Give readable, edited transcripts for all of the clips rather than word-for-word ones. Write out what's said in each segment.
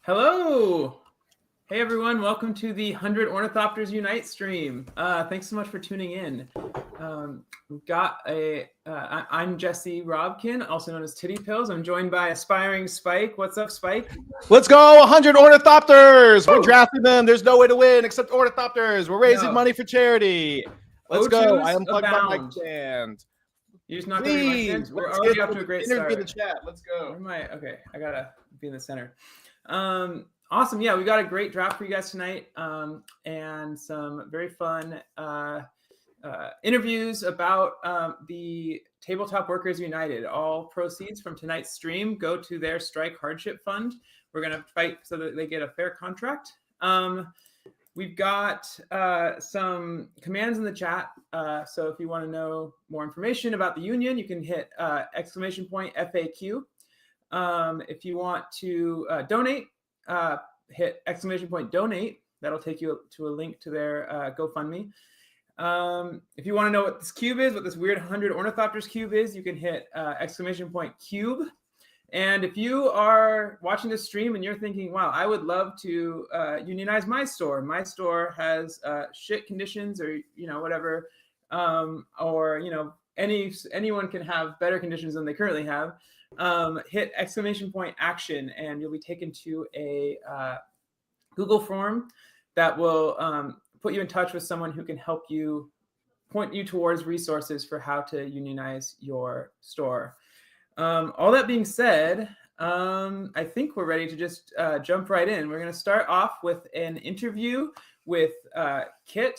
Hello! Hey everyone, welcome to the 100 Ornithopters Unite stream. Thanks so much for tuning in. We've got I'm Jesse Robkin, also known as Titty Pills. I'm joined by aspiring Spike. What's up, Spike? Let's go, 100 Ornithopters! We're drafting them. There's no way to win except Ornithopters. We're raising money for charity. Let's go. I unplugged my mic stand. You're just not going to be my stand? We're already off to a great start. The chat. Let's go. Where am I? Okay, I gotta be in the center. Awesome. Yeah, we got a great draft for you guys tonight, and some very fun interviews about the Tabletop Workers United. All proceeds from tonight's stream go to their strike hardship fund. We're going to fight so that they get a fair contract. We've got some commands in the chat. So if you want to know more information about the union, you can hit ! FAQ. If you want to donate, hit ! Donate. That'll take you to a link to their GoFundMe. If you want to know what this cube is, what this weird 100 Ornithopters cube is, you can hit ! Cube. And if you are watching this stream and you're thinking, wow, I would love to unionize my store. My store has shit conditions, or whatever, or anyone can have better conditions than they currently have. Hit ! Action, and you'll be taken to a Google form that will put you in touch with someone who can help you, point you towards resources for how to unionize your store. All that being said, I think we're ready to just jump right in. We're going to start off with an interview with Kit.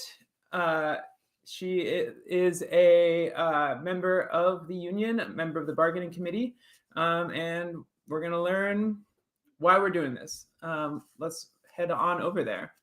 She is a member of the union, a member of the bargaining committee, and we're going to learn why we're doing this. Let's head on over there.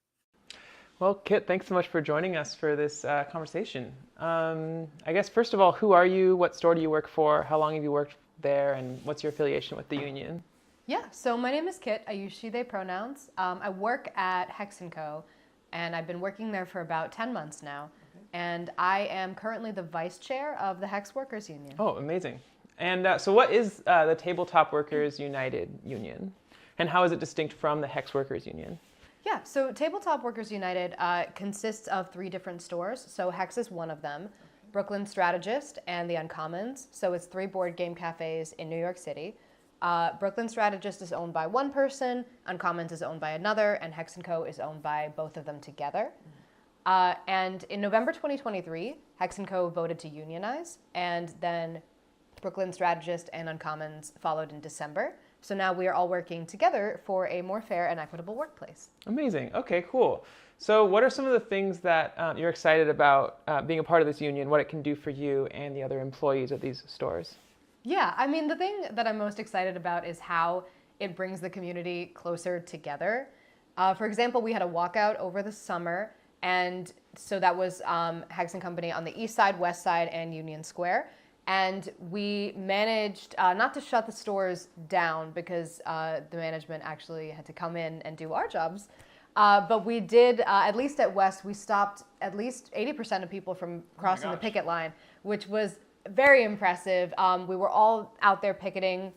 Well, Kit, thanks so much for joining us for this conversation. I guess, first of all, who are you? What store do you work for? How long have you worked there? And what's your affiliation with the union? Yeah, so my name is Kit. I use she, they pronouns. I work at Hex & Co., and I've been working there for about 10 months now. Okay. And I am currently the vice chair of the Hex Workers Union. Oh, amazing. And so what is the Tabletop Workers United Union? And how is it distinct from the Hex Workers Union? Yeah, so Tabletop Workers United consists of 3 different stores. So Hex is one of them, Brooklyn Strategist, and the Uncommons. So it's 3 board game cafes in New York City. Brooklyn Strategist is owned by one person, Uncommons is owned by another, and Hex & Co. is owned by both of them together. And in November 2023, Hex & Co. voted to unionize, and then Brooklyn Strategist and Uncommons followed in December. So now we are all working together for a more fair and equitable workplace. Amazing. Okay, cool. So what are some of the things that you're excited about being a part of this union, what it can do for you and the other employees of these stores? Yeah, I mean, the thing that I'm most excited about is how it brings the community closer together. For example, we had a walkout over the summer, And so that was Hex & Company on the east side, west side, and Union Square. And we managed not to shut the stores down because the management actually had to come in and do our jobs. But we did, at least at West, we stopped at least 80% of people from crossing the picket line, which was very impressive. We were all out there picketing,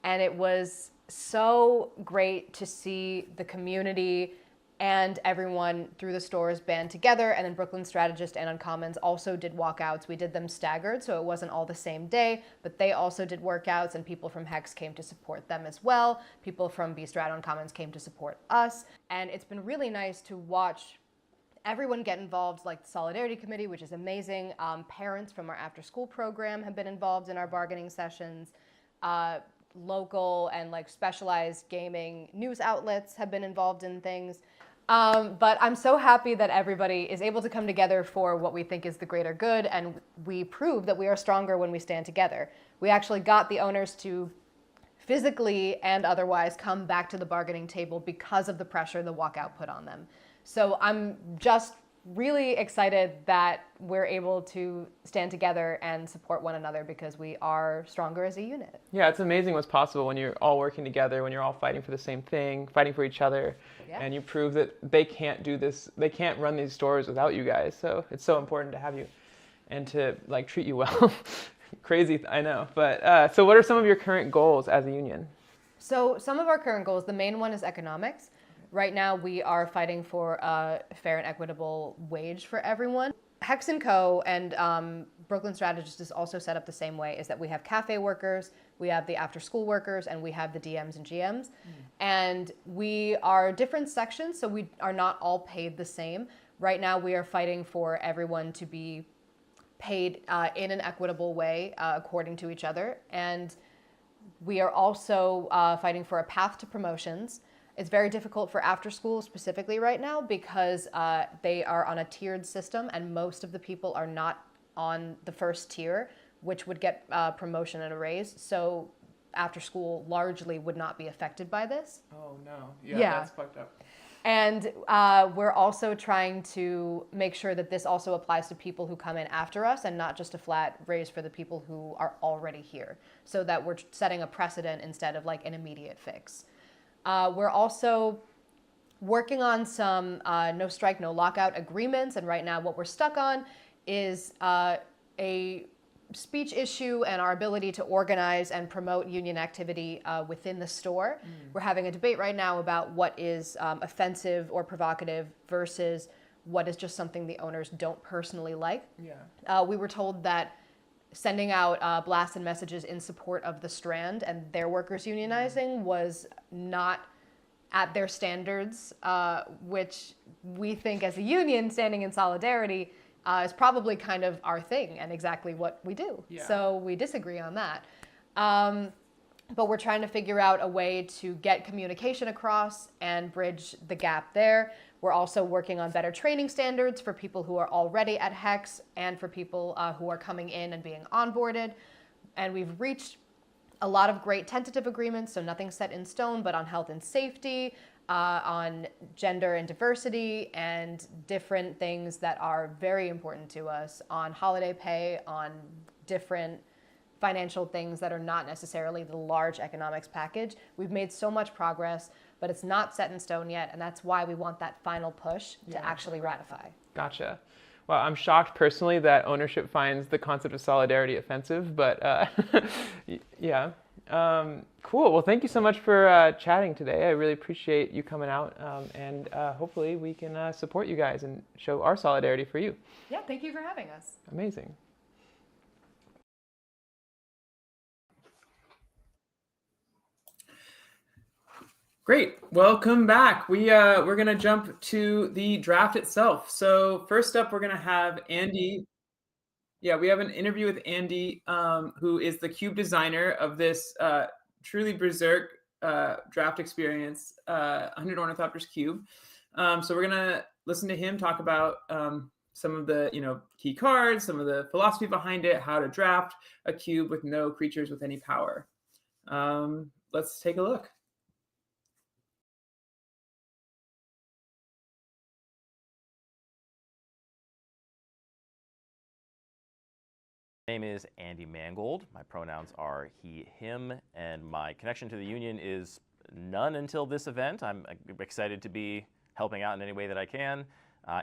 and it was so great to see the community and everyone through the stores band together. And then Brooklyn Strategist and Uncommons also did walkouts. We did them staggered, so it wasn't all the same day, but they also did workouts, and people from Hex came to support them as well. People from B Strat Uncommons came to support us. And it's been really nice to watch everyone get involved, like the Solidarity Committee, which is amazing. Parents from our after school program have been involved in our bargaining sessions. Local and like specialized gaming news outlets have been involved in things. But I'm so happy that everybody is able to come together for what we think is the greater good, and we prove that we are stronger when we stand together. We actually got the owners to physically and otherwise come back to the bargaining table because of the pressure the walkout put on them. So I'm just really excited that we're able to stand together and support one another because we are stronger as a unit. Yeah, it's amazing what's possible when you're all working together, when you're all fighting for the same thing, fighting for each other, and you prove that they can't do this, they can't run these stores without you guys. So it's so important to have you and to like treat you well. Crazy, I know. But so what are some of your current goals as a union? So some of our current goals, the main one is economics. Right now, we are fighting for a fair and equitable wage for everyone. Hex & Co. and Brooklyn Strategist is also set up the same way, is that we have cafe workers, we have the after-school workers, and we have the DMs and GMs. And we are different sections, so we are not all paid the same. Right now, we are fighting for everyone to be paid in an equitable way according to each other. And we are also fighting for a path to promotions. It's very difficult for after school specifically right now because they are on a tiered system, and most of the people are not on the first tier, which would get promotion and a raise. So after school largely would not be affected by this. Oh no, yeah. That's fucked up. And we're also trying to make sure that this also applies to people who come in after us and not just a flat raise for the people who are already here, so that we're setting a precedent instead of like an immediate fix. We're also working on some no strike, no lockout agreements. And right now what we're stuck on is a speech issue and our ability to organize and promote union activity within the store. We're having a debate right now about what is offensive or provocative versus what is just something the owners don't personally like. We were told that sending out blasts and messages in support of the Strand and their workers unionizing was not at their standards, which we think as a union standing in solidarity is probably kind of our thing and exactly what we do. So we disagree on that. But we're trying to figure out a way to get communication across and bridge the gap there. We're also working on better training standards for people who are already at Hex and for people who are coming in and being onboarded. And we've reached a lot of great tentative agreements, so nothing set in stone, but on health and safety, on gender and diversity, and different things that are very important to us, on holiday pay, on different financial things that are not necessarily the large economics package. We've made so much progress, but it's not set in stone yet, and that's why we want that final push to actually ratify. Gotcha. Well, I'm shocked personally that ownership finds the concept of solidarity offensive, but yeah. Cool. Well, thank you so much for chatting today. I really appreciate you coming out, and hopefully we can support you guys and show our solidarity for you. Yeah, thank you for having us. Amazing. Great. Welcome back. We're going to jump to the draft itself. So first up, we're going to have Andy. Yeah, we have an interview with Andy, who is the cube designer of this truly berserk draft experience, 100 Ornithopters Cube. So we're going to listen to him talk about some of the key cards, some of the philosophy behind it, how to draft a cube with no creatures with any power. Let's take a look. My name is Andy Mangold. My pronouns are he, him, and my connection to the union is none until this event. I'm excited to be helping out in any way that I can.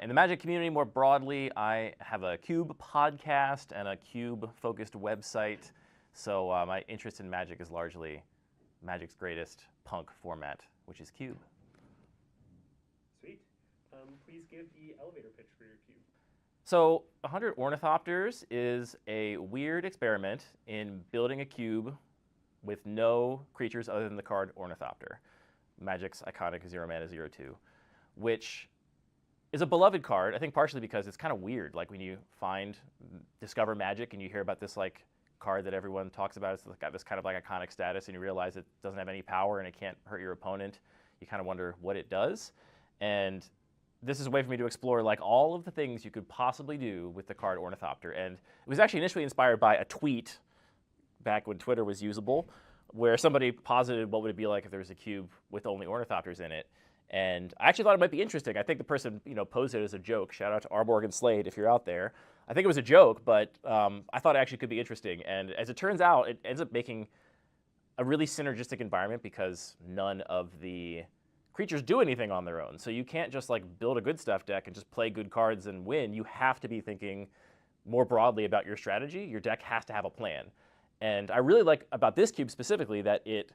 In the Magic community more broadly, I have a Cube podcast and a Cube-focused website. So my interest in Magic is largely Magic's greatest punk format, which is Cube. Sweet. Please give the elevator pitch for your Cube. So 100 Ornithopters is a weird experiment in building a cube with no creatures other than the card Ornithopter, Magic's iconic 0-mana 0/2, which is a beloved card, I think partially because it's kind of weird. Like when you discover Magic and you hear about this like card that everyone talks about, it's got this kind of like iconic status, and you realize it doesn't have any power and it can't hurt your opponent. You kind of wonder what it does. And this is a way for me to explore like all of the things you could possibly do with the card Ornithopter. And it was actually initially inspired by a tweet back when Twitter was usable, where somebody posited what would it be like if there was a cube with only Ornithopters in it. And I actually thought it might be interesting. I think the person posed it as a joke. Shout out to R. Morgan Slade if you're out there. I think it was a joke, but I thought it actually could be interesting. And as it turns out, it ends up making a really synergistic environment because none of the creatures do anything on their own. So you can't just like build a good stuff deck and just play good cards and win. You have to be thinking more broadly about your strategy. Your deck has to have a plan. And I really like about this cube specifically that it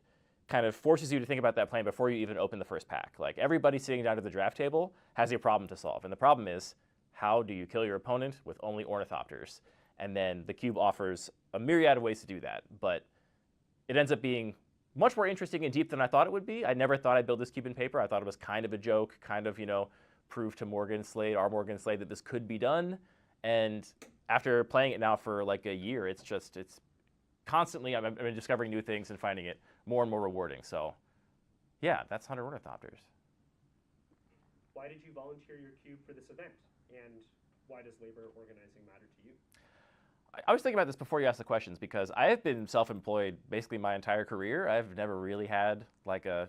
kind of forces you to think about that plan before you even open the first pack. Like everybody sitting down at the draft table has a problem to solve. And the problem is, how do you kill your opponent with only Ornithopters? And then the cube offers a myriad of ways to do that. But it ends up being much more interesting and deep than I thought it would be. I never thought I'd build this cube in paper. I thought it was kind of a joke, kind of, prove to Morgan Slade, R. Morgan Slade, that this could be done. And after playing it now for like a year, it's constantly, I've been discovering new things and finding it more and more rewarding. So yeah, that's 100 Ornithopters. Why did you volunteer your cube for this event? And why does labor organizing matter to you? I was thinking about this before you asked the questions because I have been self-employed basically my entire career. I've never really had like a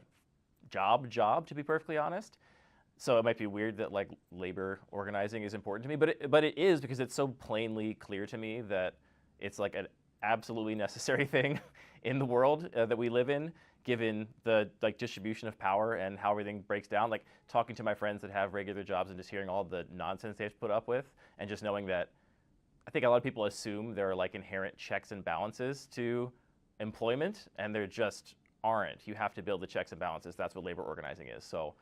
job, to be perfectly honest. So it might be weird that like labor organizing is important to me, but it is because it's so plainly clear to me that it's like an absolutely necessary thing in the world that we live in, given the like distribution of power and how everything breaks down. Like talking to my friends that have regular jobs and just hearing all the nonsense they have to put up with, and just knowing that I think a lot of people assume there are like inherent checks and balances to employment, and there just aren't. You have to build the checks and balances. That's what labor organizing is. So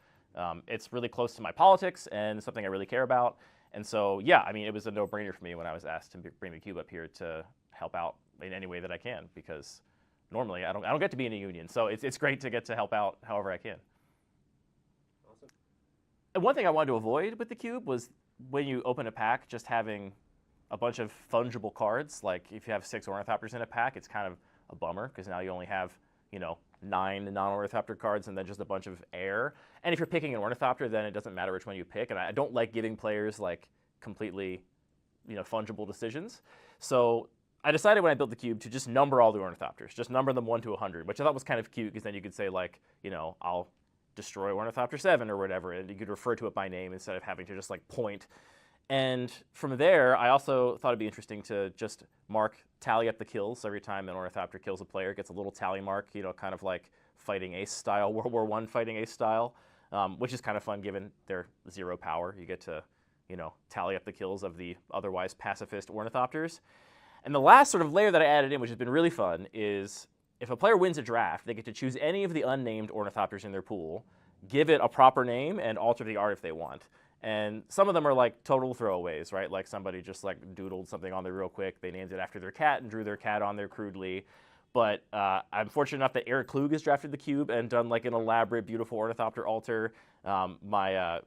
it's really close to my politics and something I really care about. And so, yeah, I mean, it was a no-brainer for me when I was asked to bring the cube up here to help out in any way that I can, because normally I don't get to be in a union. So it's great to get to help out however I can. Awesome. And one thing I wanted to avoid with the cube was when you open a pack, just having a bunch of fungible cards. Like if you have 6 Ornithopters in a pack, it's kind of a bummer because now you only have 9 non-Ornithopter cards and then just a bunch of air. And if you're picking an Ornithopter, then it doesn't matter which one you pick. And I don't like giving players like completely fungible decisions. So I decided when I built the cube to just number all the Ornithopters, just number them 1 to 100, which I thought was kind of cute because then you could say like, I'll destroy Ornithopter 7 or whatever, and you could refer to it by name instead of having to just like point. And from there, I also thought it'd be interesting to just tally up the kills. Every time an Ornithopter kills a player, it gets a little tally mark, kind of like Fighting Ace style, World War I Fighting Ace style, which is kind of fun given their 0 power. You get to, tally up the kills of the otherwise pacifist Ornithopters. And the last sort of layer that I added in, which has been really fun, is if a player wins a draft, they get to choose any of the unnamed Ornithopters in their pool, give it a proper name, and alter the art if they want. And some of them are like total throwaways, right? Like somebody just like doodled something on there real quick. They named it after their cat and drew their cat on there crudely. But I'm fortunate enough that Eric Klug has drafted the cube and done like an elaborate, beautiful Ornithopter altar. My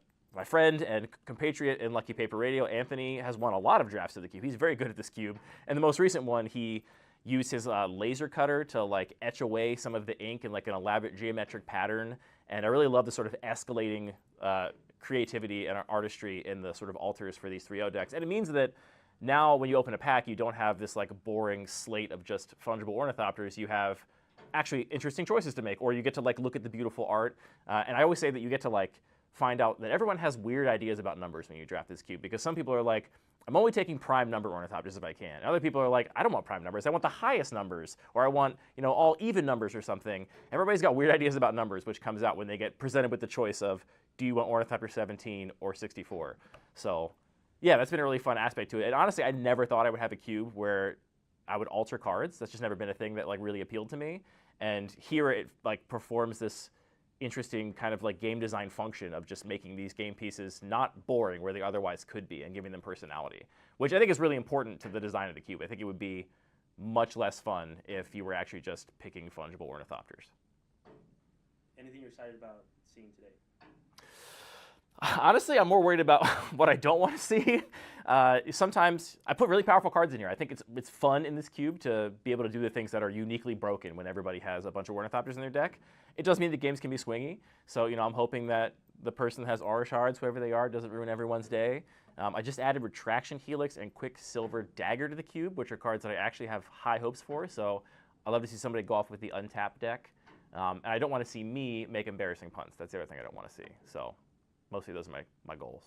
friend and compatriot in Lucky Paper Radio, Anthony, has won a lot of drafts of the cube. He's very good at this cube. And the most recent one, he used his laser cutter to like etch away some of the ink in like an elaborate geometric pattern. And I really love the sort of escalating creativity and artistry in the sort of altars for these 3-0 decks. And it means that now when you open a pack, you don't have this like boring slate of just fungible Ornithopters. You have actually interesting choices to make, or you get to like look at the beautiful art. And I always say that you get to like find out that everyone has weird ideas about numbers when you draft this cube, because some people are like, I'm only taking prime number ornithopters if I can. And other people are like, I don't want prime numbers. I want the highest numbers, or I want, you know, all even numbers or something. Everybody's got weird ideas about numbers, which comes out when they get presented with the choice of, do you want Ornithopter 17 or 64? So yeah, that's been a really fun aspect to it. And honestly, I never thought I would have a cube where I would alter cards. That's just never been a thing that like really appealed to me. And here it like performs this interesting kind of like game design function of just making these game pieces not boring where they otherwise could be and giving them personality, which I think is really important to the design of the cube. I think it would be much less fun if you were actually just picking fungible ornithopters. Anything you're excited about seeing today? Honestly, I'm more worried about what I don't want to see. Sometimes I put really powerful cards in here. I think it's fun in this cube to be able to do the things that are uniquely broken when everybody has a bunch of Ornithopters in their deck. It does mean the games can be swingy. So, you know, I'm hoping that the person that has Aura Shards, whoever they are, doesn't ruin everyone's day. I just added Retraction Helix and Quicksilver Dagger to the cube, which are cards that I actually have high hopes for. So I'd love to see somebody go off with the untapped deck. And I don't want to see me make embarrassing punts. That's the other thing I don't want to see. So mostly those are my goals.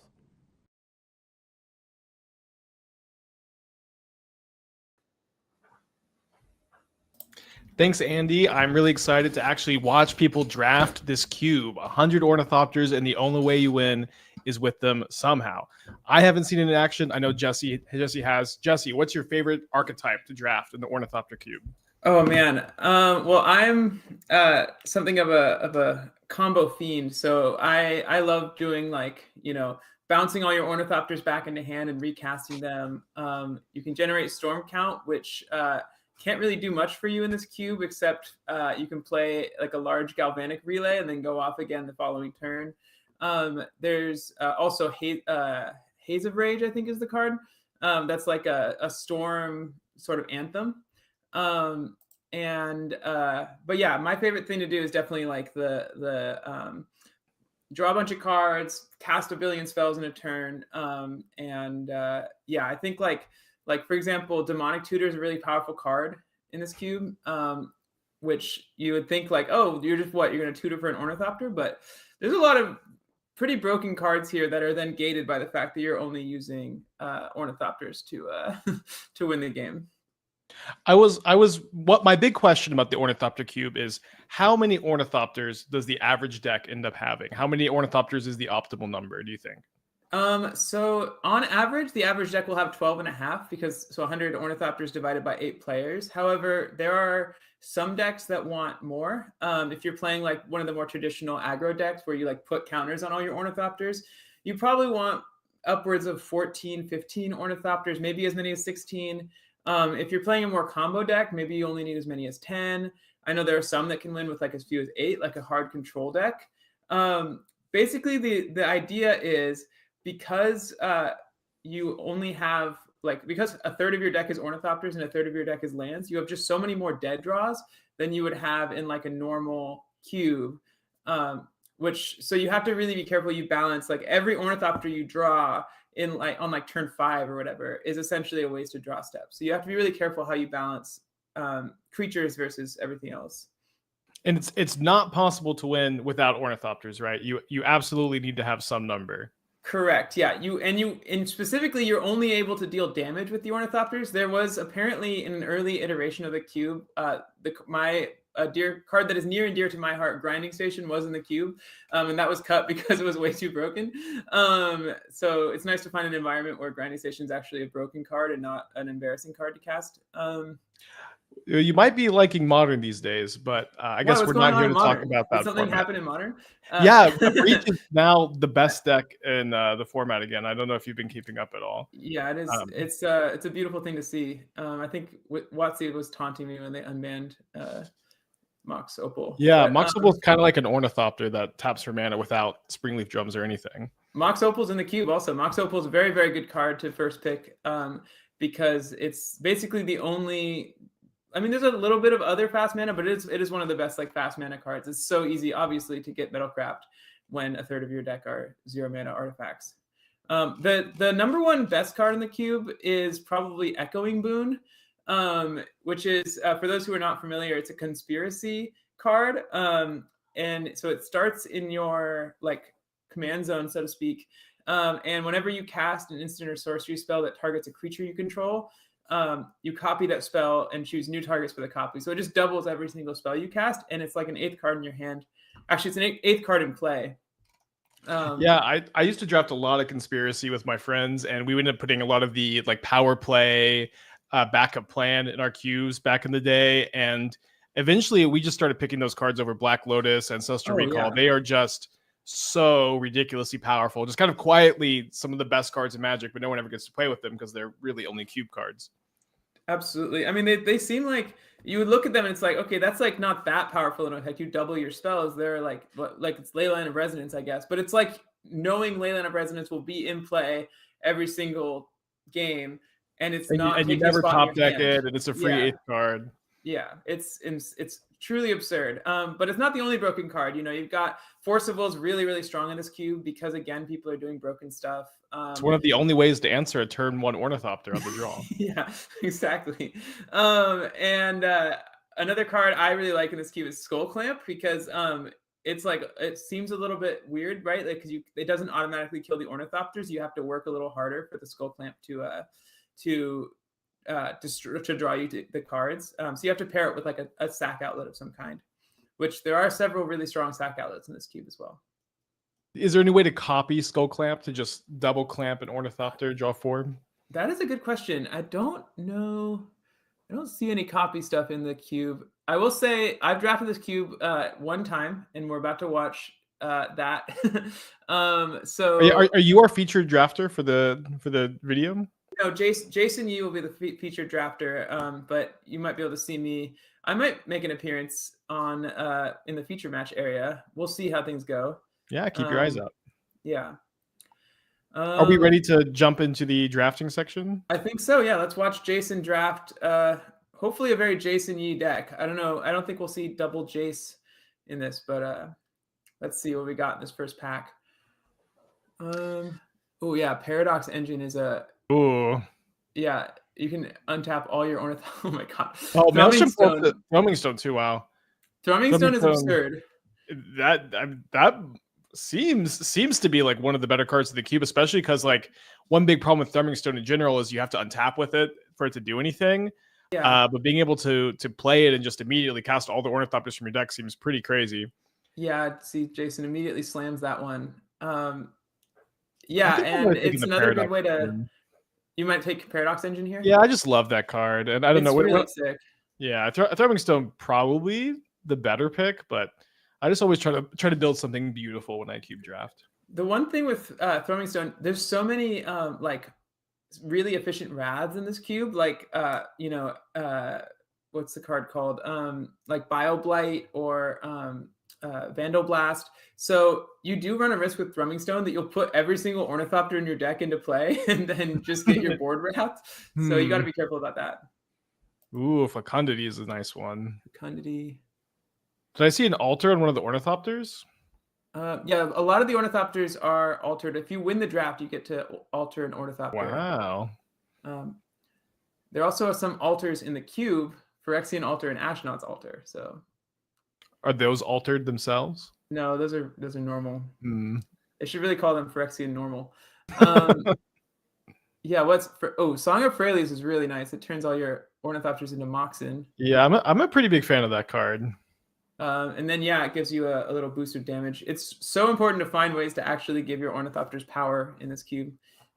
Thanks, Andy. I'm really excited to actually watch people draft this cube. 100 Ornithopters, and the only way you win is with them somehow. I haven't seen it in action. I know Jesse has. Jesse, what's your favorite archetype to draft in the Ornithopter cube? Oh man, well I'm something of a combo fiend. So I love doing like, you know, bouncing all your Ornithopters back into hand and recasting them. You can generate Storm Count, which can't really do much for you in this cube, except you can play like a large Galvanic Relay and then go off again the following turn. There's also Haze of Rage, I think is the card. That's like a storm sort of anthem. But yeah, my favorite thing to do is definitely like the draw a bunch of cards, cast a billion spells in a turn. Yeah, I think like for example, Demonic Tutor is a really powerful card in this cube, which you would think like, oh, you're going to tutor for an Ornithopter, but there's a lot of pretty broken cards here that are then gated by the fact that you're only using Ornithopters to to win the game. What my big question about the Ornithopter cube is, how many Ornithopters does the average deck end up having? How many Ornithopters is the optimal number, do you think? So on average, the average deck will have 12.5 because 100 Ornithopters divided by 8 players. However, there are some decks that want more. If you're playing like one of the more traditional aggro decks where you like put counters on all your Ornithopters, you probably want upwards of 14, 15 Ornithopters, maybe as many as 16. If you're playing a more combo deck, maybe you only need as many as 10. I know there are some that can win with like as few as 8, like a hard control deck. Basically, the idea is because you only have because a third of your deck is Ornithopters and a third of your deck is lands, you have just so many more dead draws than you would have in like a normal cube. So you have to really be careful you balance like every Ornithopter you draw in like on like turn 5 or whatever is essentially a wasted draw step. So you have to be really careful how you balance creatures versus everything else. And it's not possible to win without Ornithopters, right? You absolutely need to have some number. Correct. Yeah. And specifically, you're only able to deal damage with the Ornithopters. There was apparently in an early iteration of the cube, my dear card that is near and dear to my heart, Grinding Station, was in the cube, and that was cut because it was way too broken. So it's nice to find an environment where Grinding Station is actually a broken card and not an embarrassing card to cast. You might be liking Modern these days, but I guess we're not here to talk about that. Did something happen in Modern? Yeah, Breach is now the best deck in the format again. I don't know if you've been keeping up at all. Yeah, it is. It's a beautiful thing to see. I think WotC was taunting me when they unbanned Mox Opal. Yeah, Mox Opal is kind of like an Ornithopter that taps for mana without Springleaf Drums or anything. Mox Opal's in the cube also. Mox Opal's a very, very good card to first pick because it's basically the only... I mean, there's a little bit of other fast mana, but it is one of the best like fast mana cards. It's so easy, obviously, to get Metalcraft when a third of your deck are 0 mana artifacts. The number one best card in the cube is probably Echoing Boon, which is, for those who are not familiar, it's a conspiracy card. And so it starts in your command zone, so to speak. And whenever you cast an instant or sorcery spell that targets a creature you control, you copy that spell and choose new targets for the copy. So it just doubles every single spell you cast, and it's like an 8th card in your hand. Actually, it's an 8th card in play. Yeah, I used to draft a lot of Conspiracy with my friends, and we ended up putting a lot of the like power play backup plan in our cubes back in the day. And eventually we just started picking those cards over Black Lotus, Ancestral Recall. Yeah. They are just so ridiculously powerful, just kind of quietly some of the best cards in Magic, but no one ever gets to play with them because they're really only cube cards. Absolutely. I mean, they seem like you would look at them and it's like, okay, that's like not that powerful in effect. You double your spells. They're like it's Leyline of Resonance, I guess. But it's like knowing Leyline of Resonance will be in play every single game, and it's not. And you never top deck it, and it's a free 8th card. Yeah, it's truly absurd. But it's not the only broken card. You know, you've got Forcible is really, really strong in this cube because again, people are doing broken stuff. It's one of the only ways to answer a turn 1 Ornithopter on the draw. Yeah, exactly. And another card I really like in this cube is Skull Clamp because it's like it seems a little bit weird, right? Like because it doesn't automatically kill the Ornithopters. You have to work a little harder for the Skull Clamp to draw you to the cards. So you have to pair it with like a sack outlet of some kind, which there are several really strong sack outlets in this cube as well. Is there any way to copy Skull Clamp to just double clamp an Ornithopter, draw 4? That is a good question. I don't know. I don't see any copy stuff in the cube. I will say I've drafted this cube one time, and we're about to watch that. So are you our featured drafter for the video? No, Jason Yee will be the featured drafter, but you might be able to see me. I might make an appearance on in the feature match area. We'll see how things go. Yeah, keep your eyes out. Yeah. Are we ready to jump into the drafting section? I think so. Yeah, let's watch Jason draft. Hopefully, a very Jason Yee deck. I don't know. I don't think we'll see double Jace in this, but let's see what we got in this first pack. Oh yeah, Paradox Engine is a. Ooh. Yeah, you can untap all your Ornithopters. Oh my god. Oh, Thrumming Stone too. Wow. Thrumming Stone is absurd. That seems to be like one of the better cards of the cube, especially because like one big problem with Thrumming Stone in general is you have to untap with it for it to do anything. Yeah. But being able to play it and just immediately cast all the Ornithopters from your deck seems pretty crazy. Yeah, see, Jason immediately slams that one. Yeah, and it's another good way to. You might take Paradox Engine here. Yeah, I just love that card, and I don't know. Really sick. Yeah, Thrumming Stone probably the better pick, but I just always try to build something beautiful when I cube draft. The one thing with Thrumming Stone, there's so many like really efficient rads in this cube. Like what's the card called? Like Bioblight or Vandal Blast. So you do run a risk with Thrumming Stone that you'll put every single Ornithopter in your deck into play and then just get your board wrapped. So you got to be careful about that. Ooh, Fecundity is a nice one. Fecundity. Did I see an altar on one of the Ornithopters? Yeah, a lot of the Ornithopters are altered. If you win the draft, you get to alter an Ornithopter. Wow. There also are some altars in the cube, Phyrexian Altar and Ashnod's Altar. So, are those altered themselves? No, those are normal. They should really call them Phyrexian normal. Yeah, Song of Freyalise is really nice. It turns all your Ornithopters into Moxen. Yeah, I'm a pretty big fan of that card. And then it gives you a little boost of damage. It's so important to find ways to actually give your Ornithopters power in this cube.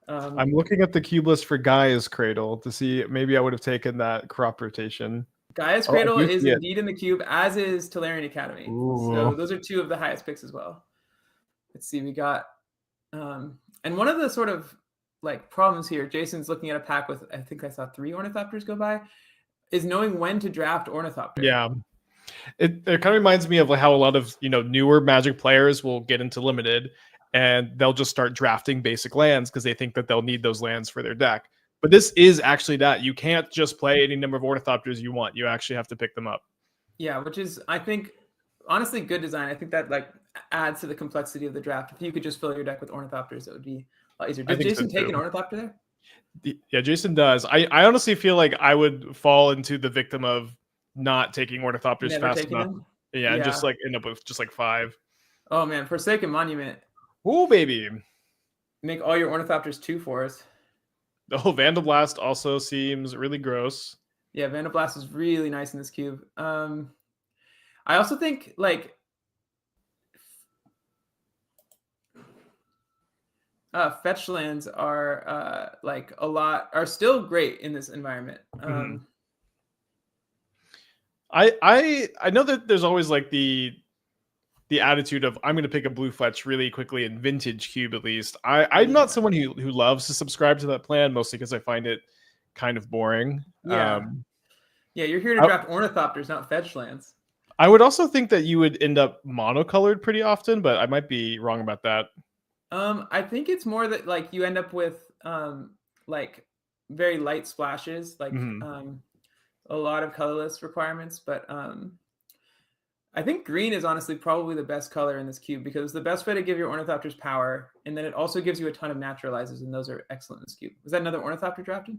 I'm looking at the cube list for Gaia's Cradle to see maybe I would have taken that crop rotation. Gaia's Cradle is indeed in the cube, as is Tolarian Academy. Ooh. So those are two of the highest picks as well. Let's see, we got and one of the sort of like problems here, Jason's looking at a pack with I think I saw 3 Ornithopters go by, is knowing when to draft Ornithopter. Yeah. It kind of reminds me of how a lot of newer Magic players will get into Limited and they'll just start drafting basic lands because they think that they'll need those lands for their deck. But this is actually that. You can't just play any number of Ornithopters you want. You actually have to pick them up. Yeah, which is, I think, honestly good design. I think that adds to the complexity of the draft. If you could just fill your deck with Ornithopters, it would be a lot easier. Does Jason take an Ornithopter there? Yeah, Jason does. I honestly feel like I would fall into the victim of not taking Ornithopters fast enough. Yeah, and just end up with just 5. Oh man, Forsaken Monument. Oh, baby. Make all your Ornithopters 2/4s. Oh, Vandablast also seems really gross. Yeah, Vandablast is really nice in this cube. I also think like fetch lands are like are still great in this environment. I know that there's always like the attitude of I'm going to pick a blue fetch really quickly in vintage cube at least. I'm not someone who loves to subscribe to that plan, mostly because I find it kind of boring. Yeah. Yeah, you're here to draft Ornithopters, not fetch lands. I would also think that you would end up monocolored pretty often, but I might be wrong about that. I think it's more that like you end up with like very light splashes, like a lot of colorless requirements, but I think green is honestly probably the best color in this cube because it's the best way to give your Ornithopters power, and then it also gives you a ton of naturalizers, and those are excellent in this cube. Was that another Ornithopter drafted?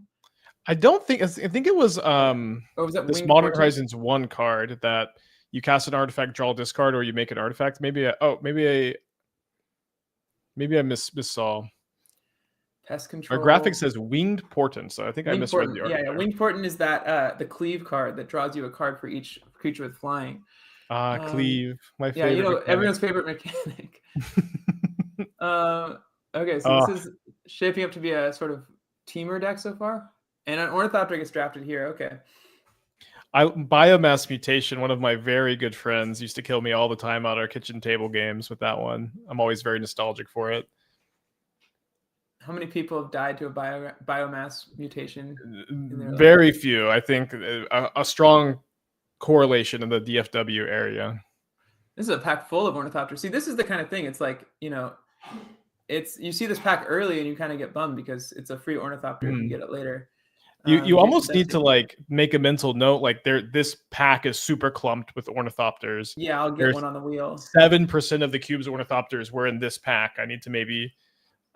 I don't think. I think it was was that this Modern Horizons 1 card that you cast an artifact, draw a discard, or you make an artifact. Maybe I missaw. Pest control. Our graphic says Winged Portent, so I think I misread the artifact. Yeah, Winged Portent is that the cleave card that draws you a card for each creature with flying. Cleave, my favorite. Yeah, mechanic. Everyone's favorite mechanic. Okay, so this is shaping up to be a sort of teamer deck so far, and an Ornithopter gets drafted here. Okay. Biomass Mutation, one of my very good friends, used to kill me all the time at our kitchen table games with that one. I'm always very nostalgic for it. How many people have died to a biomass mutation? Very few. I think a strong correlation in the DFW area. This is a pack full of Ornithopters. See, this is the kind of thing. It's like, you see this pack early and you kind of get bummed because it's a free Ornithopter if you get it later. You almost need to like make a mental note, like this pack is super clumped with Ornithopters. Yeah, I'll get one on the wheel. 7% of the cube's Ornithopters were in this pack. I need to maybe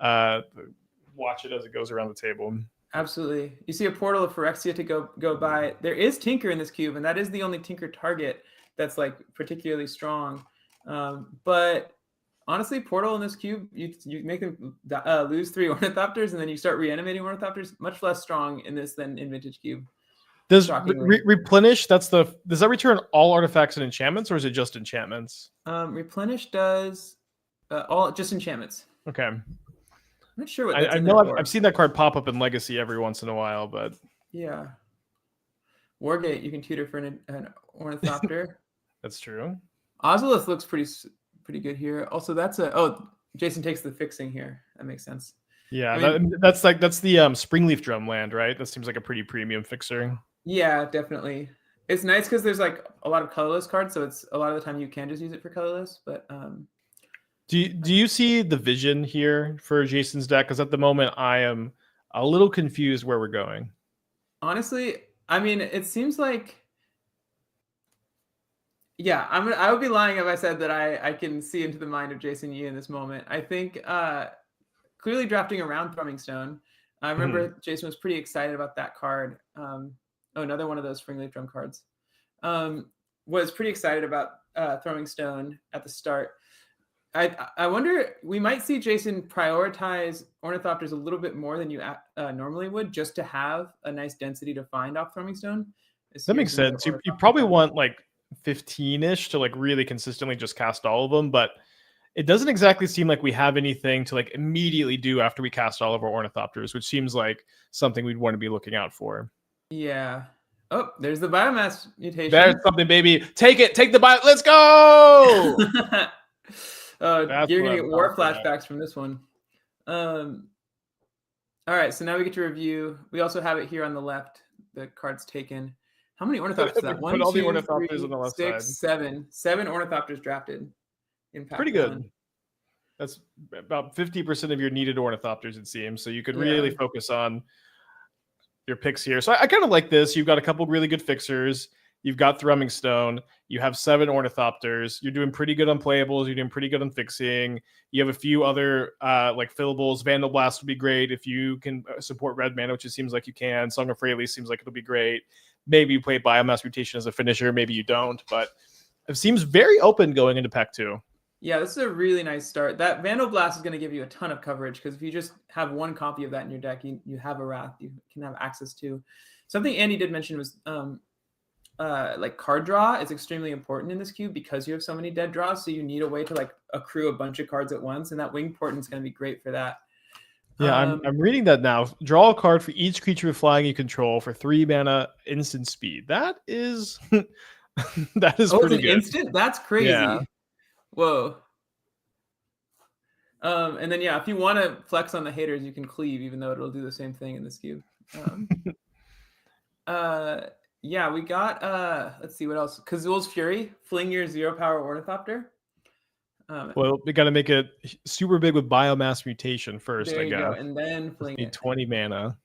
watch it as it goes around the table. Absolutely. You see a Portal of Phyrexia to go by. There is Tinker in this cube, and that is the only Tinker target that's like particularly strong. But honestly, Portal in this cube, you make them lose 3 Ornithopters, and then you start reanimating Ornithopters. Much less strong in this than in Vintage Cube. Does Replenish, does that return all artifacts and enchantments, or is it just enchantments? Replenish does all just enchantments. Okay. I'm not sure what I know I've seen that card pop up in Legacy every once in a while, but yeah. Wargate, you can tutor for an Ornithopter. That's true. Ozolith looks pretty good here. Also, that's Jason takes the fixing here. That makes sense. Yeah, that's the Springleaf Drum land, right? That seems like a pretty premium fixer. Yeah, definitely. It's nice because there's like a lot of colorless cards, so it's a lot of the time you can just use it for colorless. But do you see the vision here for Jason's deck? Because at the moment I am a little confused where we're going. Honestly, I mean, it seems like. Yeah, I would be lying if I said that I can see into the mind of Jason Yee in this moment. I think clearly drafting around Thrumming Stone. I remember Jason was pretty excited about that card. Another one of those Springleaf Drum cards. Was pretty excited about Thrumming Stone at the start. I wonder, we might see Jason prioritize Ornithopters a little bit more than you normally would, just to have a nice density to find off Thrumming Stone. That makes sense. You probably want like 15-ish to like really consistently just cast all of them, but it doesn't exactly seem like we have anything to like immediately do after we cast all of our Ornithopters, which seems like something we'd want to be looking out for. Yeah. Oh, there's the Biomass Mutation. There's something, baby. Take the bio. Let's go! You're going to get war flashbacks from this one. All right, so now we get to review. We also have it here on the left, the cards taken. How many Ornithopters is that? Put all the Ornithopters on the left side. 7 Ornithopters drafted. In pack pretty good. one. That's about 50% of your needed Ornithopters, it seems. So you could really focus on your picks here. So I kind of like this. You've got a couple really good fixers. You've got Thrumming Stone. You have 7 Ornithopters. You're doing pretty good on playables. You're doing pretty good on fixing. You have a few other like fillables. Vandablast would be great if you can support red mana, which it seems like you can. Song of Fraley seems like it'll be great. Maybe you play Biomass Mutation as a finisher. Maybe you don't. But it seems very open going into pack 2. Yeah, this is a really nice start. That Vandal Blast is going to give you a ton of coverage because if you just have one copy of that in your deck, you have a Wrath you can have access to. Something Andy did mention was like card draw is extremely important in this cube because you have so many dead draws. So you need a way to like accrue a bunch of cards at once, and that Wing Portent is going to be great for that. Yeah, I'm reading that now. Draw a card for each creature with flying you control for 3 mana instant speed. That is that is pretty it's an good. instant? That's crazy. Yeah. Whoa. And then yeah, if you want to flex on the haters, you can cleave, even though it'll do the same thing in this cube. Yeah, we got let's see what else. Kazul's Fury, fling your 0-power Ornithopter. Well, we got to make it super big with Biomass Mutation first, there I you guess. go, and then fling need it. 20 mana.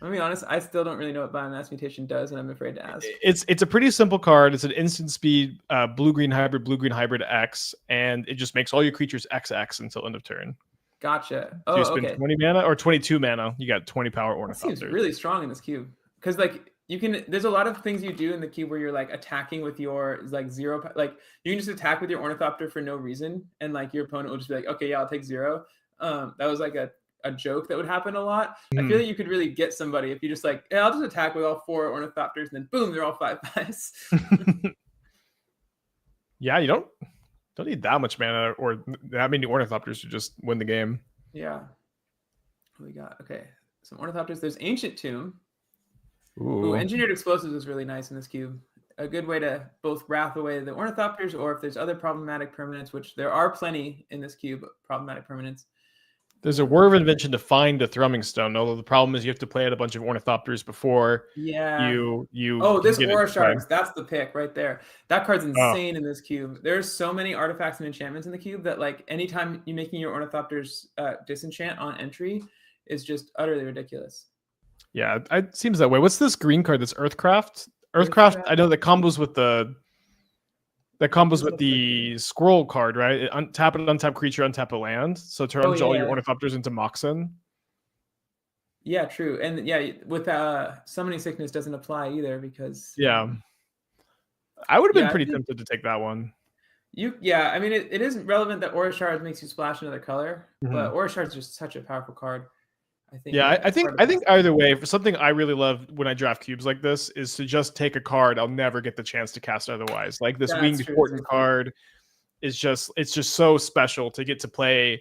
I'll be honest, I still don't really know what Biomass Mutation does, and I'm afraid to ask. It's a pretty simple card. It's an instant speed blue-green hybrid X, and it just makes all your creatures XX until end of turn. Gotcha. So you spend 20 mana or 22 mana, you got 20 power Ornithopter. Seems really strong in this cube because like you can. There's a lot of things you do in the cube where you're like attacking with your like 0. Like you can just attack with your Ornithopter for no reason, and like your opponent will just be like, okay, yeah, I'll take 0. That was like a joke that would happen a lot. I feel like you could really get somebody if you just like, yeah, I'll just attack with all 4 Ornithopters, and then boom, they're all 5/5s. Yeah, you don't need that much mana or that many Ornithopters to just win the game. Yeah. What we got? Okay, some Ornithopters. There's Ancient Tomb. Ooh, Engineered Explosives is really nice in this cube. A good way to both wrath away the Ornithopters, or if there's other problematic permanents, which there are plenty in this cube, problematic permanents. There's a Word of Invention to find a Thrumming Stone, although the problem is you have to play out a bunch of Ornithopters before you Oh, this Aura Shards, that's the pick right there. That card's insane in this cube. There's so many artifacts and enchantments in the cube that like anytime you're making your Ornithopters disenchant on entry is just utterly ridiculous. Yeah, it seems that way. What's this green card? This Earthcraft? Earthcraft, I know that combos with the Squirrel card, right? Tap an untap creature, untap a land. So turns all your Ornithopters into Moxen. Yeah, true. And yeah, with Summoning Sickness doesn't apply either because I would have been pretty tempted to take that one. I mean it isn't relevant that Aura Shards makes you splash another color, but Aura Shards is just such a powerful card. I think either way, for something I really love when I draft cubes like this is to just take a card I'll never get the chance to cast otherwise. Like this Winged Portent card is just so special to get to play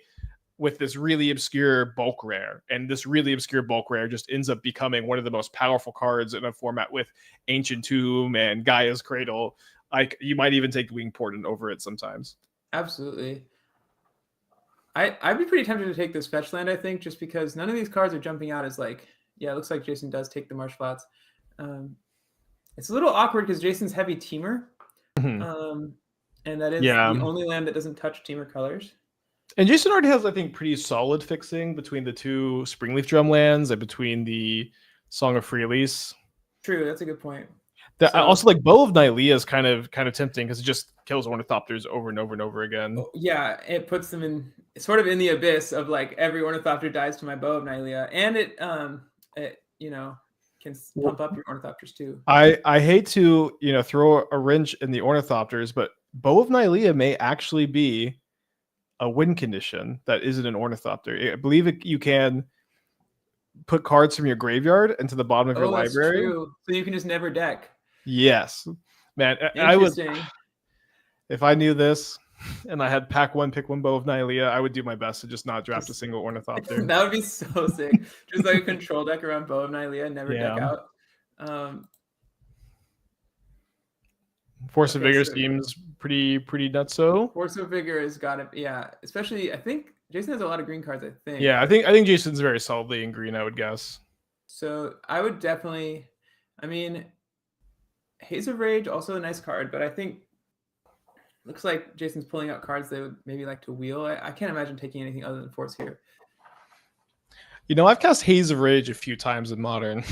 with this really obscure bulk rare, and this really obscure bulk rare just ends up becoming one of the most powerful cards in a format with Ancient Tomb and Gaia's Cradle. Like you might even take Winged Portent over it sometimes. Absolutely. I'd be pretty tempted to take this fetch land, I think, just because none of these cards are jumping out as like, yeah, it looks like Jason does take the Marsh Flats. It's a little awkward because Jason's heavy Teamer. And that is the only land that doesn't touch Teamer colors. And Jason already has, I think, pretty solid fixing between the 2 Springleaf Drum lands and between the Song of Free Release. True, that's a good point. Also, like Bow of Nylea is kind of tempting because it just kills Ornithopters over and over and over again. Yeah, it puts them in sort of in the abyss of like every Ornithopter dies to my Bow of Nylea, and it can pump up your Ornithopters too. I hate to throw a wrench in the Ornithopters, but Bow of Nylea may actually be a win condition that isn't an Ornithopter. I believe you can put cards from your graveyard into the bottom of your library. True. So you can just never deck. Yes, man. I would. If I knew this and I had pack 1, pick 1 Bow of Nylea, I would do my best to just not draft a single Ornithopter. That would be so sick. Just like a control deck around Bow of Nylea, never deck out. Force of Vigor seems pretty nutso. Force of Vigor has got it. Especially I think Jason has a lot of green cards. I think. Yeah, I think Jason's very solidly in green. I would guess. So I would definitely. I mean, Haze of Rage also a nice card, but I think looks like Jason's pulling out cards they would maybe like to wheel. I can't imagine taking anything other than Force here. I've cast Haze of Rage a few times in Modern.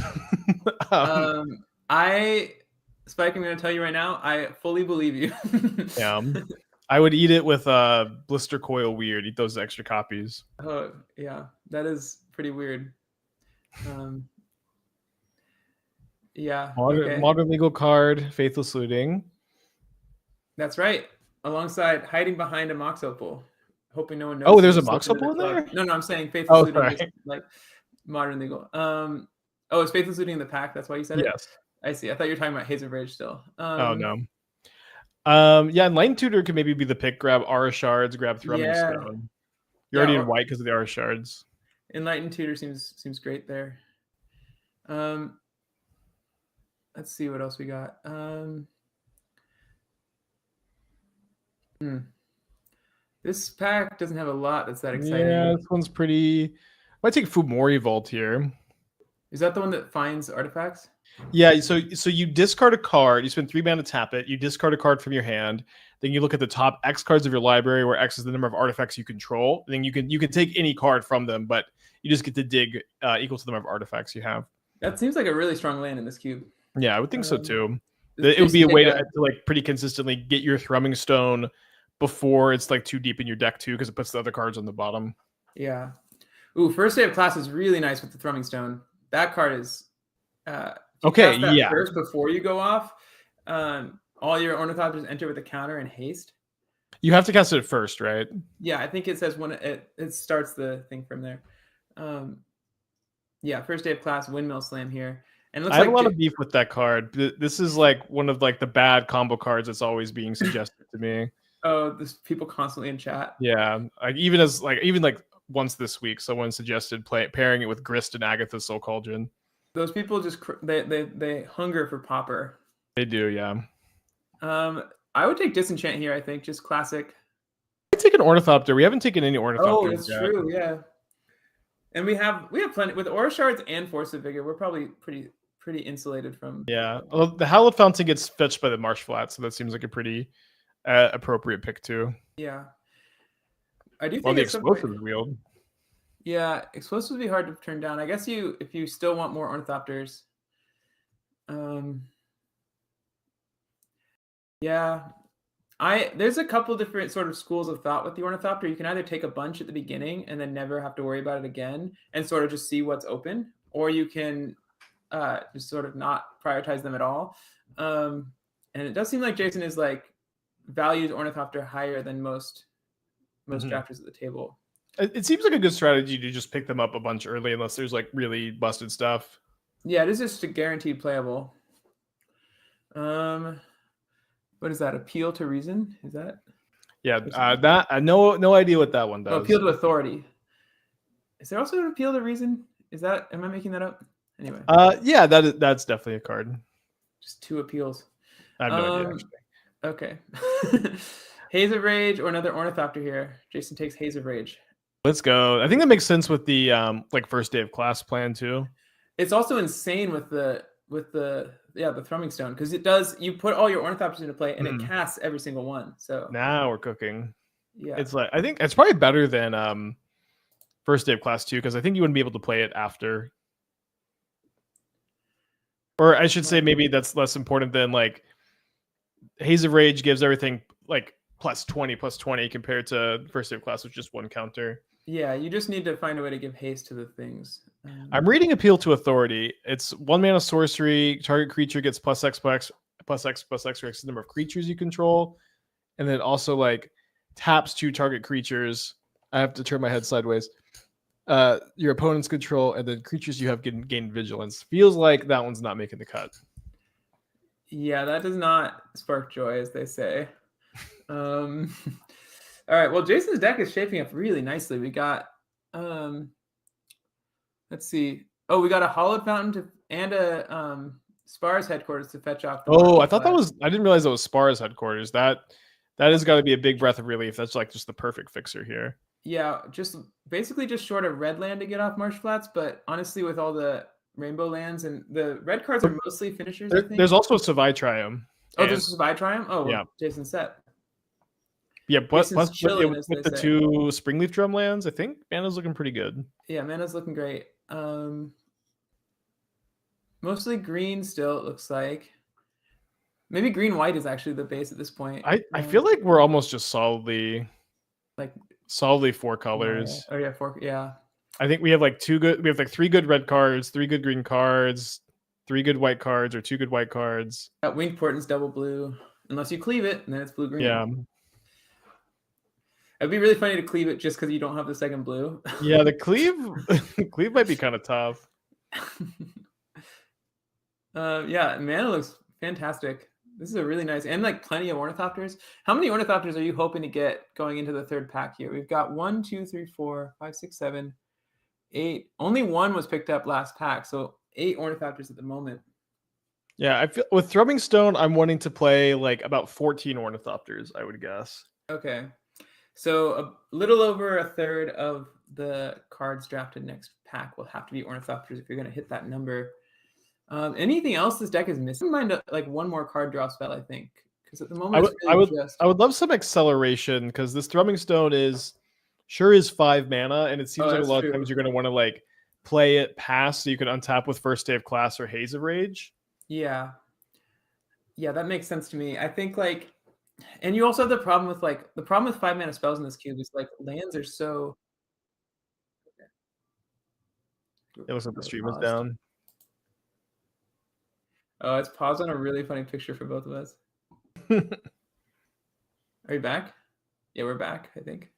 Spike, I'm going to tell you right now, I fully believe you. Yeah. I would eat it with Blister Coil Weird. Eat those extra copies. Oh, yeah. That is pretty weird. Yeah. Modern legal card, Faithless Looting. That's right. alongside hiding behind a Mox Opal, hoping no one knows. Oh, there's a Mox Opal in there? No, I'm saying Faithless Oh, Looting sorry. is like modern legal. Oh, it's Faithless Looting in the pack. That's why you said it? Yes. I see. I thought you were talking about Haze of Rage still. Oh, no. Yeah, Enlightened Tutor could maybe be the pick. Grab Aura Shards, grab Thrumming Stone. You're already in white because of the Aura Shards. Enlightened Tutor seems great there. Let's see what else we got. This pack doesn't have a lot that's that exciting. Yeah, this one's pretty. Might take Fumori Vault here. Is that the one that finds artifacts? Yeah, so you discard a card, you spend 3 mana to tap it, you discard a card from your hand, then you look at the top X cards of your library, where X is the number of artifacts you control. Then you can take any card from them, but you just get to dig equal to the number of artifacts you have. That seems like a really strong land in this cube. Yeah, I would think so too. It would be a way to like pretty consistently get your Thrumming Stone before it's like too deep in your deck too, because it puts the other cards on the bottom. Yeah. Ooh, first day of class is really nice with the Thrumming Stone. That card is okay. Yeah. First, before you go off, all your Ornithopters enter with a counter and haste. You have to cast it first, right? Yeah, I think it says when it starts the thing from there. Yeah, first day of class, Windmill Slam here. And it looks I have a lot of beef with that card. This is like one of like the bad combo cards that's always being suggested to me. Oh, there's people constantly in chat. Yeah, like even once this week, someone suggested pairing it with Grist and Agatha's Soul Cauldron. Those people just they hunger for Pauper. They do, yeah. I would take Disenchant here. I think just classic. I take an Ornithopter. We haven't taken any Ornithopters. Oh, that's true. Yeah, and we have plenty with Aura Shards and Force of Vigor. We're probably pretty insulated from. Yeah, well, the Hallowed Fountain gets fetched by the Marsh Flat, so that seems like a pretty appropriate pick too. Yeah, I do think. Well, the Explosives wield. Yeah, Explosives would be hard to turn down. I guess if you still want more Ornithopters. Yeah, there's a couple different sort of schools of thought with the Ornithopter. You can either take a bunch at the beginning and then never have to worry about it again and sort of just see what's open, or you can just sort of not prioritize them at all. And it does seem like Jason is like values Ornithopter higher than most drafters at the table. It seems like a good strategy to just pick them up a bunch early unless there's like really busted stuff. Yeah, it is just a guaranteed playable. What is that? Appeal to Reason? Is that? Yeah, that I no idea what that one does. Oh, appeal to Authority. Is there also an Appeal to Reason? Is that? Am I making that up? Anyway. Yeah, that's definitely a card. Just 2 appeals. I have no idea. Actually. Okay. Haze of Rage or another Ornithopter here. Jason takes Haze of Rage. Let's go. I think that makes sense with the like first day of class plan too. It's also insane with the Thrumming Stone, because it does, you put all your Ornithopters into play and it casts every single one. So now we're cooking. Yeah, it's like I think it's probably better than first day of class too, because I think you wouldn't be able to play it after. Or I should say maybe that's less important than like Haze of Rage gives everything like +20 compared to first day of class with just 1 counter. Yeah, you just need to find a way to give haste to the things. I'm reading Appeal to Authority. It's 1 mana sorcery. Target creature gets +X for X the number of creatures you control. And then also like taps 2 target creatures. I have to turn my head sideways. Your opponent's control, and then creatures you have gain vigilance. Feels like that one's not making the cut. Yeah, that does not spark joy, as they say. All right, well, Jason's deck is shaping up really nicely. We got, let's see. Oh, we got a Hollowed Fountain and a Spar's Headquarters to fetch off. I thought that was, I didn't realize that was Spar's Headquarters. That has got to be a big breath of relief. That's like just the perfect fixer here. Yeah, just basically just short of red land to get off Marsh Flats, but honestly, with all the rainbow lands and the red cards are mostly finishers. I think. There's also a Savai Triumph. Oh, there's a Savai Triumph? Oh, yeah. Jason's set. Yeah, plus with the 2 Springleaf Drum lands, I think Mana's looking pretty good. Yeah, Mana's looking great. Mostly green still, it looks like. Maybe green-white is actually the base at this point. I feel like we're almost just solidly 4 colors. Oh yeah, 4. Yeah. I think we have like 3 good red cards, 3 good green cards, 3 good white cards, or 2 good white cards. That Winged Portent's double blue, unless you cleave it, and then it's blue-green. Yeah. It'd be really funny to cleave it just because you don't have the second blue. Yeah, the cleave cleave might be kind of tough. Yeah, mana looks fantastic. This is a really nice, and like plenty of Ornithopters. How many Ornithopters are you hoping to get going into the third pack here? We've got 1, 2, 3, 4, 5, 6, 7, 8. Only one was picked up last pack, so 8 Ornithopters at the moment. Yeah, I feel with Thrumming Stone, I'm wanting to play like about 14 Ornithopters, I would guess. Okay. So a little over a third of the cards drafted next pack will have to be Ornithopters if you're going to hit that number. Anything else this deck is missing? Mind like one more card draw spell, I think, because at the moment I would love some acceleration because this Thrumming Stone is 5 mana, and it seems like a lot of times you're going to want to like play it past so you can untap with First Day of Class or Haze of Rage. Yeah, that makes sense to me. I think like, and you also have the problem with 5 mana spells in this cube is like lands are so. It looks like the stream is down. Oh, it's paused on a really funny picture for both of us. Are you back? Yeah, we're back, I think.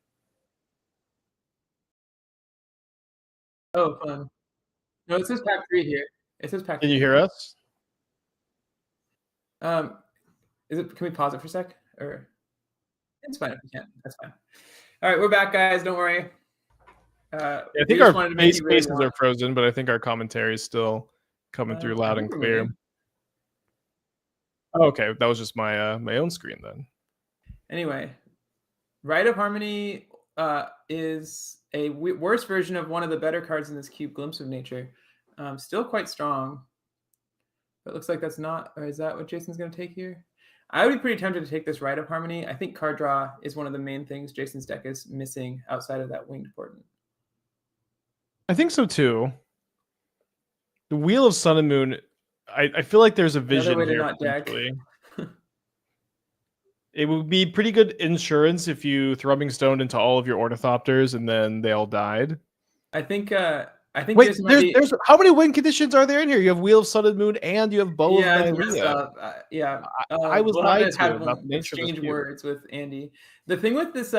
Oh, fun. No, it says pack 3 here. It says pack 3. Can you hear us? Can we pause it for a sec? Or it's fine if we can't. That's fine. All right, we're back, guys. Don't worry. I think our faces are frozen, but I think our commentary is still coming through loud and clear. Oh, okay, that was just my my own screen then. Anyway, Rite of Harmony is a worse version of one of the better cards in this cube, Glimpse of Nature. Still quite strong. But it looks like that's not, or is that what Jason's going to take here? I would be pretty tempted to take this Rite of Harmony. I think card draw is one of the main things Jason's deck is missing outside of that Winged Portent. I think so too. The Wheel of Sun and Moon, I feel like there's a vision way to here. not deck. It would be pretty good insurance if you Thrumming Stoned into all of your Ornithopters and then they all died. I think wait, there's how many win conditions are there in here? You have Wheel of Sun and Moon and you have Bow of Nylea. I was lied to about the nature of this words with Andy. The thing with this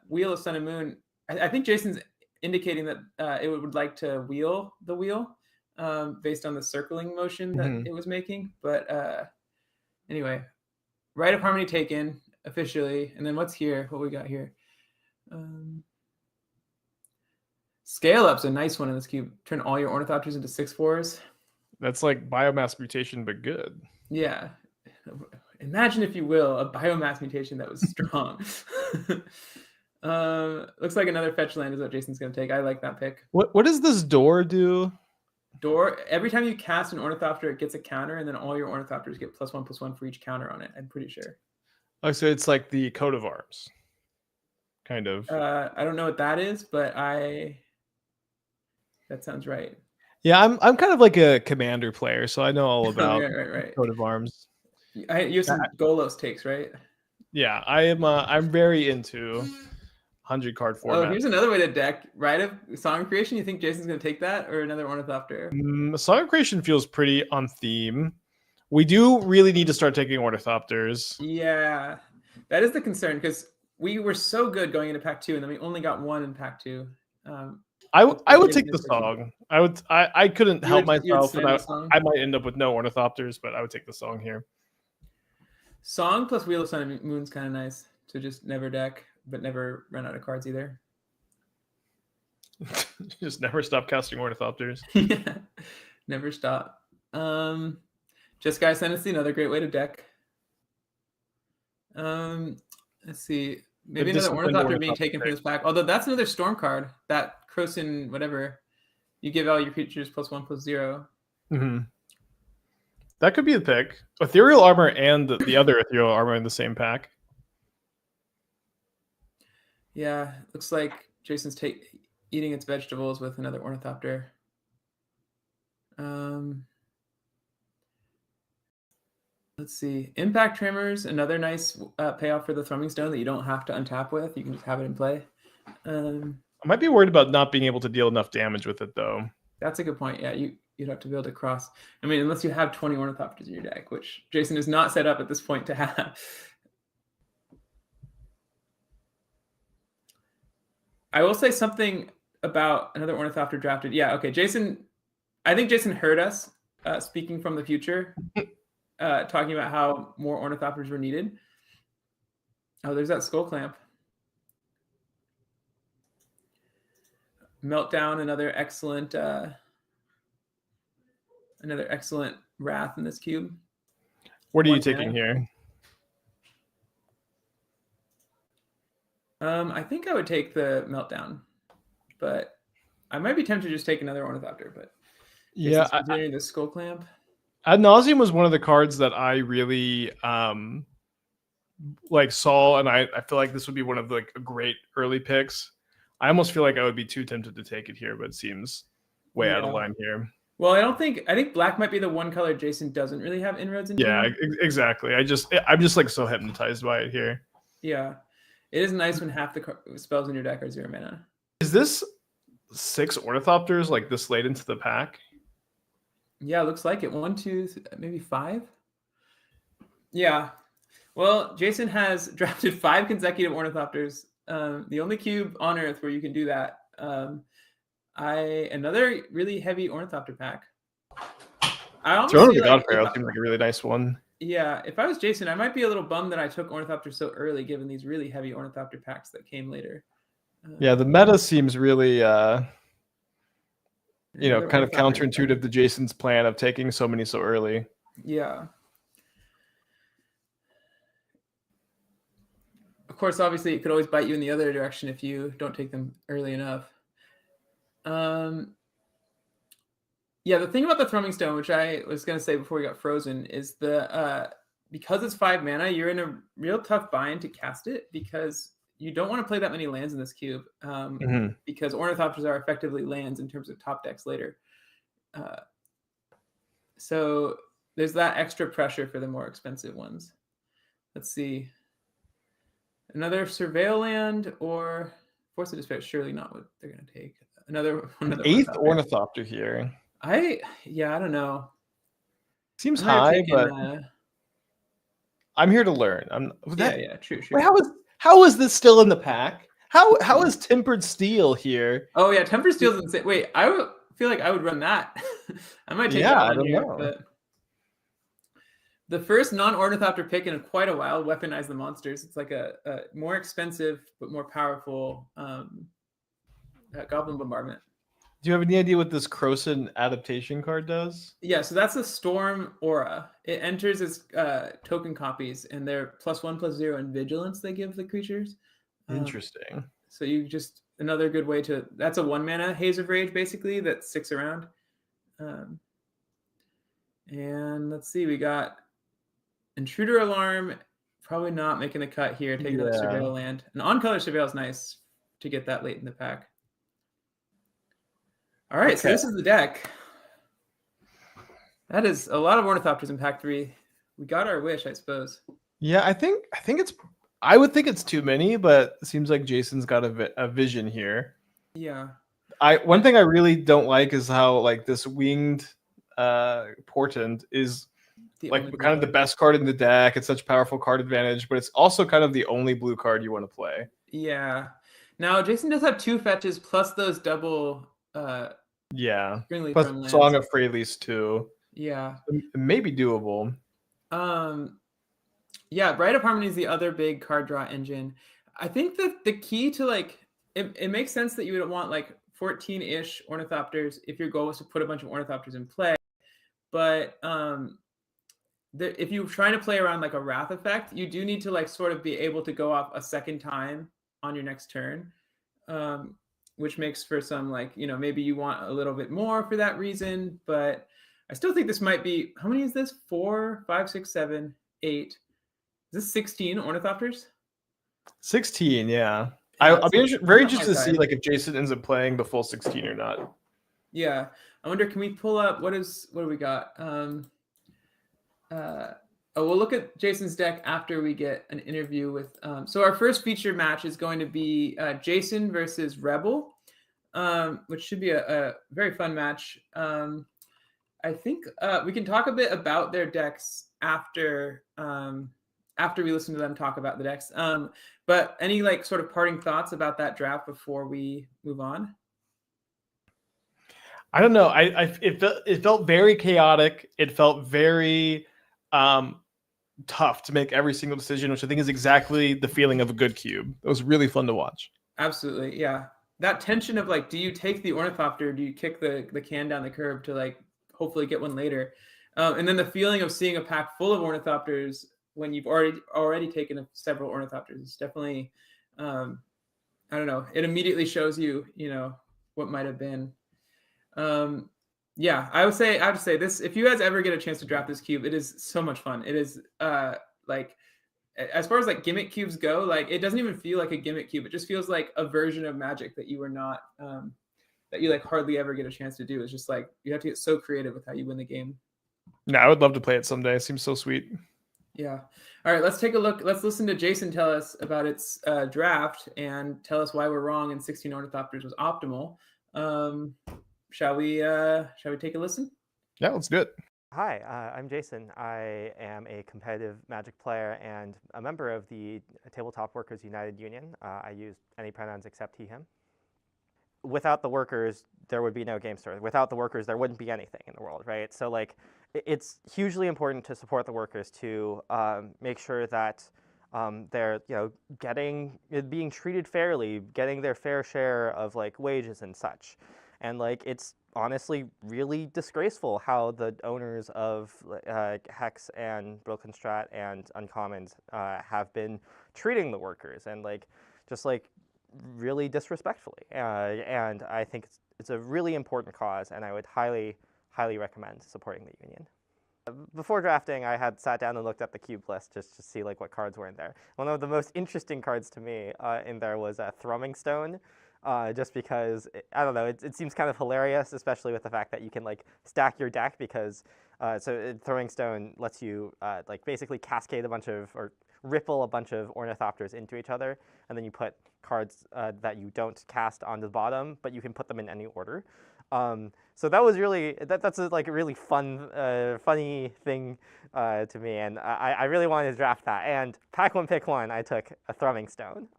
Wheel of Sun and Moon, I think Jason's indicating that it would like to wheel the wheel based on the circling motion that it was making. But anyway, Rite of Harmony taken officially. And then what's here? What we got here? Scale Up's a nice one in this cube. Turn all your Ornithopters into 6/4s. That's like Biomass Mutation, but good. Yeah. Imagine, if you will, a Biomass Mutation that was strong. Looks like another fetch land is what Jason's going to take. I like that pick. What does this door do? Door, every time you cast an Ornithopter, it gets a counter, and then all your Ornithopters get +1/+1 for each counter on it. I'm pretty sure. Oh, so it's like the coat of arms, kind of. I don't know what that is, but that sounds right. Yeah, I'm kind of like a commander player, so I know all about right. coat of arms. You have some Golos takes, right? Yeah, I'm very into 100 card format. Oh, here's another way to deck. Rite of Song Creation. You think Jason's going to take that or another Ornithopter? Song Creation feels pretty on theme. We do really need to start taking Ornithopters. Yeah, that is the concern because we were so good going into pack 2, and then we only got one in pack 2. I would take the song. I couldn't help myself, and I might end up with no Ornithopters, but I would take the song here. Song plus Wheel of Sun and Moon's kind of nice to just never deck, but never run out of cards either. Just never stop casting Ornithopters. Yeah, never stop. Just Guy Ascendancy, another great way to deck. Let's see. Maybe another Ornithopter being taken from this pack. Although that's another Storm card. That Croson, whatever. You give all your creatures +1/+0. Mm-hmm. That could be the pick. Ethereal Armor and the other Ethereal Armor in the same pack. Yeah, looks like Jason's eating its vegetables with another Ornithopter. Let's see. Impact Tremors, another nice payoff for the Thrumming Stone that you don't have to untap with. You can just have it in play. I might be worried about not being able to deal enough damage with it, though. That's a good point. Yeah, you'd have to be able to cross. I mean, unless you have 20 Ornithopters in your deck, which Jason is not set up at this point to have. I will say something about another Ornithopter drafted. Yeah, okay, Jason. I think Jason heard us speaking from the future, talking about how more Ornithopters were needed. Oh, there's that skull clamp. Meltdown, another excellent wrath in this cube. What are you One taking mana. here? I think I would take the Meltdown, but I might be tempted to just take another Ornithopter. But Yeah, considering the skull clamp. Ad nauseam was one of the cards that I really like saw, and I feel like this would be one of like a great early picks. I almost feel like I would be too tempted to take it here, but it seems way out of line here. Well, I think black might be the one color Jason doesn't really have inroads into. Yeah, exactly. I'm just like so hypnotized by it here. Yeah, it is nice when half the spells in your deck are 0 mana. Is this 6 Ornithopters like this late into the pack? Yeah, looks like it. 1, 2, maybe 5. Yeah. Well, Jason has drafted 5 consecutive Ornithopters. The only cube on Earth where you can do that. Another really heavy Ornithopter pack. Throne of the God Pharaoh seems like a really nice one. Yeah, if I was Jason, I might be a little bummed that I took Ornithopter so early, given these really heavy Ornithopter packs that came later. Yeah, the meta seems really, kind of counterintuitive to Jason's plan of taking so many so early. Yeah. Of course, obviously, it could always bite you in the other direction if you don't take them early enough. Yeah, the thing about the Thrumming Stone, which I was going to say before we got frozen, is because it's 5 mana, you're in a real tough bind to cast it because you don't want to play that many lands in this cube because Ornithopters are effectively lands in terms of top decks later. So there's that extra pressure for the more expensive ones. Let's see. Another Surveil land or Force of Despair, surely not what they're going to take. Another 8th Ornithopter here. I don't know. Seems high, but I'm here to learn. True. Wait, how is this still in the pack? How is Tempered Steel here? Oh yeah, Tempered Steel is insane. Wait, I feel like I would run that. I might take that one. I don't here, know. But the first non-Ornithopter pick in quite a while, Weaponize the Monsters. It's like a more expensive but more powerful Goblin Bombardment. Do you have any idea what this Croson adaptation card does? Yeah, so that's a Storm Aura. It enters as token copies, and they're +1/+0 in Vigilance they give the creatures. Interesting. So you just another good way to. That's a 1 mana Haze of Rage basically that sticks around. And let's see, we got Intruder Alarm. Probably not making the cut here. Taking the Surveil land. An on-color Surveil is nice to get that late in the pack. All right, so this is the deck. That is a lot of Ornithopters in pack 3. We got our wish, I suppose. Yeah, I think it's. I would think it's too many, but it seems like Jason's got a vision here. Yeah. One thing I really don't like is how like this winged portent is like kind of the best card in the deck. It's such powerful card advantage, but it's also kind of the only blue card you want to play. Yeah. Now Jason does have 2 fetches plus those double. Plus Song of Freylease too. Yeah. It may be doable. Yeah, Rite of Harmony is the other big card draw engine. I think that the key to like it makes sense that you would want like 14-ish Ornithopters if your goal was to put a bunch of Ornithopters in play. But if you're trying to play around like a Wrath effect, you do need to like sort of be able to go off a second time on your next turn. Which makes for some like, maybe you want a little bit more for that reason, but I still think this might be, how many is this? 4, 5, 6, 7, 8. Is this 16 Ornithopters? 16, yeah. I'll be very interested to see like if Jason ends up playing the full 16 or not. Yeah. I wonder, can we pull up, what do we got? We'll look at Jason's deck after we get an interview with. So our first feature match is going to be Jason versus Rebel, which should be a very fun match. I think we can talk a bit about their decks after after we listen to them talk about the decks. But any like sort of parting thoughts about that draft before we move on? I don't know. It felt very chaotic. It felt very tough to make every single decision, which I think is exactly the feeling of a good cube. It was really fun to watch. Absolutely, yeah. That tension of like, do you take the Ornithopter? Do you kick the can down the curb to like hopefully get one later? And then the feeling of seeing a pack full of Ornithopters when you've already taken several Ornithopters is definitely, I don't know. It immediately shows you, what might have been. Yeah, I would say this. If you guys ever get a chance to draft this cube, it is so much fun. It is like, as far as like gimmick cubes go, like it doesn't even feel like a gimmick cube. It just feels like a version of Magic that you are not that you like hardly ever get a chance to do. It's just like you have to get so creative with how you win the game. Yeah, I would love to play it someday. It seems so sweet. Yeah. All right, let's take a look. Let's listen to Jason tell us about its draft and tell us why we're wrong and 16 Ornithopters was optimal. Shall we take a listen? Yeah, let's do it. Hi, I'm Jason. I am a competitive Magic player and a member of the Tabletop Workers United Union. I use any pronouns except he, him. Without the workers, there would be no game store. Without the workers, there wouldn't be anything in the world, right? So like, it's hugely important to support the workers to make sure that they're being treated fairly, getting their fair share of like wages and such. And like, it's honestly really disgraceful how the owners of Hex and Brooklyn Strat and Uncommons have been treating the workers, and like just like really disrespectfully. And I think it's a really important cause, and I would highly recommend supporting the union. Before drafting, I had sat down and looked at the cube list just to see like what cards were in there. One of the most interesting cards to me in there was a Thrumming Stone. Just because, I don't know, it seems kind of hilarious, especially with the fact that you can like stack your deck because, Throwing Stone lets you like basically cascade a bunch of, or ripple a bunch of Ornithopters into each other, and then you put cards that you don't cast on the bottom, but you can put them in any order. So that was really, that's a like a really fun, funny thing to me, and I really wanted to draft that. And pack one, pick one, I took a Thrumming Stone.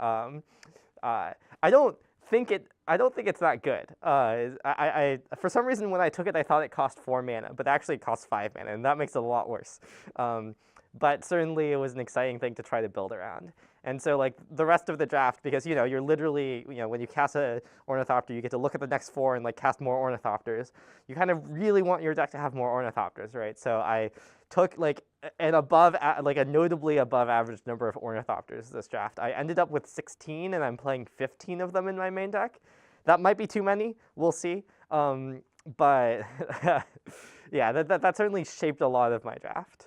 I don't think it's that good. I for some reason when I took it, I thought it cost 4 mana, but actually it costs 5 mana, and that makes it a lot worse. But certainly it was an exciting thing to try to build around. And so like the rest of the draft, because you're literally, when you cast a Ornithopter, you get to look at the next 4 and like cast more Ornithopters. You kind of really want your deck to have more Ornithopters, right? So I took like a notably above average number of Ornithopters this draft. I ended up with 16, and I'm playing 15 of them in my main deck. That might be too many. We'll see. But yeah, that certainly shaped a lot of my draft.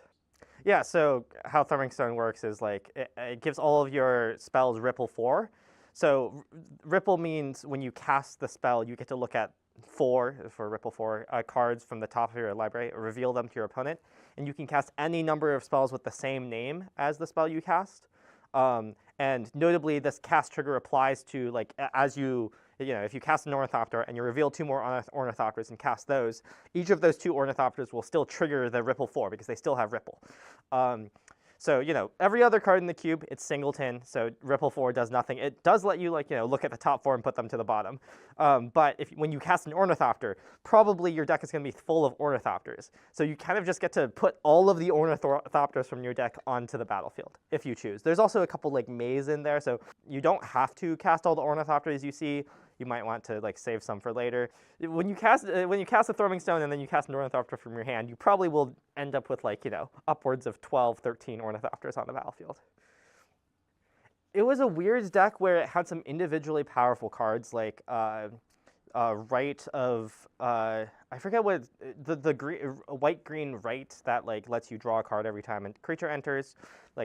Yeah, so how Thrumming Stone works is like it gives all of your spells Ripple 4. So Ripple means when you cast the spell, you get to look at 4 for Ripple 4 cards from the top of your library, reveal them to your opponent, and you can cast any number of spells with the same name as the spell you cast. And notably, this cast trigger applies to like as if you cast an Ornithopter and you reveal 2 more Ornithopters and cast those, each of those 2 Ornithopters will still trigger the Ripple 4 because they still have Ripple. So, every other card in the cube, it's singleton, so Ripple 4 does nothing. It does let you, look at the top 4 and put them to the bottom. But when you cast an Ornithopter, probably your deck is going to be full of Ornithopters. So you kind of just get to put all of the Ornithopters from your deck onto the battlefield, if you choose. There's also a couple, maze in there, so you don't have to cast all the Ornithopters you see. You might want to save some for later. When you cast a Thrumming Stone and then you cast an Ornithopter from your hand, you probably will end up with upwards of 12, 13 Ornithopters on the battlefield. It was a weird deck where it had some individually powerful cards like Right of I forget what the white-green Right that lets you draw a card every time a creature enters,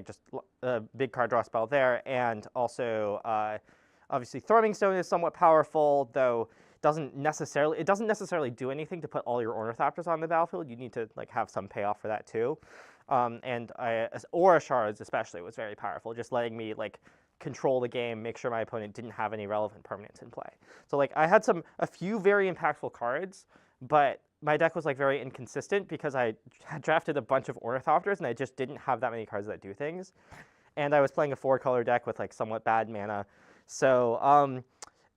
just a big card draw spell there, and also obviously, Thrumming Stone is somewhat powerful, though it doesn't necessarily do anything to put all your Ornithopters on the battlefield. You need to have some payoff for that too. And Aura Shards especially was very powerful, just letting me control the game, make sure my opponent didn't have any relevant permanents in play. So I had a few very impactful cards, but my deck was like very inconsistent because I had drafted a bunch of Ornithopters and I just didn't have that many cards that do things. And I was playing a 4-color deck with like somewhat bad mana. So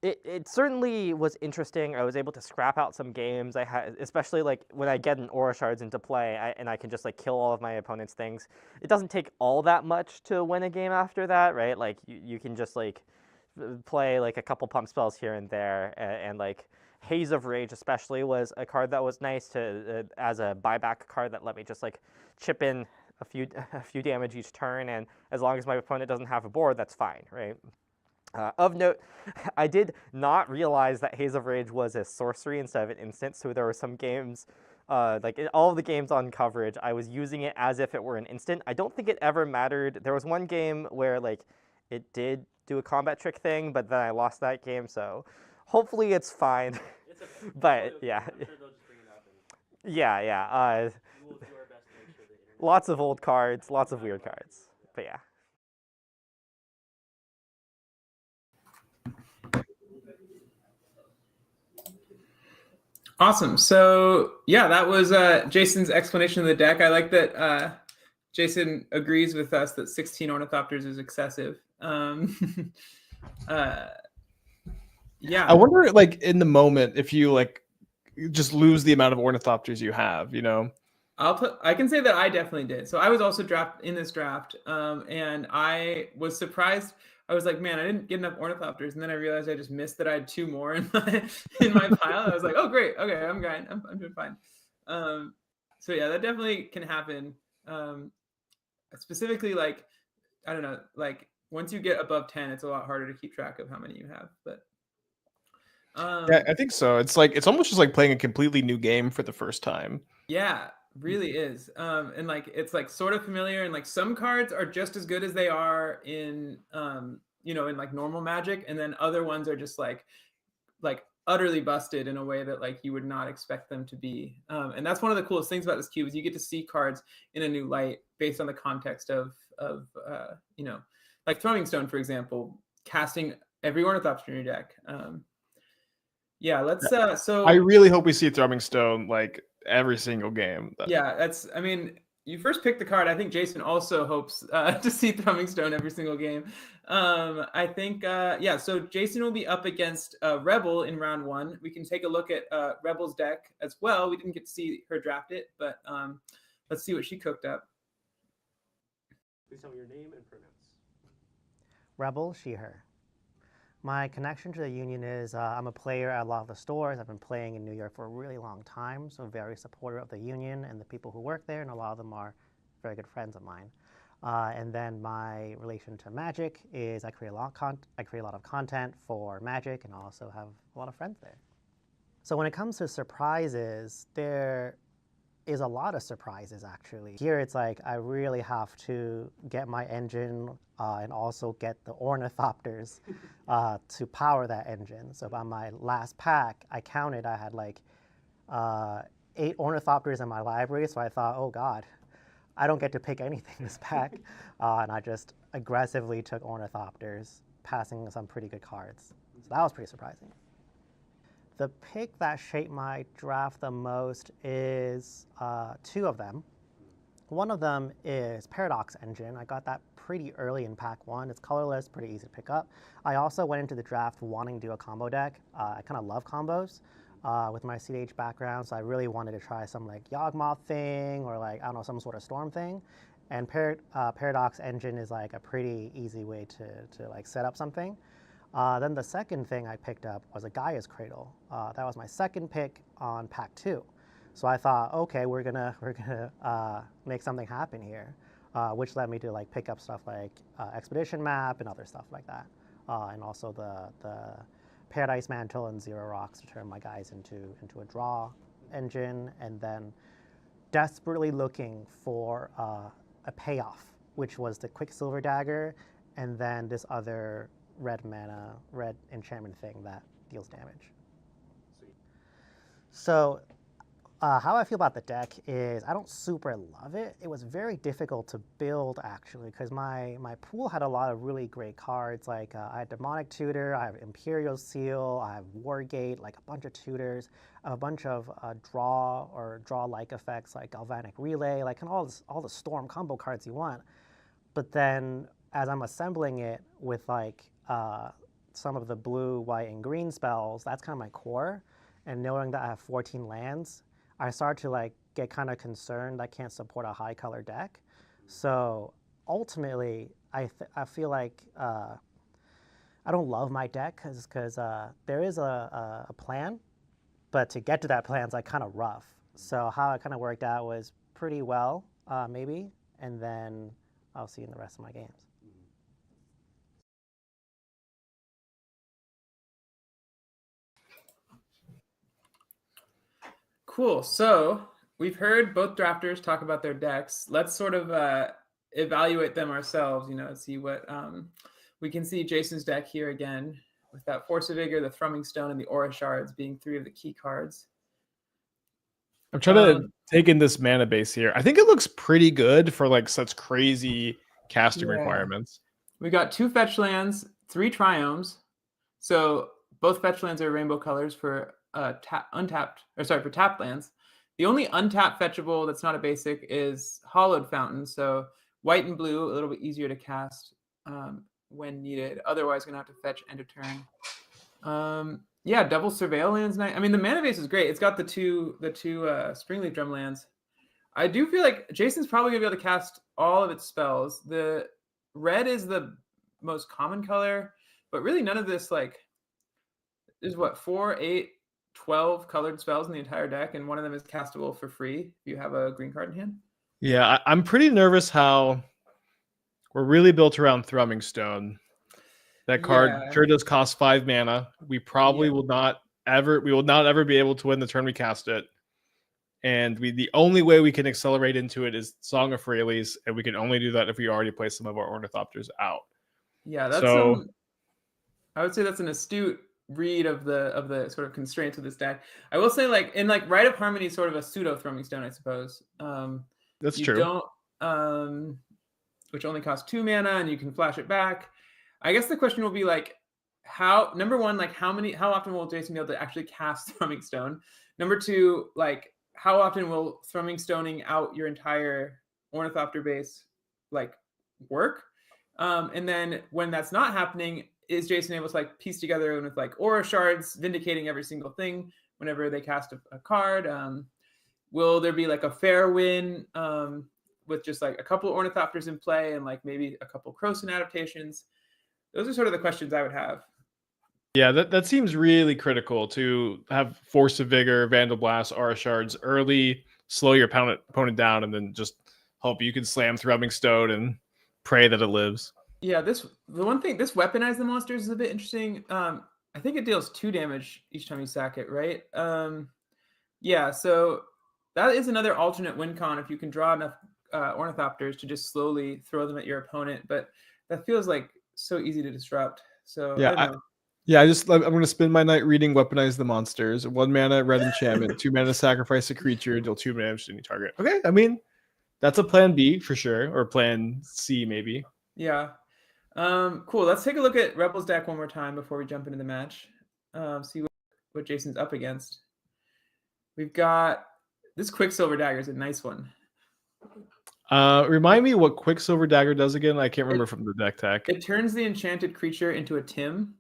it certainly was interesting. I was able to scrap out some games. I had, especially like when I get an Aura Shards into play and I can just like kill all of my opponent's things. It doesn't take all that much to win a game after that, right? Like you can just like play like a couple pump spells here and there, and like Haze of Rage especially was a card that was nice to as a buyback card that let me just like chip in a few damage each turn, and as long as my opponent doesn't have a board, that's fine, right? Of note, I did not realize that Haze of Rage was a sorcery instead of an instant, so there were some games, like in all of the games on coverage, I was using it as if it were an instant. I don't think it ever mattered. There was one game where like it did do a combat trick thing, but then I lost that game, so hopefully it's fine. It's okay. But yeah. I'm sure they'll just bring it up and Yeah. we will do our best to make sure that Lots of old cards, lots of weird cards, but yeah. Awesome. So yeah, that was Jason's explanation of the deck. I like that Jason agrees with us that 16 Ornithopters is excessive. Yeah. I wonder, like, in the moment, if you like just lose the amount of Ornithopters you have, you know? I can say that I definitely did. So I was also in this draft, and I was surprised. I was like, man, I didn't get enough Ornithopters, and then I realized I just missed that I had 2 more in my pile. I was like, oh great, okay, I'm fine. I'm doing fine. So yeah, that definitely can happen. Specifically, like, I don't know, like once you get above 10, it's a lot harder to keep track of how many you have. But Yeah, I think so. It's like, it's almost just like playing a completely new game for the first time. yeah, really is. And like it's like sort of familiar, and like some cards are just as good as they are in in like normal Magic, and then other ones are just like utterly busted in a way that like you would not expect them to be. And that's one of the coolest things about this cube is you get to see cards in a new light based on the context of like Throwing Stone, for example, casting every Ornithopter in your deck. Yeah, let's so I really hope we see Thrumming Stone like every single game. yeah, I mean, you first picked the card. I think Jason also hopes to see Thrumming Stone every single game. I think, yeah, so Jason will be up against Rebel in round 1. We can take a look at Rebel's deck as well. We didn't get to see her draft it, but let's see what she cooked up. Please tell me your name and pronouns. Rebel, she, her. My connection to the union is I'm a player at a lot of the stores. I've been playing in New York for a really long time, so very supportive of the union and the people who work there, and a lot of them are very good friends of mine. And then my relation to Magic is I create a lot of content for Magic, and also have a lot of friends there. So when it comes to surprises, there is a lot of surprises actually. Here it's like I really have to get my engine and also get the Ornithopters to power that engine. So by my last pack, I counted I had like 8 Ornithopters in my library, so I thought, oh God, I don't get to pick anything this pack. And I just aggressively took Ornithopters, passing some pretty good cards. So that was pretty surprising. The pick that shaped my draft the most is 2 of them. One of them is Paradox Engine. I got that pretty early in pack 1. It's colorless, pretty easy to pick up. I also went into the draft wanting to do a combo deck. I kind of love combos with my CDH background, so I really wanted to try some like Yawgmoth thing or like, I don't know, some sort of Storm thing. And Paradox Engine is like a pretty easy way to like set up something. Then the second thing I picked up was a Gaia's Cradle. That was my second pick on pack 2. So I thought, okay, we're gonna make something happen here, which led me to like pick up stuff like Expedition Map and other stuff like that, and also the Paradise Mantle and 0 Rocks to turn my guys into a draw engine, and then desperately looking for a payoff, which was the Quicksilver Dagger, and then this other red enchantment thing that deals damage. So How I feel about the deck is I don't super love it. It was very difficult to build actually because my pool had a lot of really great cards. Like I had Demonic Tutor, I have Imperial Seal, I have Wargate, like a bunch of tutors, a bunch of draw-like effects like Galvanic Relay, like and all the Storm combo cards you want. But then as I'm assembling it with like some of the blue, white, and green spells, that's kind of my core. And knowing that I have 14 lands, I started to like get kind of concerned I can't support a high color deck. So ultimately, I feel like I don't love my deck because there is a plan, but to get to that plan is like kind of rough. So how it kind of worked out was pretty well, maybe, and then I'll see in the rest of my games. Cool. So we've heard both drafters talk about their decks. Let's sort of evaluate them ourselves, see what we can see. Jason's deck here again with that Force of Vigor, the Thrumming Stone, and the Aura Shards being 3 of the key cards. I'm trying to take in this mana base here. I think it looks pretty good for like such crazy casting requirements. We got 2 fetch lands, 3 triomes. So both fetch lands are rainbow colors for for tapped lands. The only untapped fetchable that's not a basic is Hollowed Fountain. So white and blue, a little bit easier to cast when needed. Otherwise, gonna have to fetch end of turn. Yeah, double Surveillance Night. I mean, the mana base is great. It's got the two Springleaf Drum lands. I do feel like Jason's probably gonna be able to cast all of its spells. The red is the most common color, but really none of this there's 4, 8, 12 colored spells in the entire deck, and one of them is castable for free if you have a green card in hand. Yeah, I'm pretty nervous how we're really built around Thrumming Stone. That card sure does cost 5 mana. We probably will not ever be able to win the turn we cast it. And the only way we can accelerate into it is Song of Freyalise, and we can only do that if we already play some of our Ornithopters out. Yeah, that's I would say that's an astute read of the sort of constraints of this deck. I will say, in Rite of Harmony, sort of a pseudo Thrumming Stone, I suppose. That's you true. Don't, which only costs 2 mana, and you can flash it back. I guess the question will be how often will Jason be able to actually cast Thrumming Stone? Number 2, how often will Thrumming Stoning out your entire Ornithopter base work? And then when that's not happening, is Jason able to piece together with Aura Shards vindicating every single thing whenever they cast a card? Will there be a fair win with just a couple Ornithopters in play and maybe a couple Croson adaptations? Those are sort of the questions I would have. Yeah, that seems really critical to have Force of Vigor, Vandal Blast, Aura Shards early, slow your opponent down, and then just hope you can slam Thrumming Stone and pray that it lives. Yeah, this weaponize the monsters is a bit interesting. I think it deals 2 damage each time you sack it, right? Yeah, so that is another alternate win con if you can draw enough Ornithopters to just slowly throw them at your opponent, but that feels so easy to disrupt. So yeah, I'm going to spend my night reading Weaponize the Monsters. 1 mana red enchantment, 2 mana sacrifice a creature, deal 2 damage to any target. Okay, I mean, that's a plan B for sure, or plan C maybe. Yeah. Cool. Let's take a look at Rebels deck one more time before we jump into the match. See what Jason's up against. We've got this Quicksilver Dagger is a nice one. Remind me what Quicksilver Dagger does again. I can't remember from the deck tech. It turns the enchanted creature into a Tim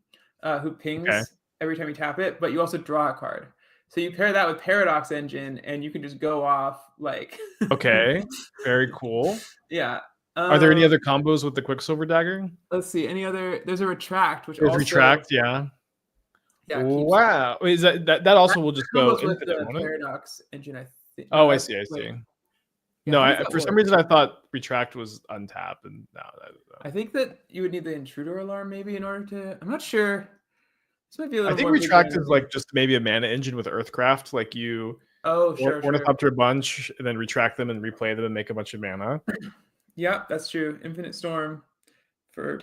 who pings every time you tap it, but you also draw a card. So you pair that with Paradox Engine, and you can just go off Okay, very cool. Yeah. Are there any other combos with the Quicksilver Dagger? Let's see. Any other? There's a Retract, which there's also Retract. Yeah. Wow. Is that also will just go with the Paradox Engine? I think. Oh, I see. No, for some reason I thought Retract was untapped, and no. I think that you would need the Intruder Alarm maybe in order to. I'm not sure. This might be a little. I think Retract is just maybe a mana engine with Earthcraft, you. Oh, sure. Ornithopter a bunch, and then retract them and replay them and make a bunch of mana. Yeah, that's true. Infinite Storm for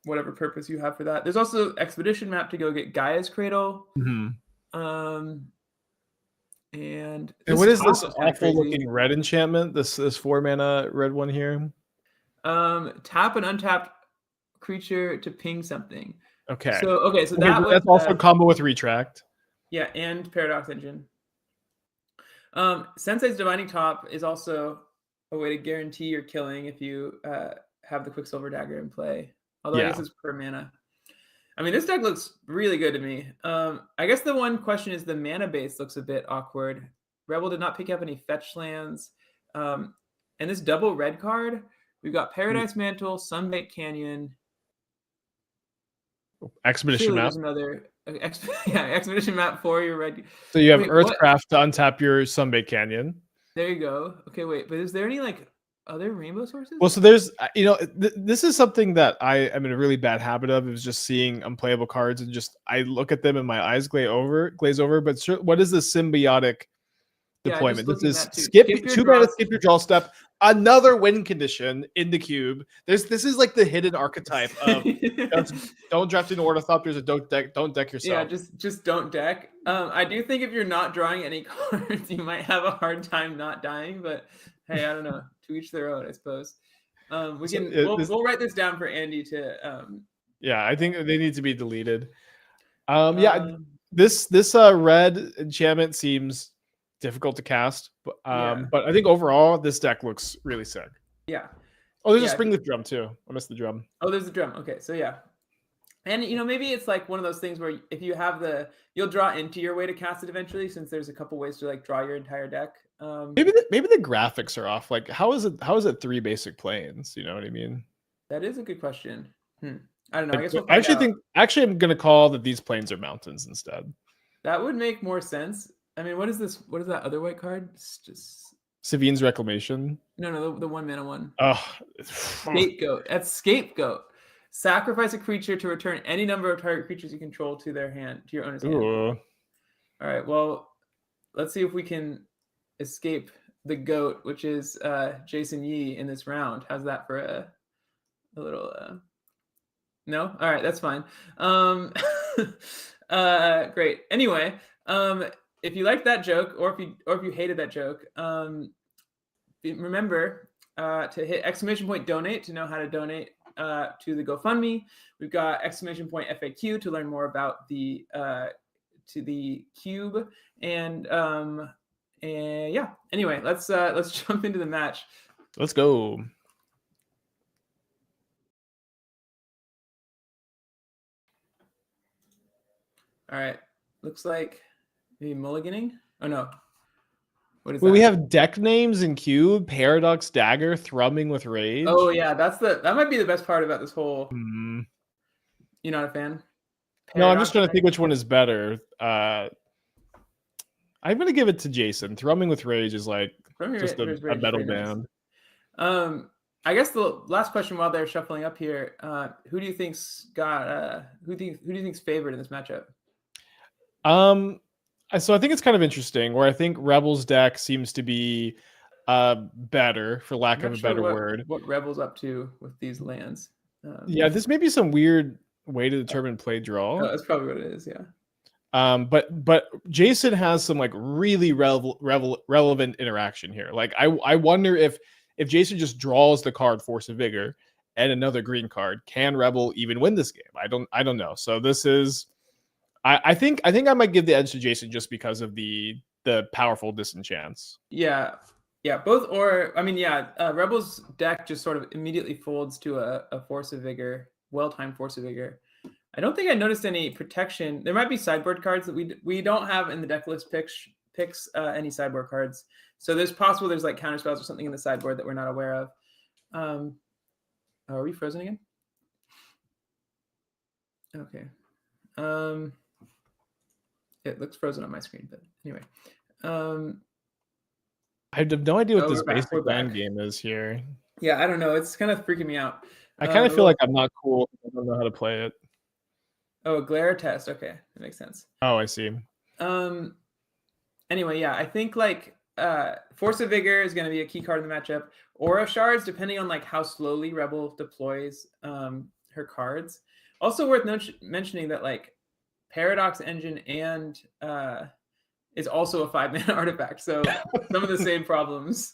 whatever purpose you have for that. There's also Expedition Map to go get Gaia's Cradle. Mm-hmm. And what is top this is kinda awful crazy. looking red enchantment? This 4-mana red one here. Tap an untapped creature to ping something. Okay. So Okay, that was that's also combo with Retract. yeah, and Paradox Engine. Sensei's Divining Top is also a way to guarantee your killing if you have the Quicksilver Dagger in play. Although I guess it's per mana. I mean, this deck looks really good to me. I guess the one question is the mana base looks a bit awkward. Rebel did not pick up any fetch lands. And this double red card, we've got Paradise Mantle, Sunbaked Canyon. Expedition Surely map. there's another Expedition map for your red. So you have Wait, what? Earthcraft to untap your Sunbaked Canyon. There you go. Okay, wait, but is there any like other rainbow sources? Well, so there's, this is something that I am in a really bad habit of, is just seeing unplayable cards and just I look at them and my eyes glaze over. But what is the symbiotic deployment? just This is looking at that too. skip Skip your 2 mana, draw. skip your draw step, another win condition in the cube. This is like the hidden archetype of don't draft into Ornithopters and don't deck yourself. Yeah, just don't deck. I do think if you're not drawing any cards, you might have a hard time not dying. But hey, I don't know. To each their own, I suppose. We'll write this down for Andy to. Yeah, I think they need to be deleted. This red enchantment seems difficult to cast, but I think overall this deck looks really sick. Yeah. Oh, there's a Springleaf Drum too. I missed the drum. Oh, there's a drum. Okay, so yeah. And maybe it's like one of those things where if you have you'll draw into your way to cast it eventually, since there's a couple ways to like draw your entire deck. Maybe the graphics are off. Like, how is it 3 basic planes? You know what I mean? That is a good question. I don't know. I guess actually I'm gonna call that these planes are mountains instead. That would make more sense. I mean, what is this? What is that other white card? It's just Savine's Reclamation. No, the 1-mana one. Oh, Scapegoat. That's Scapegoat. Sacrifice a creature to return any number of target creatures you control to their hand, to your owner's hand. All right. Well, let's see if we can escape the goat, which is Jason Yee in this round. How's that for a little? No. All right, that's fine. Great. Anyway, if you liked that joke, or if you hated that joke, remember to hit !donate to know how to donate to the GoFundMe. We've got !FAQ to learn more about the cube, and yeah. Anyway, let's jump into the match. Let's go. All right. Looks like maybe mulliganing. Oh no. What is that? We have deck names in cube. Paradox Dagger, Thrumming with Rage. Oh yeah, that might be the best part about this whole. You're not a fan? No, I'm just trying to think which one is better. I'm gonna give it to Jason. Thrumming with Rage is like just a metal band. Nice. I guess the last question while they're shuffling up here, who do you think's got who do you think's favored in this matchup? So I think it's kind of interesting where I think Rebel's deck seems to be better, for lack of a better word. What Rebel's up to with these lands? Yeah, this may be some weird way to determine play draw. That's probably what it is. Yeah. But Jason has some like really relevant interaction here. Like I wonder if Jason just draws the card Force of Vigor and another green card, can Rebel even win this game? I don't know. So this is, I think I might give the edge to Jason just because of the powerful disenchants. Yeah. Both, or I mean, Rebel's deck just sort of immediately folds to a Force of Vigor, well-timed Force of Vigor. I don't think I noticed any protection. There might be sideboard cards that we don't have in the deck list picks any sideboard cards. So there's possible there's like counter spells or something in the sideboard that we're not aware of. Are we frozen again? Okay. It looks frozen on my screen, but anyway. I have no idea what this basic land game is here. Yeah, I don't know. It's kind of freaking me out. I kind of feel like I'm not cool. I don't know how to play it. Oh, a glare test. Okay, that makes sense. Oh, I see. Anyway, yeah, I think like Force of Vigor is going to be a key card in the matchup. Aura Shards, depending on like how slowly Rebel deploys her cards. Also worth mentioning that like Paradox Engine and is also a 5-mana artifact. So some of the same problems.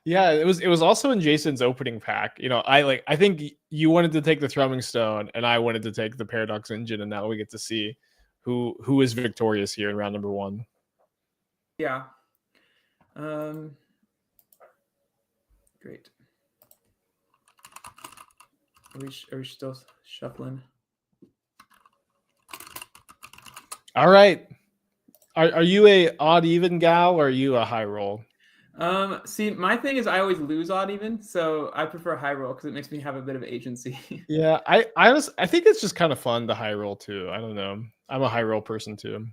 Yeah, it was also in Jason's opening pack. You know, I think you wanted to take the Thrumming Stone, and I wanted to take the Paradox Engine, and now we get to see who is victorious here in round number 1. Yeah. Great. Are we still shuffling? All right. Are you a odd even gal, or are you a high roll? See, my thing is I always lose odd even, so I prefer high roll because it makes me have a bit of agency. Yeah, I think it's just kind of fun to high roll too. I don't know. I'm a high roll person too.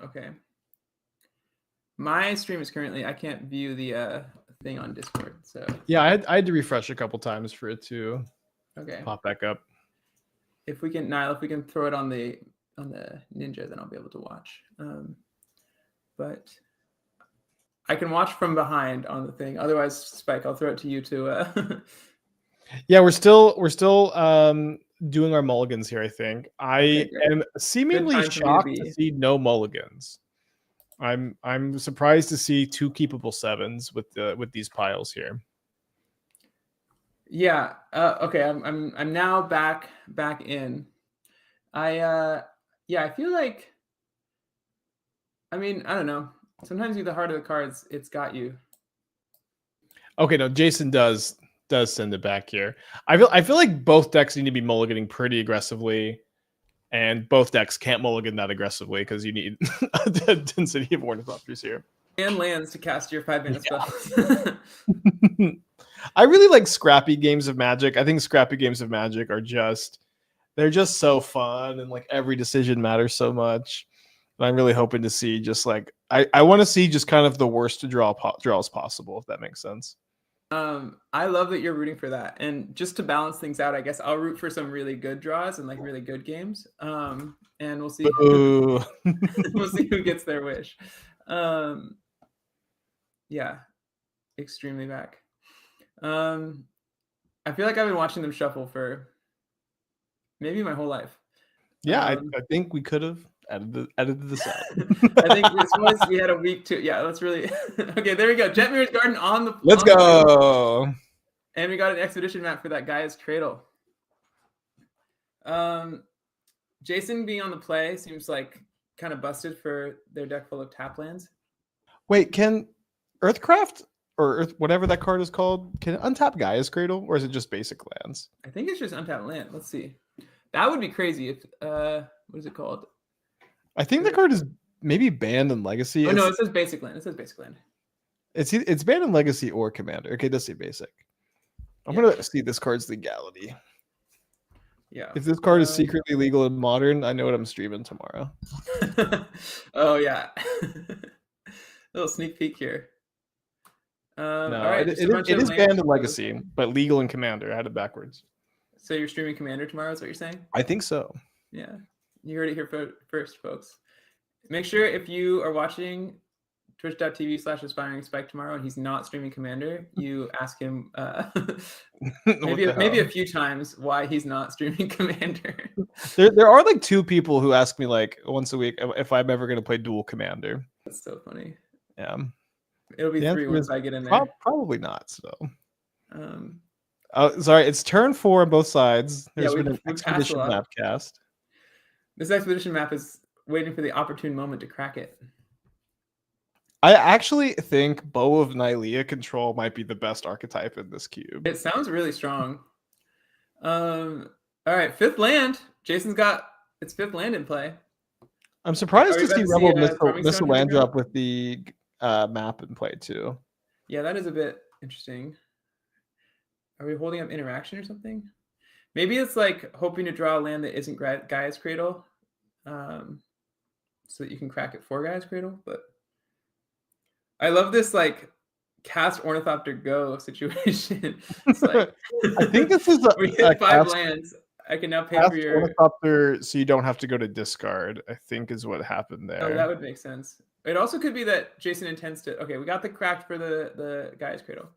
Okay. My stream is currently, I can't view the thing on Discord, so. Yeah, I had to refresh a couple times for it to pop back up. If we can, Niall, if we can throw it on the Ninja, then I'll be able to watch. But I can watch from behind on the thing. Otherwise, Spike, I'll throw it to you too. Yeah, we're still doing our mulligans here, I think. I am seemingly shocked to see no mulligans. I'm surprised to see 2 keepable 7s with these piles here. Yeah. Okay. I'm now back in. I feel like. I mean, I don't know. Sometimes with the heart of the cards, it's got you. Okay, no, Jason does send it back here. I feel like both decks need to be mulliganing pretty aggressively, and both decks can't mulligan that aggressively because you need a density of Ornithopters here. And lands to cast your 5-mana spells. I really like scrappy games of Magic. I think scrappy games of Magic are they're just so fun, and like every decision matters so much. And I'm really hoping to see just like I want to see just kind of the worst draws possible, if that makes sense. I love that you're rooting for that. And just to balance things out, I guess I'll root for some really good draws and like really good games. And we'll see. We'll see who gets their wish. Yeah, extremely back. I feel like I've been watching them shuffle for maybe my whole life. Yeah, I think we could have edited this out. I think this was, we had a week to, yeah, let's really, okay, there we go. Jetmir's Garden on the, let's go. And we got an expedition map for that Gaia's Cradle. Jason being on the play seems like kind of busted for their deck full of tap lands. Wait, can Earthcraft or whatever that card is called, can it untap Gaia's Cradle, or is it just basic lands? I think it's just untapped land. Let's see. That would be crazy if, what is it called? I think the card is maybe banned in Legacy. Oh, no, it says basic land. It says basic land. It's banned in Legacy or Commander. Okay, it does say basic. I'm going to see this card's legality. Yeah. If this card is secretly legal in Modern, I know what I'm streaming tomorrow. Oh, yeah. Little sneak peek here. No, all right, it is banned in Legacy, but legal in Commander. I had it backwards. So you're streaming Commander tomorrow, is what you're saying? I think so. Yeah. You heard it here first, folks. Make sure if you are watching twitch.tv/aspiring spike tomorrow and he's not streaming Commander, you ask him maybe a few times why he's not streaming Commander. There are like 2 people who ask me like once a week if I'm ever going to play dual Commander. That's so funny. Yeah. It'll be 3 once I get in there. Probably not, so. Sorry, it's turn 4 on both sides. There's been an expedition map cast. This expedition map is waiting for the opportune moment to crack it. I actually think Bow of Nylea control might be the best archetype in this cube. It sounds really strong. All right, 5th land. Jason's got its 5th land in play. I'm surprised to see Rebel miss a land drop with the map in play too. Yeah, that is a bit interesting. Are we holding up interaction or something? Maybe it's like hoping to draw a land that isn't Gaia's Cradle, so that you can crack it for Gaia's Cradle. But I love this like cast Ornithopter Go situation. It's like I think this is we hit 5 lands. I can now pay for your Ornithopter, so you don't have to go to discard. I think is what happened there. Oh, that would make sense. It also could be that Jason intends to. Okay, we got the craft for the Gaia's Cradle.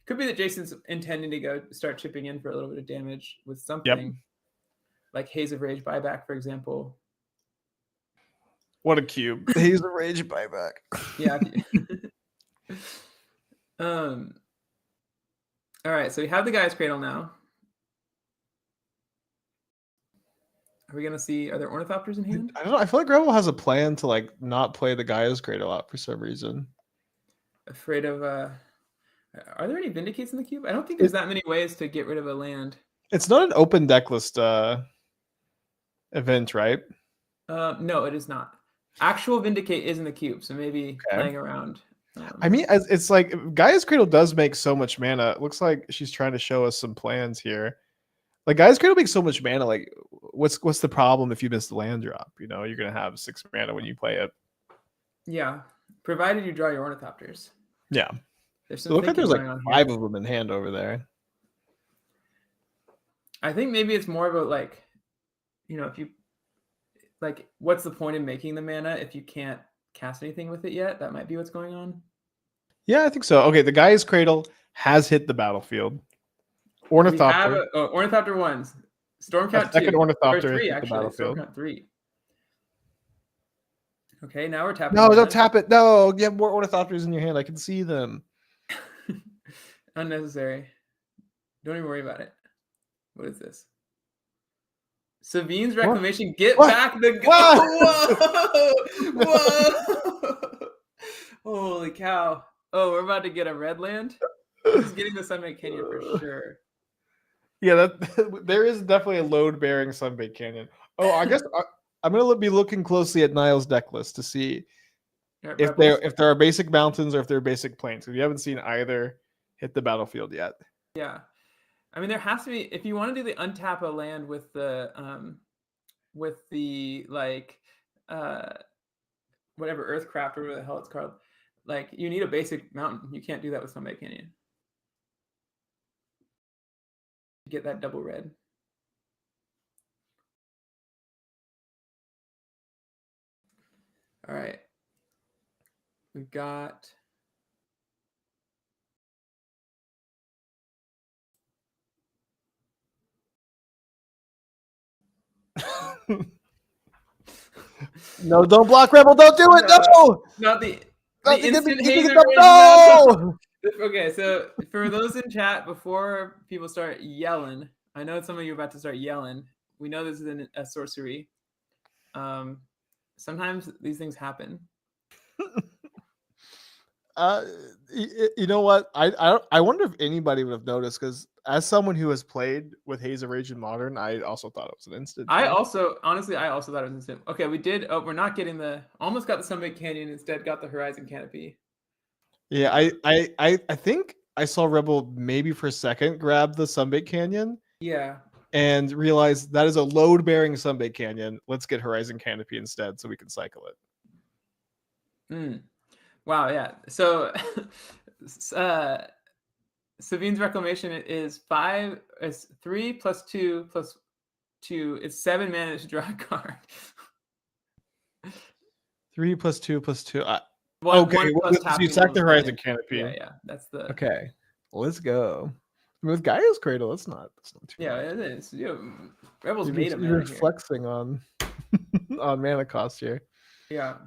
Could be that Jason's intending to go start chipping in for a little bit of damage with something, like Haze of Rage buyback, for example. What a cube! Haze of Rage buyback. Yeah. All right, so we have the Gaia's Cradle now. Are we gonna see? Are there Ornithopters in hand? I don't know. I feel like Rebel has a plan to like not play the Gaia's Cradle out for some reason. Afraid of. Are there any Vindicates in the cube? I don't think there's that many ways to get rid of a land. It's not an open deck list event, right? No, it is not. Actual Vindicate is in the cube, so maybe playing around. I mean, it's like Gaia's Cradle does make so much mana. It looks like she's trying to show us some plans here. Like Gaia's Cradle makes so much mana. Like, what's the problem if you miss the land drop? You know, you're gonna have 6 mana when you play it. Yeah, provided you draw your Ornithopters. Yeah, there's it looks like there's like 5 of them in hand over there. I think maybe it's more about like, you know, if you like, what's the point in making the mana if you can't cast anything with it yet? That might be what's going on. Yeah, I think so. Okay, the Gaia's Cradle has hit the battlefield. Ornithopter. Ornithopter 1, Stormcount 2, second Ornithopter 3 actually. Battlefield. Stormcount 3. Okay, now we're tapping. No, don't tap it. No, you have more Ornithopters in your hand. I can see them. Unnecessary. Don't even worry about it. What is this? Savine's Reclamation. Get back the. Whoa! Holy cow! Oh, we're about to get a red land. He's getting the Sunbaked Canyon for sure. Yeah, there is definitely a load-bearing Sunbaked Canyon. Oh, I guess I'm gonna be looking closely at Niall's deck list to see if there are basic mountains or if there are basic plains. Because you haven't seen either hit the battlefield yet. Yeah, I mean there has to be, if you want to do the untap a land with the like whatever Earthcraft or whatever the hell it's called. Like, you need a basic mountain. You can't do that with Sunbaked Canyon. Get that double red. All right. We've got... No, don't block Rebel. Don't do it. No. Not the instant hazer. No. Okay, so for those in chat, before people start yelling, I know some of you are about to start yelling. We know this is a sorcery. Sometimes these things happen. You know what? I wonder if anybody would have noticed, because as someone who has played with Haze of Rage in Modern, I also thought it was an instant. Honestly, I also thought it was instant. Okay, we did. Oh, we're not getting almost got the Sunbaked Canyon. Instead, got the Horizon Canopy. Yeah, I think I saw Rebel maybe for a second grab the Sunbaked Canyon. Yeah. And realized that is a load-bearing Sunbaked Canyon. Let's get Horizon Canopy instead so we can cycle it. Wow, yeah. So Savine's Reclamation is 3 plus 2 plus 2. It's 7 mana to draw a card. 3 plus 2 plus 2. Okay, you sack the Horizon Canopy. Yeah, that's the. Okay, let's go. With Gaia's Cradle, that's not too yeah, bad. it is. Rebels made them. You're flexing on mana cost here. Yeah.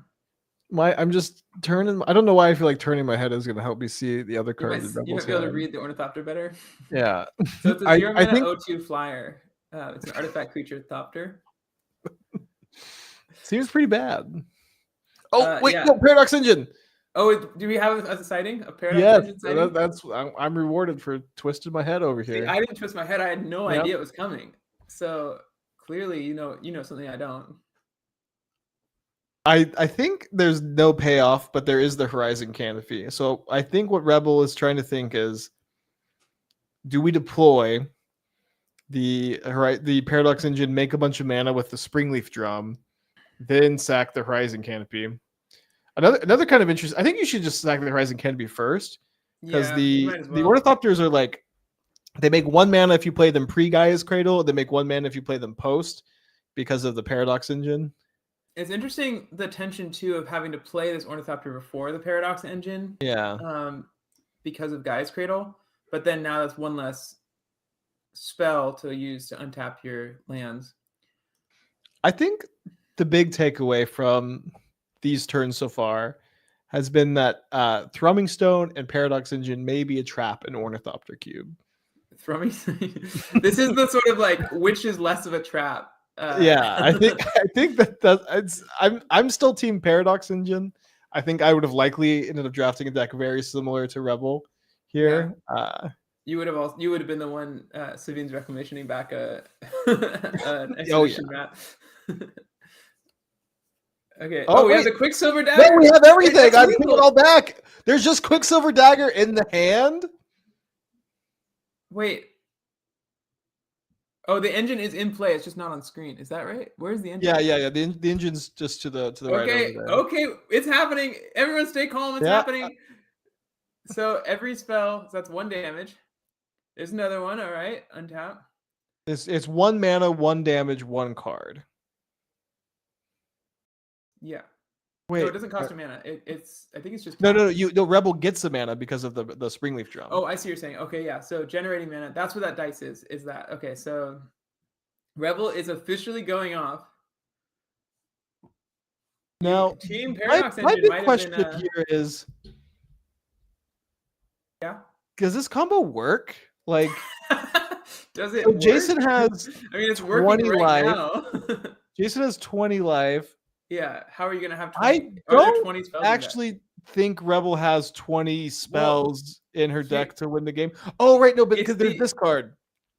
I'm just turning. I don't know why I feel like turning my head is going to help me see the other cards. You might be able to read the Ornithopter better. Yeah. So it's a 0 mana O2 flyer. It's an artifact creature Thopter. Seems pretty bad. Oh wait, yeah. No, Paradox Engine. Oh, do we have a sighting? A Paradox Engine sighting? That's I'm rewarded for twisting my head over here. See, I didn't twist my head. I had no idea it was coming. So clearly, you know something I don't. I think there's no payoff, but there is the Horizon Canopy. So I think what Rebel is trying to think is, do we deploy the Paradox Engine, make a bunch of mana with the Springleaf Drum, then sack the Horizon Canopy? Another kind of interest. I think you should just sack the Horizon Canopy first, because the Ornithopters are like, they make 1 mana if you play them pre Gaia's Cradle. They make 1 mana if you play them post, because of the Paradox Engine. It's interesting the tension too of having to play this Ornithopter before the Paradox engine. Yeah. Because of Gaia's Cradle, but then now that's one less spell to use to untap your lands. I think the big takeaway from these turns so far has been that Thrumming Stone and Paradox Engine may be a trap in Ornithopter Cube. Thrumming. This is the sort of like which is less of a trap. Yeah, I think that's I'm still team Paradox Engine. I think I would have likely ended up drafting a deck very similar to Rebel here. Yeah. You would have been the one Savine's reclamationing back an expedition map. Okay. Oh, we have the Quicksilver Dagger. No, we have everything. I'm putting it all back. There's just Quicksilver Dagger in the hand. Wait. Oh, the engine is in play. It's just not on screen. Is that right? Where's the engine? Yeah. The engine's just to the right over there. Okay, it's happening. Everyone stay calm. It's happening. So every spell, so that's 1 damage. There's another one. All right, untap. It's 1 mana, 1 damage, 1 card. Yeah. Wait, no, it doesn't cost a mana. It's I think it's just no. Rebel gets the mana because of the Springleaf Drum. Oh, I see what you're saying. Okay, yeah. So generating mana. That's what that dice is. Is that okay? So Rebel is officially going off. Now, Team Paradox my Engine big might question have been, here is, yeah. Does this combo work? Like, does it? So work? Jason has. I mean, it's working right now. Jason has 20 life. Yeah, how are you gonna have 20? I don't 20 spells actually think Rebel has 20 spells in her deck to win the game. Oh, right, no, but because there's this card.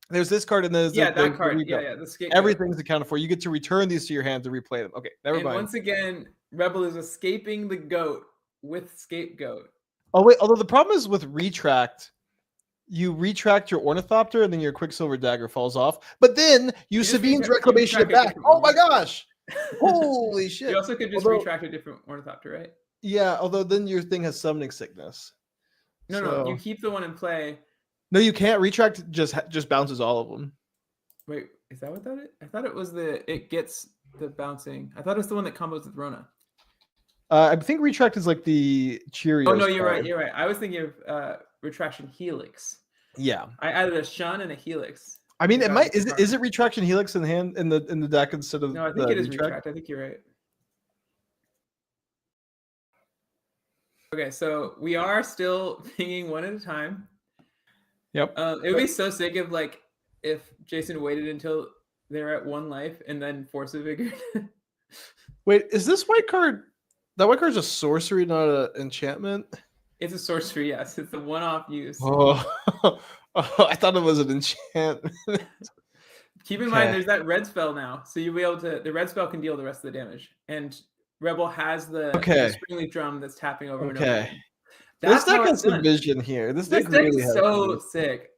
There's this card and there's that card. The scapegoat. Everything's accounted for. You get to return these to your hand to replay them. Okay, never mind. Once again, Rebel is escaping the goat with Scapegoat. Oh wait, although the problem is with Retract, you retract your Ornithopter and then your Quicksilver Dagger falls off. But then you Sabine's Reclamation it back. Oh my gosh! Holy shit! You also could just retract a different Ornithopter, right? Yeah, although then your thing has Summoning Sickness. No, you keep the one in play. No, you can't. Retract just bounces all of them. Wait, is that what that is? I thought it was it gets the bouncing. I thought it was the one that combos with Rona. I think Retract is like the Cheerios. Oh no, you're right. You're right. I was thinking of Retraction Helix. Yeah, I added a Shun and a Helix. I mean, it might is it Retraction Helix in the hand in the deck instead of no? I think it is Retract. I think you're right. Okay, so we are still pinging one at a time. Yep. It would be so sick if Jason waited until they're at 1 life and then Force of Vigor. Wait, is this white card? That white card is a sorcery, not an enchantment. It's a sorcery, yes. It's a one-off use. Oh, I thought it was an enchantment. Keep in mind, there's that red spell now, so you'll be able to. The red spell can deal the rest of the damage, and Rebel has the Springleaf Drum that's tapping over and over. This deck has some vision here. This deck really is so sick.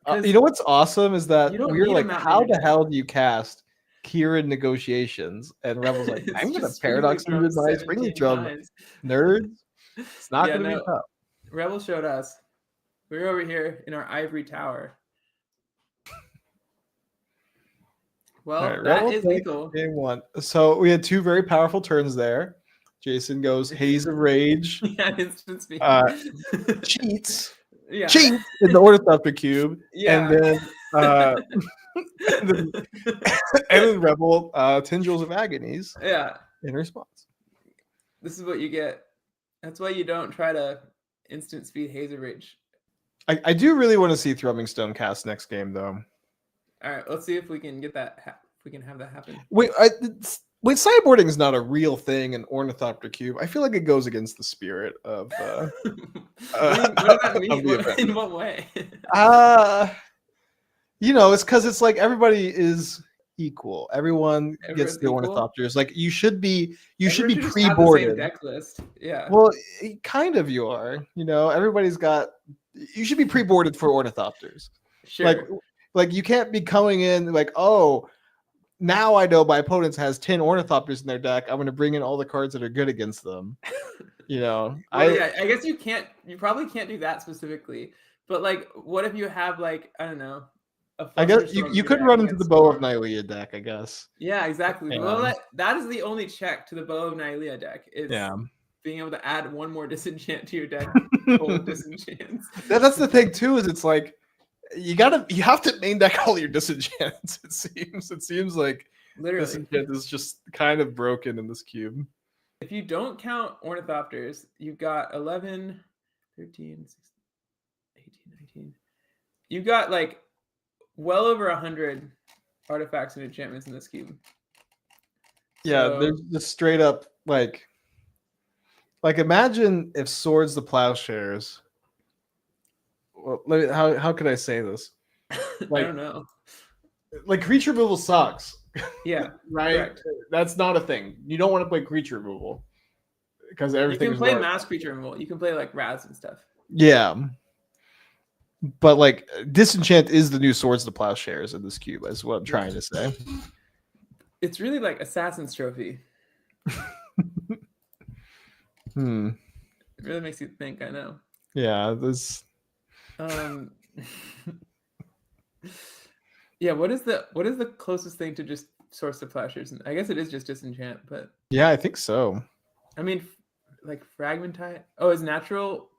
You know what's awesome is that we're like, how the hell do you cast Kieran Negotiations? And Rebel's like, I'm gonna Paradox into my Springleaf Drum. Nerds. It's not gonna be tough. Rebel showed us. We were over here in our ivory tower. Well, that is lethal. Game 1. So we had 2 very powerful turns there. Jason goes Haze of Rage. Yeah, instant speed. Cheats. Yeah. Cheats in the Ornithopter Cube. Yeah. And then Rebel Tendrils of Agonies. Yeah. In response. This is what you get. That's why you don't try to instant speed Haze of Rage. I do really want to see Thrumming Stone cast next game, though. All right, let's see if we can get that. If we can have that happen. Wait, sideboarding is not a real thing in Ornithopter Cube. I feel like it goes against the spirit of. What does that mean? In what way? It's because it's like everybody is equal. Everyone gets the Ornithopters. Like you should be pre-boarded. Deck list. Yeah. Well, kind of you are. Everybody's got. You should be pre-boarded for Ornithopters. Sure. Like you can't be coming in like, oh, now I know my opponent has 10 Ornithopters in their deck. I'm going to bring in all the cards that are good against them. I guess you probably can't do that specifically. But like, what if you have like, I don't know, I guess you could run into the Bow of Nylea deck, I guess. Yeah, exactly. Yeah. Well, that is the only check to the Bow of Nylea deck. It's Yeah. being able to add one more disenchant to your deck full of disenchants. That's the thing too, is it's like you have to main deck all your disenchants. It seems like Literally. disenchant is just kind of broken in this cube. If you don't count Ornithopters, you've got 11, 13, 16, 18, 19. You've got like well over 100 artifacts and enchantments in this cube. Yeah, So, there's just straight up like imagine if Swords the Plowshares. Well, how could I say this? I don't know. Like creature removal sucks. Yeah, right. correct. That's not a thing. You don't want to play creature removal because You everything. can play mass creature removal. You can play like Raz and stuff. Yeah, but like disenchant is the new Swords to Plowshares in this cube. Is what I'm trying to say. It's really like Assassin's Trophy. It really makes you think. I know. Yeah, this. Yeah, what is the closest thing to just Source to Plowshares? I guess it is just disenchant, but yeah, I think so. I mean, like Fragmentite. Oh, is natural.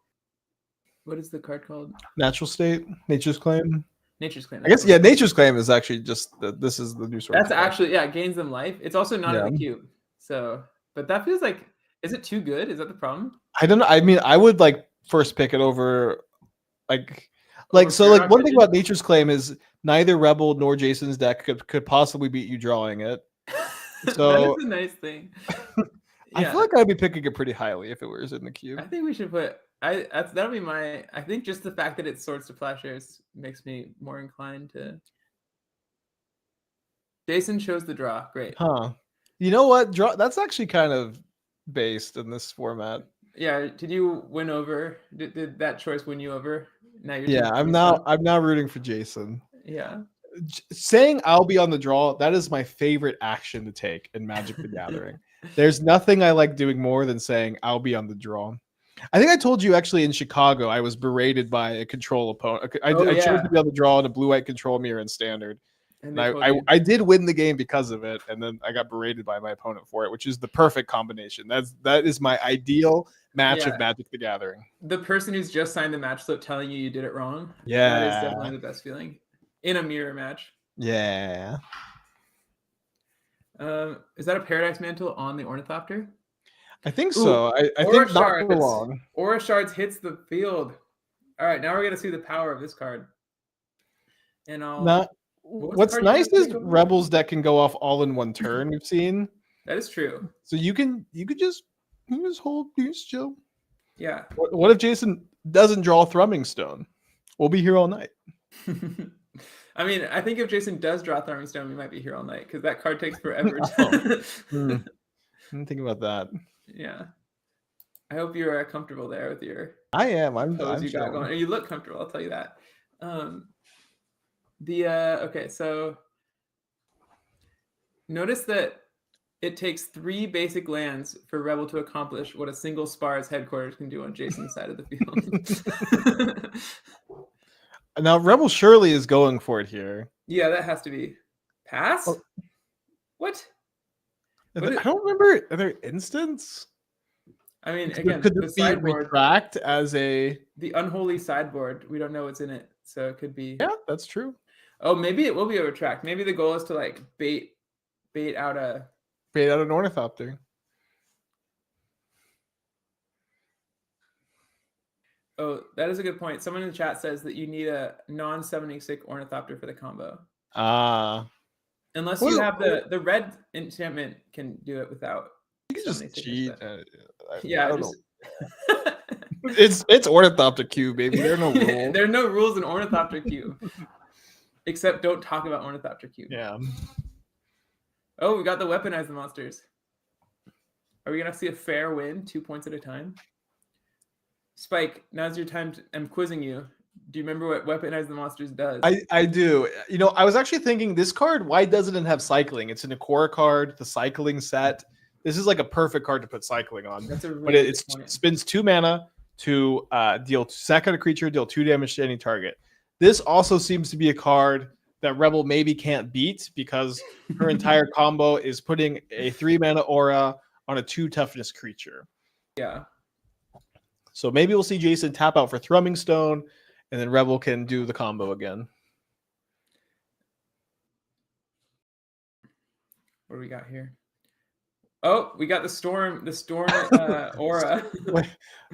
What is the card called? Natural State, Nature's Claim. Nature's Claim. I guess Nature's Claim is actually just this is the new source. That's actually it gains them life. It's also not in the cube. So, but that feels like, is it too good? Is that the problem? I don't know. I mean, I would like first pick it over one thing about Nature's Claim is neither Rebel nor Jason's deck could possibly beat you drawing it. So that is a nice thing. I feel like I'd be picking it pretty highly if it was in the cube. I think we should put. That'll be my. I think just the fact that it's Swords to Plowshares makes me more inclined to. Jason chose the draw. Great. Huh. You know what? That's actually kind of based in this format. Yeah. Did you win over? Did that choice win you over? Now you're I'm now rooting for Jason. Yeah. Saying I'll be on the draw, that is my favorite action to take in Magic the Gathering. There's nothing I like doing more than saying I'll be on the draw. I think I told you actually in Chicago, I was berated by a control opponent. I chose to be on the draw in a blue-white control mirror in Standard. And I did win the game because of it, and then I got berated by my opponent for it, which is the perfect combination. That is my ideal match of Magic the Gathering. The person who's just signed the match slip telling you did it wrong. Yeah. That is definitely the best feeling. In a mirror match. Yeah. Is that a Paradise Mantle on the Ornithopter? I think so. I think not for long. Aura Shards hits the field. All right, now we're going to see the power of this card. And what's nice is Rebel's deck can go off all in one turn. We've seen that is true. So you could just hold, you just chill. Yeah. What if Jason doesn't draw Thrumming Stone? We'll be here all night. I mean, I think if Jason does draw Thrumming Stone, we might be here all night because that card takes forever. I didn't think about that. Yeah. I hope you're comfortable there with your. I am. I'm you got going. You look comfortable. I'll tell you that. Okay, so notice that it takes 3 basic lands for Rebel to accomplish what a single Spar's headquarters can do on Jason's side of the field. Now, Rebel surely is going for it here. Yeah, that has to be. Pass? Oh. What? I don't remember. Are there instants? I mean, again, could this be retract as the unholy sideboard? We don't know what's in it, so it could be. Yeah, that's true. Oh, maybe it will be a retract. Maybe the goal is to like bait out an Ornithopter. Oh, that is a good point. Someone in the chat says that you need a non-summoning sick Ornithopter for the combo. Unless you have the red enchantment can do it without. You can just cheat. Yeah, I don't know. It's Ornithopter Cube, baby. There are no rules. There are no rules in Ornithopter Cube. Except don't talk about Ornithopter Cube. Yeah. Oh, we got the weaponize the monsters. Are we gonna see a fair win, 2 points at a time? Spike, now's your time. I'm quizzing you. Do you remember what weaponize the monsters does? I do. You know, I was actually thinking this card. Why doesn't it have cycling? It's an Akora card, the cycling set. This is like a perfect card to put cycling on. That's a really but it spends 2 mana to sack out a creature, deal 2 damage to any target. This also seems to be a card that Rebel maybe can't beat because her entire combo is putting a 3-mana aura on a 2 toughness creature. Yeah. So maybe we'll see Jason tap out for Thrumming Stone, and then Rebel can do the combo again. What do we got here? Oh, we got the storm aura.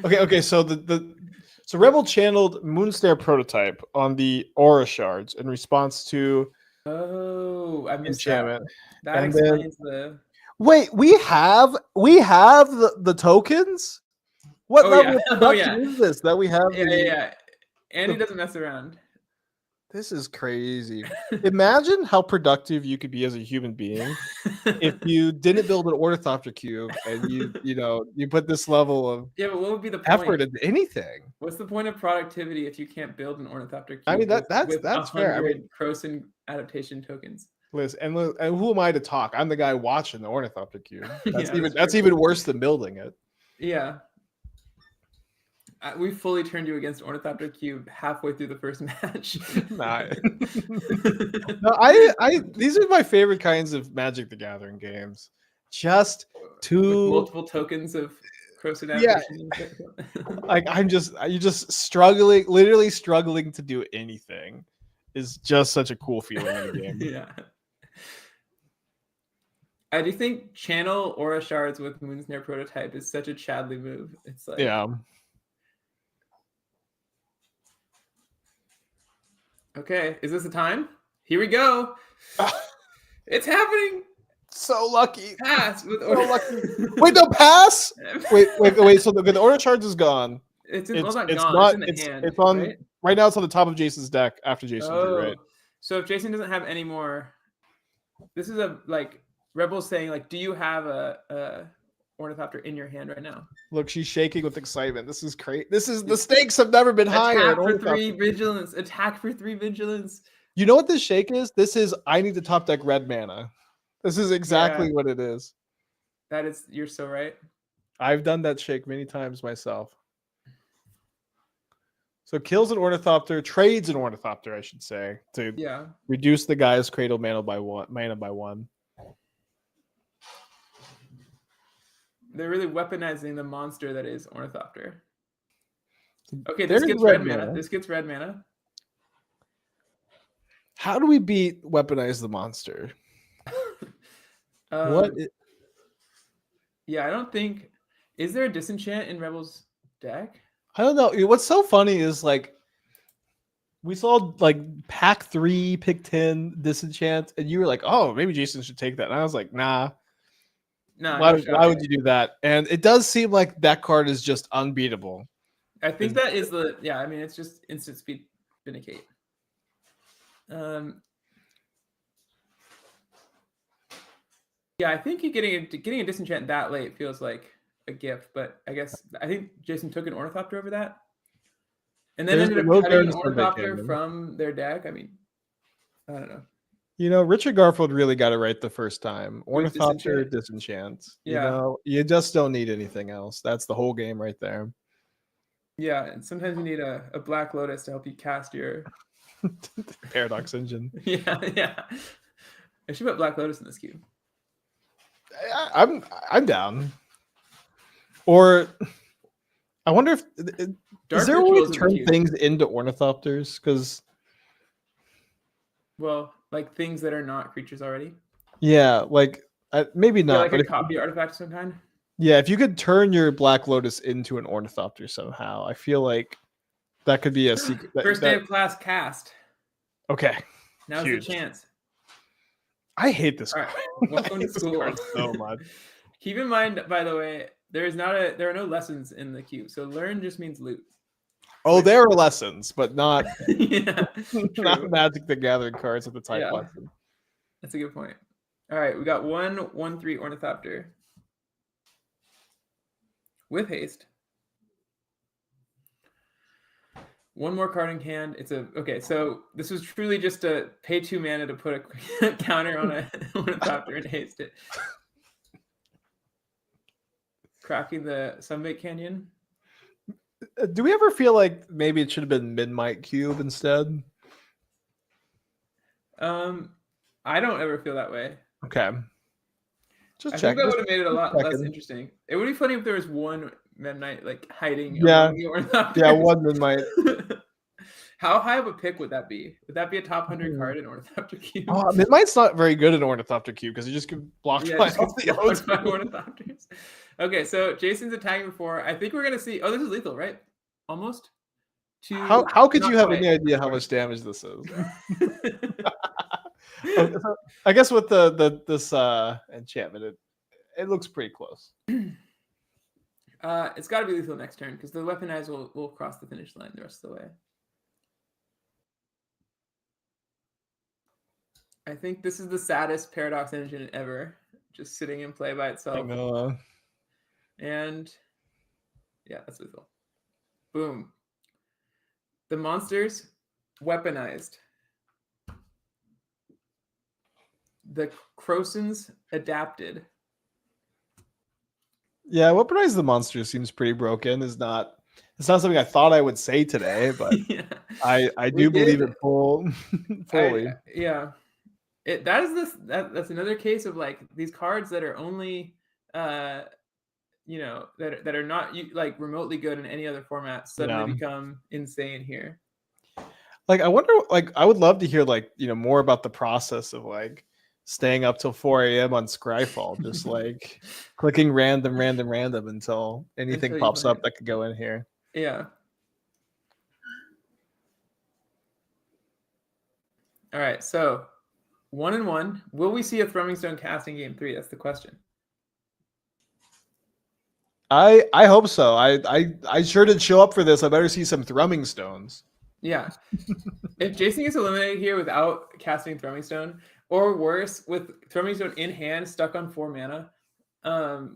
Okay. So so Rebel channeled Moonstare Prototype on the aura shards in response to I missed enchantment. that. That And explains then, wait, we have the tokens? What level of production is this that we have? Yeah. Andy doesn't mess around. This is crazy. Imagine how productive you could be as a human being if you didn't build an Ornithopter cube and you put this level of but what would be the point? effort into anything? What's the point of productivity if you can't build an Ornithopter cube? I mean, that's fair. I mean, Croson adaptation tokens. Listen, and who am I to talk? I'm the guy watching the Ornithopter cube. That's even worse than building it. Yeah. We fully turned you against Ornithopter Cube halfway through the first match. No, these are my favorite kinds of Magic the Gathering games. Just with multiple tokens of Croson adaptation. Like you're just struggling, literally struggling to do anything. Is just such a cool feeling in the game. Yeah. I do think channel aura shards with Moonsnare Prototype is such a Chadley move. It's like Okay, is this the time? Here we go. It's happening. So lucky. Pass with so lucky. Wait, no pass. Wait. So the order charge is gone. It's in the hand. It's on right now. It's on the top of Jason's deck after Jason drew, right? So if Jason doesn't have any more, this is Rebel's saying do you have a Ornithopter in your hand right now? Look, she's shaking with excitement. This is great. The stakes have never been higher. Attack for 3 vigilance. Attack for 3 vigilance. You know what this shake is? This is I need to top deck red mana. This is exactly what it is. You're so right. I've done that shake many times myself. So kills an Ornithopter, trades an Ornithopter, I should say, to reduce the guy's cradle mana by 1. They're really weaponizing the monster that is Ornithopter. Okay, this gets red mana. This gets red mana. How do we weaponize the monster? What? Yeah, I don't think. Is there a disenchant in Rebel's deck? I don't know. What's so funny is we saw pack 3, pick 10 disenchant, and you were like, "Oh, maybe Jason should take that." And I was like, "Nah." No. Why would you do that? And it does seem like that card is just unbeatable. I think that is it's just instant speed vindicate. I think getting a disenchant that late feels like a gift, but I think Jason took an Ornithopter over that, and then ended up cutting an Ornithopter from their deck. I mean, I don't know. Richard Garfield really got it right the first time. Ornithopter, disenchant. You just don't need anything else. That's the whole game right there. Yeah, and sometimes you need a Black Lotus to help you cast your Paradox Engine. Yeah. I should put Black Lotus in this cube. I'm down. Or I wonder if is there a way to turn things into Ornithopters? Because things that are not creatures already. Yeah, maybe not. But a copy artifact of some kind. Yeah, if you could turn your Black Lotus into an Ornithopter somehow, I feel like that could be a secret. First day of class cast. Okay. Now's the chance. I hate this card. Right. Welcome to school. So much. Keep in mind, by the way, there are no lessons in the queue. So learn just means loot. Oh, there are lessons, but not not Magic the Gathering cards at the type lesson. That's a good point. All right, we got 1/1/3 Ornithopter with haste. One more card in hand. So this was truly just a pay 2 mana to put a counter on a Ornithopter and haste it. Cracking the Sunbait Canyon. Do we ever feel like maybe it should have been Midnight Cube instead? I don't ever feel that way. Okay. Just I check. think that would have made it a lot less checking. interesting. It would be funny if there was one Meta Knight like hiding Yeah. among the Ornithopters. Yeah, one that might. How high of a pick would that be? Would that be a top 100 card in Ornithopter Cube? Oh, Midnight's not very good in Ornithopter Cube because he just gets blocked Yeah, by just all gets the other blocked by two. Ornithopters. Okay, so Jason's attacking before. I think we're gonna see. Oh, this is lethal, right? Almost. How could not you have quite. any idea how much damage this is? Okay, so I guess with this enchantment, it looks pretty close. It's got to be lethal next turn because the weaponized will cross the finish line the rest of the way. I think this is the saddest Paradox engine ever, just sitting in play by I itself. know. And yeah, that's lethal. Boom. The monsters weaponized. The Crosons adapted. Yeah, weaponize the monster seems pretty broken. It's not something I thought I would say today, but Yeah. I do believe it fully. That's another case of like these cards that are only that are not like remotely good in any other format suddenly become insane here. Like I wonder, like I would love to hear like more about the process of like staying up till 4 a.m. on Scryfall, just like clicking random until anything Until you pops up find- that could go in here. Yeah. All right, so 1-1. Will we see a Throwing Stone cast in game 3? That's the question. I hope so. I sure did show up for this. I better see some Thrumming Stones. Yeah. If Jason gets eliminated here without casting Throwing Stone, or worse, with Throwing Stone in hand, stuck on 4 mana, I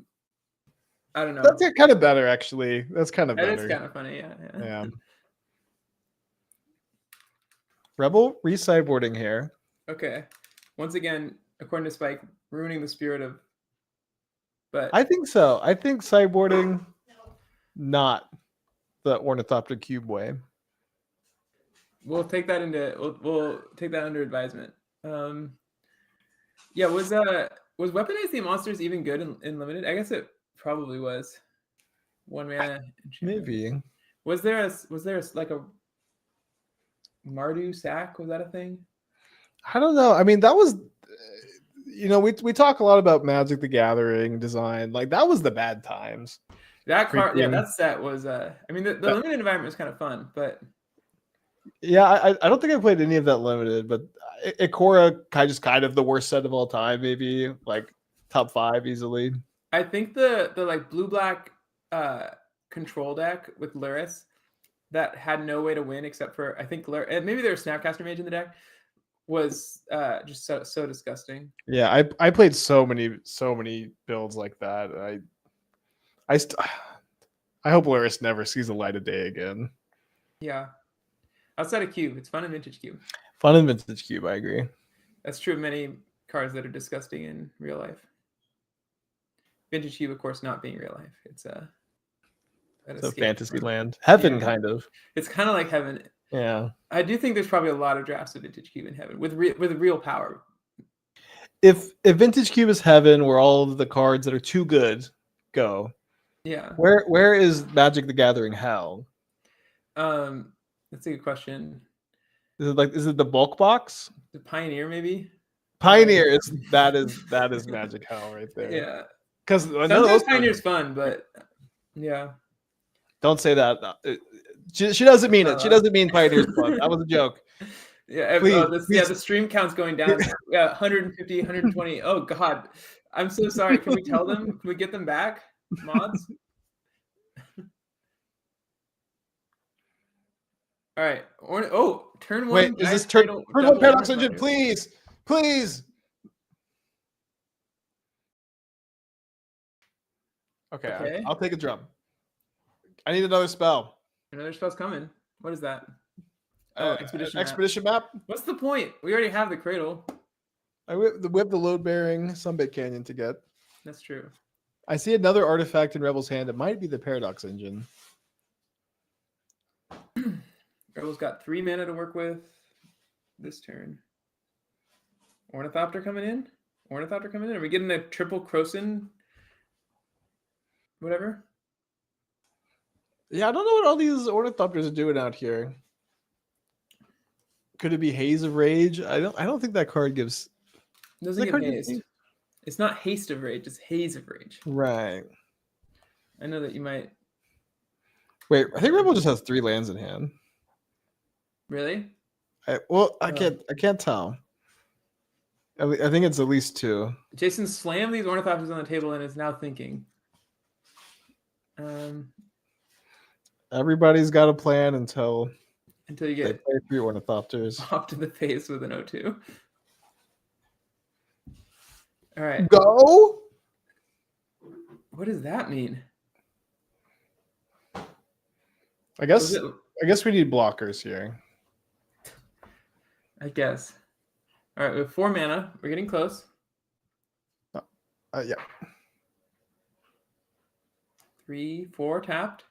don't know. That's kind of better, actually. That's kind of That better. is kind of funny, yeah. Rebel re-sideboarding here. Okay. Once again, according to Spike, ruining the spirit of. But I think so. I think sideboarding, not the Ornithopter Cube way. we'll take that under advisement. Yeah, was Weaponize the Monsters even good in limited? I guess it probably was. 1 mana. Maybe. Was there like a Mardu sack? Was that a thing? I don't know. I mean, that was, we talk a lot about Magic the Gathering design. Like that was the bad times. That card, yeah, that set was. I mean, the limited environment was kind of fun, but yeah, I don't think I played any of that limited, but Ikora kind of the worst set of all time. Maybe like top 5 easily. I think the like blue-black control deck with Luris that had no way to win except for I think maybe there was Snapcaster Mage in the deck was just so disgusting. Yeah, I played so many builds like that. I hope Luris never sees the light of day again. Yeah, outside of Cube, it's fun in Vintage Cube. Fun in Vintage Cube, I agree. That's true of many cards that are disgusting in real life. Vintage Cube, of course, not being real life. It's a fantasy land. Heaven, kind of. It's kind of like heaven. Yeah. I do think there's probably a lot of drafts of Vintage Cube in heaven with real power. If Vintage Cube is heaven, where all of the cards that are too good go. Yeah. Where is Magic the Gathering hell? That's a good question. Is it the bulk box? The Pioneer, maybe? Pioneer that is Magic hell right there. Yeah. Because sometimes Pioneer's fun, but yeah. Don't say that. She doesn't mean it. She doesn't mean Pioneer's fun. That was a joke. Yeah, please. Yeah, the stream count's going down. Yeah, 150, 120. Oh God, I'm so sorry. Can we tell them? Can we get them back, mods? All right. Turn 1. Wait, is this turn 1 Paradox Engine? Please. Okay. I'll take a drum. I need another spell. Another spell's coming. What is that? Oh, Expedition map. What's the point? We already have the Cradle. We have the load bearing Sunbait Canyon to get. That's true. I see another artifact in Rebel's hand. It might be the Paradox Engine. Rebel's got 3 mana to work with this turn. Ornithopter coming in. Are we getting a triple Croson? Whatever. Yeah, I don't know what all these ornithopters are doing out here. Could it be Haze of Rage? I don't think that card gives. Doesn't that get card give hazed. haze? It's not Haste of Rage. It's Haze of Rage. Right. I know that you might. Wait, I think Rebel just has 3 lands in hand. Really? I can't tell. I think it's at least 2. Jason slammed these Ornithopters on the table and is now thinking. Everybody's got a plan until you they get play 3 Ornithopters. off to the face with an O2. All right. Go! What does that mean? I guess we need blockers here. I guess. All right, we have 4 mana. We're getting close. Yeah. 3, 4 tapped.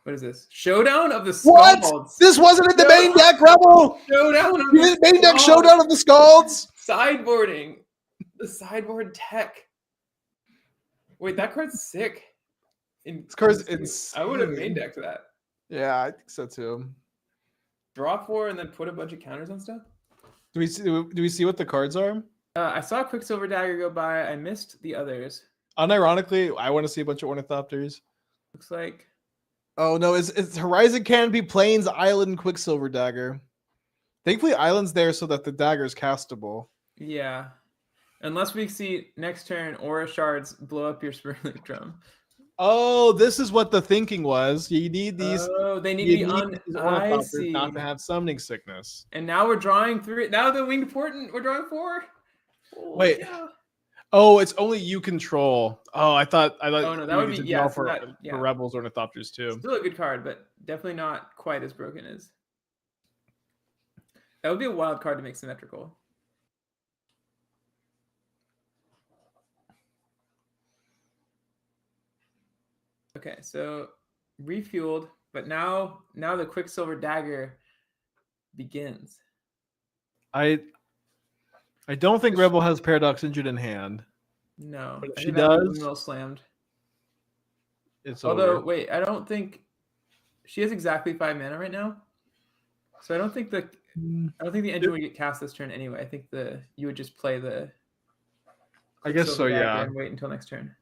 What is this? Showdown of the What? Scalds. This wasn't in the main deck, Rebel! Showdown of The the main deck Scalds. showdown of the Scalds! Sideboarding. The sideboard tech. Wait, that card's sick. This card's insane. I would have main decked that. Yeah, I think so too. Draw 4 and then put a bunch of counters on stuff. Do we see what the cards are? I saw Quicksilver Dagger go by. I missed the others. Unironically, I want to see a bunch of Ornithopters. Looks like. Oh no, it's Horizon Canopy, Plains, Island, Quicksilver Dagger. Thankfully, Island's there so that the dagger is castable. Yeah. Unless we see next turn Aura Shards blow up your Spurling Drum. Oh, this is what the thinking was. You need these. Oh, they need to be on. these I Ornithopters see. not to have summoning sickness. And now we're drawing 3. Now the Winged Portent, we're drawing 4. Oh, Wait. yeah. Oh, it's only you control. Oh, I thought. Oh no, that you would be could yeah. draw So for, that, yeah. for Rebels Ornithopters too. Still a good card, but definitely not quite as broken as. That would be a wild card to make symmetrical. Okay, so refueled, but now the Quicksilver Dagger begins. I don't think Rebel has Paradox Injured in hand. No, But if I she think that was does, well slammed. It's Although, over. wait, I don't think she has exactly 5 mana right now, so I don't think the engine would get cast this turn anyway. I think you would just play the. I guess so. Quicksilver Dagger Yeah. And wait until next turn.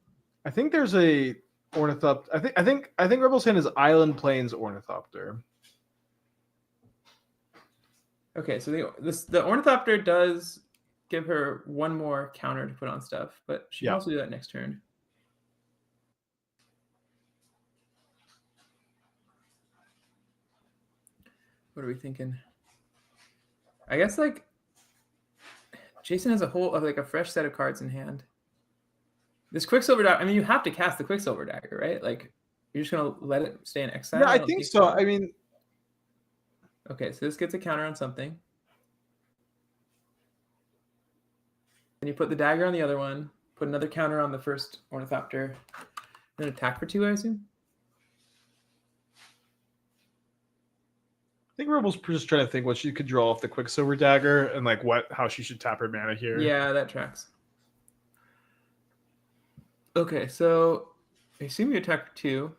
I think there's a Ornithopter. I think Rebel's hand is Island Plains Ornithopter. Okay, so the Ornithopter does give her 1 more counter to put on stuff, but she can also do that next turn. What are we thinking? I guess like Jason has a fresh set of cards in hand. This Quicksilver Dagger, I mean, you have to cast the Quicksilver Dagger, right? Like, you're just going to let it stay in exile? Yeah, I think so. I mean... Okay, so this gets a counter on something. Then you put the dagger on the other one, put another counter on the first Ornithopter, then attack for 2, I assume? I think Rebel's just trying to think what she could draw off the Quicksilver Dagger and like how she should tap her mana here. Yeah, that tracks. Okay, so I assume you attack for 2.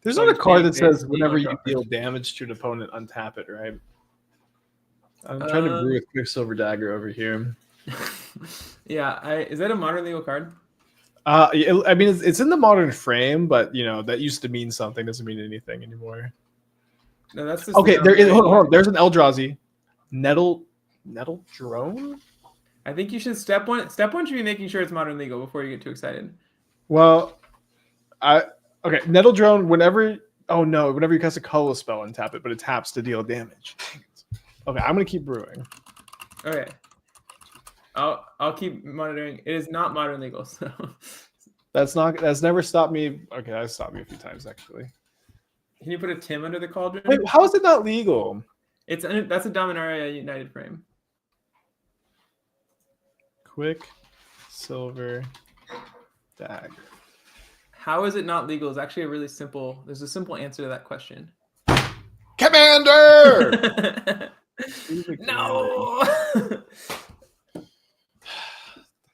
There's So not a just card being that says basically whenever you Ornithopters. deal damage to an opponent, untap it, right? I'm trying to brew with Quicksilver Dagger over here. Yeah, is that a modern legal card? I mean, it's in the modern frame, but you know that used to mean something. Doesn't mean anything anymore. No, that's just Okay, there is. Hold on, there's an Eldrazi, Nettle Drone. I think you should step one should be making sure it's modern legal before you get too excited. Well, okay, Nettle Drone. Whenever you cast a colorless spell and tap it, but it taps to deal damage. Okay, I'm gonna keep brewing. Okay. I'll keep monitoring. It is not modern legal, so That's never stopped me. Okay, that stopped me a few times actually. can you put a Tim under the cauldron? Wait, how is it not legal? That's a Dominaria United frame. Quicksilver Dagger. How is it not legal? Is actually there's a simple answer to that question. Commander! No.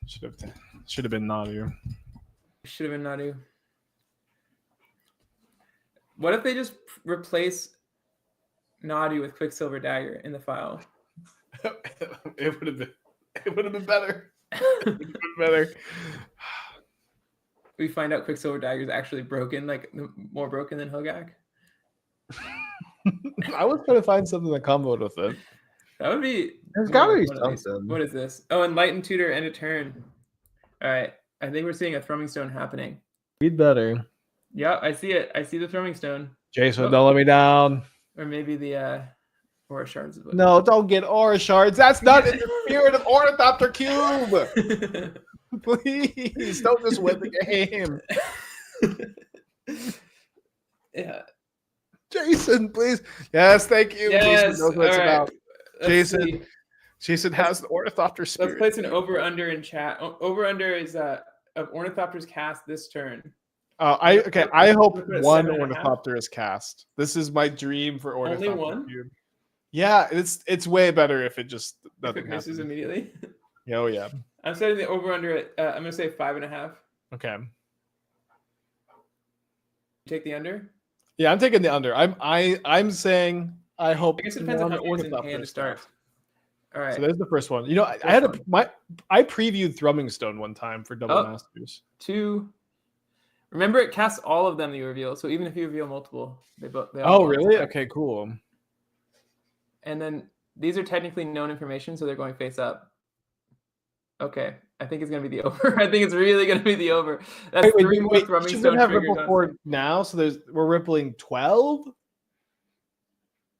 Should have been Nadu. Should have been Nadu. What if they just replace Nadu with Quicksilver Dagger in the file? It would have been. It would have been better. It would have been better. We find out Quicksilver Dagger is actually broken, like more broken than Hogak. I was trying to find something that comboed with it. That would be. There's got to be one of these. something. What is this? Oh, Enlightened Tutor end of turn. All right, I think we're seeing a Thrumming Stone happening. Read better. Yeah, I see it. I see the Thrumming Stone. Jason, don't let me down. Or maybe the Aura Shards. No, don't get Aura Shards. That's not in the spirit of Ornithopter Cube. Please, don't just win the game. Yeah. Jason, please. Yes, thank you. Yes. Jason knows what it's All right. about. Let's see. Jason has the Ornithopter spirit. Let's place an over-under in chat. Over-under is of Ornithopters cast this turn. I hope Put it at one 7.5. Ornithopter is cast. This is my dream for Ornithopter Only one? Cube. Yeah, it's way better if it just If doesn't it misses happen. immediately. Oh yeah. I'm setting the over-under at, I'm going to say 5.5. Okay. Take the under? Yeah, I'm taking the under. I'm saying I hope I guess it depends on one how many is in Ornithopter hand to is start. cast. All right. So there's the first one. You know, I First had one. I previewed Thrumming Stone one time for Double Oh. Masters. 2. Remember, it casts all of them that you reveal. So even if you reveal multiple, they all Oh, go really? back. Okay, cool. And then these are technically known information, so they're going face up. Okay, I think it's gonna be the over. I think it's really gonna be the over. That's three more Thrumming Should Stone have triggers Ripple on 4 now, so we're rippling 12?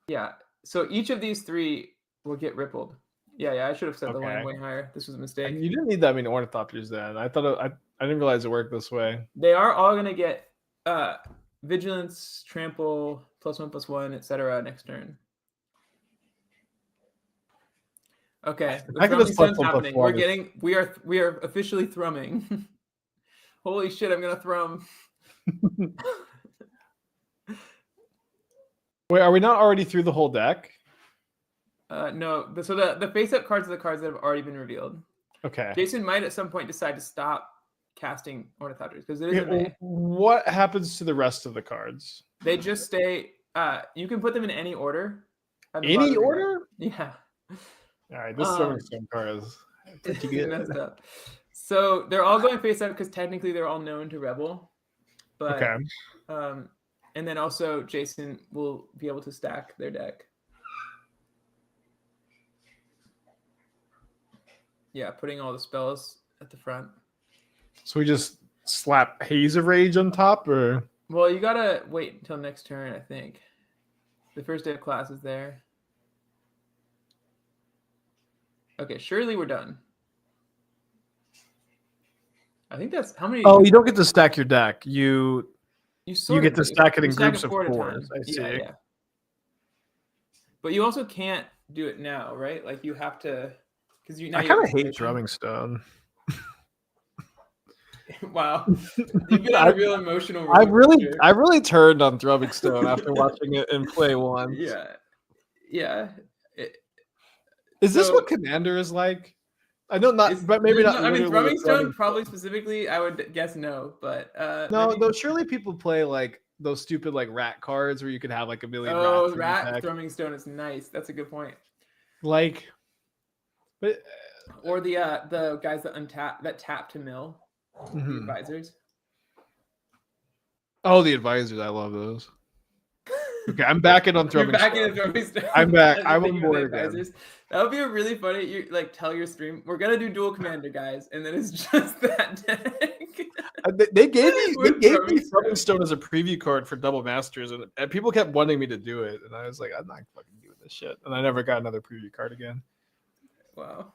Yeah. So each of these 3 will get rippled. Yeah. I should have set the line Okay. way higher. This was a You mistake. didn't need that many Ornithopters then. I thought I didn't realize it worked this way. They are all gonna get vigilance, trample, +1/+1, etc. next turn. Okay, the I could Thrumming just Stone's +1/+1 happening. is- We are officially thrumming. Holy shit! I'm gonna thrum. Wait, are we not already through the whole deck? No. So the face-up cards are the cards that have already been revealed. Okay. Jason might at some point decide to stop casting Ornithopters because it is a May. What happens to the rest of the cards? They just stay. You can put them in any order. at the Any bottom of your deck. order? Yeah. All right, this Thrumming Stone card is pretty good. Messed up. So they're all going face up because technically they're all known to Rebel. But Okay. and then also Jason will be able to stack their deck. Yeah, putting all the spells at the front. So we just slap Haze of Rage on top, or Well, you gotta wait until next turn, I think. The first day of class is there. Okay, surely we're done. I think that's how many. oh, you don't get to stack your deck. You sort get of to do. stack it You in stack groups of 4 at a 4s. time. I see. Yeah. But you also can't do it now, right? Like you have to, because you now. I you have kind of hate information. Thrumming Stone. Wow, you've been on a real emotional. I roller coaster. really turned on Thrumming Stone after watching it in play once. Yeah. Is this So- what Commander is like? I know not, but maybe not. I mean, literally Thrumming with Stone probably specifically. I would guess no, but No, maybe- no. Surely people play like those stupid like rat cards where you could have like a million. Oh, rats in your rat deck. Thrumming Stone is nice. That's a good point. Like, but Or the guys that tap to mill, the mhm. advisors. Oh, the advisors. I love those. Okay, I'm back in on You're Thrumming back Stone. in Thrumming Stone. I'm back. As a I'm thing on with board the again. advisors. That would be a really funny. You like tell your stream, we're gonna do dual commander, guys, and then it's just that deck. They gave me With Thrumming Thrumming Stone as a preview card for Double Masters, and people kept wanting me to do it, and I was like, I'm not fucking doing this shit, and I never got another preview card again. Wow.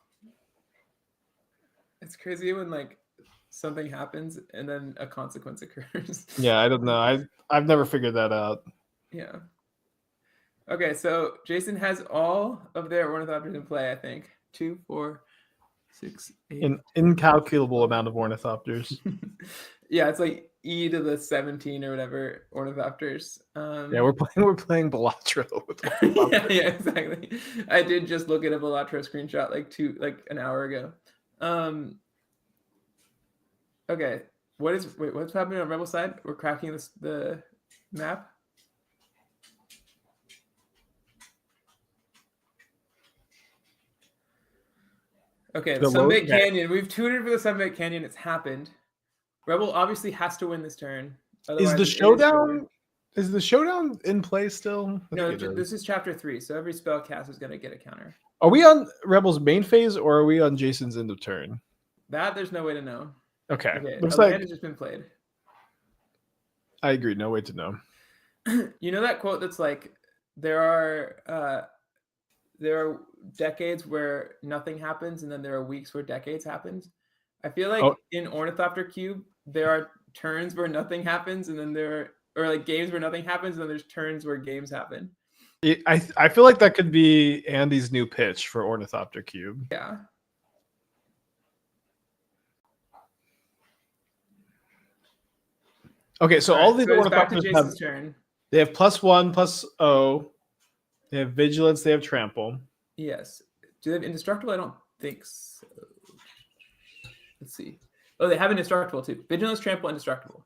It's crazy when like something happens and then a consequence occurs. Yeah, I don't know. I've never figured that out. Yeah. Okay, so Jason has all of their Ornithopters in play, I think. 2, 4, 6, 8. An incalculable amount of Ornithopters. Yeah, it's like E to the 17 or whatever Ornithopters. Yeah, we're playing Balatro. yeah, exactly. I did just look at a Balatro screenshot like an hour ago. Okay, what's happening on Rebel side? We're cracking the map. Okay, the Sunbait Canyon. We've tutored for the Sunbait Canyon. It's happened. Rebel obviously has to win this turn. Is the showdown? Is the showdown in play still? No, this is chapter 3, so every spell cast is going to get a counter. Are we on Rebel's main phase or are we on Jason's end of turn? That there's no way to know. Okay. Looks like has just been played. I agree. No way to know. You know that quote that's like, there are decades where nothing happens, and then there are weeks where decades happens. I feel like in Ornithopter Cube, there are turns where nothing happens, and then or like games where nothing happens, and then there's turns where games happen. I feel like that could be Andy's new pitch for Ornithopter Cube. Yeah. Okay, so all these Ornithopters have turn. They have +1, +0. They have Vigilance. They have Trample. Yes. Do they have Indestructible? I don't think so. Let's see. Oh, they have Indestructible too. Vigilance, Trample, Indestructible.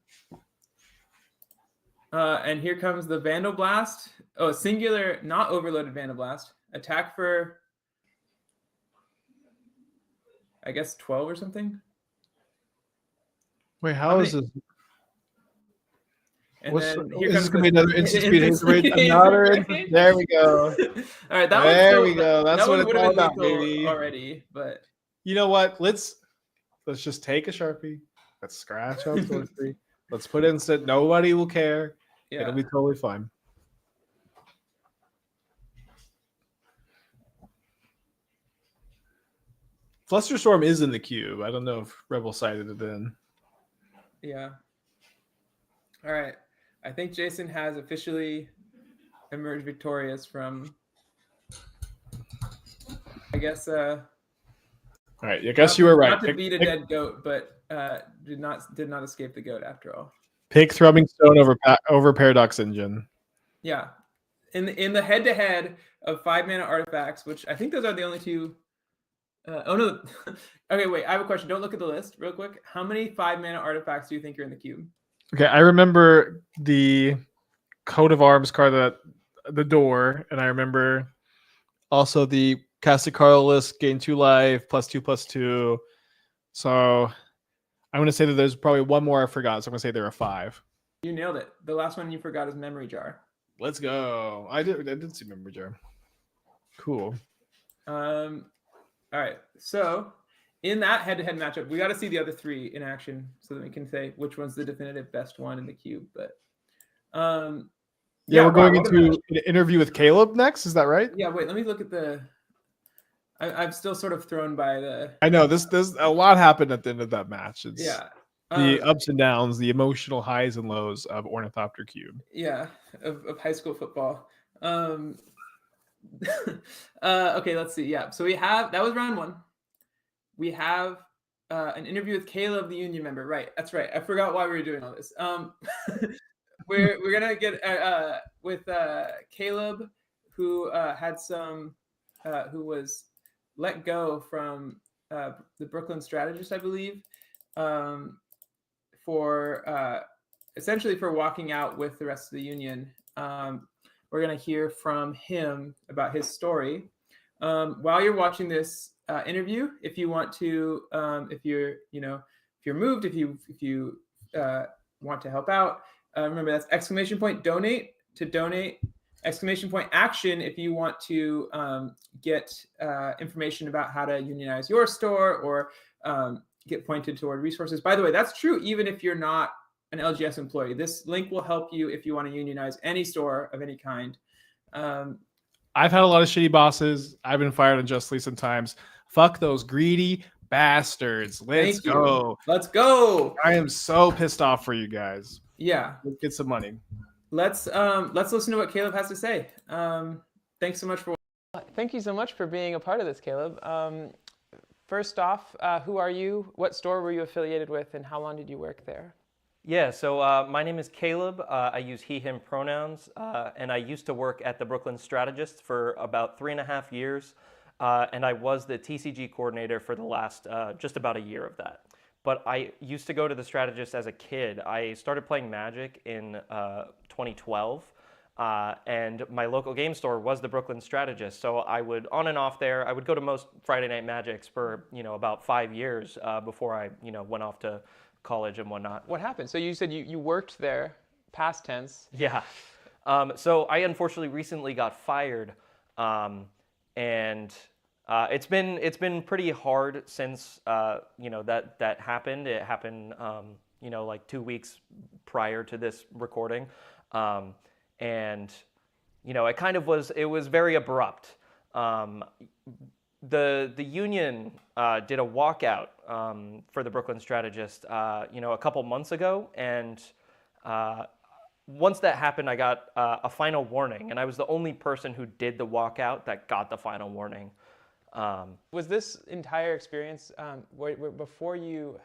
And here comes the Vandal Blast. Oh, singular, not overloaded Vandal Blast. Attack for, I guess, 12 or something. Wait, how is this? And then here comes going to be another instant speed rage. There we go. All right, there we go. That's what it's all about, baby. Already, but you know what? Let's just take a Sharpie. Let's scratch out the 3. Let's put instant. Nobody will care. Yeah. It'll be totally fine. Flusterstorm is in the cube. I don't know if Rebel cited it in. Yeah. All right. I think Jason has officially emerged victorious from, I guess. All right. I guess you were right. Not to beat a dead goat, but did not escape the goat after all. Pick Thrumming Stone over Paradox Engine. Yeah. In the head-to-head of 5-mana artifacts, which I think those are the only 2. Oh no. Okay, wait. I have a question. Don't look at the list real quick. How many 5-mana artifacts do you think are in the cube? Okay, I remember the coat of arms card at the door, and I remember also the Casticarlo list, gain 2 life, +2/+2. So I'm going to say that there's probably one more I forgot, so I'm going to say there are 5. You nailed it. The last one you forgot is Memory Jar. Let's go. I did see Memory Jar. Cool. All right, so in that head-to-head matchup, we got to see the other 3 in action so that we can say which one's the definitive best one in the cube. But we're going into an interview with Caleb next. Is that right? Yeah. Wait, let me look at the. I'm still sort of thrown by the. I know there's a lot happened at the end of that match. It's the ups and downs, the emotional highs and lows of Ornithopter Cube. Yeah, of high school football. Okay, let's see. Yeah, so that was round 1. We have an interview with Caleb, the union member. Right, that's right. I forgot why we were doing all this. We're gonna get with Caleb, who had who was let go from the Brooklyn Strategist, I believe, for essentially for walking out with the rest of the union. We're gonna hear from him about his story. While you're watching this interview, if you want to, if you're moved, if you want to help out, remember that's !donate to donate, !action if you want to get information about how to unionize your store or get pointed toward resources. By the way, that's true even if you're not an LGS employee. This link will help you if you want to unionize any store of any kind. I've had a lot of shitty bosses. I've been fired unjustly sometimes. Fuck those greedy bastards. Let's go. Let's go. I am so pissed off for you guys. Yeah. Let's get some money. Let's listen to what Caleb has to say. Thanks so much for. Thank you so much for being a part of this, Caleb. First off, who are you? What store were you affiliated with, and how long did you work there? Yeah, so my name is Caleb. I use he, him pronouns, and I used to work at the Brooklyn Strategists for about 3.5 years, and I was the TCG coordinator for the last just about a year of that. But I used to go to the Strategist as a kid. I started playing Magic in 2012, and my local game store was the Brooklyn Strategist. So I would, on and off there, I would go to most Friday Night Magics for, about 5 years before I, went off to college and whatnot. What happened? So you said you worked there, past tense. Yeah. So I unfortunately recently got fired, and it's been pretty hard since that happened. It happened like 2 weeks prior to this recording, and it was very abrupt. The union did a walkout for the Brooklyn Strategist, a couple months ago, and once that happened, I got a final warning, and I was the only person who did the walkout that got the final warning. Was this entire experience before you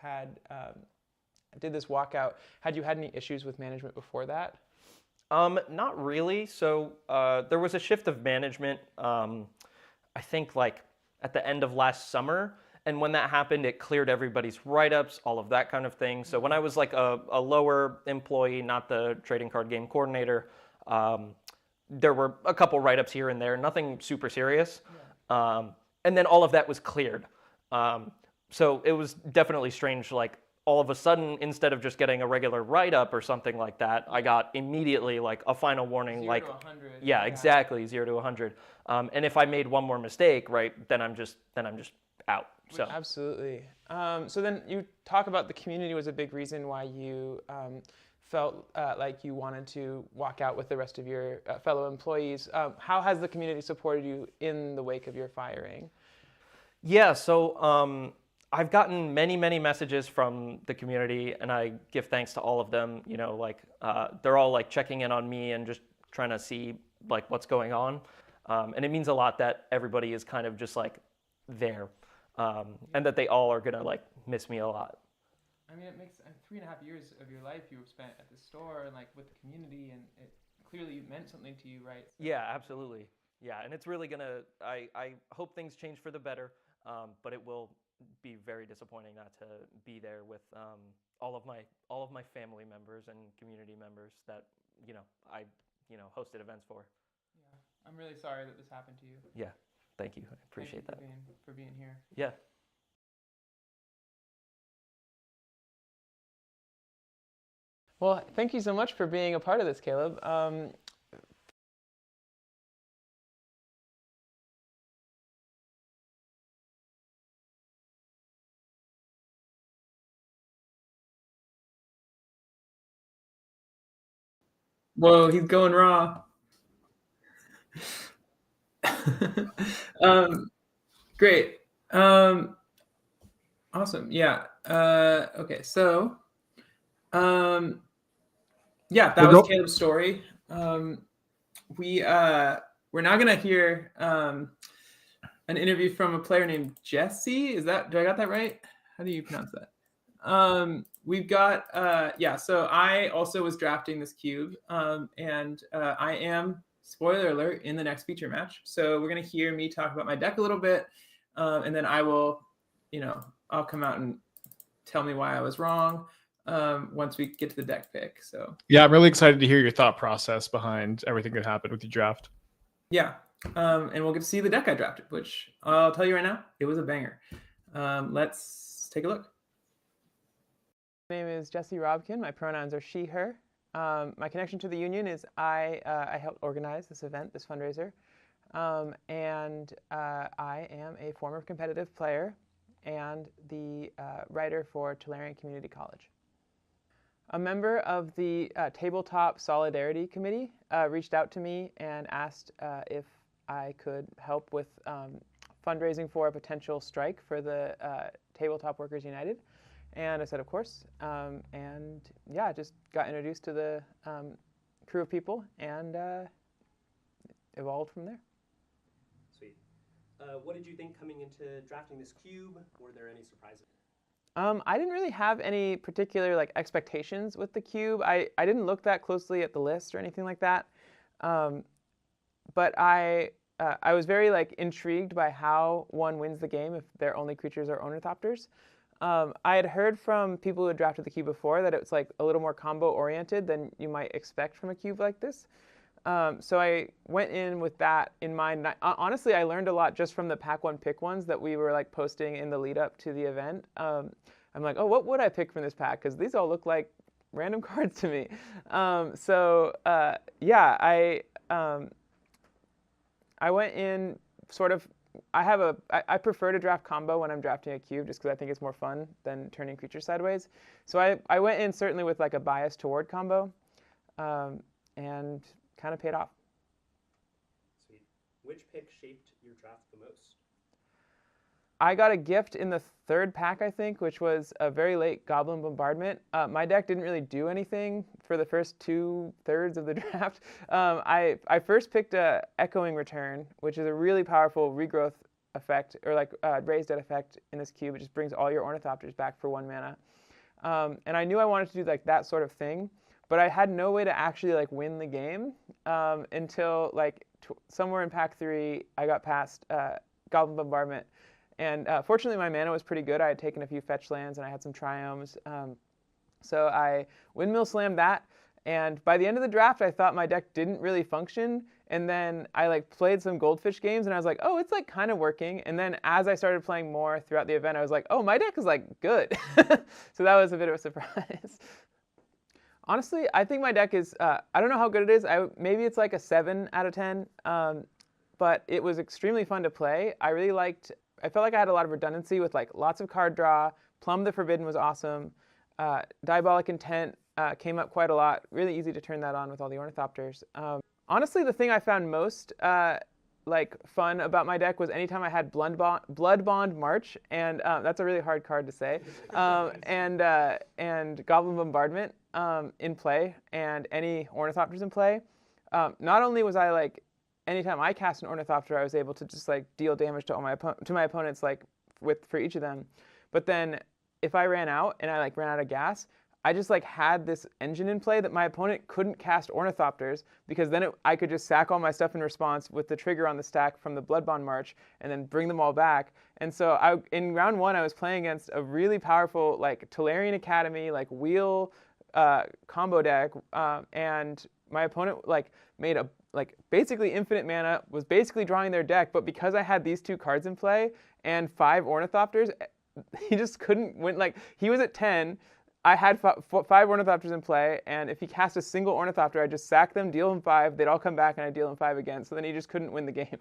did this walkout? Had you had any issues with management before that? Not really. So there was a shift of management. I think at the end of last summer, and when that happened, it cleared everybody's write-ups, all of that kind of thing. So when I was a lower employee, not the trading card game coordinator, there were a couple write-ups here and there, nothing super serious. Yeah. And then all of that was cleared. So it was definitely strange, all of a sudden, instead of just getting a regular write-up or something like that, I got immediately a final warning. 0 to 100. Yeah, exactly, 0 to 100. And if I made one more mistake, right, then I'm just out. So Absolutely. So then you talk about the community was a big reason why you felt like you wanted to walk out with the rest of your fellow employees. How has the community supported you in the wake of your firing? Yeah, so I've gotten many, many messages from the community, and I give thanks to all of them. They're all checking in on me and just trying to see what's going on. And it means a lot that everybody is kind of just there, and that they all are gonna miss me a lot. I mean, it makes 3.5 years of your life you spent at the store and with the community, and it clearly meant something to you, right? Yeah, absolutely. Yeah, and it's really gonna. I hope things change for the better, but it will be very disappointing not to be there with all of my family members and community members that I hosted events for. Yeah, I'm really sorry that this happened to you. Yeah, thank you. I appreciate that. For being here. Yeah. Well, thank you so much for being a part of this, Caleb. Whoa, he's going raw. Great. Awesome. Yeah. Okay. So, yeah, that was Caleb's story. We're now gonna hear an interview from a player named Jesse. Do I got that right? How do you pronounce that? We've got so I also was drafting this cube, and I am, spoiler alert, in the next feature match. So we're gonna hear me talk about my deck a little bit, and then I will, I'll come out and tell me why I was wrong once we get to the deck pick. So yeah, I'm really excited to hear your thought process behind everything that happened with your draft. Yeah, and we'll get to see the deck I drafted, which I'll tell you right now, it was a banger. Let's take a look. My name is Jesse Robkin. My pronouns are she, her. My connection to the union is I helped organize this event, this fundraiser, and I am a former competitive player and the writer for Tolarian Community College. A member of the Tabletop Solidarity Committee reached out to me and asked if I could help with fundraising for a potential strike for the Tabletop Workers United. And I said, of course. And yeah, I just got introduced to the crew of people and evolved from there. Sweet. What did you think coming into drafting this cube? Were there any surprises? I didn't really have any particular like expectations with the cube. I didn't look that closely at the list or anything like that. But I was very like intrigued by how one wins the game if their only creatures are ornithopters. I had heard from people who had drafted the cube before that it's like a little more combo oriented than you might expect from a cube like this. So I went in with that in mind. Honestly, I learned a lot just from the pack one pick ones that we were like posting in the lead up to the event. I'm like, oh, what would I pick from this pack? Because these all look like random cards to me. Yeah, I went in sort of. I prefer to draft combo when I'm drafting a cube just because I think it's more fun than turning creatures sideways. So I went in certainly with like a bias toward combo, and kind of paid off. Sweet. Which pick shaped your draft the most? I got a gift in the third pack, I think, which was a very late Goblin Bombardment. My deck didn't really do anything for the first 2/3 of the draft. I first picked a Echoing Return, which is a really powerful regrowth effect, or like raised dead effect in this cube. It just brings all your Ornithopters back for 1 mana. And I knew I wanted to do like that sort of thing, but I had no way to actually like win the game until like somewhere in pack 3, I got past Goblin Bombardment. And fortunately, my mana was pretty good. I had taken a few fetch lands, and I had some triomes. So I windmill slammed that. And by the end of the draft, I thought my deck didn't really function. And then I like played some Goldfish games, and I was like, oh, it's like kind of working. And then as I started playing more throughout the event, I was like, oh, my deck is like good. So that was a bit of a surprise. Honestly, I think my deck is, I don't know how good it is. Maybe it's like a 7 out of 10. But it was extremely fun to play. I felt like I had a lot of redundancy with like lots of card draw. Plumb the Forbidden was awesome. Diabolic Intent came up quite a lot. Really easy to turn that on with all the Ornithopters. Honestly, the thing I found most like fun about my deck was anytime I had Blood Bond March, and that's a really hard card to say, and Goblin Bombardment in play, and any Ornithopters in play. Not only was I like, anytime I cast an Ornithopter, I was able to just like deal damage to all my opponents like for each of them. But then if I ran out and I like ran out of gas, I just like had this engine in play that my opponent couldn't cast Ornithopters, because then I could just sack all my stuff in response with the trigger on the stack from the Blood Bond March and then bring them all back. And so in round 1, I was playing against a really powerful like Tolarian Academy, like wheel combo deck, and my opponent like made a like basically infinite mana, was basically drawing their deck, but because I had these 2 cards in play and 5 Ornithopters, he just couldn't win. Like he was at 10, I had 5 Ornithopters in play, and if he cast a single Ornithopter, I just sack them, deal him 5, they'd all come back, and I deal him 5 again. So then he just couldn't win the game.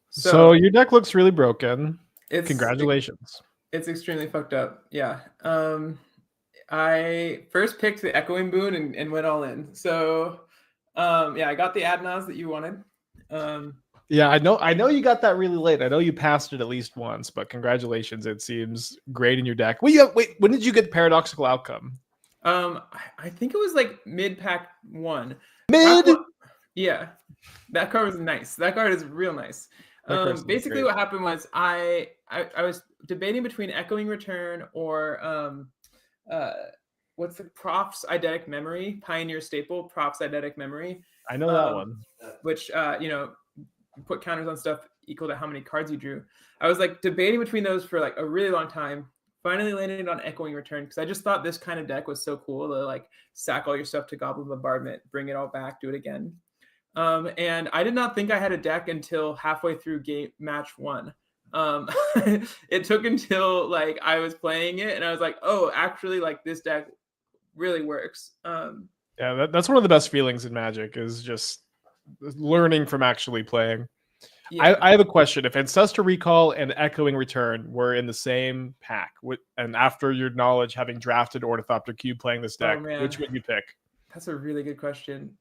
So your deck looks really broken. Congratulations. It's extremely fucked up. Yeah. I first picked the Echoing Boon and went all in. So yeah, I got the Adnaz that you wanted. Yeah, I know you got that really late. I know you passed it at least once, but congratulations. It seems great in your deck. Wait, when did you get Paradoxical Outcome? I think it was like mid pack 1. Yeah. That card was nice. That card is real nice. Basically what happened was I was debating between Echoing Return or what's the Prof's Eidetic Memory, Pioneer Staple, Prof's Eidetic Memory. I know that one. Which put counters on stuff equal to how many cards you drew. I was like debating between those for like a really long time. Finally landed on Echoing Return because I just thought this kind of deck was so cool to like sack all your stuff to Goblin Bombardment, bring it all back, do it again. And I did not think I had a deck until halfway through match 1. It took until like I was playing it and I was like, oh, actually, like this deck really works. Yeah, that's one of the best feelings in Magic, is just learning from actually playing. Yeah. I have a question. If Ancestor Recall and Echoing Return were in the same pack, and after your knowledge, having drafted Ornithopter Cube playing this deck, which would you pick? That's a really good question.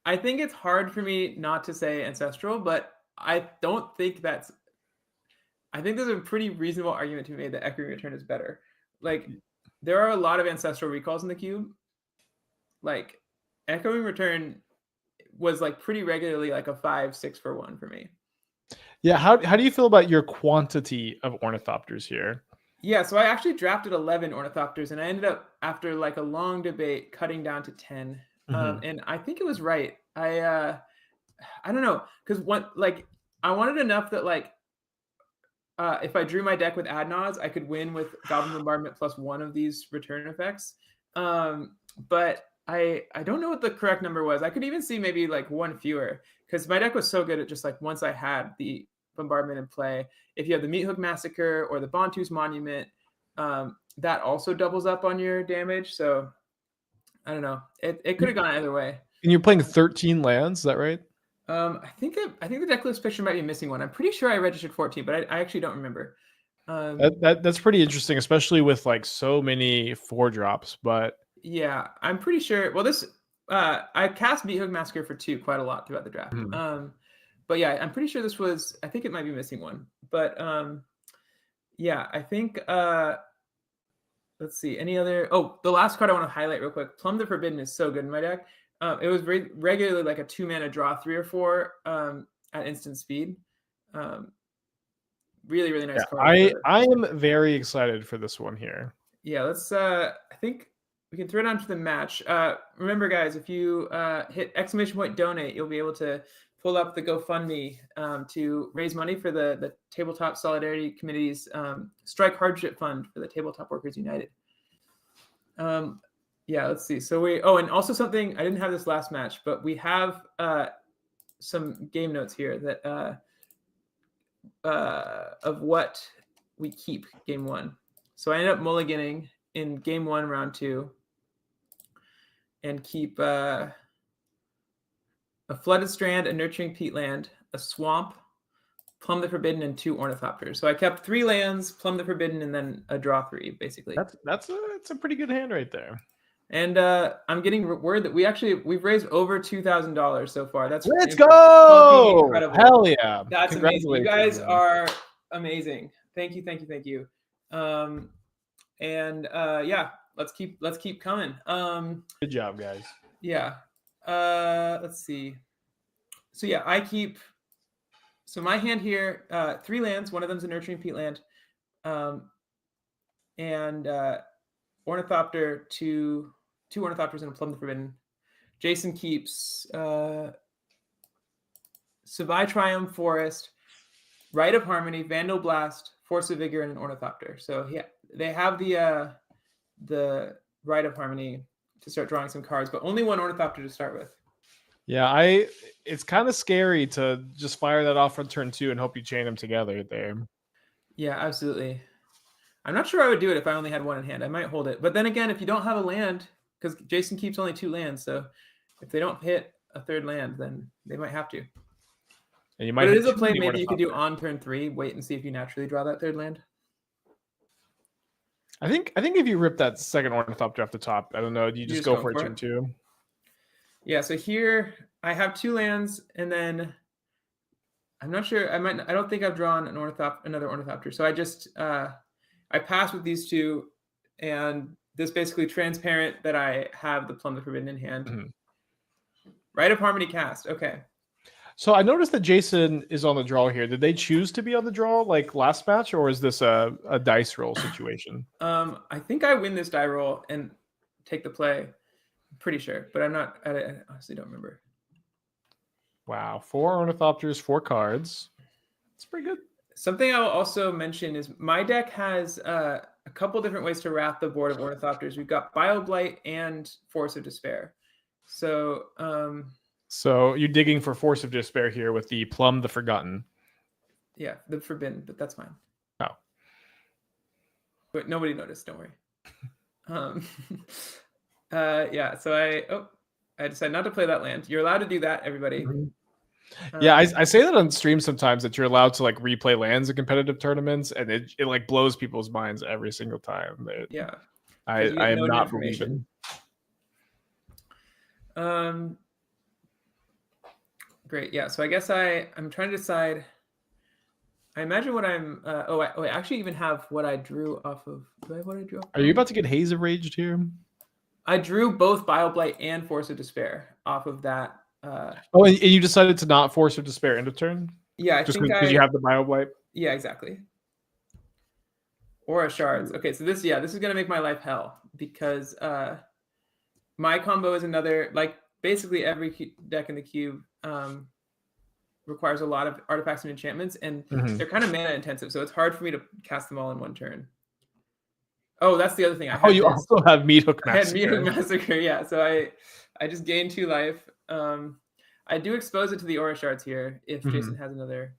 I think it's hard for me not to say Ancestral, but I think there's a pretty reasonable argument to be made that Echoing Return is better. Like, there are a lot of Ancestral Recalls in the cube. Like, Echoing Return was like pretty regularly like a 5-6 for 1 for me. Yeah, how do you feel about your quantity of Ornithopters here? Yeah, so I actually drafted 11 Ornithopters, and I ended up, after like a long debate, cutting down to 10. And I think it was right. I don't know, because I wanted enough that like if I drew my deck with Adnods, I could win with Goblin Bombardment plus 1 of these return effects. But I don't know what the correct number was. I could even see maybe like 1 fewer, because my deck was so good at just like once I had the bombardment in play, if you have the Meat Hook Massacre or the Bontu's Monument, that also doubles up on your damage. So I don't know. It could have gone either way. And you're playing 13 lands, is that right? I think the deck list picture might be missing one. I'm pretty sure I registered 14, but I actually don't remember. That's pretty interesting, especially with like so many 4-drops. But yeah, I'm pretty sure. Well, this I cast Meat Hook Massacre for 2 quite a lot throughout the draft. But yeah, I'm pretty sure this was. I think it might be missing one. But yeah, I think. Let's see. Any other? Oh, the last card I want to highlight real quick. Plumb the Forbidden is so good in my deck. It was regularly like a 2-mana draw 3 or 4 at instant speed. Really, really nice card. I am very excited for this one here. Yeah, let's. I think we can throw it on to the match. Remember, guys, if you hit !donate, you'll be able to pull up the GoFundMe to raise money for the Tabletop Solidarity Committee's Strike Hardship Fund for the Tabletop Workers United. Yeah, let's see. So and also something, I didn't have this last match, but we have some game notes here that of what we keep game 1. So I ended up mulliganing in game 1, round 2, and keep a Flooded Strand, a Nurturing Peatland, a Swamp, Plumb the Forbidden, and 2 Ornithopters. So I kept 3 lands, Plumb the Forbidden, and then a draw 3, basically. That's a pretty good hand right there. And I'm getting word that we've raised over $2,000 so far. Let's go! Incredible. Hell yeah! That's amazing. You guys are amazing. Thank you. Yeah, let's keep coming. Good job, guys. Yeah. Let's see. So yeah, I keep. So my hand here, 3 lands. One of them's a Nurturing Peatland, and Ornithopter, 2 Ornithopters and a Plumb the Forbidden. Jason keeps Savai Triumph Forest, Rite of Harmony, Vandal Blast, Force of Vigor, and an Ornithopter. So yeah, they have the Rite of Harmony to start drawing some cards, but only 1 Ornithopter to start with. Yeah, it's kind of scary to just fire that off on turn 2 and hope you chain them together there. Yeah, absolutely. I'm not sure I would do it if I only had 1 in hand. I might hold it. But then again, if you don't have a land, because Jason keeps only 2 lands, so if they don't hit a 3rd land, then they might have to. And you might. But it is a play maybe you could do on turn 3, wait and see if you naturally draw that 3rd land. I think if you rip that 2nd Ornithopter off the top, I don't know, you just go for it turn 2. Yeah, so here I have 2 lands, and then I'm not sure. I don't think I've drawn another Ornithopter. So I just I pass with these 2, and this basically transparent that I have the Plumb the Forbidden in hand. Rite of Harmony cast. Okay. So I noticed that Jason is on the draw here. Did they choose to be on the draw like last match, or is this a dice roll situation? I think I win this die roll and take the play. I'm pretty sure, but I'm not. I honestly don't remember. Wow, 4 Ornithopters, 4 cards. That's pretty good. Something I will also mention is my deck has a couple different ways to wrath the board of Ornithopters. We've got Bioblight and Force of Despair. So you're digging for Force of Despair here with the Plumb the Forgotten. Yeah, the Forbidden, but that's fine. Oh. But nobody noticed, don't worry. Yeah, so I decided not to play that land. You're allowed to do that, everybody. Yeah, I say that on stream sometimes, that you're allowed to like replay lands in competitive tournaments, and it like blows people's minds every single time. Yeah. I am not believing. Great. Yeah. So I guess I'm trying to decide. I imagine what I'm. I actually even have what I drew off of. Do I have what I drew off? Are you about to get Haze of Raged here? I drew both BioBlight and Force of Despair off of that. Oh, and you decided to not Force of Despair end of turn? Yeah, I Just think because you have the BioBlight? Yeah, exactly. Aura Shards. Okay, so this is gonna make my life hell because my combo is another, like basically every deck in the cube requires a lot of artifacts and enchantments, and they're kind of mana intensive, so it's hard for me to cast them all in one turn. Oh, that's the other thing. Also have Meat Hook Massacre. I had Meat Hook Massacre, yeah. So I just gained 2 life. I do expose it to the Aura Shards here if Jason has another.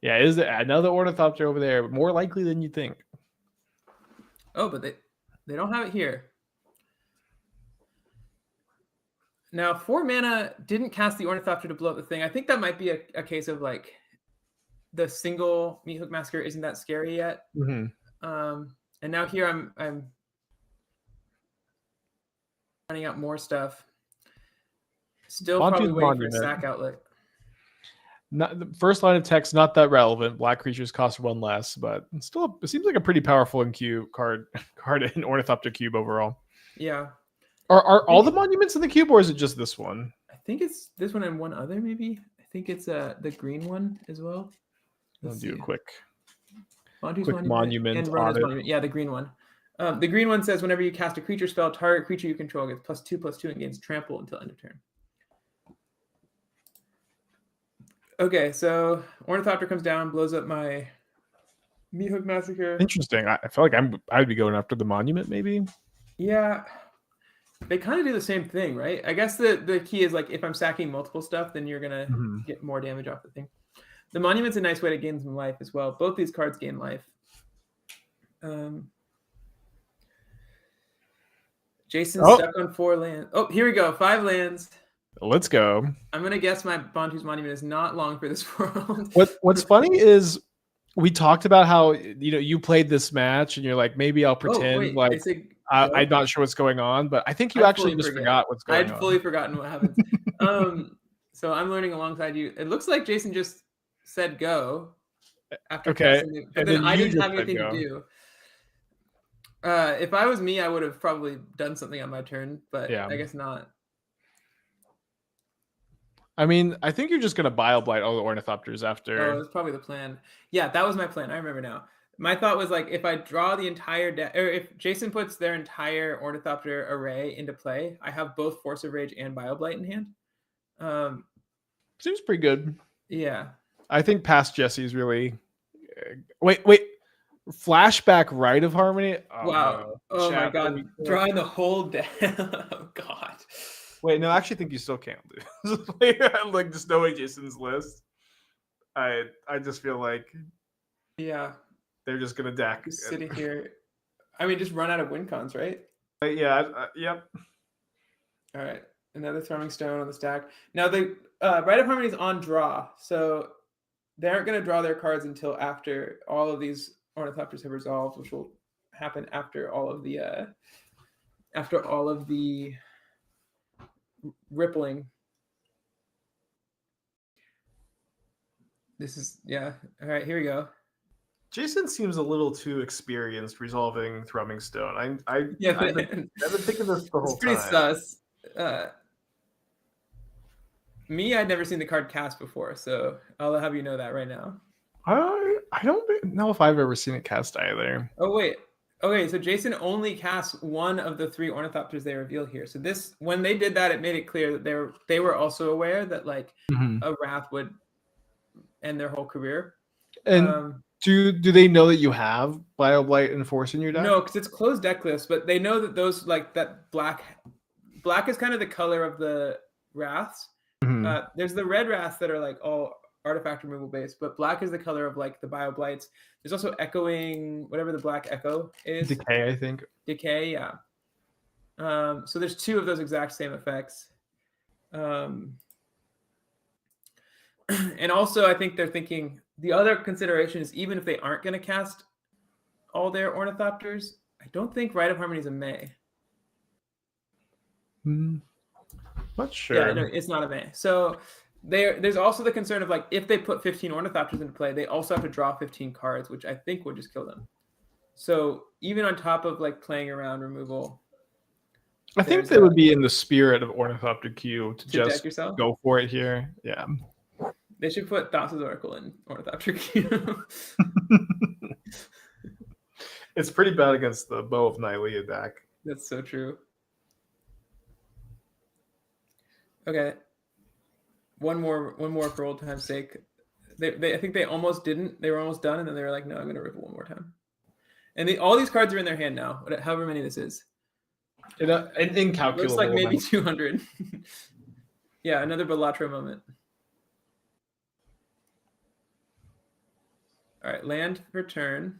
Yeah, is there another Ornithopter over there? More likely than you think. Oh, but they don't have it here. Now, 4 mana didn't cast the Ornithopter to blow up the thing. I think that might be a case of like the single Meat Hook Massacre isn't that scary yet. And now here I'm running out more stuff. Still probably waiting for a sack outlet. Not the first line of text, not that relevant. Black creatures cost 1 less, but still, it seems like a pretty powerful card in Ornithopter Cube overall. Yeah. Are all the monuments in the cube, or is it just this one? I think it's this one and one other, maybe. I think it's the green one as well. I'll do a quick monument and Rona's monument. Yeah, the green one. The green one says whenever you cast a creature spell, target creature you control gets +2/+2 and gains trample until end of turn. Okay, so Ornithopter comes down, blows up my Meat Hook Massacre. Interesting. I feel like I would be going after the monument, maybe. Yeah, they kind of do the same thing, right? I guess the key is like if I'm sacking multiple stuff, then you're gonna get more damage off the thing. The monument's a nice way to gain some life as well. Both these cards gain life. Jason's stuck on 4 lands. Oh, here we go. 5 lands. Let's go. I'm gonna guess my Bantu's Monument is not long for this world. What's funny is we talked about how you played this match and you're like, maybe I'll pretend I'm not sure what's going on, but I think you actually just forgot what's going on. I'd fully forgotten what happened. So I'm learning alongside you. It looks like Jason just said go after casting it, but then I didn't have anything to do. If I was me, I would have probably done something on my turn, but I guess not. I mean, I think you're just going to BioBlight all the Ornithopters after. Oh, that's probably the plan. Yeah, that was my plan. I remember now. My thought was like, if I draw the entire deck, or if Jason puts their entire Ornithopter array into play, I have both Force of Rage and BioBlight in hand. Seems pretty good. Yeah. I think past Jesse's really... Wait. Flashback Rite of Harmony? Wow. Oh my God. Drawing the whole deck. Oh God. Wait, no, I actually think you still can't lose. Like just knowing Jason's list, I just feel like they're just gonna deck. Just sitting here, I mean, just run out of win cons, right? Yep. All right, another Throwing Stone on the stack. Now the Rite of Harmony is on draw, so they aren't gonna draw their cards until after all of these Ornithopters have resolved, which will happen after all of the rippling. This is all right, here we go. Jason seems a little too experienced resolving Thrumming Stone. I've been thinking this the whole time. It's pretty sus. Me, I'd never seen the card cast before, so I'll have you know that right now. I don't know if I've ever seen it cast either. Oh wait. Okay, so Jason only casts one of the 3 Ornithopters they reveal here. So when they did that, it made it clear that they were also aware that like a Wrath would end their whole career. And do they know that you have BioBlight and Force in your deck? No, because it's closed deck list, but they know that those like that black is kind of the color of the Wraths. There's the red Wraths that are like all artifact removal based, but black is the color of like the BioBlights. There's also echoing, whatever the black echo is. Decay, I think. Decay, yeah. So there's 2 of those exact same effects. And also I think they're thinking the other consideration is even if they aren't going to cast all their Ornithopters, I don't think Rite of Harmony is a May. Not sure. Yeah, no, it's not a May. So there's also the concern of like if they put 15 Ornithopters into play, they also have to draw 15 cards, which I think would just kill them. So even on top of like playing around removal, I think there's that would be in the spirit of Ornithopter Cube to deck just yourself. go for it here. Yeah. They should put Thassa's Oracle in Ornithopter Cube. It's pretty bad against the Bow of Nylea deck. That's so true. Okay. One more for old time's sake. I think they almost didn't. They were almost done, and then they were like, "No, I'm going to ripple one more time." And all these cards are in their hand now. However many this is. An incalculable. Looks like maybe amount. 200. Yeah, another Balatro moment. All right, land per turn.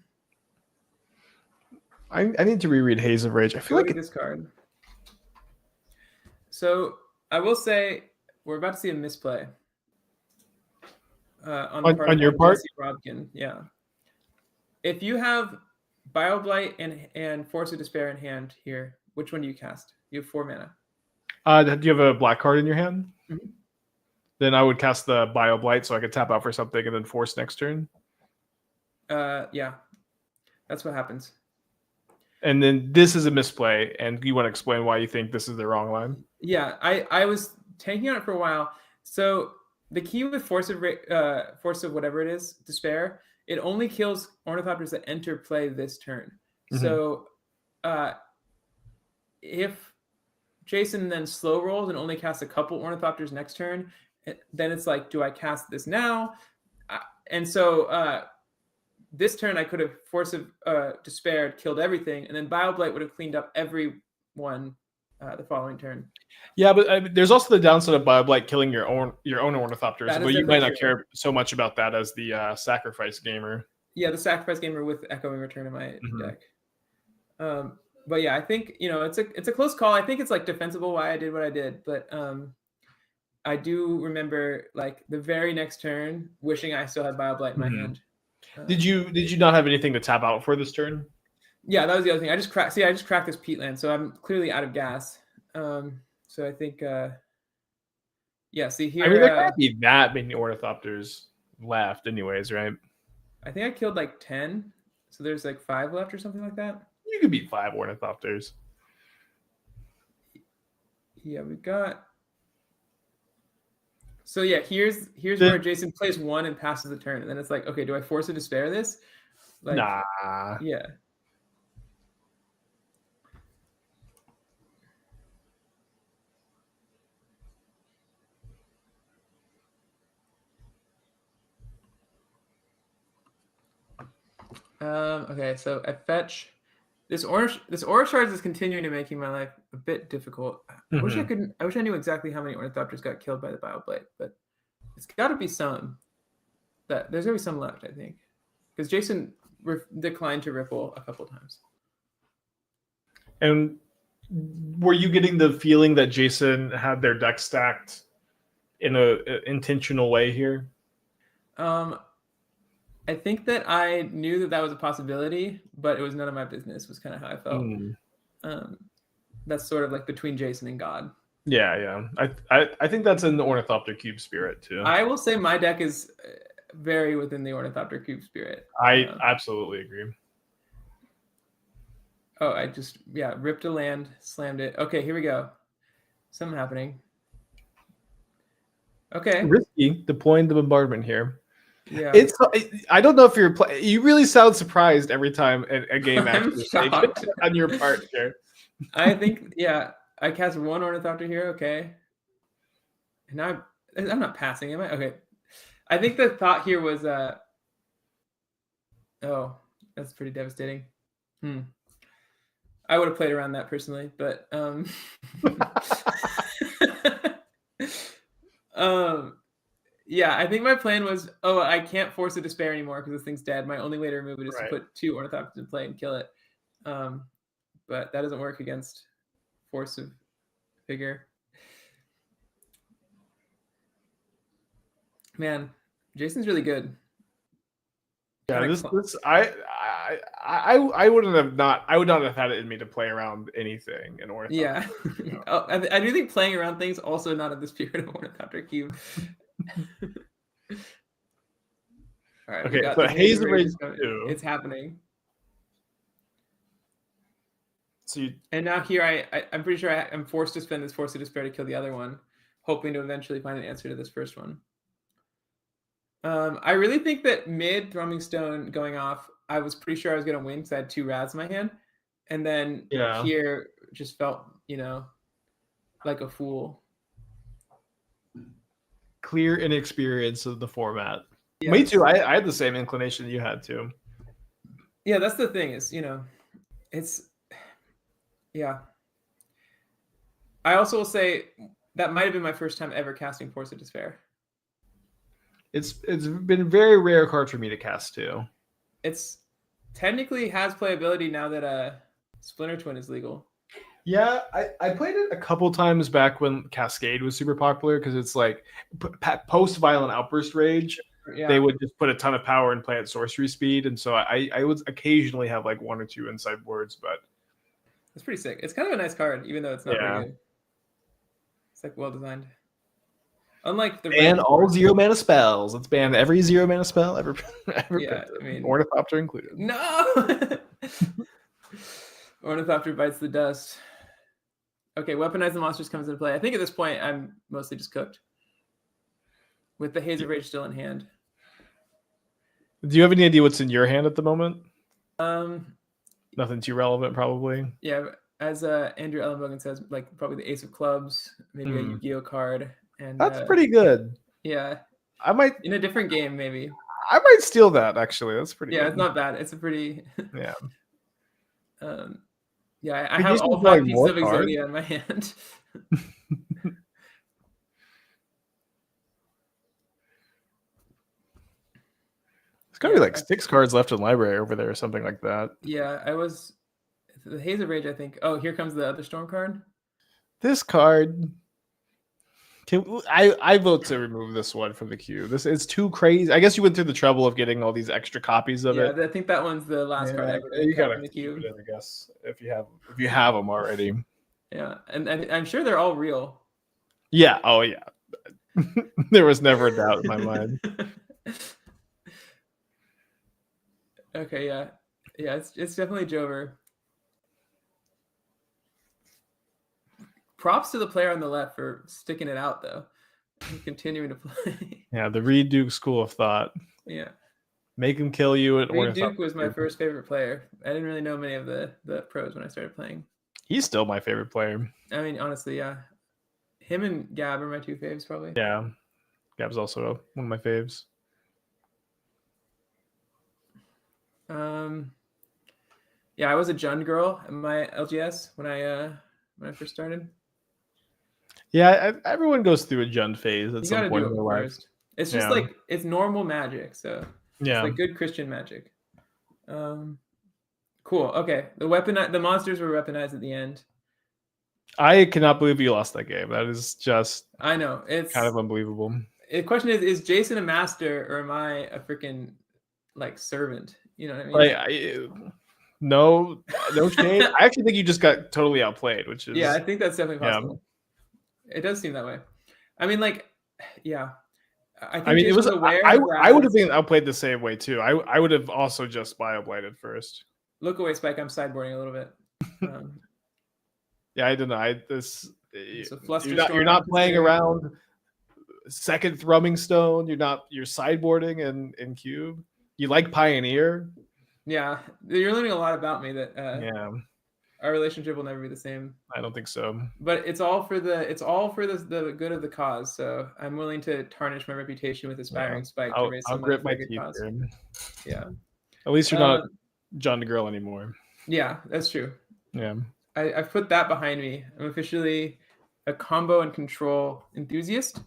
I need to reread Haze of Rage. I feel like this card. So I will say we're about to see a misplay. On your part? Jesse Robkin, yeah. If you have Bioblight and Force of Despair in hand here, which one do you cast? You have 4 mana. Do you have a black card in your hand? Mhm. Then I would cast the Bioblight so I could tap out for something and then force next turn. Yeah, that's what happens. And then this is a misplay, and you want to explain why you think this is the wrong line? Yeah, I was tanking on it for a while. So the key with Force of whatever it is, Despair, it only kills Ornithopters that enter play this turn. Mhm. So if Jason then slow rolls and only casts a couple Ornithopters next turn, then it's like, do I cast this now? And so this turn I could have Force of Despair, killed everything, and then Bioblight would have cleaned up everyone the following turn. Yeah, but there's also the downside of Bioblight killing your own Ornithopters, That is but you might not definitely true. care so much about that as the sacrifice gamer. Yeah, the Sacrifice Gamer with Echoing Return in my Mhm. deck. But yeah, I think it's a close call. I think it's like defensible why I did what I did, but I do remember like the very next turn wishing I still had Bioblight in my Mhm. hand. Did you not have anything to tap out for this turn? Yeah, that was the other thing. I just cracked this peatland, so I'm clearly out of gas. So I think yeah, see here. I mean, there can't be that many Ornithopters left anyways, right? I think I killed like 10. So there's like 5 left or something like that. You could beat 5 Ornithopters. Yeah, we got. So yeah, here's where Jason plays 1 and passes the turn, and then it's like, okay, do I Force of Despair this? Like, nah. Yeah. Okay, so I fetch. This Aura Shards is continuing to making my life a bit difficult. I wish I knew exactly how many Ornithopters got killed by the Bioblade, but it's got to be some. There's gonna be some left, I think, because Jason declined to ripple a couple times. And were you getting the feeling that Jason had their deck stacked in a intentional way here? I think that I knew that was a possibility, but it was none of my business, was kind of how I felt. That's sort of like between Jason and God. Yeah. I think that's in the Ornithopter Cube spirit too. I will say my deck is very within the Ornithopter Cube spirit. I absolutely agree. Oh, I just ripped a land, slammed it. Okay, here we go. Something happening. Okay. Risky deploying the bombardment here. Yeah. I don't know if you really sound surprised every time a game actually takes on your part here. I think I cast 1 Ornithopter here. Okay. And now I'm not passing, am I? Okay. I think the thought here was oh, that's pretty devastating. I would have played around that personally, but yeah, I think my plan was, I can't Force a Despair anymore because this thing's dead. My only way to remove it is to put 2 Ornithopters in play and kill it. But that doesn't work against Force of Vigor. Man, Jason's really good. Yeah, I would not have had it in me to play around anything in Ornithopter. Yeah. I do think playing around things also not in the spirit of Ornithopter Cube. All right. Okay, so Haze of Rage 2. It's happening. So you, And now here I'm pretty sure I'm forced to spend this Force of Despair to kill the other one, hoping to eventually find an answer to this first one. I really think that mid Thrumming Stone going off, I was pretty sure I was going to win because I had 2 Rads in my hand. And then here just felt, like a fool. clear inexperience of the format. Yeah. Me too. I had the same inclination you had too. Yeah, that's the thing is, it's, yeah. I also will say that might have been my first time ever casting Force of Despair. It's been a very rare card for me to cast too. It's technically has playability now that Splinter Twin is legal. Yeah, I played it a couple times back when Cascade was super popular because it's like post Violent Outburst Rage. Yeah. They would just put a ton of power and play at sorcery speed, and so I would occasionally have like 1 or 2 inside boards, but it's pretty sick. It's kind of a nice card, even though it's not very good. It's like well designed. Unlike the ban all 0 mana spells. Let's ban every 0 mana spell ever yeah, printed. I mean, Ornithopter included. No. Ornithopter bites the dust. Okay, Weaponize the Monsters comes into play. I think at this point I'm mostly just cooked. With the Haze of Rage still in hand. Do you have any idea what's in your hand at the moment? Nothing too relevant, probably. Yeah, as Andrew Ellenbogen says, like probably the Ace of Clubs, maybe a Yu-Gi-Oh card, and that's pretty good. Yeah, I might in a different game maybe. I might steal that actually. That's pretty. Yeah, good. it's not bad. It's a pretty. Yeah. Yeah, I have all 5 pieces of Exodia in my hand. There's gotta be like 6 cards left in library over there or something like that. Yeah, the Haze of Rage, I think. Oh, here comes the other Storm card. This card. I vote to remove this one from the queue. This is too crazy. I guess you went through the trouble of getting all these extra copies of it. Yeah, I think that one's the last card ever. You gotta in the queue. keep it, I guess, if you have them already. Yeah, and I'm sure they're all real. Yeah. Oh yeah. There was never a doubt in my mind. Okay. Yeah. It's definitely Jover. Props to the player on the left for sticking it out, though, and continuing to play. Yeah, the Reed Duke school of thought. Yeah, make him kill you. Reed Duke was my first favorite player. I didn't really know many of the pros when I started playing. He's still my favorite player. I mean, honestly, yeah. Him and Gab are my 2 faves, probably. Yeah, Gab's also one of my faves. Yeah, I was a Jund girl in my LGS when I first started. Yeah, everyone goes through a Jund phase at some point in their life. It's just like it's normal magic, so yeah, it's like good Christian magic. Cool. Okay, the monsters were weaponized at the end. I cannot believe you lost that game. That is just I know it's kind of unbelievable. The question is Jason a master or am I a freaking like servant? You know what I mean? Like no shade. I actually think you just got totally outplayed, which is I think that's definitely possible. It does seem that way. I mean, like, yeah. I think it was aware. I would have been outplayed the same way too. I would have also just biobladed first. Look away, Spike. I'm sideboarding a little bit. Yeah, I don't know. You're not playing there. around second Thrumming Stone. You're sideboarding in Cube. You like Pioneer. Yeah, you're learning a lot about me that our relationship will never be the same. I don't think so. But it's all for the good of the cause. So I'm willing to tarnish my reputation with aspiring Spike to raise I'll some grip my good teeth. cause. Yeah. At least you're not John the Girl anymore. Yeah, that's true. Yeah. I've put that behind me. I'm officially a combo and control enthusiast.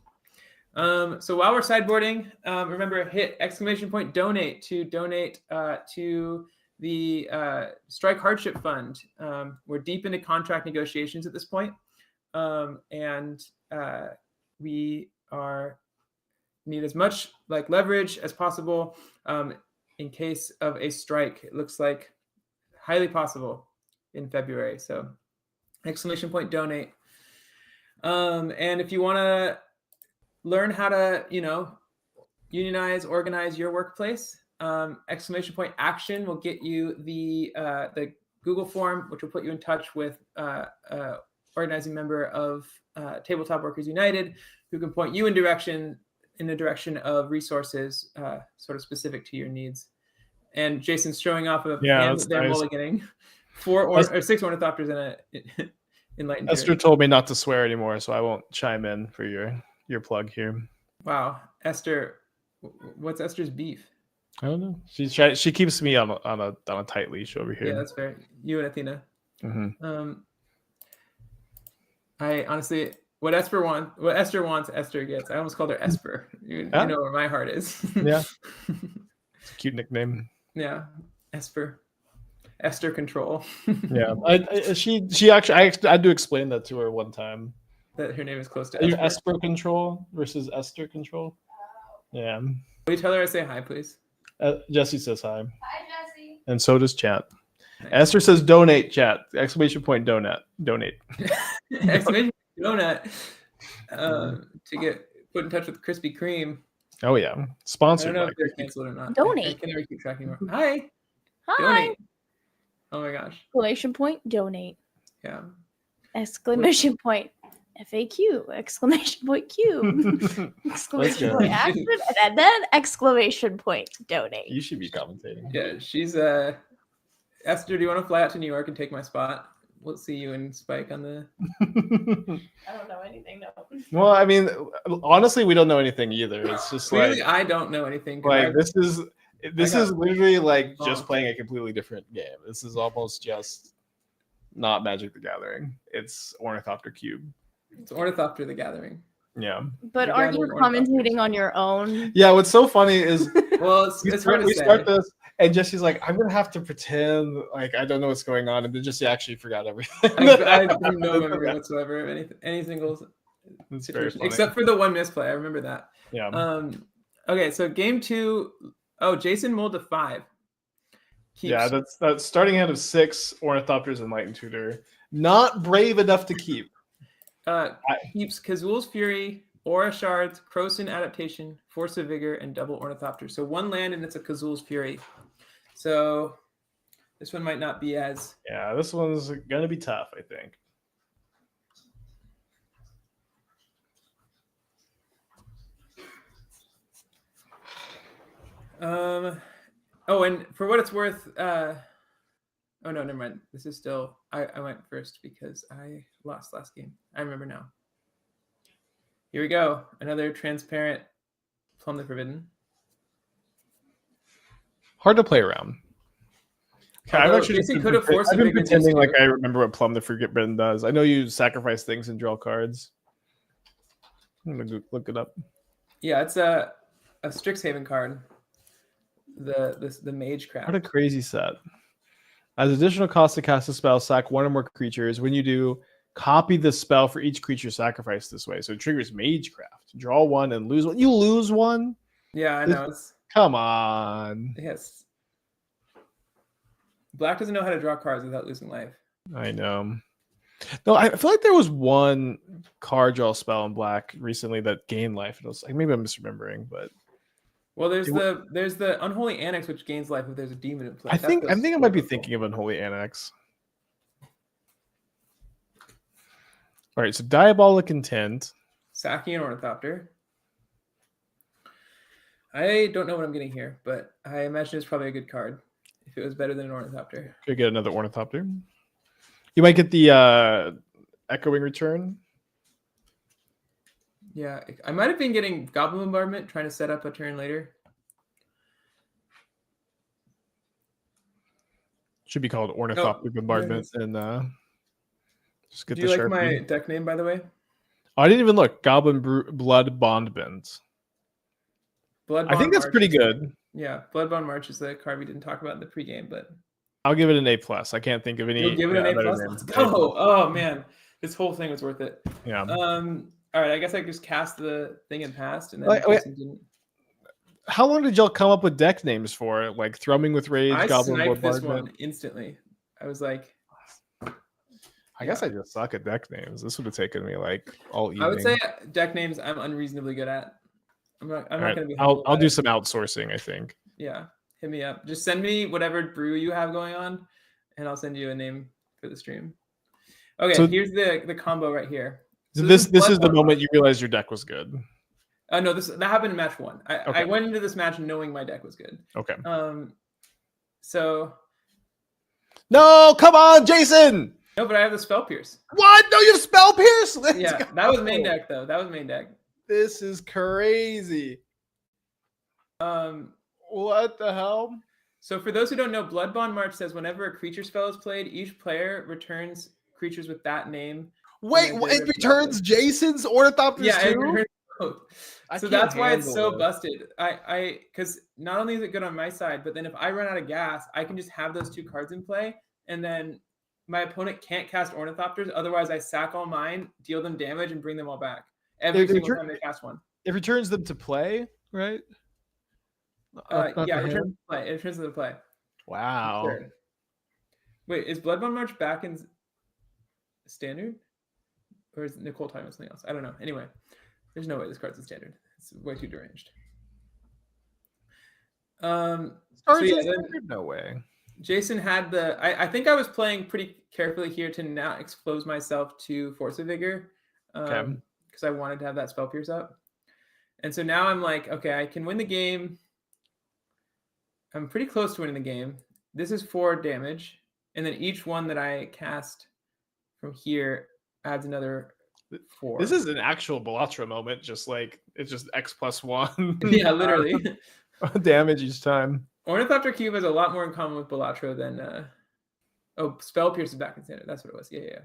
So while we're sideboarding, remember hit !donate to donate to the Strike Hardship Fund. We're deep into contract negotiations at this point, and we need as much like leverage as possible in case of a strike. It looks like highly possible in February. So !donate. And if you want to learn how to, unionize, organize your workplace, !action will get you the Google form, which will put you in touch with organizing member of Tabletop Workers United, who can point you in the direction of resources sort of specific to your needs. And Jason's showing off a hand that they're mulliganing 6 ornithopters and a enlightened. Esther told me not to swear anymore, so I won't chime in for your plug here. Wow, Esther, what's Esther's beef? I don't know. She keeps me on a tight leash over here. Yeah, that's fair. You and Athena. Mm-hmm. I honestly, what Esther wants, Esther gets. I almost called her Esper. You know where my heart is. Yeah. It's a cute nickname. Yeah, Esper. Esther Control. Yeah, she actually I had to explain that to her one time. That her name is close to Esper. Esper Control versus Esther Control. Yeah. Will you tell her I say hi, please? Jesse says hi. Hi, Jesse. And so does chat. Nice. Esther says donate, chat. Exclamation point donate. Exclamation donut. To get put in touch with Krispy Kreme. Oh yeah. I Sponsored. don't know if they're canceled or not. Donate. I can never keep track anymore. Hi. Hi. Donate. Oh my gosh. Exclamation point, donate. Yeah. Exclamation point, FAQ. Exclamation point, cube. Exclamation point, action. And then exclamation point, donate. You should be commentating. Yeah, she's Esther, do you want to fly out to New York and take my spot? We'll see you and Spike on the I don't know anything, no. Well, I mean, honestly, we don't know anything either. It's just clearly like I don't know anything. Like this is literally like Oh. just playing a completely different game. This is almost just not Magic the Gathering. It's Ornithopter Cube. It's Ornithopter the Gathering. Yeah. But You're aren't you gathering commentating on your own? Yeah, what's so funny is Well, it's hard to we say. start this and Jesse's like, I'm gonna have to pretend like I don't know what's going on, and then Jesse actually forgot everything. I have no memory whatsoever of any single It's very situation, funny. except for the one misplay. I remember that. Yeah. Okay, so game 2. Oh, Jason mulled a 5. Yeah, that's starting out of 6 Ornithopters and Enlightened Tutor. Not brave enough to keep. Keeps Kazul's Fury, Aura Shards, Croson Adaptation, Force of Vigor, and Double Ornithopter. So 1 land and it's a Kazul's Fury. So this one might not be as... Yeah, this one's going to be tough, I think. Oh, and for what it's worth, oh no, never mind. This is still, I went first because I lost last game. I remember now. Here we go. Another transparent Plum the Forbidden. Hard to play around. Although I've Jason could have forced I've been a bigger pretending like disc. I remember what Plum the Forbidden does. I know you sacrifice things and draw cards. I'm gonna look it up. Yeah, it's a Strixhaven card. The Mage Craft. What a crazy set. As additional cost to cast a spell, sack 1 or more creatures. When you do, copy the spell for each creature sacrificed this way. So it triggers Magecraft. Draw 1 and lose 1. You lose 1? Yeah, I know. Come on. Yes. Black doesn't know how to draw cards without losing life. I know. No, I feel like there was one card draw spell in Black recently that gained life. It was like, maybe I'm misremembering, but Well, there's the Unholy Annex, which gains life if there's a demon in play. I think I might be thinking of Unholy Annex. All right, so Diabolic Intent. Saki and Ornithopter. I don't know what I'm getting here, but I imagine it's probably a good card if it was better than an Ornithopter. Could get another Ornithopter. You might get the Echoing Return. Yeah, I might have been getting Goblin Bombardment, trying to set up a turn later. Should be called Ornithopter Bombardment, and just get Do the you like Sharpie. my deck name, by the way? Oh, I didn't even look. Goblin Blood Bondbend. I think that's pretty good. Yeah, Bloodbound March is the card we didn't talk about in the pregame, but I'll give it an A+. I can't think of any. you'll give it an A+. better Let's than go! Oh man, this whole thing was worth it. Yeah. All right, I guess I just cast the thing and passed, and then Wait. Jason didn't. How long did y'all come up with deck names for? Like Thrumming with Rage, I Goblin sniped this Bombardment? one instantly. I was like, I guess I just suck at deck names. This would have taken me like all evening. I would say deck names I'm unreasonably good at. I'm not All going right, to be. I'll do some outsourcing, I think. Yeah, hit me up. Just send me whatever brew you have going on, and I'll send you a name for the stream. Okay, So- here's the combo right here. So this is the Bloodborne moment March. you realized your deck was good. No, that happened in match 1. I Okay. went into this match knowing my deck was good. Okay. So No, come on, Jason. no, but I have the Spell Pierce. What? No, you have Spell Pierce? Let's Yeah, go. that was main deck though. That was main deck. This is crazy. What the hell? So for those who don't know, Bloodborne March says whenever a creature spell is played, each player returns creatures with that name. Wait, And then it returns Jason's Ornithopters Yeah, it too? returns both. I So can't that's why it's so handle it. busted. I because not only is it good on my side, but then if I run out of gas, I can just have those 2 cards in play, and then my opponent can't cast Ornithopters. Otherwise, I sack all mine, deal them damage, and bring them all back every They single return- time they cast one. It returns them to play, right? Not Yeah, the it returns hand? to play. It returns to the play. Wow. Sure. Wait, is Bloodborne March back in standard? Or is Nicole talking about something else? I don't know. Anyway, there's no way this card's in standard. It's way too deranged. Stars yeah, in then- standard? No way. Jason had the. I think I was playing pretty carefully here to not expose myself to Force of Vigor, because I wanted to have that Spell Pierce up. And so now I'm like, okay, I can win the game. I'm pretty close to winning the game. This is 4 damage, and then each one that I cast from here adds another 4. This is an actual Belatra moment, just like it's just X+1. Yeah, literally. Damage each time. Ornithopter Cube has a lot more in common with Bellatro than Spell Pierce is back in standard. That's what it was. Yeah.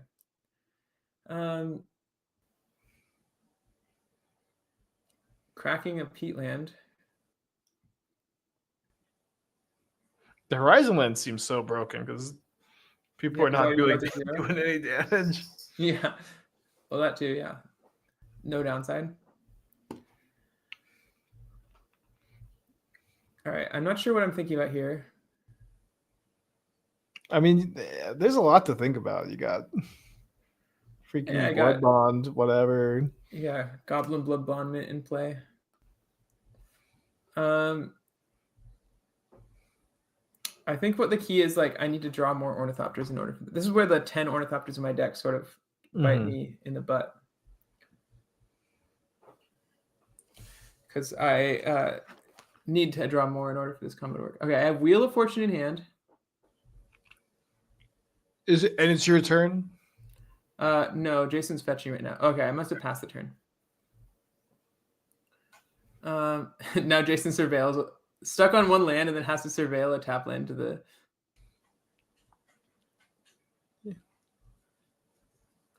Cracking a peatland. The Horizon Lens seems so broken because people Yeah, are 'cause all not your doing, cards are zero. doing any damage. Yeah. Well, that too, yeah. No downside. All right. I'm not sure what I'm thinking about here. I mean, there's a lot to think about. You got freaking Yeah, I Blood got- Bond, whatever. Yeah, Goblin Blood Bondment in play. I think what the key is, like, I need to draw more Ornithopters in order for this is where the 10 Ornithopters in my deck sort of bite me in the butt. Because I need to draw more in order for this combo to work. Okay, I have Wheel of Fortune in hand. Is it? And it's your turn. No, Jason's fetching right now. Okay, I must have passed the turn. Now Jason surveils, stuck on 1 land, and then has to surveil a tap land to the.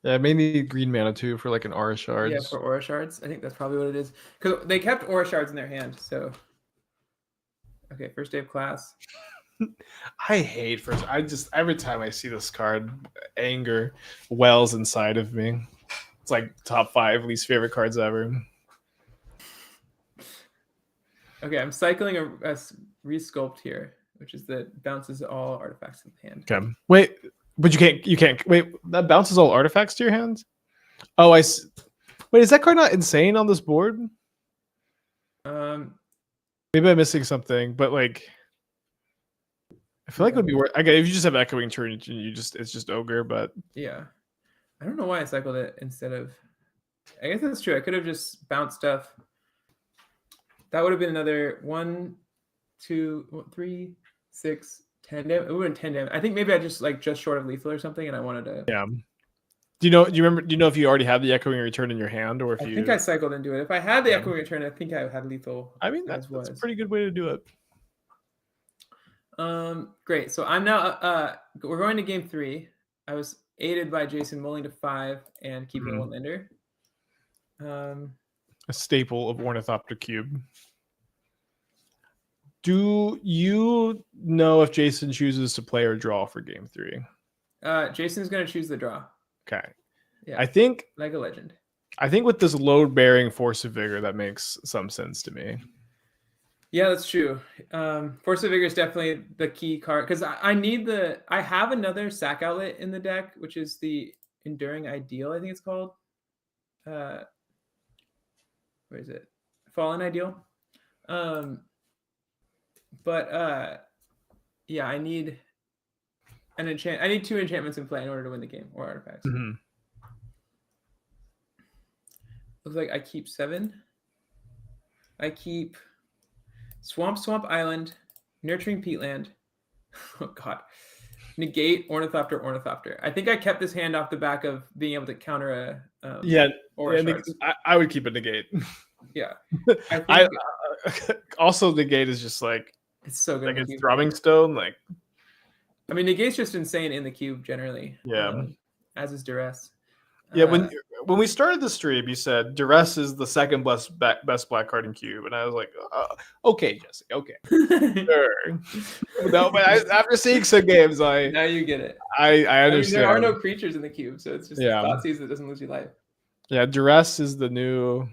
Yeah, maybe green mana too for like an Aura Shards. Yeah, for Aura Shards. I think that's probably what it is. Because they kept Aura Shards in their hand, so. Okay, first day of class. I hate first. I just every time I see this card, anger wells inside of me. It's like top 5 least favorite cards ever. Okay, I'm cycling a Resculpt here, which is that bounces all artifacts in the hand. Okay. Wait, but you can't wait. That bounces all artifacts to your hands. Oh, wait, is that card not insane on this board? Maybe I'm missing something, but like, I feel like it would be worth. Okay, if you just have Echoing Turn, it's just Ogre, but Yeah. I don't know why I cycled it instead of. I guess that's true. I could have just bounced stuff. That would have been another 1, 2, 3, 6, 10 damage. It would have been 10 damage. I think maybe I just short of lethal or something, and I wanted to. yeah. Do you know if you already had the Echoing Return in your hand, or if I you? think I cycled into it. If I had the Echoing Return, I think I had lethal. I mean, that's a pretty good way to do it. Great. So I'm now. We're going to game 3. I was aided by Jason mulling to 5 and keeping a 1-lander. A staple of Ornithopter Cube. Do you know if Jason chooses to play or draw for game 3? Jason's going to choose the draw. Okay. Yeah. I think like a legend. I think with this load-bearing Force of Vigor, that makes some sense to me. Yeah, that's true. Force of Vigor is definitely the key card because I have another sack outlet in the deck, which is the Enduring Ideal, I think it's called. Where is it? Fallen Ideal. But yeah, I need an enchant. I need 2 enchantments in play in order to win the game, or artifacts. Mhm. Looks like I keep 7. I keep Swamp Island, Nurturing Peatland. Oh God. Negate Ornithopter. I think I kept this hand off the back of being able to counter a Yeah, aura yeah, shards. I would keep a negate. Yeah. I also negate is just like it's so good. like in it's the cube. throbbing stone. Like I mean, negate's just insane in the cube generally. Yeah. As is duress. yeah, when we started the stream, you said duress is the second best black card in cube, and I was like, okay, Jesse, okay, sure. No, but after seeing some games, now you get it. I understand. I mean, there are no creatures in the cube, so it's just Thoughtseize that doesn't lose you life. Yeah, duress is the new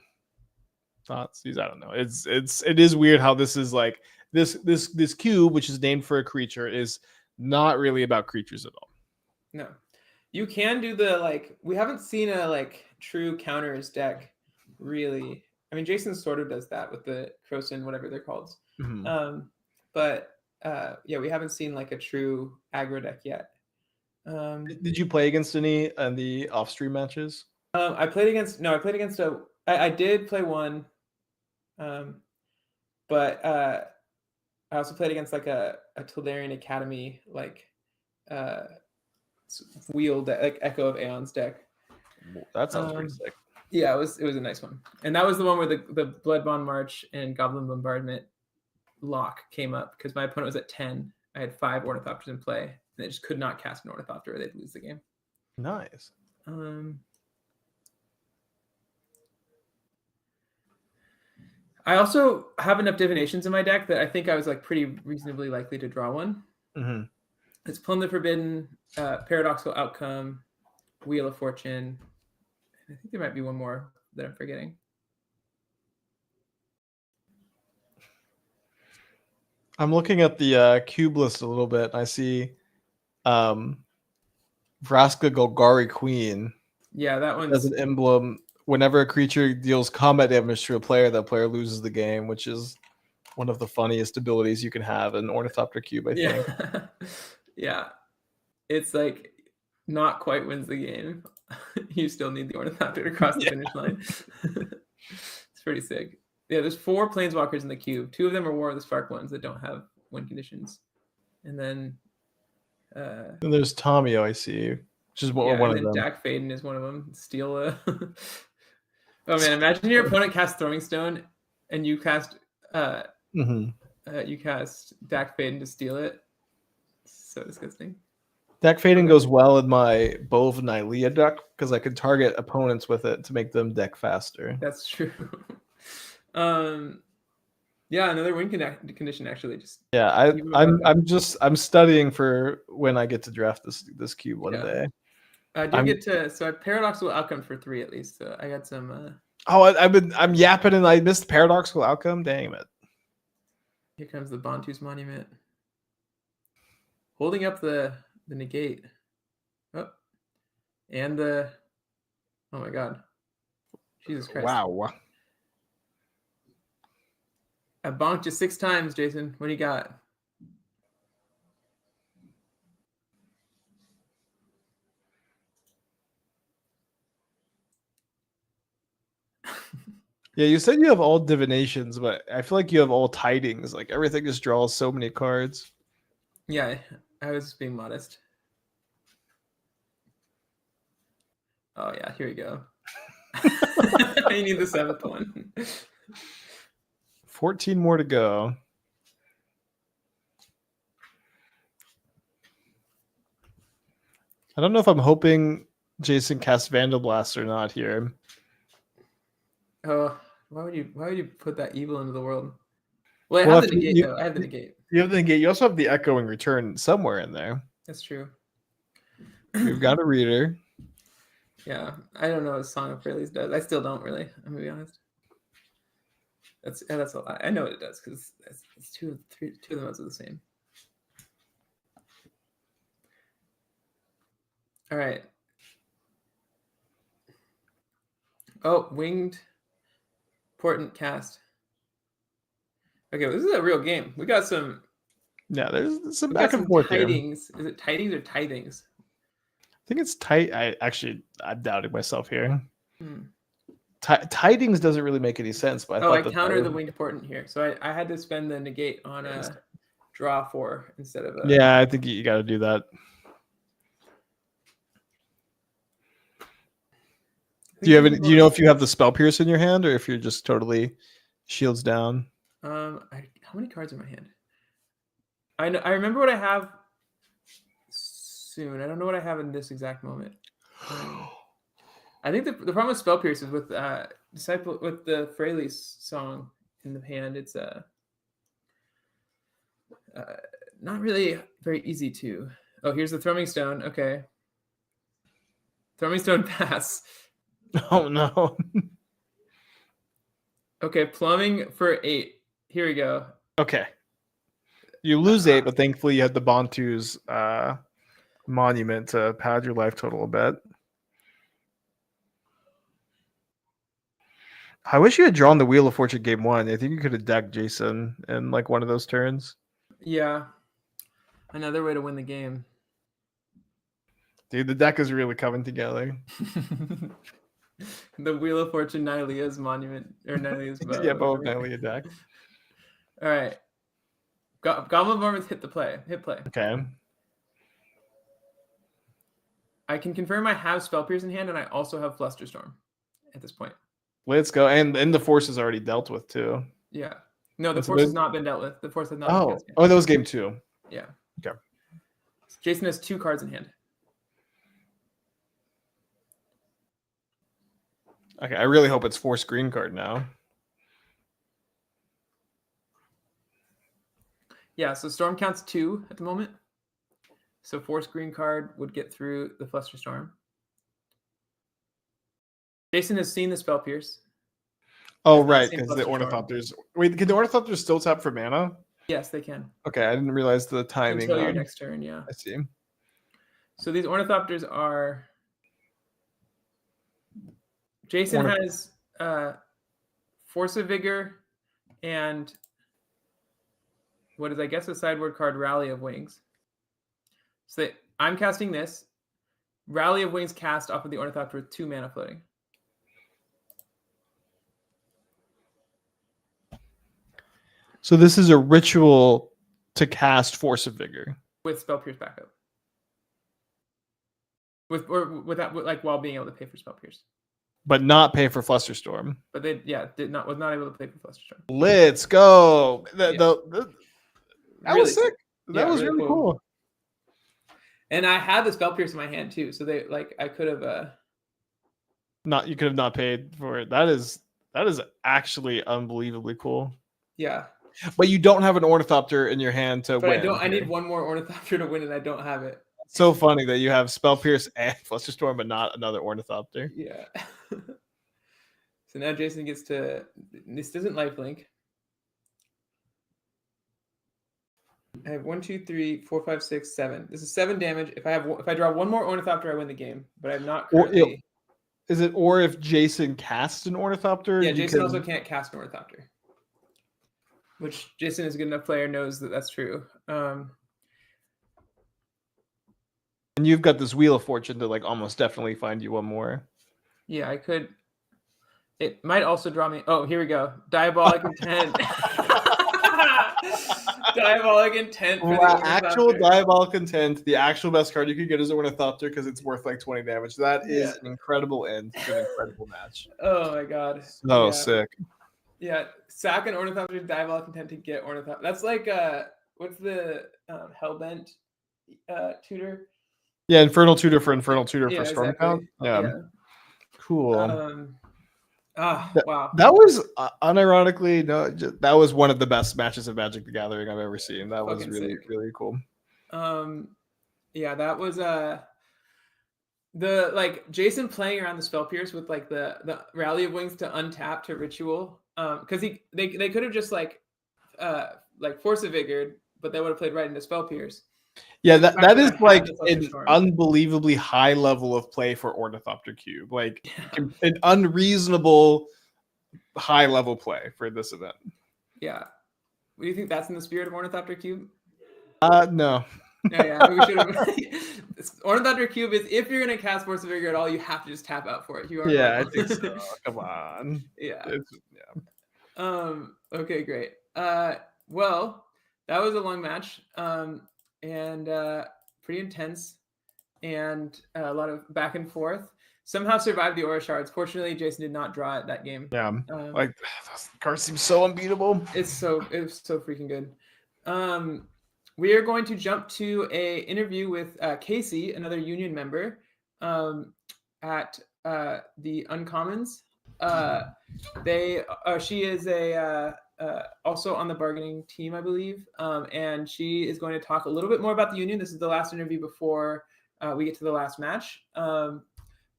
Thoughtseize. I don't know. It is weird how this is like this cube, which is named for a creature, is not really about creatures at all. No. You can do the we haven't seen a true counters deck really. I mean, Jason sort of does that with the Croson, whatever they're called. Mm-hmm. But we haven't seen a true aggro deck yet. Did you play against any in the off-stream matches? I did play one. But I also played against a Tildarian Academy wheel deck, Echo of Aeons deck. That sounds pretty sick. Yeah, it was a nice one, and that was the one where the Bloodbond March and Goblin Bombardment lock came up because my opponent was at 10. I had 5 Ornithopters in play, and they just could not cast an Ornithopter or they'd lose the game. Nice. I also have enough divinations in my deck that I think I was pretty reasonably likely to draw one. Mm-hmm. It's Plumb the Forbidden, Paradoxical Outcome, Wheel of Fortune. I think there might be one more that I'm forgetting. I'm looking at the cube list a little bit. I see Vraska Golgari Queen. Yeah, that one has an emblem. Whenever a creature deals combat damage to a player, that player loses the game, which is one of the funniest abilities you can have in Ornithopter Cube, I think. Yeah. It's not quite wins the game. You still need the Ornithopter to cross the finish line. It's pretty sick. Yeah, there's 4 Planeswalkers in the cube. 2 of them are War of the Spark ones that don't have win conditions. And then and there's Tomio, I see. Which is one of them. Dak Faden is one of them. Steal a Oh man, imagine your opponent casts Throwing Stone and you cast you cast Dak Faden to steal it. So disgusting. Dak Faden goes well in my Bow of Nylea deck because I can target opponents with it to make them deck faster. That's true. Yeah, another win condition actually. I'm studying for when I get to draft this cube one day. I do get to I Paradoxical Outcome for 3 at least. So I got some. I'm yapping and I missed Paradoxical Outcome. Damn it! Here comes the Bantu's Monument, holding up the negate. Oh, and oh my God, Jesus Christ! Wow. I bonked you 6 times, Jason. What do you got? Yeah, you said you have all divinations, but I feel like you have all tidings. Everything just draws so many cards. Yeah, I was being modest. Oh yeah, here we go. I need the 7th one. 14 more to go. I don't know if I'm hoping Jason casts Vandal Blast or not here. Oh, why would you put that evil into the world? Well, I have the negate though. I have the negate. You have the negate. You also have the Echoing Return somewhere in there. That's true. You've got a reader. Yeah, I don't know what Song of Fairlies does. I still don't really. I'm gonna be honest. That's a lot. I know what it does because it's 2 of the modes are the same. All right. Oh, Winged Portent cast. Okay, well, this is a real game. We got some Yeah, there's some We got back and some forth here. tidings. Is it tidings or tithings? I think it's tight. I'm doubting myself here. Hmm. Tidings doesn't really make any sense, but I Oh, thought I that counter was- the winged portent here. So I had to spend the negate on a draw 4 instead of a. Yeah, I think you got to do that. Do you have any, do you know if you have the spell pierce in your hand or if you're just totally shields down? How many cards in my hand? I remember what I have soon. I don't know what I have in this exact moment. I think the problem with spell pierce is with disciple with the Fraley's song in the hand. It's not really very easy to. Oh, here's the Thrumming Stone. Okay, Thrumming Stone pass. Oh no. Okay, plumbing for 8. Here we go. Okay. You lose 8, but thankfully you had the Bantu's monument to pad your life total a bit. I wish you had drawn the Wheel of Fortune game 1. I think you could have decked Jason in like one of those turns. Yeah, another way to win the game. Dude, the deck is really coming together. The Wheel of Fortune Nylea's monument or Nylea's bow. Yeah, both Nylea deck. All right. Goblin Varmints hit play. Okay. I can confirm I have Spell Pierce in hand, and I also have Flusterstorm at this point. Let's go. And the force is already dealt with too. Yeah. No, the That's force a has bit- not been dealt with. The force has not been cast yet. Oh, that was game 2. Yeah. Okay. Jason has 2 cards in hand. Okay, I really hope it's force green card now. Yeah, so Storm counts 2 at the moment. So force green card would get through the Flusterstorm. Jason has seen the Spell Pierce. Oh, Has not right, seen because the Flusterstorm. Ornithopters. Wait, can the Ornithopters still tap for mana? Yes, they can. Okay, I didn't realize the timing. Until your on- next turn, yeah. I see. So these Ornithopters are. Jason has Force of Vigor and what is, I guess, a sideboard card, Rally of Wings. So I'm casting this. Rally of Wings cast off of the Ornithopter with 2 mana floating. So this is a ritual to cast Force of Vigor. With Spell Pierce backup. Without like while being able to pay for Spell Pierce. But not pay for Flusterstorm. But they was not able to pay for Flusterstorm. Let's go. That Really was sick. cool. That Yeah, was really really cool. cool. And I had the Spell Pierce in my hand too, so they like I could have You could have not paid for it. That is actually unbelievably cool. yeah. But you don't have an Ornithopter in your hand to But win. I don't. I here. need one more Ornithopter to win, and I don't have it. So funny that you have Spell Pierce and Flusterstorm, but not another Ornithopter. Yeah. So now Jason gets to. This isn't lifelink. I have 1, 2, 3, 4, 5, 6, 7. This is 7 damage. If I draw one more Ornithopter, I win the game. But I'm not currently. Is it or if Jason casts an Ornithopter? Yeah, you Jason can- also can't cast an Ornithopter. Which Jason is a good enough player, knows that that's true. And you've got this Wheel of Fortune to like almost definitely find you one more. Yeah, I could. It might also draw me. Oh, here we go. Diabolic Intent. Diabolic Intent. For the Actual Ornithopter. Diabolic Intent, the actual best card you could get is Ornithopter because it's worth like 20 damage. That is an incredible end to an incredible match. Oh my god. So Yeah. sick. Yeah, sack an Ornithopter, Diabolic Intent to get Ornithopter. That's like what's the Hellbent tutor? Yeah, Infernal Tutor for Infernal Tutor Yeah, for Storm exactly. Count. Yeah. Cool. Wow. That was unironically that was one of the best matches of Magic the Gathering I've ever seen. That was Fucking really sick. really cool. Yeah, that was the like Jason playing around the Spell Pierce with like the Rally of Wings to untap to Ritual. Because they could have just like Force of Vigor, but they would have played right into Spell Pierce. Yeah, that fact is that I had like the an Flusterstorm. unbelievably high level of play for Ornithopter Cube. Like an unreasonable high level play for this event. Yeah. Do you think that's in the spirit of Ornithopter Cube? No. Yeah, we should have. Ornithopter Cube is if you're gonna cast Force of Vigor at all, you have to just tap out for it. You are Yeah, I right. think so. Come on. Yeah. Yeah. Okay, great. Well, that was a long match. And pretty intense, and a lot of back and forth. Somehow survived the Aura Shards. Fortunately, Jason did not draw it that game. Yeah. Like those cards seem so unbeatable. It's so freaking good. We are going to jump to a interview with Casey, another union member, at the Uncommons. She is also on the bargaining team, I believe, and she is going to talk a little bit more about the union. This is the last interview before we get to the last match.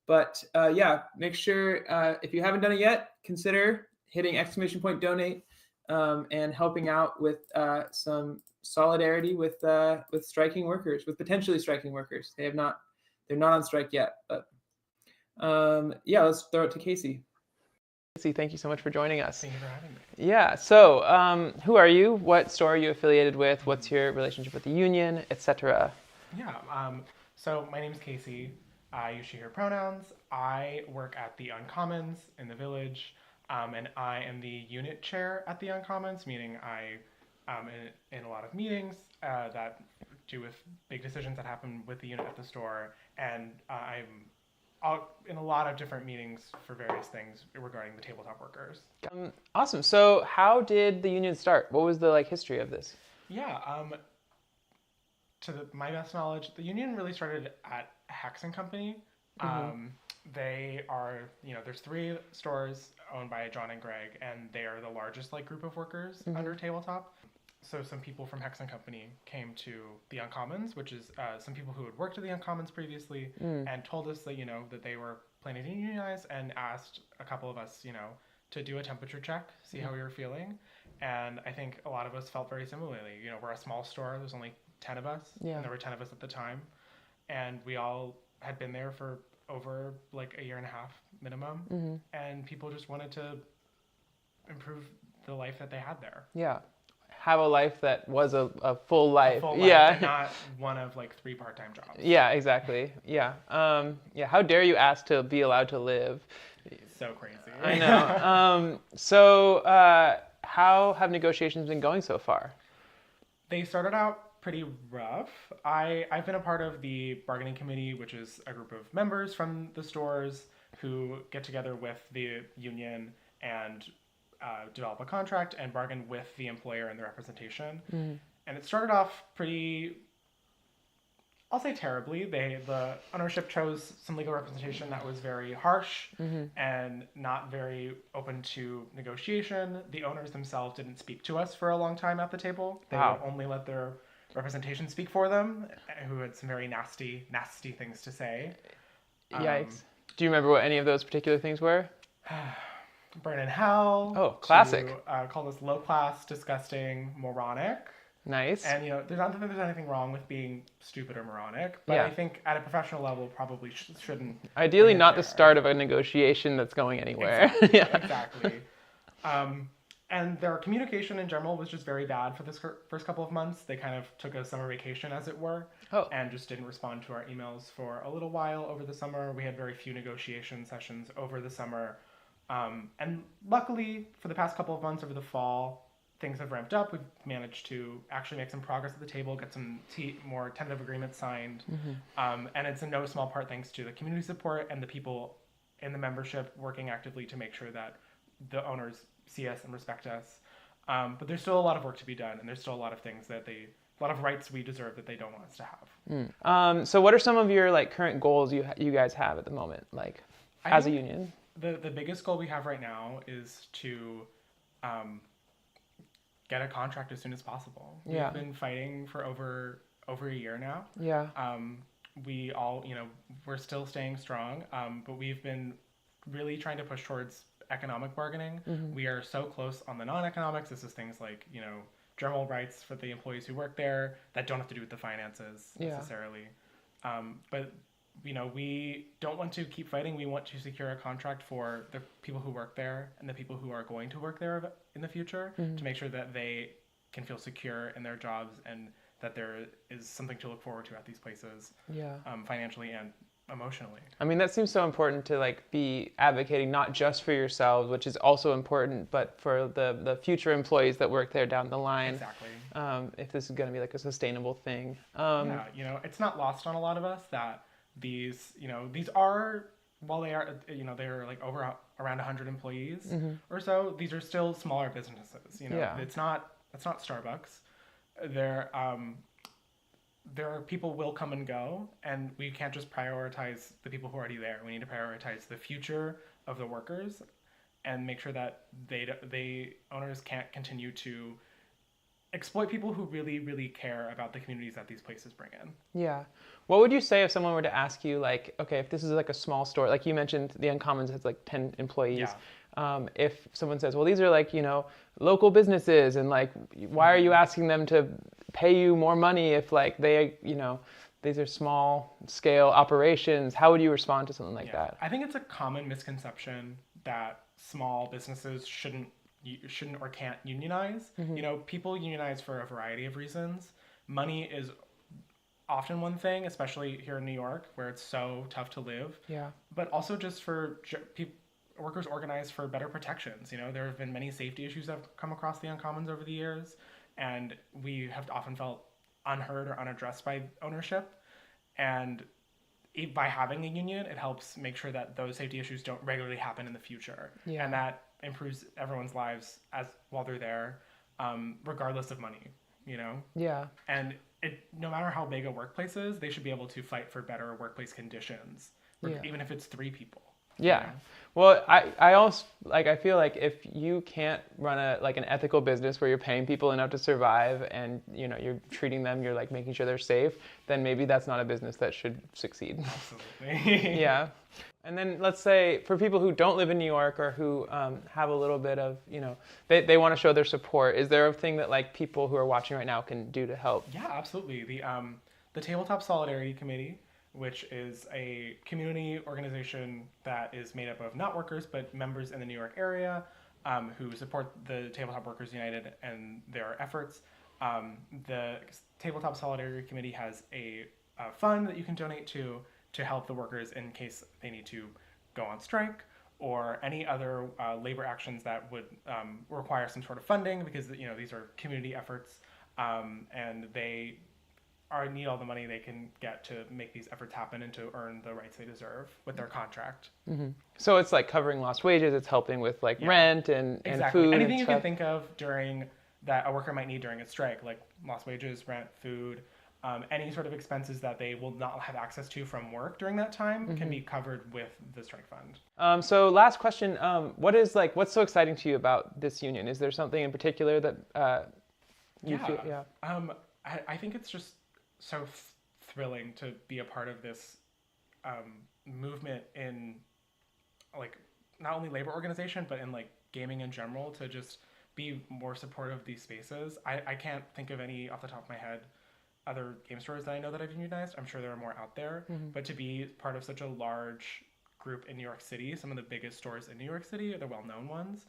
But yeah, make sure if you haven't done it yet, consider hitting !donate and helping out with some solidarity with striking workers, with potentially striking workers. They're not on strike yet, but yeah, let's throw it to Casey. Casey, thank you so much for joining us. Thank you for having me. Yeah, so who are you? What store are you affiliated with? What's your relationship with the union, etc.? Yeah, so my name's Casey. I use she, her pronouns. I work at the Uncommons in the village, and I am the unit chair at the Uncommons, meaning I in a lot of meetings that do with big decisions that happen with the unit at the store, and I'm in a lot of different meetings for various things regarding the tabletop workers. Awesome. So how did the union start? What was the history of this? Yeah, my best knowledge, the union really started at Hex and Company. They are, there's 3 stores owned by John and Greg, and they are the largest group of workers under tabletop. So some people from Hex and Company came to the Uncommons, which is some people who had worked at the Uncommons previously, and told us that, that they were planning to unionize, and asked a couple of us, to do a temperature check, see how we were feeling. And I think a lot of us felt very similarly. We're a small store. There's only 10 of us, and there were 10 of us at the time. And we all had been there for over a year and a half minimum. And people just wanted to improve the life that they had there. Yeah. Have a life that was a full life. And not one of 3 part-time jobs. Yeah, exactly. Yeah. How dare you ask to be allowed to live? So crazy. I know. So how have negotiations been going so far? They started out pretty rough. I've been a part of the bargaining committee, which is a group of members from the stores who get together with the union and develop a contract and bargain with the employer and the representation. And it started off pretty, I'll say terribly. The ownership chose some legal representation that was very harsh and not very open to negotiation. The owners themselves didn't speak to us for a long time at the table. They would only let their representation speak for them, who had some very nasty things to say. Yikes. Do you remember what any of those particular things were? Burn in hell. Oh, classic. Call us low class, disgusting, moronic. Nice. And there's not that there's anything wrong with being stupid or moronic, but I think at a professional level probably shouldn't. Ideally, not the start of a negotiation that's going anywhere. Exactly. And their communication in general was just very bad for this first couple of months. They kind of took a summer vacation, as it were, and just didn't respond to our emails for a little while over the summer. We had very few negotiation sessions over the summer. And luckily, for the past couple of months over the fall, things have ramped up. We've managed to actually make some progress at the table, get some more tentative agreements signed. And it's in no small part thanks to the community support and the people in the membership working actively to make sure that the owners see us and respect us. But there's still a lot of work to be done, and there's still a lot of things a lot of rights we deserve that they don't want us to have. So what are some of your current goals you guys have at the moment, as a union? The biggest goal we have right now is to get a contract as soon as possible. Yeah. We've been fighting for over a year now. Yeah. We all, we're still staying strong, but we've been really trying to push towards economic bargaining. We are so close on the non-economics. This is things like, general rights for the employees who work there that don't have to do with the finances necessarily. But we don't want to keep fighting. We want to secure a contract for the people who work there and the people who are going to work there in the future to make sure that they can feel secure in their jobs and that there is something to look forward to at these places, Yeah. Financially and emotionally. I mean, that seems so important to like be advocating not just for yourselves, which is also important, but for the future employees that work there down the line. Exactly. If this is going to be like a sustainable thing. Yeah, you know, it's not lost on a lot of us that these, you know, these are, while they are, you know, they're like around 100 employees or so, these are still smaller businesses. You know, Yeah. it's not Starbucks. There are people will come and go, and we can't just prioritize the people who are already there. We need to prioritize the future of the workers and make sure that owners can't continue to exploit people who really, really care about the communities that these places bring in. Yeah. What would you say if someone were to ask you, like, okay, if this is like a small store, like you mentioned, the Uncommons has like 10 employees. Yeah. If someone says, well, these are like, you know, local businesses, and like, why are you asking them to pay you more money if like they, you know, these are small scale operations? How would you respond to something like that? I think it's a common misconception that small businesses shouldn't or can't unionize. You know, people unionize for a variety of reasons. Money is often one thing, especially here in New York, where it's so tough to live. Yeah. But also just for workers organize for better protections. You know, there have been many safety issues that have come across the Uncommons over the years, and we have often felt unheard or unaddressed by ownership. And by having a union, it helps make sure that those safety issues don't regularly happen in the future. Yeah. And that improves everyone's lives while they're there, regardless of money, you know? Yeah. And no matter how big a workplace is, they should be able to fight for better workplace conditions, even if it's 3 people. Yeah. You know? Well, I also like, I feel like if you can't run an ethical business where you're paying people enough to survive, and you know you're treating them, you're like making sure they're safe, then maybe that's not a business that should succeed. Absolutely. Yeah. And then let's say for people who don't live in New York, or who have a little bit of, you know, they want to show their support. Is there a thing that like people who are watching right now can do to help? Yeah, absolutely. The Tabletop Solidarity Committee, which is a community organization that is made up of not workers, but members in the New York area who support the Tabletop Workers United and their efforts. The Tabletop Solidarity Committee has a fund that you can donate to help the workers in case they need to go on strike, or any other labor actions that would require some sort of funding, because you know these are community efforts, and they need all the money they can get to make these efforts happen and to earn the rights they deserve with their contract. Mm-hmm. So it's like covering lost wages. It's helping with like rent and food. Anything and you stuff. can think of that a worker might need during a strike, like lost wages, rent, food, any sort of expenses that they will not have access to from work during that time can be covered with the strike fund. So last question, what's so exciting to you about this union? Is there something in particular that you feel? Yeah. I think it's just so thrilling to be a part of this movement in like not only labor organization, but in like gaming in general, to just be more supportive of these spaces. I can't think of any off the top of my head other game stores that I know that I've unionized. I'm sure there are more out there, but to be part of such a large group in New York City, some of the biggest stores in New York City are the well-known ones,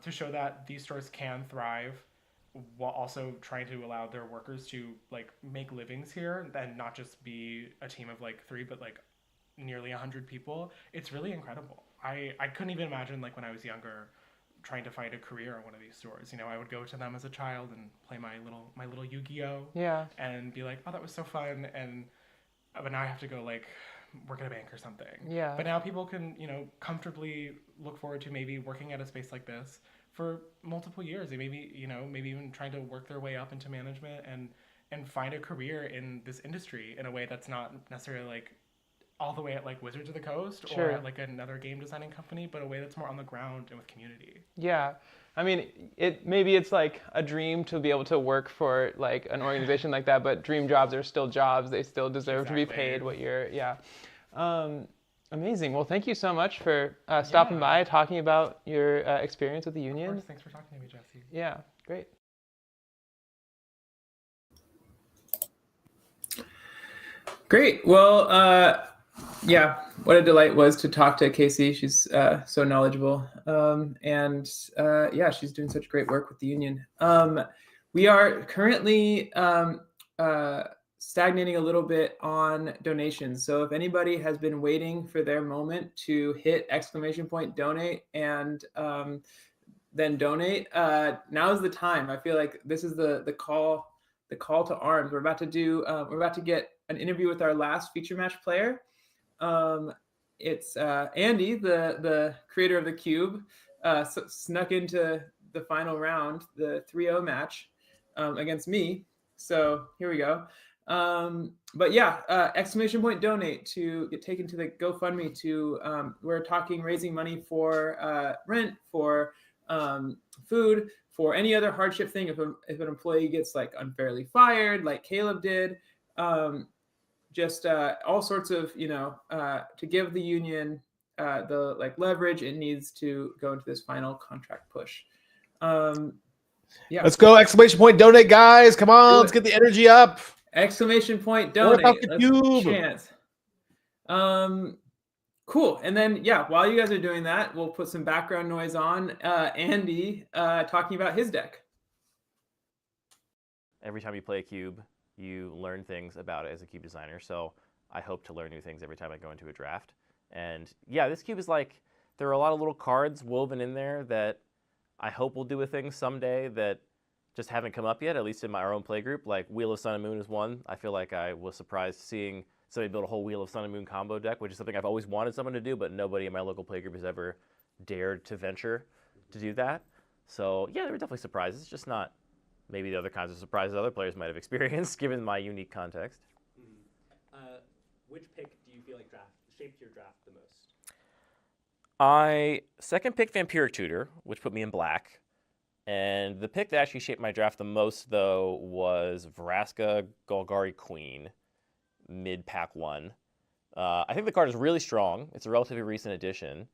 to show that these stores can thrive while also trying to allow their workers to like make livings here and not just be a team of like 3, but like nearly 100 people. It's really incredible. I couldn't even imagine like when I was younger trying to find a career in one of these stores. You know, I would go to them as a child and play my little Yu-Gi-Oh! Yeah. And be like, oh, that was so fun. But now I have to go like work at a bank or something. Yeah. But now people can, you know, comfortably look forward to maybe working at a space like this for multiple years. They maybe even trying to work their way up into management and find a career in this industry in a way that's not necessarily like all the way at like Wizards of the Coast or at like another game designing company, but a way that's more on the ground and with community. Yeah. I mean, maybe it's like a dream to be able to work for like an organization like that, but dream jobs are still jobs. They still deserve to be paid what you're, amazing. Well, thank you so much for stopping by, talking about your experience with the union. Of course. Thanks for talking to me, Jesse. Yeah, great. Great. Well, what a delight was to talk to Casey. She's so knowledgeable. She's doing such great work with the union. We are currently stagnating a little bit on donations. So if anybody has been waiting for their moment to hit _donate and then donate, now's the time. I feel like this is the call to arms. We're about to get an interview with our last feature match player. It's Andy, the creator of the cube, snuck into the final round, the 3-0 match against me. So here we go. But yeah, !donate to get taken to the GoFundMe to, we're talking raising money for rent, for food, for any other hardship thing. If an employee gets like unfairly fired, like Caleb did, just all sorts of, to give the union the like leverage it needs to go into this final contract push. Yeah. Let's go! !donate, guys! Come on, let's get the energy up! !donate. Let's chance. Cool. And then, yeah, while you guys are doing that, we'll put some background noise on. Andy talking about his deck. Every time you play a cube, you learn things about it as a cube designer. So I hope to learn new things every time I go into a draft. And yeah, this cube is like, there are a lot of little cards woven in there that I hope will do a thing someday that just haven't come up yet, at least in our own play group. Like Wheel of Sun and Moon is one. I feel like I was surprised seeing somebody build a whole Wheel of Sun and Moon combo deck, which is something I've always wanted someone to do, but nobody in my local play group has ever dared to venture to do that. So yeah, there were definitely surprises, just not maybe the other kinds of surprises other players might have experienced, given my unique context. Which pick do you feel like shaped your draft the most? I second picked Vampiric Tutor, which put me in black. And the pick that actually shaped my draft the most, though, was Vraska Golgari Queen, mid-pack 1. I think the card is really strong. It's a relatively recent addition.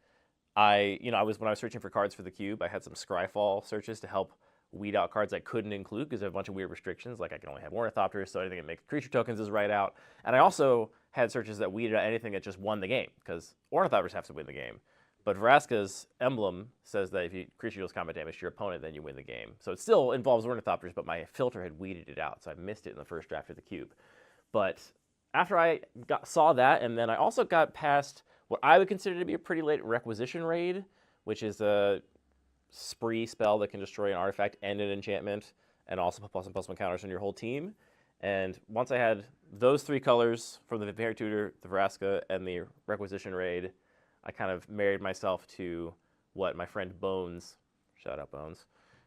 When I was searching for cards for the cube, I had some Scryfall searches to help weed out cards I couldn't include because I have a bunch of weird restrictions, like I can only have Ornithopters, so anything that makes creature tokens is right out. And I also had searches that weeded out anything that just won the game, because Ornithopters have to win the game. But Vraska's emblem says that if you creature deals combat damage to your opponent, then you win the game. So it still involves Ornithopters, but my filter had weeded it out, so I missed it in the first draft of the cube. But after I saw that, and then I also got past what I would consider to be a pretty late Requisition Raid, which is a spree spell that can destroy an artifact and an enchantment, and also put +1/+1 counters on your whole team. And once I had those three colors from the Vampiric Tutor, the Vraska, and the Requisition Raid, I kind of married myself to what my friend Bones, shout out Bones,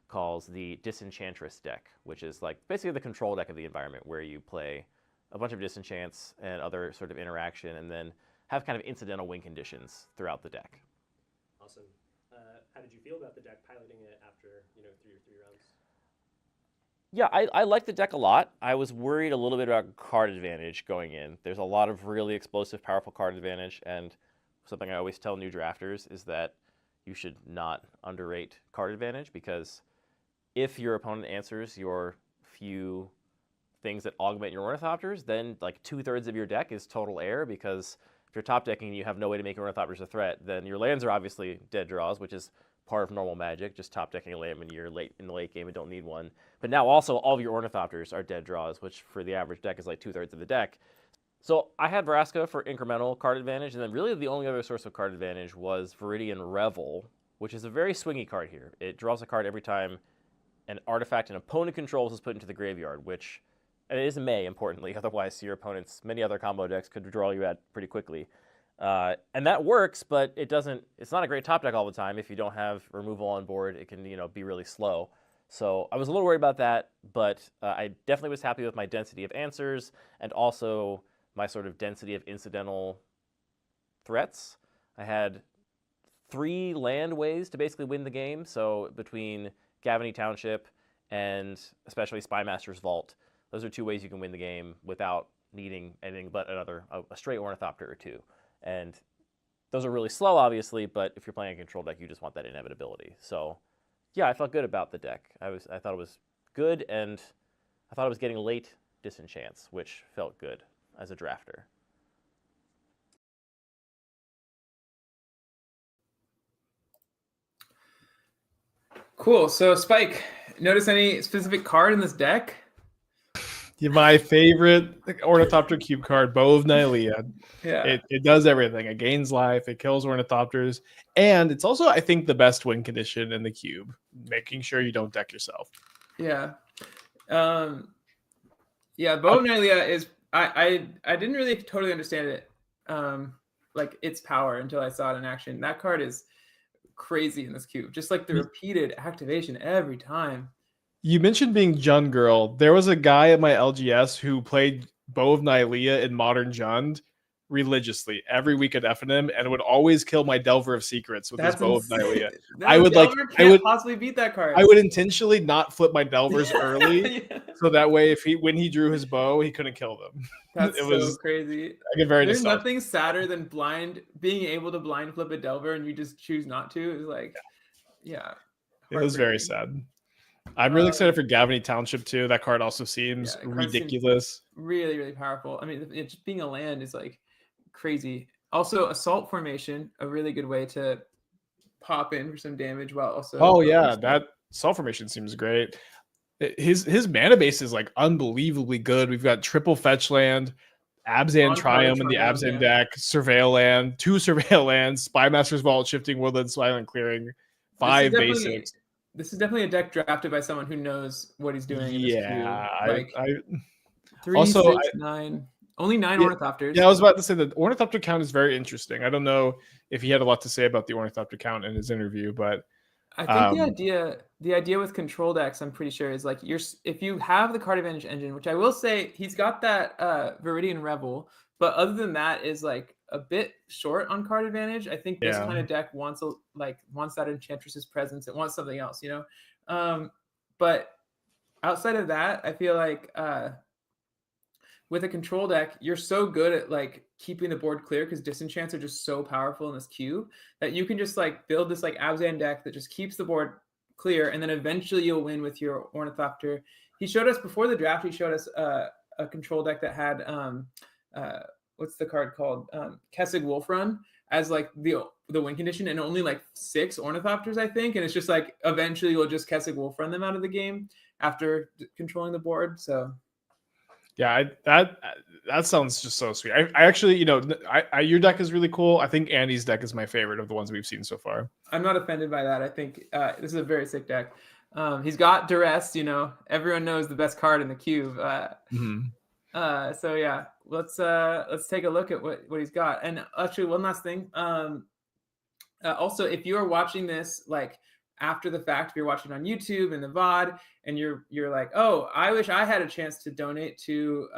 calls the Disenchantress deck, which is like basically the control deck of the environment, where you play a bunch of disenchants and other sort of interaction, and then have kind of incidental win conditions throughout the deck. Awesome. How did you feel about the deck piloting it after 3 rounds? Yeah, I like the deck a lot. I was worried a little bit about card advantage going in. There's a lot of really explosive, powerful card advantage, and something I always tell new drafters is that you should not underrate card advantage, because if your opponent answers your few things that augment your Ornithopters, then like 2/3 of your deck is total air, because if you're top decking and you have no way to make Ornithopters a threat, then your lands are obviously dead draws, which is part of normal Magic, just top decking a land when you're late in the late game and don't need one. But now also all of your Ornithopters are dead draws, which for the average deck is like 2/3 of the deck. So I had Vraska for incremental card advantage, and then really the only other source of card advantage was Viridian Revel, which is a very swingy card here. It draws a card every time an artifact an opponent controls is put into the graveyard, which, and it is a May, importantly, otherwise your opponent's many other combo decks could draw you at pretty quickly. And that works, but it's not a great top deck all the time. If you don't have removal on board, it can be really slow. So I was a little worried about that, but I definitely was happy with my density of answers, and also my sort of density of incidental threats. I had 3 land ways to basically win the game. So between Gavany Township and especially Spymaster's Vault, those are 2 ways you can win the game without needing anything but a straight Ornithopter or 2. And those are really slow, obviously, but if you're playing a control deck, you just want that inevitability. So yeah, I felt good about the deck. I thought it was good, and I thought it was getting late disenchants, which felt good as a drafter. Cool. So Spike, notice any specific card in this deck? My favorite Ornithopter Cube card, Bow of Nylea. Yeah. It does everything. It gains life, it kills Ornithopters, and it's also, I think, the best win condition in the cube, making sure you don't deck yourself. Yeah. Yeah, Bow of Nylea is I didn't really totally understand it, like its power until I saw it in action. That card is crazy in this cube. Just like the repeated activation every time. You mentioned being Jund Girl. There was a guy at my LGS who played Bow of Nylea in Modern Jund religiously every week at FNM, and would always kill my Delver of Secrets with his Bow of Nylea. I would possibly beat that card. I would intentionally not flip my Delvers early, Yeah. so that way, when he drew his bow, he couldn't kill them. That's It so was crazy. I get very There's nostalgic. nothing sadder than being able to blind flip a Delver and you just choose not to. It's like, yeah. It was very sad. I'm really excited for Gavany Township too. That card also seems ridiculous. Really, really powerful. I mean, it just being a land is like crazy. Also, Assault Formation, a really good way to pop in for some damage while also. Oh yeah, that Assault Formation seems great. His mana base is like unbelievably good. We've got triple fetch land, Abzan Triumph in the Abzan deck, Surveil land, 2 Surveil lands, Spymaster's Vault, Shifting Woodland, Silent Clearing, 5 basics. This is definitely a deck drafted by someone who knows what he's doing. Yeah, like I 3, also 6, 9. Only 9 Ornithopters. Yeah, I was about to say the Ornithopter count is very interesting. I don't know if he had a lot to say about the Ornithopter count in his interview, but I think the idea with control decks, I'm pretty sure, is like if you have the card advantage engine, which I will say he's got that Viridian Revel, but other than that is like a bit short on card advantage. I think this kind of deck wants that Enchantress's presence. It wants something else, you know. But outside of that, I feel like with a control deck, you're so good at like keeping the board clear because disenchants are just so powerful in this cube that you can just like build this like Abzan deck that just keeps the board clear, and then eventually you'll win with your Ornithopter. He showed us before the draft. He showed us a control deck that had what's the card called? Kessig Wolfrun as like the win condition, and only like 6 Ornithopters, I think. And it's just like eventually you'll just Kessig Wolfrun them out of the game after controlling the board. So yeah, that sounds just so sweet. I actually, you know, your deck is really cool. I think Andy's deck is my favorite of the ones we've seen so far. I'm not offended by that. I think this is a very sick deck. He's got Duress, you know, everyone knows the best card in the cube. So yeah, let's take a look at what he's got. And actually, one last thing. Also, if you are watching this like after the fact, if you're watching on YouTube and the VOD, and you're like, oh, I wish I had a chance to donate to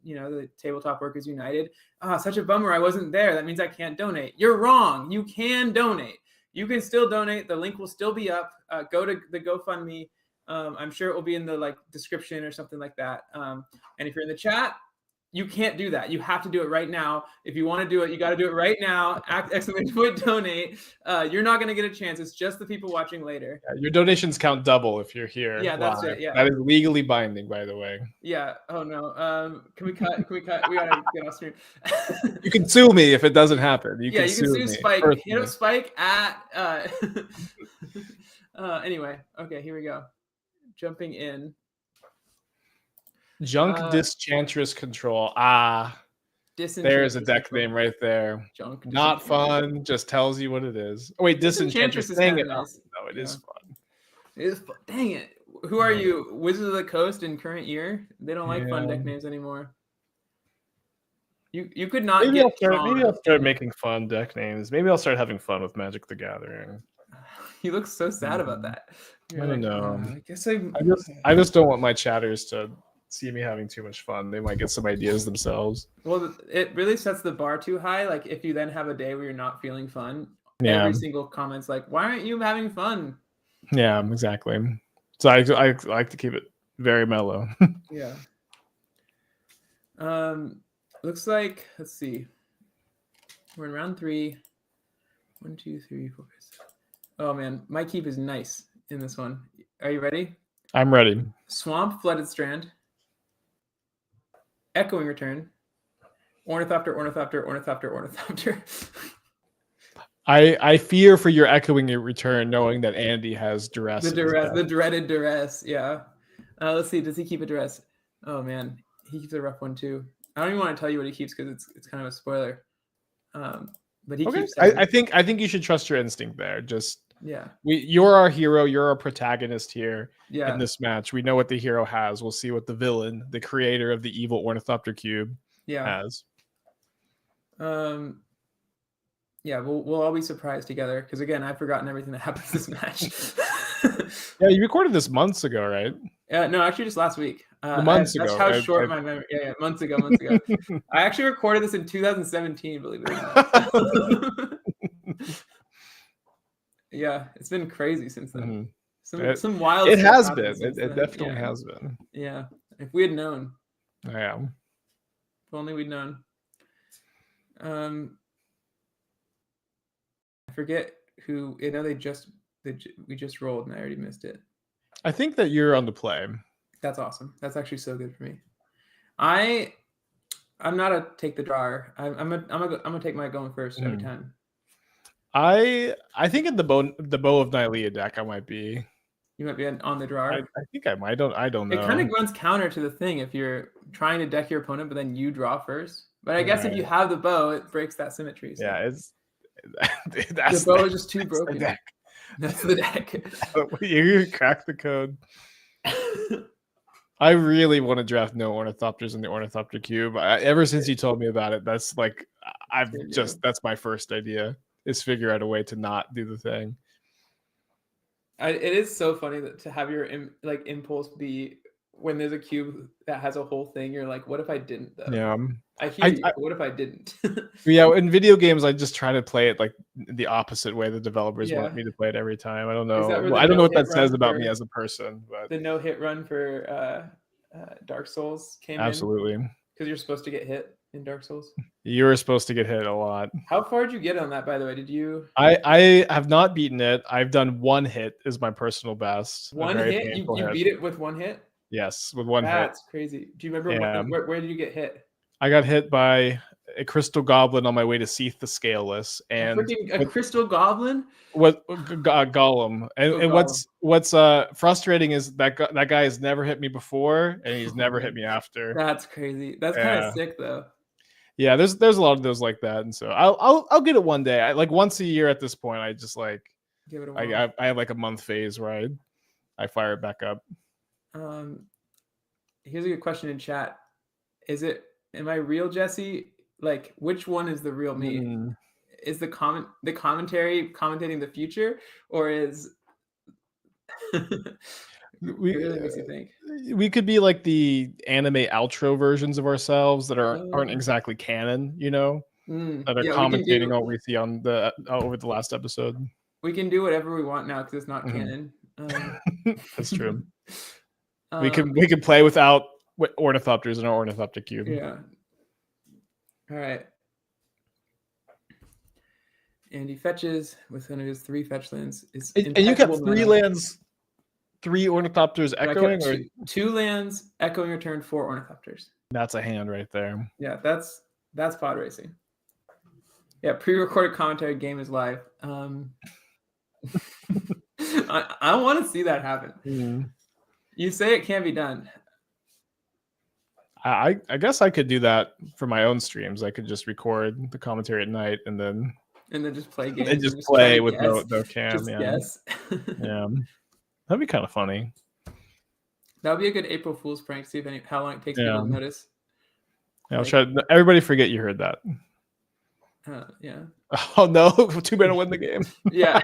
you know, the Tabletop Workers United. Such a bummer I wasn't there. That means I can't donate. You're wrong. You can donate. You can still donate. The link will still be up. Go to the GoFundMe. I'm sure it will be in the like description or something like that. And if you're in the chat, you can't do that. You have to do it right now. If you want to do it, you got to do it right now. Exclamation point donate. You're not going to get a chance. It's just the people watching later. Yeah, your donations count double if you're here. Yeah, that's it. Yeah, that is legally binding, by the way. Yeah. Oh no. Can we cut? We gotta get off stream. You can sue me if it doesn't happen. You can sue Spike. Personally. Hit up Spike at. Anyway. Okay. Here we go. Jumping in. Junk Disenchantress Control. There's a deck name right there. Junk. Not fun. Just tells you what it is. Oh wait, Disenchantress. Dang it! Nice. No, it is fun. It is fun. Dang it! Who are you, Wizards of the Coast in current year? They don't like fun deck names anymore. You could not maybe I'll start making fun deck names. Maybe I'll start having fun with Magic the Gathering. He looks so sad about that. I don't know. I guess I just don't want my chatters to see me having too much fun. They might get some ideas themselves. Well, it really sets the bar too high. Like if you then have a day where you're not feeling fun, every single comment's like, "Why aren't you having fun?" Yeah, exactly. So I like to keep it very mellow. Yeah. Looks like, let's see. We're in round 3. 1, 2, 3, 4, 5, 6. Oh man, my keep is nice in this one. Are you ready? I'm ready. Swamp, Flooded Strand, Echoing Return, Ornithopter, Ornithopter, Ornithopter, Ornithopter. I fear for your Echoing Return, knowing that Andy has Duress. The dreaded Duress. Yeah. Let's see. Does he keep a Duress? Oh man, he keeps a rough one too. I don't even want to tell you what he keeps because it's kind of a spoiler. But he Okay. keeps. I think you should trust your instinct there. Just Yeah. you're our hero. You're our protagonist here Yeah. in this match. We know what the hero has. We'll see what the villain, the creator of the evil Ornithopter Cube, has. Yeah, we'll all be surprised together because again, I've forgotten everything that happens this match. Yeah, you recorded this months ago, right? No, actually, just last week. Months That's ago. how short my memory. Yeah, months ago. I actually recorded this in 2017. Believe it or not. Yeah, it's been crazy since then. Some wild. It stuff has happened been. since It then. definitely has been. Yeah, if we had known. Yeah. If only we'd known. I forget who. You know, we just rolled, and I already missed it. I think that you're on the play. That's awesome. That's actually so good for me. I'm not a take the drawer. I'm gonna take my going first every time. I think in the bow of Nylea deck I might be. You might be on the drawer. I think I might. I don't know. It kind of runs counter to the thing if you're trying to deck your opponent, but then you draw first. But I guess if you have the bow, it breaks that symmetry. So. Yeah, the bow is just too broken. That's the deck. You crack the code. I really want to draft no Ornithopters in the Ornithopter Cube. Ever since you told me about it, that's like that's my first idea is figure out a way to not do the thing. It is so funny to have your impulse be when there's a cube that has a whole thing. You're like, what if I didn't though? Yeah, I hear you. But what if I didn't? Yeah, in video games, I just try to play it like the opposite way the developers want me to play it every time. I don't know. I don't know what that says about me as a person. But the no-hit run for Dark Souls came absolutely because you're supposed to get hit in Dark Souls. You were supposed to get hit a lot. How far did you get on that, by the way? Did you? I have not beaten it. I've done one hit is my personal best. One hit? You beat it with one hit? Yes, with one hit. That's crazy. Do you remember where did you get hit? I got hit by a crystal goblin on my way to Seath the Scaleless, and a crystal goblin. What golem? And what's frustrating is that guy has never hit me before, and he's never hit me after. That's crazy. That's kind of sick, though. Yeah, there's a lot of those like that, and so I'll get it one day. Like once a year at this point. I just like give it a whirl. I have like a month phase where I fire it back up. Here's a good question in chat. Am I real Jesse? Like, which one is the real me? Is the commentary commentating the future, or is it really makes you think? We could be like the anime outro versions of ourselves that aren't exactly canon, that are commentating what we see on the over the last episode. We can do whatever we want now because it's not canon. That's true. We can play without Ornithopters in our Ornithopter Cube. Yeah. All right. And he fetches with one of his 3 fetch lands. And you kept 3 lands, 3 Ornithopters echoing, or 2 lands echoing return 4 Ornithopters. That's a hand right there. Yeah, that's pod racing. Yeah, pre-recorded commentary game is live. I want to see that happen. You say it can be done. I guess I could do that for my own streams. I could just record the commentary at night and then just play games. And just play with no cam. Just guess. Yeah, that'd be kind of funny. That would be a good April Fool's prank. See how long it takes people to notice. Yeah, I'll try. Everybody forget you heard that. Yeah. Oh no! 2 men to win the game. Yeah.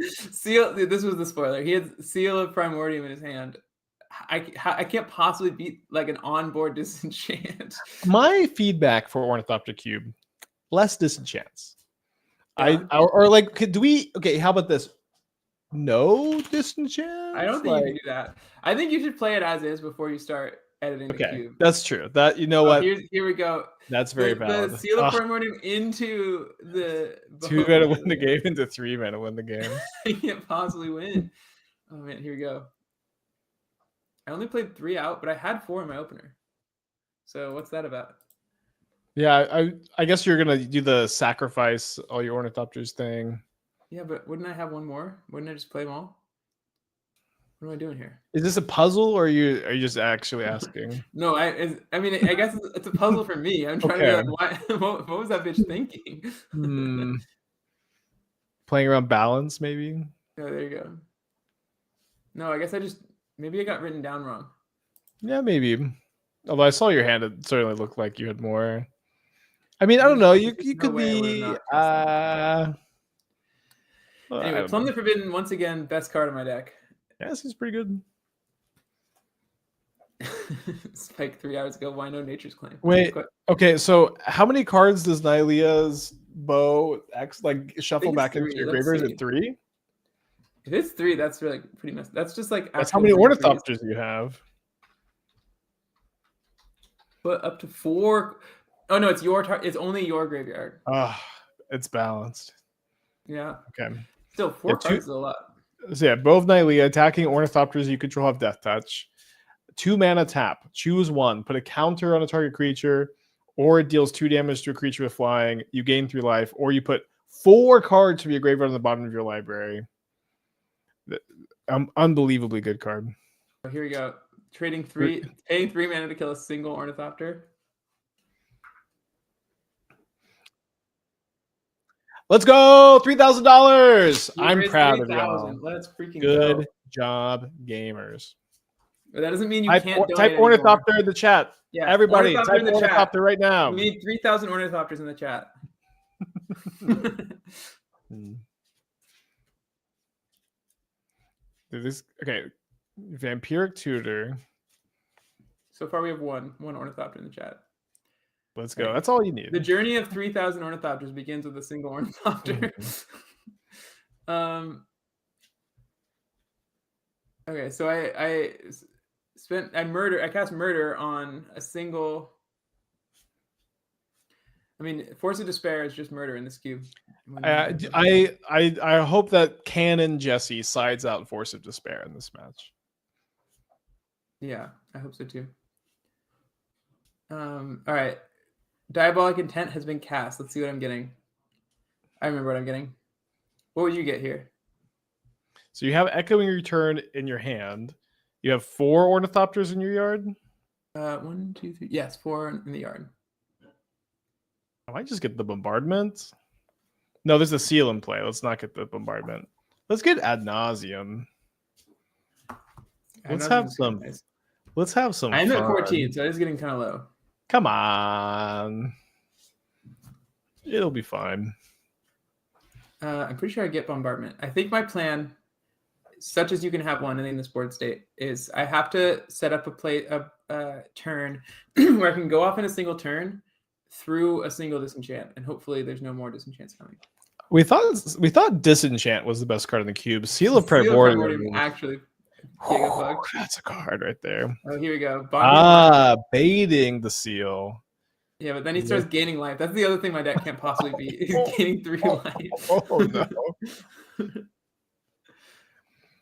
Seal. This was the spoiler. He had Seal of Primordium in his hand. I can't possibly beat like an onboard disenchant. My feedback for Ornithopter Cube: less disenchants. Yeah. Or like, do we? Okay, how about this? No disenchants. I don't think you can do that. I think you should play it as is before you start editing the cube. That's true. That what? Here we go. That's very valid. The Seal of Primordium into the 2 men to win the game into 3 men to win the game. I can't possibly win. Oh man, here we go. I only played 3 out, but I had 4 in my opener. So what's that about? Yeah, I guess you're gonna do the sacrifice all your Ornithopters thing. Yeah, but wouldn't I have 1 more? Wouldn't I just play them all? What am I doing here? Is this a puzzle, or are you just actually asking? No, I mean, I guess it's a puzzle for me. I'm trying to be like, why, what was that bitch thinking? Playing around balance, maybe? Oh, there you go. No, I guess maybe I got written down wrong. Yeah, maybe. Although I saw your hand, it certainly looked like you had more. I mean, I don't know. You could be. Anyway, Plumb the Forbidden, once again, best card of my deck. Yeah, this is pretty good. Spike 3 hours ago. Why no Nature's Claim? Wait. Okay, so how many cards does Nylea's bow shuffle back into your graveyard? Is it 3? If it's 3, that's really pretty messed. That's just like. That's how many Ornithopters you have. But up to 4. Oh no, it's only your graveyard. It's balanced. Yeah. Okay. Still 4 cards is a lot. So yeah, both Nylea attacking Ornithopters you control have Death Touch. 2 mana tap. Choose one. Put a counter on a target creature, or it deals 2 damage to a creature with flying. You gain 3 life, or you put 4 cards from your graveyard on the bottom of your library. Unbelievably good card. Here we go. Paying 3 mana to kill a single Ornithopter. Let's go! $3,000! I'm proud of y'all. Let's freaking good go. Job, gamers. But that doesn't mean you can't type Ornithopter in the chat. Yeah, everybody, type in the Ornithopter right now. We need 3,000 Ornithopters in the chat. Okay, Vampiric Tutor. So far, we have one Ornithopter in the chat. Let's go. That's all you need. The journey of 3,000 Ornithopters begins with a single Ornithopter. Okay, so I cast Murder on a single. I mean, Force of Despair is just murder in this cube. I hope that Canon Jesse sides out Force of Despair in this match. Yeah, I hope so too. All right. Diabolic Intent has been cast. Let's see what I'm getting. I remember what I'm getting. What would you get here? So you have Echoing Return in your hand. You have 4 Ornithopters in your yard? 1, 2, 3. Yes, 4 in the yard. I might just get the Bombardment. No, there's a Seal in play. Let's not get the Bombardment. Let's get Ad Nauseam. Let's have some. Nice. Let's have some. I'm at 14, so it is getting kind of low. Come on. It'll be fine. I'm pretty sure I get Bombardment. I think my plan, such as you can have one in this board state, is I have to set up a turn where I can go off in a single turn through a single disenchant, and hopefully there's no more disenchants coming. We thought Disenchant was the best card in the cube. Seal of Primordium actually. That's a card right there. Oh, here we go. Baiting the Seal. Yeah, but then he starts gaining life. That's the other thing my deck can't possibly be. Is gaining 3 life. Oh no.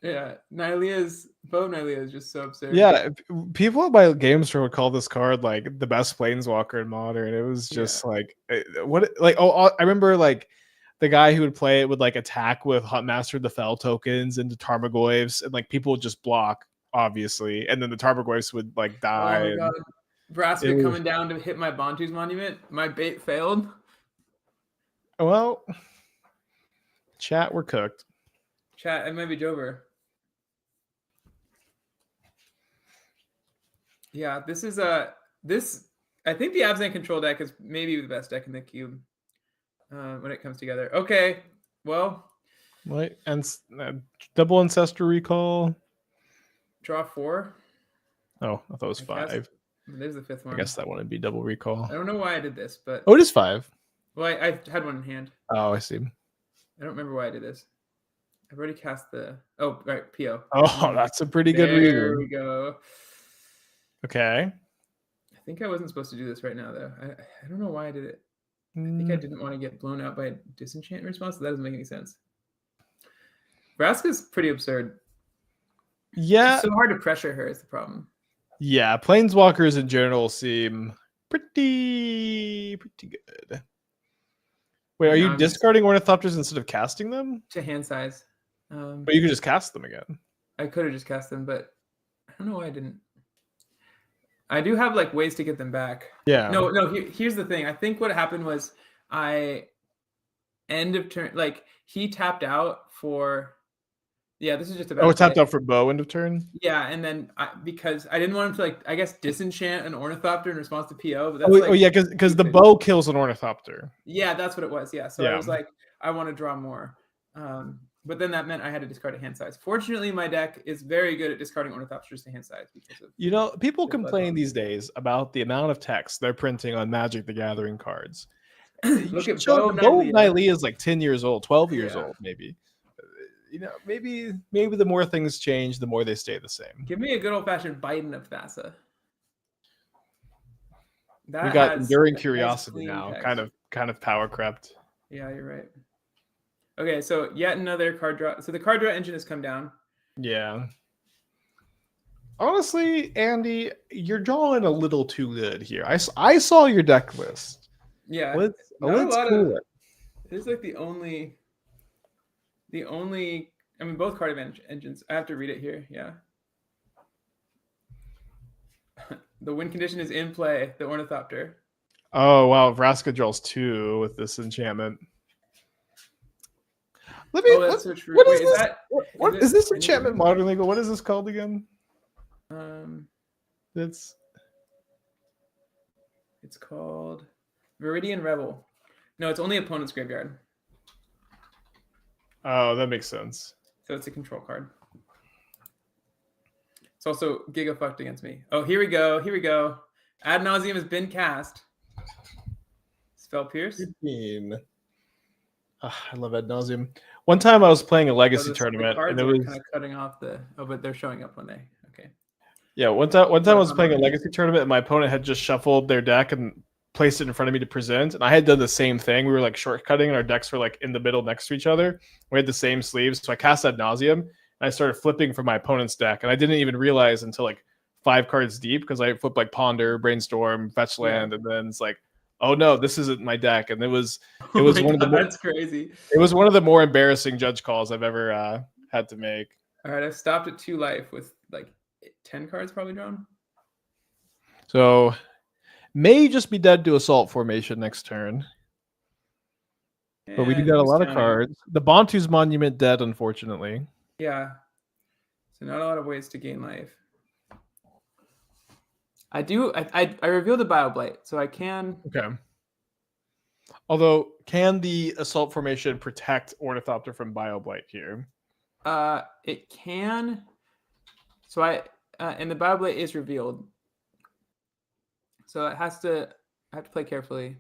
Yeah, Nylea is just so absurd. Yeah, people at my game store would call this card like the best Planeswalker in Modern. It was just I remember like the guy who would play it would like attack with Huntmaster of the Fell tokens into Tarmogoyfs, and like people would just block, obviously, and then the Tarmogoyfs would like die. Oh my god. Vraska coming down to hit my Bantu's Monument. My bait failed. Well, chat, we're cooked. Chat, it might be Jover. Yeah, this is I think the Abzan control deck is maybe the best deck in the cube when it comes together. Okay, well. Wait, and double Ancestor Recall. Draw 4. Oh, I thought it was 5. There's the 5th one. I guess that wouldn't be double recall. I don't know why I did this, but it is 5. Well, I had one in hand. Oh, I see. I don't remember why I did this. I've already cast the. Oh, right, PO. Oh, that's a pretty good reason. There we go. Okay. I think I wasn't supposed to do this right now, though. I don't know why I did it. I think I didn't want to get blown out by a disenchant response. So that doesn't make any sense. Vraska's pretty absurd. Yeah. It's so hard to pressure her is the problem. Yeah, Planeswalkers in general seem pretty good. Wait, are you discarding Ornithopters instead of casting them? To hand size. But you can just cast them again. I could have just cast them, but I don't know why I didn't. I do have like ways to get them back. Yeah. No. Here's the thing. I think what happened was end of turn. Like he tapped out for. Yeah, this is just about. Oh, it tapped out for bow end of turn. Yeah, and then because I didn't want him to like, I guess disenchant an Ornithopter in response to PO. But that's Yeah, because the bow kills an Ornithopter. Yeah, that's what it was. Yeah, so I was like, I want to draw more. But then that meant I had to discard a hand size. Fortunately, my deck is very good at discarding Ornithopters to hand size because of. People complain these days about the amount of text they're printing on Magic the Gathering cards. Look at Bo Nightly is like 10 years old, 12 years old, maybe. Maybe the more things change, the more they stay the same. Give me a good old-fashioned Biden of Thassa. We got Enduring Curiosity now, text. kind of power crept. Yeah, you're right. Okay, so yet another card draw. So the card draw engine has come down. Yeah. Honestly, Andy, you're drawing a little too good here. I saw your deck list. Yeah. Let's cool it. It's like the only. I mean, both card engines. I have to read it here. Yeah. The win condition is in play. The Ornithopter. Oh wow, Vraska draws 2 with this enchantment. That's so true. Wait, is this enchantment modern legal? What is this called again? It's called Viridian Rebel. No, it's only opponent's graveyard. Oh, that makes sense. So it's a control card. It's also giga-fucked against me. Oh, here we go. Ad Nauseam has been cast. Spell Pierce. I love Ad Nauseam. One time I was playing a Legacy tournament, and it was kind of cutting off the. Oh, but they're showing up when they. Okay. Yeah, one time I was playing a Legacy tournament, and my opponent had just shuffled their deck and placed it in front of me to present, and I had done the same thing. We were like shortcutting, and our decks were like in the middle next to each other. We had the same sleeves, so I cast Ad Nauseam, and I started flipping from my opponent's deck, and I didn't even realize until like 5 cards deep because I flipped like Ponder, Brainstorm, Fetch Land, and then it's like, oh no, this isn't my deck, and it was one of the that's crazy. It was one of the more embarrassing judge calls I've ever had to make. All right, I've stopped at 2 life with like 10 cards probably drawn. So may just be dead to Assault Formation next turn. But we do got a lot of cards. The Bantu's Monument dead, unfortunately. Yeah. So not a lot of ways to gain life. I revealed the Bioblight, so I can. Okay. Although, can the Assault Formation protect Ornithopter from Bioblight here? It can. So and the Bioblight is revealed. So I have to play carefully.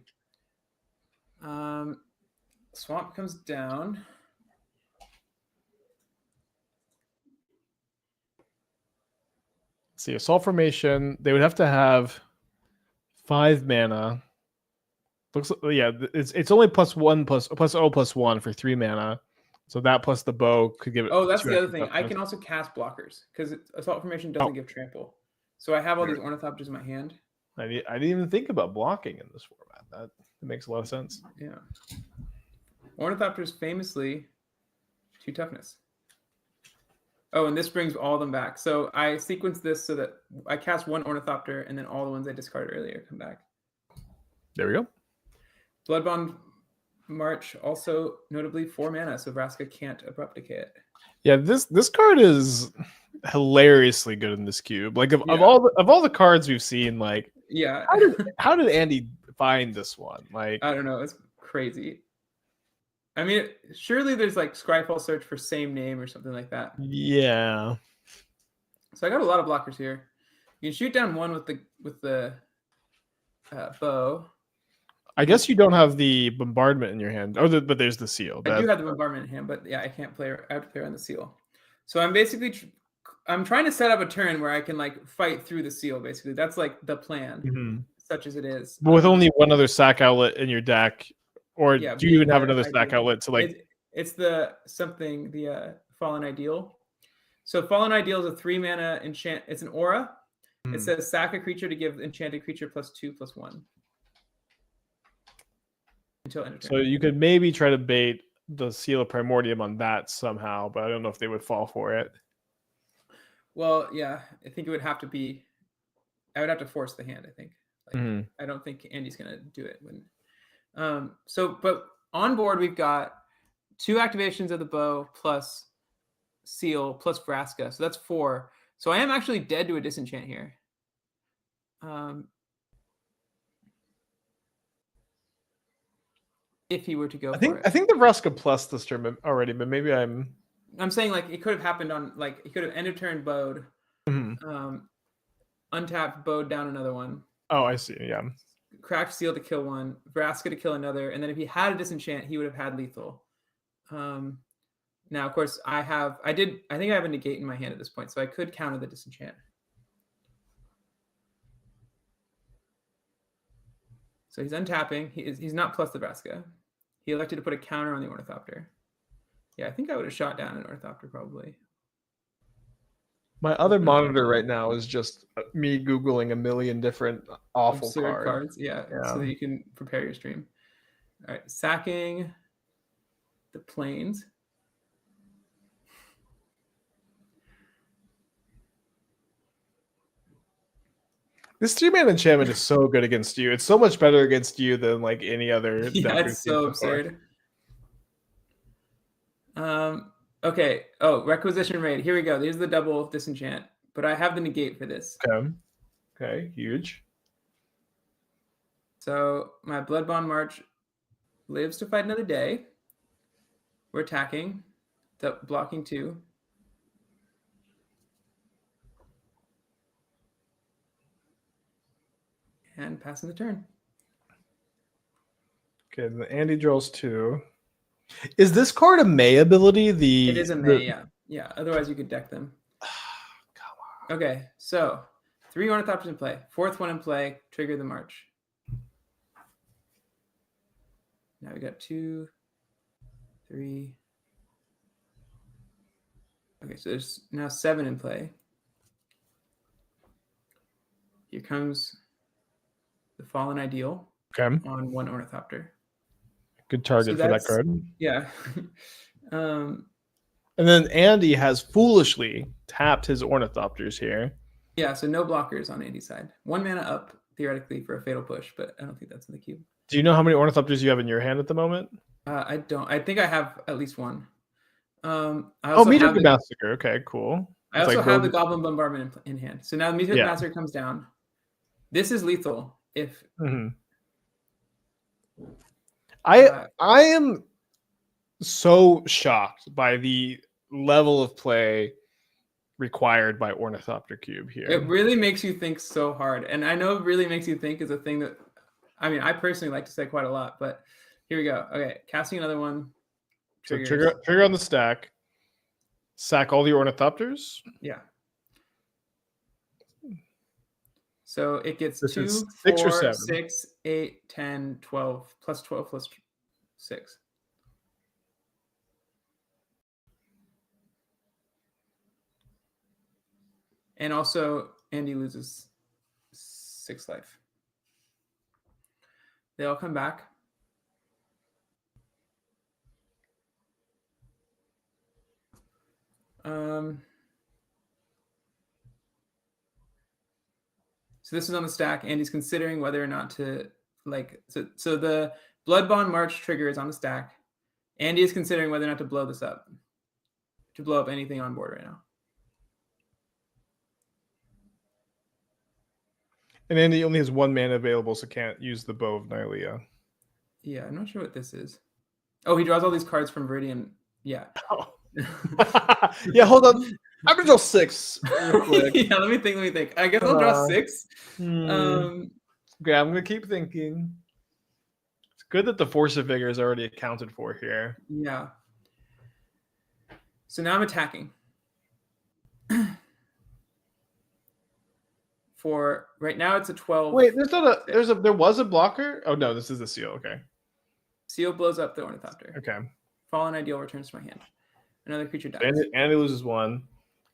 Swamp comes down. Let's see, Assault Formation, they would have to have 5 mana. Looks like, yeah, it's only +1 for 3 mana. So that plus the bow could give it. Oh, that's the other thing. I can also cast blockers because Assault Formation doesn't give trample. So I have all these Ornithopters in my hand. I didn't even think about blocking in this format. That makes a lot of sense. Yeah. Ornithopters famously 2 toughness. Oh, and this brings all of them back. So I sequence this so that I cast 1 Ornithopter and then all the ones I discarded earlier come back. There we go. Bloodbond March also notably 4 mana, so Vraska can't Abrupt Decay it. Yeah, this card is hilariously good in this cube. Like of all the cards we've seen, like yeah, how did Andy find this one? Like I don't know, it's crazy. I mean, surely there's like Scryfall search for same name or something like that. Yeah. So I got a lot of blockers here. You can shoot down 1 with the bow. I guess you don't have the bombardment in your hand. Oh, but there's the seal. I do have the bombardment in hand, but yeah, I can't play. I have to play around the seal. So I'm basically I'm trying to set up a turn where I can like fight through the seal. Basically, that's like the plan, such as it is. But with only 1 other sack outlet in your deck, or do you even have another sack outlet to like? It's the Fallen Ideal. So Fallen Ideal is a 3 mana enchant. It's an aura. It says sack a creature to give enchanted creature +2/+1. Until end of turn. So you could maybe try to bait the Seal of Primordium on that somehow, but I don't know if they would fall for it. Well, yeah, I think it would have to be. I would have to force the hand. I think. Like, Mhm. I don't think Andy's gonna do it when. But on board we've got 2 activations of the bow plus seal plus Vraska, so that's 4. So I am actually dead to a disenchant here. If he were to go for it. I think the Vraska plus this turn already, but maybe I'm saying like it could have happened on like it could have end of turn bowed, untapped, bowed down another one. Oh, I see. Yeah. Cracked seal to kill one, Vraska to kill another, and then if he had a disenchant, he would have had lethal. Now, of course, I think I have a negate in my hand at this point, so I could counter the disenchant. So he's untapping. He's not plus the Vraska. He elected to put a counter on the Ornithopter. Yeah, I think I would have shot down an Ornithopter probably. My other monitor right now is just me Googling a million different awful absurd cards. Yeah, so that you can prepare your stream. All right, sacking the plains. This 3-man enchantment is so good against you. It's so much better against you than like any other. Yeah, it's so absurd. Okay. Oh, requisition raid. Here we go. There's the double disenchant, but I have the negate for this. Okay, huge. So my Bloodbond March lives to fight another day. We're attacking, blocking 2. And passing the turn. Okay, then Andy draws 2. Is this card a May ability? It is a May, yeah. Yeah, otherwise you could deck them. Come on. Okay, so 3 Ornithopters in play. 4th one in play. Trigger the march. Now we got 2, 3. Okay, so there's now 7 in play. Here comes the Fallen Ideal on 1 Ornithopter. Good target for that card. Yeah. And then Andy has foolishly tapped his Ornithopters here. Yeah, so no blockers on Andy's side. 1 mana up, theoretically, for a fatal push, but I don't think that's in the cube. Do you know how many Ornithopters you have in your hand at the moment? I don't. I think I have at least 1. Meteor Massacre. Okay, cool. I also have the Goblin Bombardment in hand. So now the Meteor Massacre comes down. This is lethal if... I am so shocked by the level of play required by Ornithopter Cube here. It really makes you think so hard. And I know really makes you think is a thing that, I mean, I personally like to say quite a lot, but here we go. Okay, casting another one. So trigger on the stack. Sack all the Ornithopters. Yeah. So it gets this 2, 6 or 4, 7. 6, 8, 10, 12, plus 12, plus 6. And also, Andy loses 6 life. They all come back. So this is on the stack. Andy's considering whether or not to so the Bloodbond March trigger is on the stack. Andy is considering whether or not to blow this up. To blow up anything on board right now. And Andy only has 1 mana available, so can't use the Bow of Nylea. Yeah, I'm not sure what this is. Oh, he draws all these cards from Viridian. Yeah. Oh. Yeah, hold on. I'm gonna draw 6 real quick. Yeah, let me think. I guess I'll draw 6. Okay, I'm gonna keep thinking. It's good that the Force of Vigor is already accounted for here. Yeah. So now I'm attacking. For right now, it's a 12. Wait, there was a blocker? Oh no, this is the seal. Okay. Seal blows up the Ornithopter. Okay. Fallen Ideal returns to my hand. Another creature dies. Andy loses 1.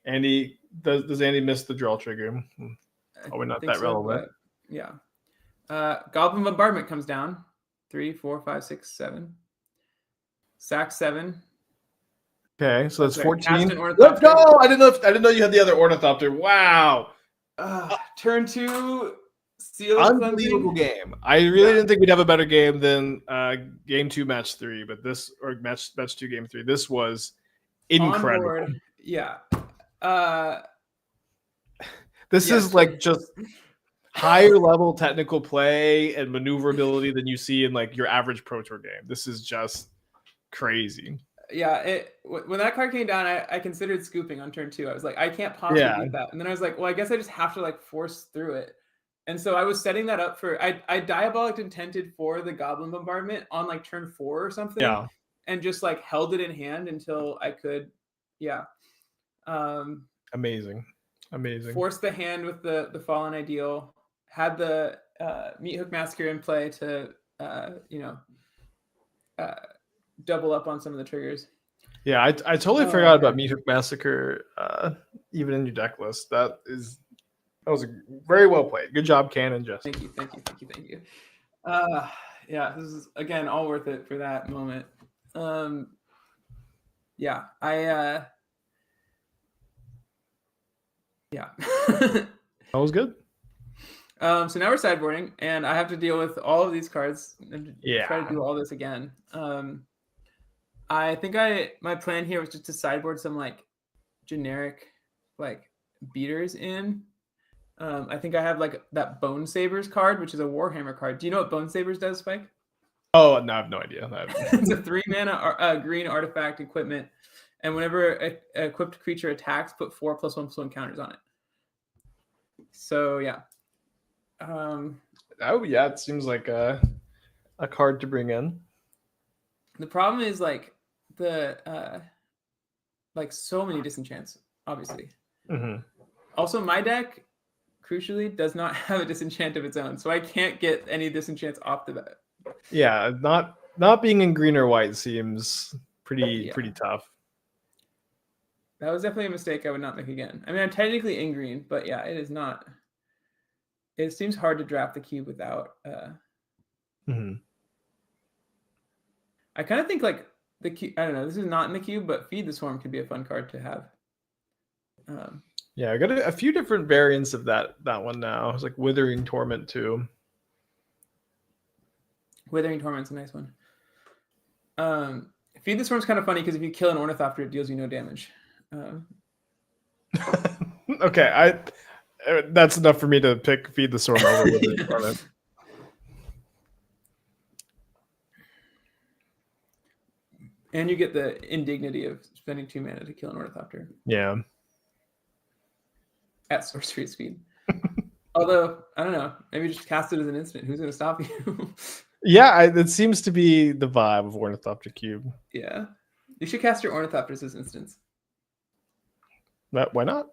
Andy does Andy miss the draw trigger? Probably not that relevant. Yeah. Goblin Bombardment comes down. 3, 4, 5, 6, 7. Sack 7. Okay, so that's Sorry, 14. cast an Let's go! Ornithopter. I didn't know you had the other Ornithopter. Wow. Turn 2, Seal of Unbelievable Cleansing. game. I really didn't think we'd have a better game than game 2, match 3, but match 2, game 3. This was incredible. On board. Yeah. This is like just higher level technical play and maneuverability than you see in like your average Pro Tour game. This is just crazy. Yeah, when that card came down, I considered scooping on turn 2. I was like, I can't possibly beat that. And then I was like, well, I guess I just have to like force through it. And so I was setting that up for I Diabolic Intented for the Goblin Bombardment on like turn 4 or something. Yeah. And just like held it in hand until I could, Amazing. Force the hand with the Fallen Ideal. Had the Meat Hook Massacre in play to double up on some of the triggers. Yeah, I totally forgot about Meat Hook Massacre, even in your deck list. That was very well played. Good job, Ken and Jess. Thank you. Yeah, this is again all worth it for that moment. That was good. So now we're sideboarding, and I have to deal with all of these cards and try to do all this again. I think my plan here was just to sideboard some like generic like beaters in. I think I have like that Bone Sabers card, which is a Warhammer card. Do you know what Bone Sabers does, Spike? Oh, no, I have no idea. It's a 3-mana green artifact equipment, and whenever an equipped creature attacks, put 4+1/+1 counters on it. So yeah. It seems like a card to bring in. The problem is like the so many disenchants, obviously. Mm-hmm. Also, my deck, crucially, does not have a disenchant of its own, so I can't get any disenchants off the bat. Yeah, not being in green or white seems pretty tough. That was definitely a mistake I would not make again. I mean, I'm technically in green, but yeah, it is not. It seems hard to draft the cube without. I kind of think like the cube. I don't know. This is not in the cube, but Feed the Swarm could be a fun card to have. Yeah, I got a few different variants of that one now. It's like Withering Torment too. Withering Torment's a nice one. Feed the Swarm's kind of funny because if you kill an Ornithopter, it deals you no damage. Okay, that's enough for me to pick Feed the Swarm over Withering Torment. And you get the indignity of spending 2 mana to kill an Ornithopter. Yeah. At sorcery speed. Although, I don't know. Maybe just cast it as an instant. Who's going to stop you? Yeah, it seems to be the vibe of Ornithopter Cube. Yeah. You should cast your Ornithopters as instants. Why not?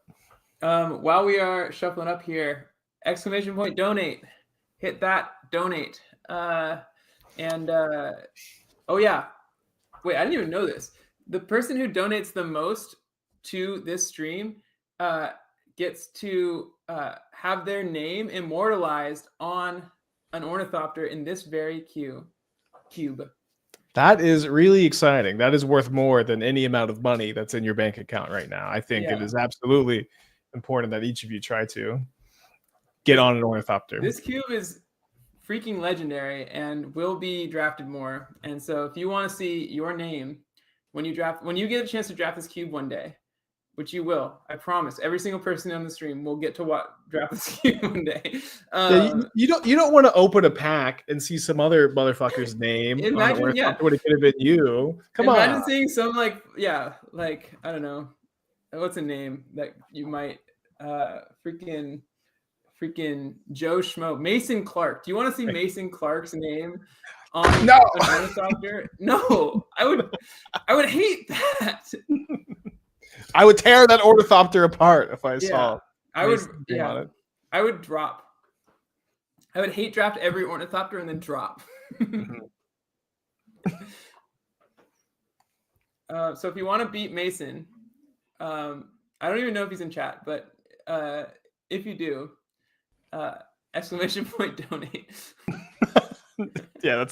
While we are shuffling up here, exclamation point donate. Hit that donate. Oh yeah. Wait, I didn't even know this. The person who donates the most to this stream gets to have their name immortalized on an Ornithopter in this very cube. That is really exciting. That is worth more than any amount of money that's in your bank account right now. I think it is absolutely important that each of you try to get on an Ornithopter. This cube is freaking legendary and will be drafted more. And so if you want to see your name when you get a chance to draft this cube one day, which you will, I promise, every single person on the stream will get to draft this cube one day. You don't want to open a pack and see some other motherfucker's name. Imagine, when it could have been you. Imagine seeing some I don't know, what's a name that you might freaking Joe Schmo, Mason Clark. Do you want to see Mason Clark's name on an Ornithopter? No, I would hate that. I would tear that Ornithopter apart if I saw. I would drop. I would hate draft every Ornithopter and then drop. So if you want to beat Mason, I don't even know if he's in chat, but if you do, exclamation point donate. Yeah,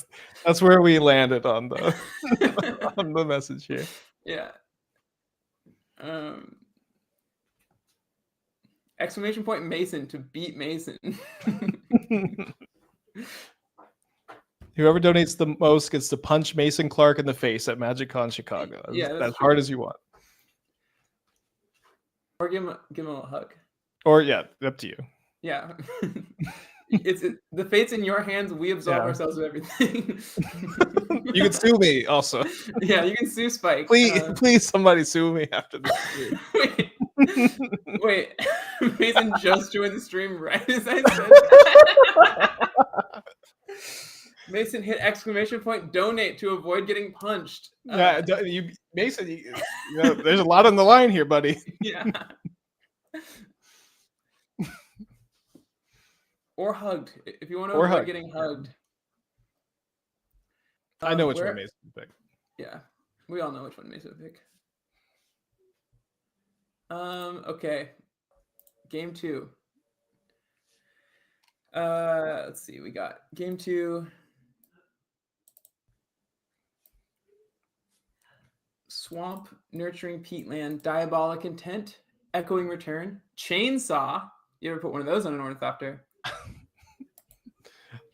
that's where we landed on the on the message here. Yeah. Exclamation point Mason to beat Mason. Whoever donates the most gets to punch Mason Clark in the face at MagicCon Chicago. Yeah, that's as true. hard as you want. Or give him a hug. Or yeah, up to you. Yeah. The fate's in your hands. We absolve ourselves of everything. You can sue me also. Yeah, you can sue Spike. Please, somebody sue me after this. Wait. Mason just joined the stream right as I said that. Mason hit exclamation point donate to avoid getting punched. Mason, there's a lot on the line here, buddy. Yeah. Or hugged if you want to avoid getting hugged. I know which one Mason would pick. Yeah, we all know which one Mason would pick. Okay. Game 2. Let's see. We got game 2. Swamp, Nurturing Peatland, Diabolic Intent, Echoing Return, Chainsaw. You ever put one of those on an ornithopter?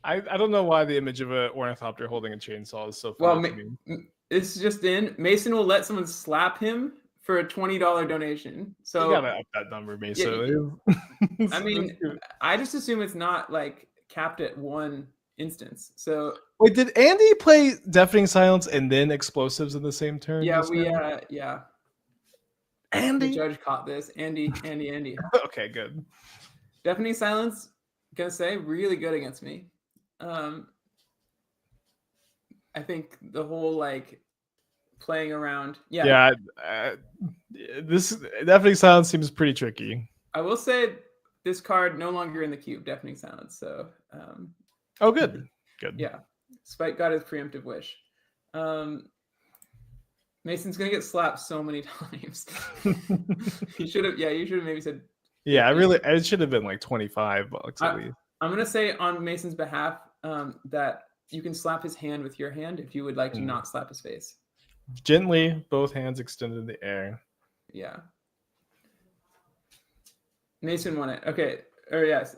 I don't know why the image of an ornithopter holding a chainsaw is so funny to me. It's just in. Mason will let someone slap him for a $20 donation. So you gotta up that number, Mason. Yeah, I mean, I just assume it's not like capped at one instance. So wait, did Andy play Deafening Silence and then Explosives in the same turn? Yeah, yeah. Andy, the judge caught this. Andy. Okay, good. Deafening Silence, gonna say, really good against me. I think the whole like playing around. Yeah. This Deafening Silence seems pretty tricky. I will say this card no longer in the cube, Deafening Silence. So. Oh, good. Good. Yeah, Spike got his preemptive wish. Mason's gonna get slapped so many times. You should have maybe said. Yeah, it should have been like $25 at least. I'm gonna say on Mason's behalf that you can slap his hand with your hand if you would like to not slap his face. Gently, both hands extended in the air. Yeah. Mason won it. Okay. Or yes,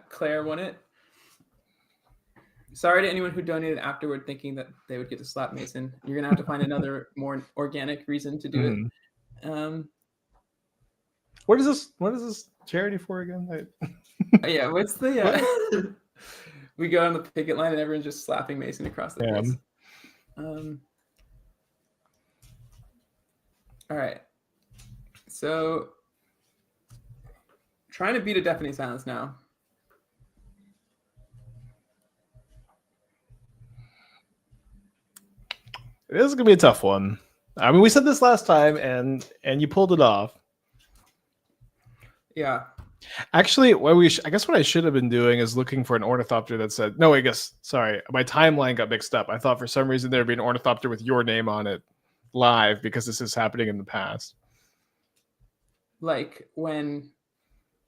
Claire won it. Sorry to anyone who donated afterward thinking that they would get to slap Mason. You're gonna have to find another more organic reason to do it. What is this charity for again? Yeah, what's the we go on the picket line and everyone's just slapping Mason across the face. All right. So trying to beat a Deafening Silence now. This is gonna be a tough one. I mean, we said this last time, and you pulled it off. Yeah. Actually, I guess what I should have been doing is looking for an ornithopter that said. No, sorry, my timeline got mixed up. I thought for some reason there'd be an ornithopter with your name on it live because this is happening in the past. Like when.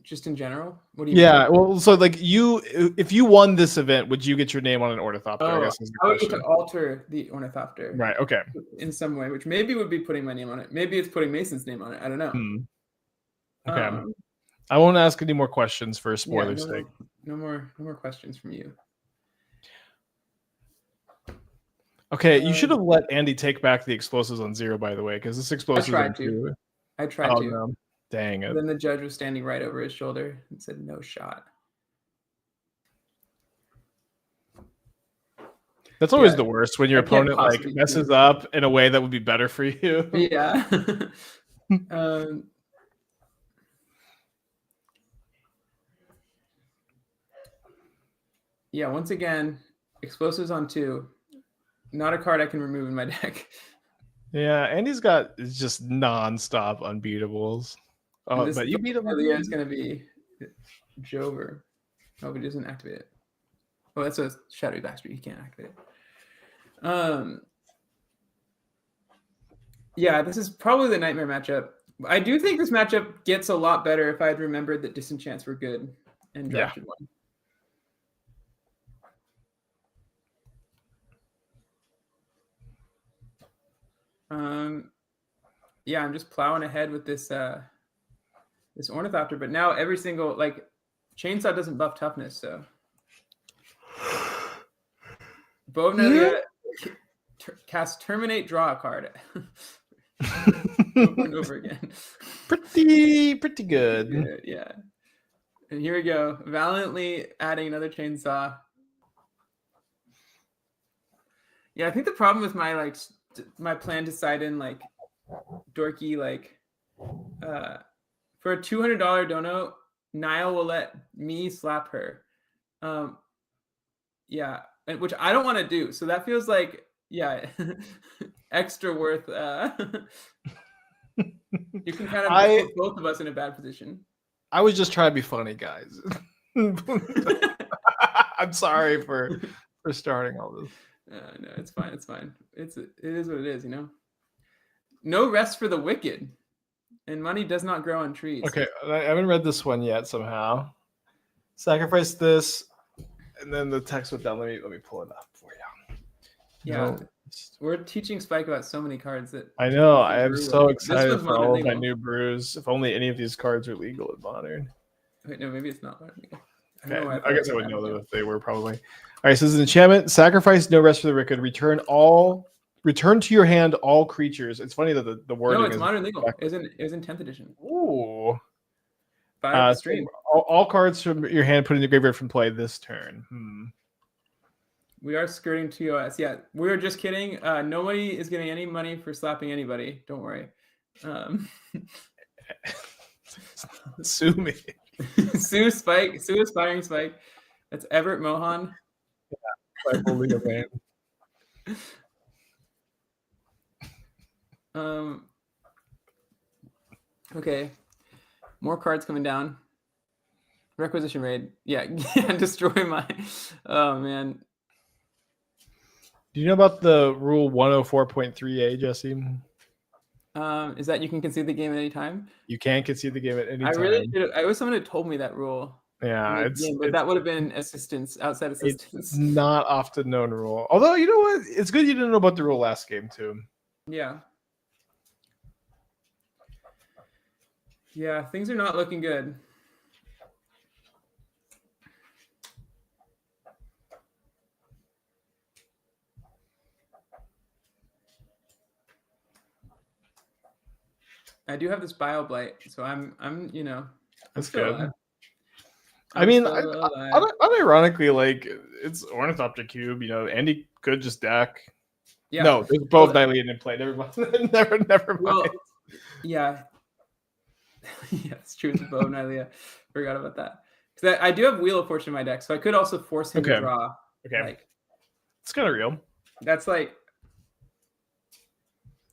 Just in general? What do you mean? Well, so like if you won this event, would you get your name on an ornithopter? I guess is the I would get question. to alter the ornithopter. Right, okay. In some way, which maybe would be putting my name on it. Maybe it's putting Mason's name on it. I don't know. Okay. I won't ask any more questions for spoiler's sake. No more questions from you. Okay, you should have let Andy take back the explosives on 0, by the way, because this explosive. I tried to. No. Dang it. Then the judge was standing right over his shoulder and said, "No shot." That's always the worst when your opponent like messes up in a way that would be better for you. Yeah. Yeah, once again, explosives on 2. Not a card I can remove in my deck. Yeah, Andy's got just non-stop unbeatables. Oh, but you beat him. It's going to be Jover. Oh, but he doesn't activate it. Oh, that's a Shadowy Backstreet. He can't activate it. Yeah, this is probably the nightmare matchup. I do think this matchup gets a lot better if I had remembered that disenchants were good and drafted one. yeah, I'm just plowing ahead with this this Ornithopter, but now every single like chainsaw doesn't buff toughness, so Bow of Nelia cast terminate, draw a card over and over again. Pretty good. Good, yeah. And here we go, valiantly adding another chainsaw. Yeah, I think the problem with my like my plan to side in like dorky like for a $200 dono, Niall will let me slap her. Yeah, and which I don't want to do. So that feels like extra worth. You can kind of put both of us in a bad position. I was just trying to be funny, guys. I'm sorry for starting all this. No, it's fine. It's fine. It is what it is, you know. No rest for the wicked, and money does not grow on trees. Okay, I haven't read this one yet. Somehow, sacrifice this, and then the text went down. Let me pull it up for you. Yeah, we're teaching Spike about so many cards that I know. I am so This excited was for all of my modern new brews. If only any of these cards are legal in modern. Wait, no, maybe it's not modern legal. Okay, I guess I would know them if they were probably. All right, so this is an enchantment. Sacrifice no rest for the wicked. Return to your hand all creatures. It's funny that the wording. No, it's is modern legal. It was in 10th edition. Ooh. Stream. All cards from your hand put in the graveyard from play this turn. We are skirting TOS. Yeah, we were just kidding. Nobody is getting any money for slapping anybody. Don't worry. Sue me. Sue Spike. Sue aspiring Spike. That's Everett Mohan. Yeah, I believe it, man. Okay. More cards coming down. Requisition raid. Yeah, destroy my. Oh man. Do you know about the rule 104.3a, Jesse? Is that you can concede the game at any time? You can concede the game at any time. I really should. I wish someone had told me that rule. Yeah, but that would have been outside assistance. It's not often known rule. Although, you know what? It's good you didn't know about the rule last game, too. Yeah. Yeah, things are not looking good. I do have this bio blight, so I'm That's good. I mean, unironically, like it's Ornithopter Cube. You know, Andy could just deck. Yeah. No, there's both Nylian in play. Never mind. never mind. Well, yeah. Yeah, it's true. It's Bow of Nylia. Forgot about that. Because I do have Wheel of Fortune in my deck, so I could also force him to draw. Okay. Like, it's kind of real. That's like.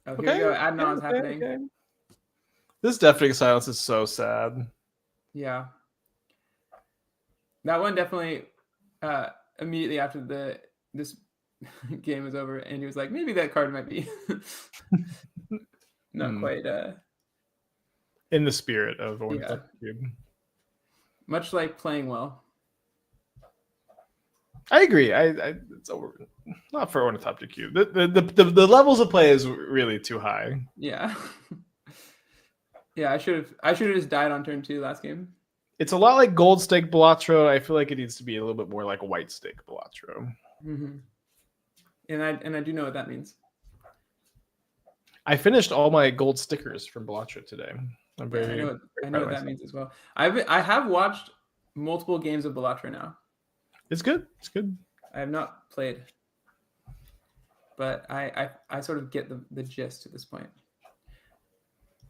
Oh, here we go. Adnon's happening. Okay. This deafening silence is so sad. Yeah. That one definitely immediately after this game was over, and he was like, maybe that card might be not quite in the spirit of Ornithopter Cube. Much like playing well. I agree. It's over. Not for Ornithopter Cube. The levels of play is really too high. Yeah. Yeah, I should have just died on turn 2 last game. It's a lot like gold stake Balatro. I feel like it needs to be a little bit more like white stake Balatro. Mm-hmm. And I do know what that means. I finished all my gold stickers from Balatro today. I'm very. I know what that means as well. I have watched multiple games of Balatro now. It's good. It's good. I have not played, but I sort of get the gist at this point.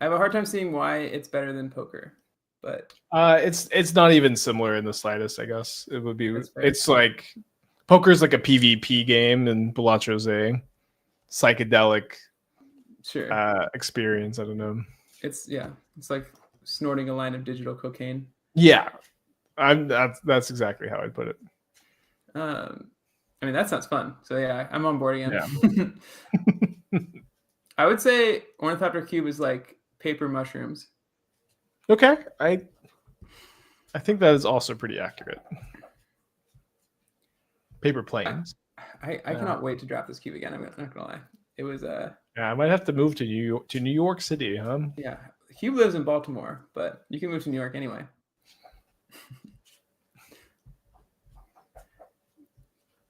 I have a hard time seeing why it's better than poker, but it's not even similar in the slightest. I guess it would be. It's like poker's like a PvP game, and Balatro's a psychedelic experience. I don't know. It's like snorting a line of digital cocaine. Yeah, that's exactly how I'd put it. I mean that sounds fun. So yeah, I'm on board again. Yeah. I would say Ornithopter Cube is like paper mushrooms. Okay, I think that is also pretty accurate. Paper planes. I cannot wait to draft this cube again. I'm not gonna lie. it was Yeah, I might have to move to New York City, huh? yeah. Cube lives in Baltimore, but you can move to New York anyway.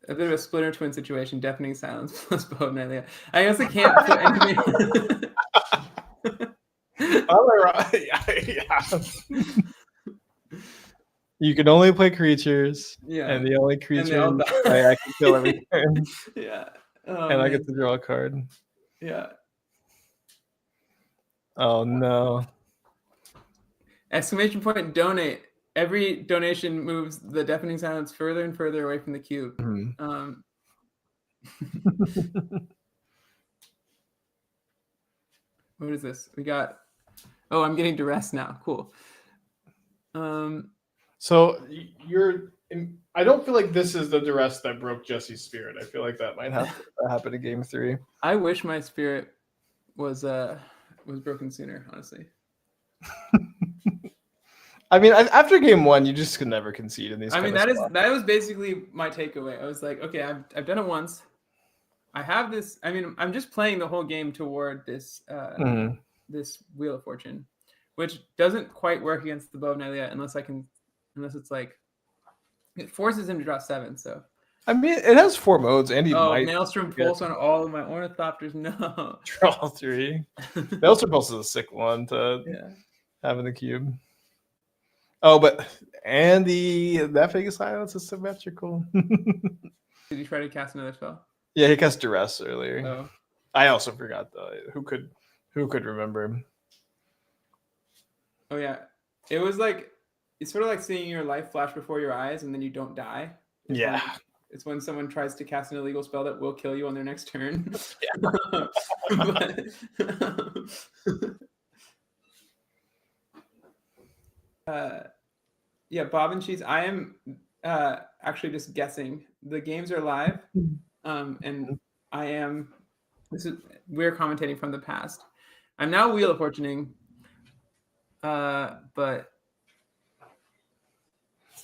A bit of a Splinter Twin situation, deafening silence plus Bo of Nylea. I guess I can't put anything. All right. Yeah. You can only play creatures. Yeah. And the only creature all die. I can kill every turn. Yeah. Oh, And I man. get to draw a card. Yeah. Oh no. Exclamation point, donate. Every donation moves the deafening silence further and further away from the cube. Mhm. What is this? We got. Oh, I'm getting duress now. Cool. So you're. I don't feel like this is the duress that broke Jesse's spirit. I feel like that might have to happen in game 3. I wish my spirit was broken sooner. Honestly. I mean, after game 1, you just can never concede in these. I mean, that was basically my takeaway. I was like, okay, I've done it once. I have this. I mean, I'm just playing the whole game toward this this Wheel of Fortune, which doesn't quite work against the Bow of Nylea unless it's like it forces him to draw 7. So I mean, it has 4 modes, and he might Maelstrom Pulse on all of my Ornithopters. No, draw 3. Maelstrom Pulse is a sick one to have in the cube. Oh, but that Vegas silence is symmetrical. Did you try to cast another spell? Yeah, he cast duress earlier. Oh. I also forgot though. Who could remember? Oh yeah, it was like it's sort of like seeing your life flash before your eyes and then you don't die. It's when someone tries to cast an illegal spell that will kill you on their next turn. Yeah, Bob and Cheese. I am actually just guessing. The games are live, and we're commentating from the past. I'm now Wheel of Fortuning, but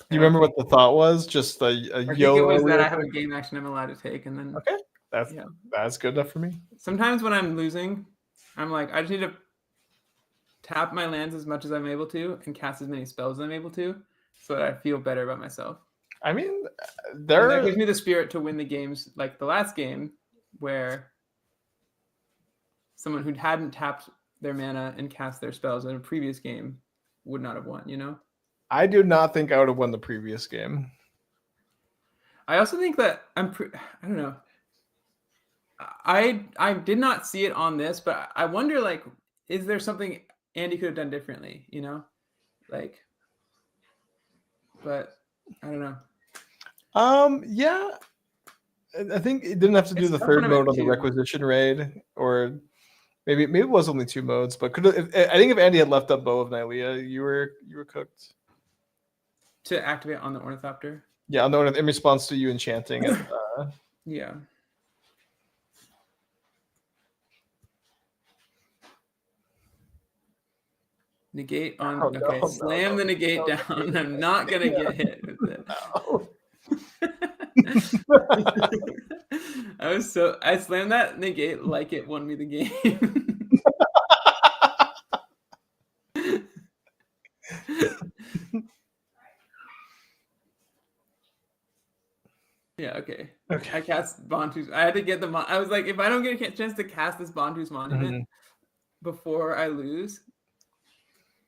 Do you remember what the thought was? Just a I think YOLO. it was that I have a game action I'm allowed to take, and then okay, that's good enough for me. Sometimes when I'm losing, I'm like, I just need to tap my lands as much as I'm able to and cast as many spells as I'm able to, so that I feel better about myself. I mean, that gives me the spirit to win the games, like the last game, where someone who hadn't tapped their mana and cast their spells in a previous game would not have won. You know. I do not think I would have won the previous game. I also think that I don't know. I did not see it on this, but I wonder, like, is there something Andy could have done differently? You know, like, but I don't know. Yeah, I think it didn't have to do the third mode on the requisition raid, or maybe it was only 2 modes. But I think if Andy had left up Bow of Nylea, you were cooked. To activate on the Ornithopter. Yeah, on the in response to you enchanting it. Yeah. Negate on. Slam the negate down. I'm not gonna get hit with it. No. I slammed that negate like it won me the game. Yeah, okay. I cast Bantu's. I had to get I was like, if I don't get a chance to cast this Bantu's Monument before I lose,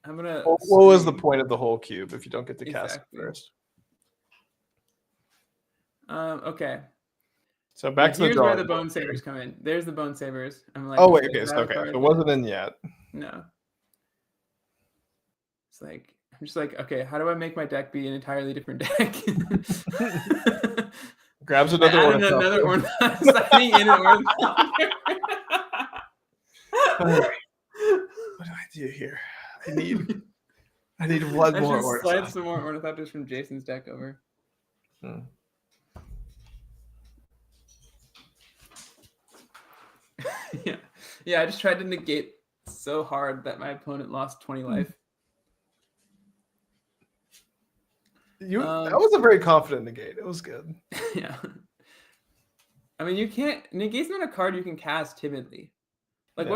I'm gonna. What was the point of the whole cube if you don't get to cast it first? Okay. So back to the draw. Here's where the Bone Savers come in. There's the Bone Savers. I'm like, oh wait, okay, so it wasn't in yet. No. It's like I'm just like, okay, how do I make my deck be an entirely different deck? Grabs another Ornithopter. Signing in an Ornithopter. What do I do here? I need one more Ornithopter. Slide some more Ornithopters from Jason's deck over. Yeah. I just tried to negate so hard that my opponent lost 20 life. That was a very confident negate. It was good. Yeah. I mean, you can't. Negate's not a card you can cast timidly. Like, Yeah.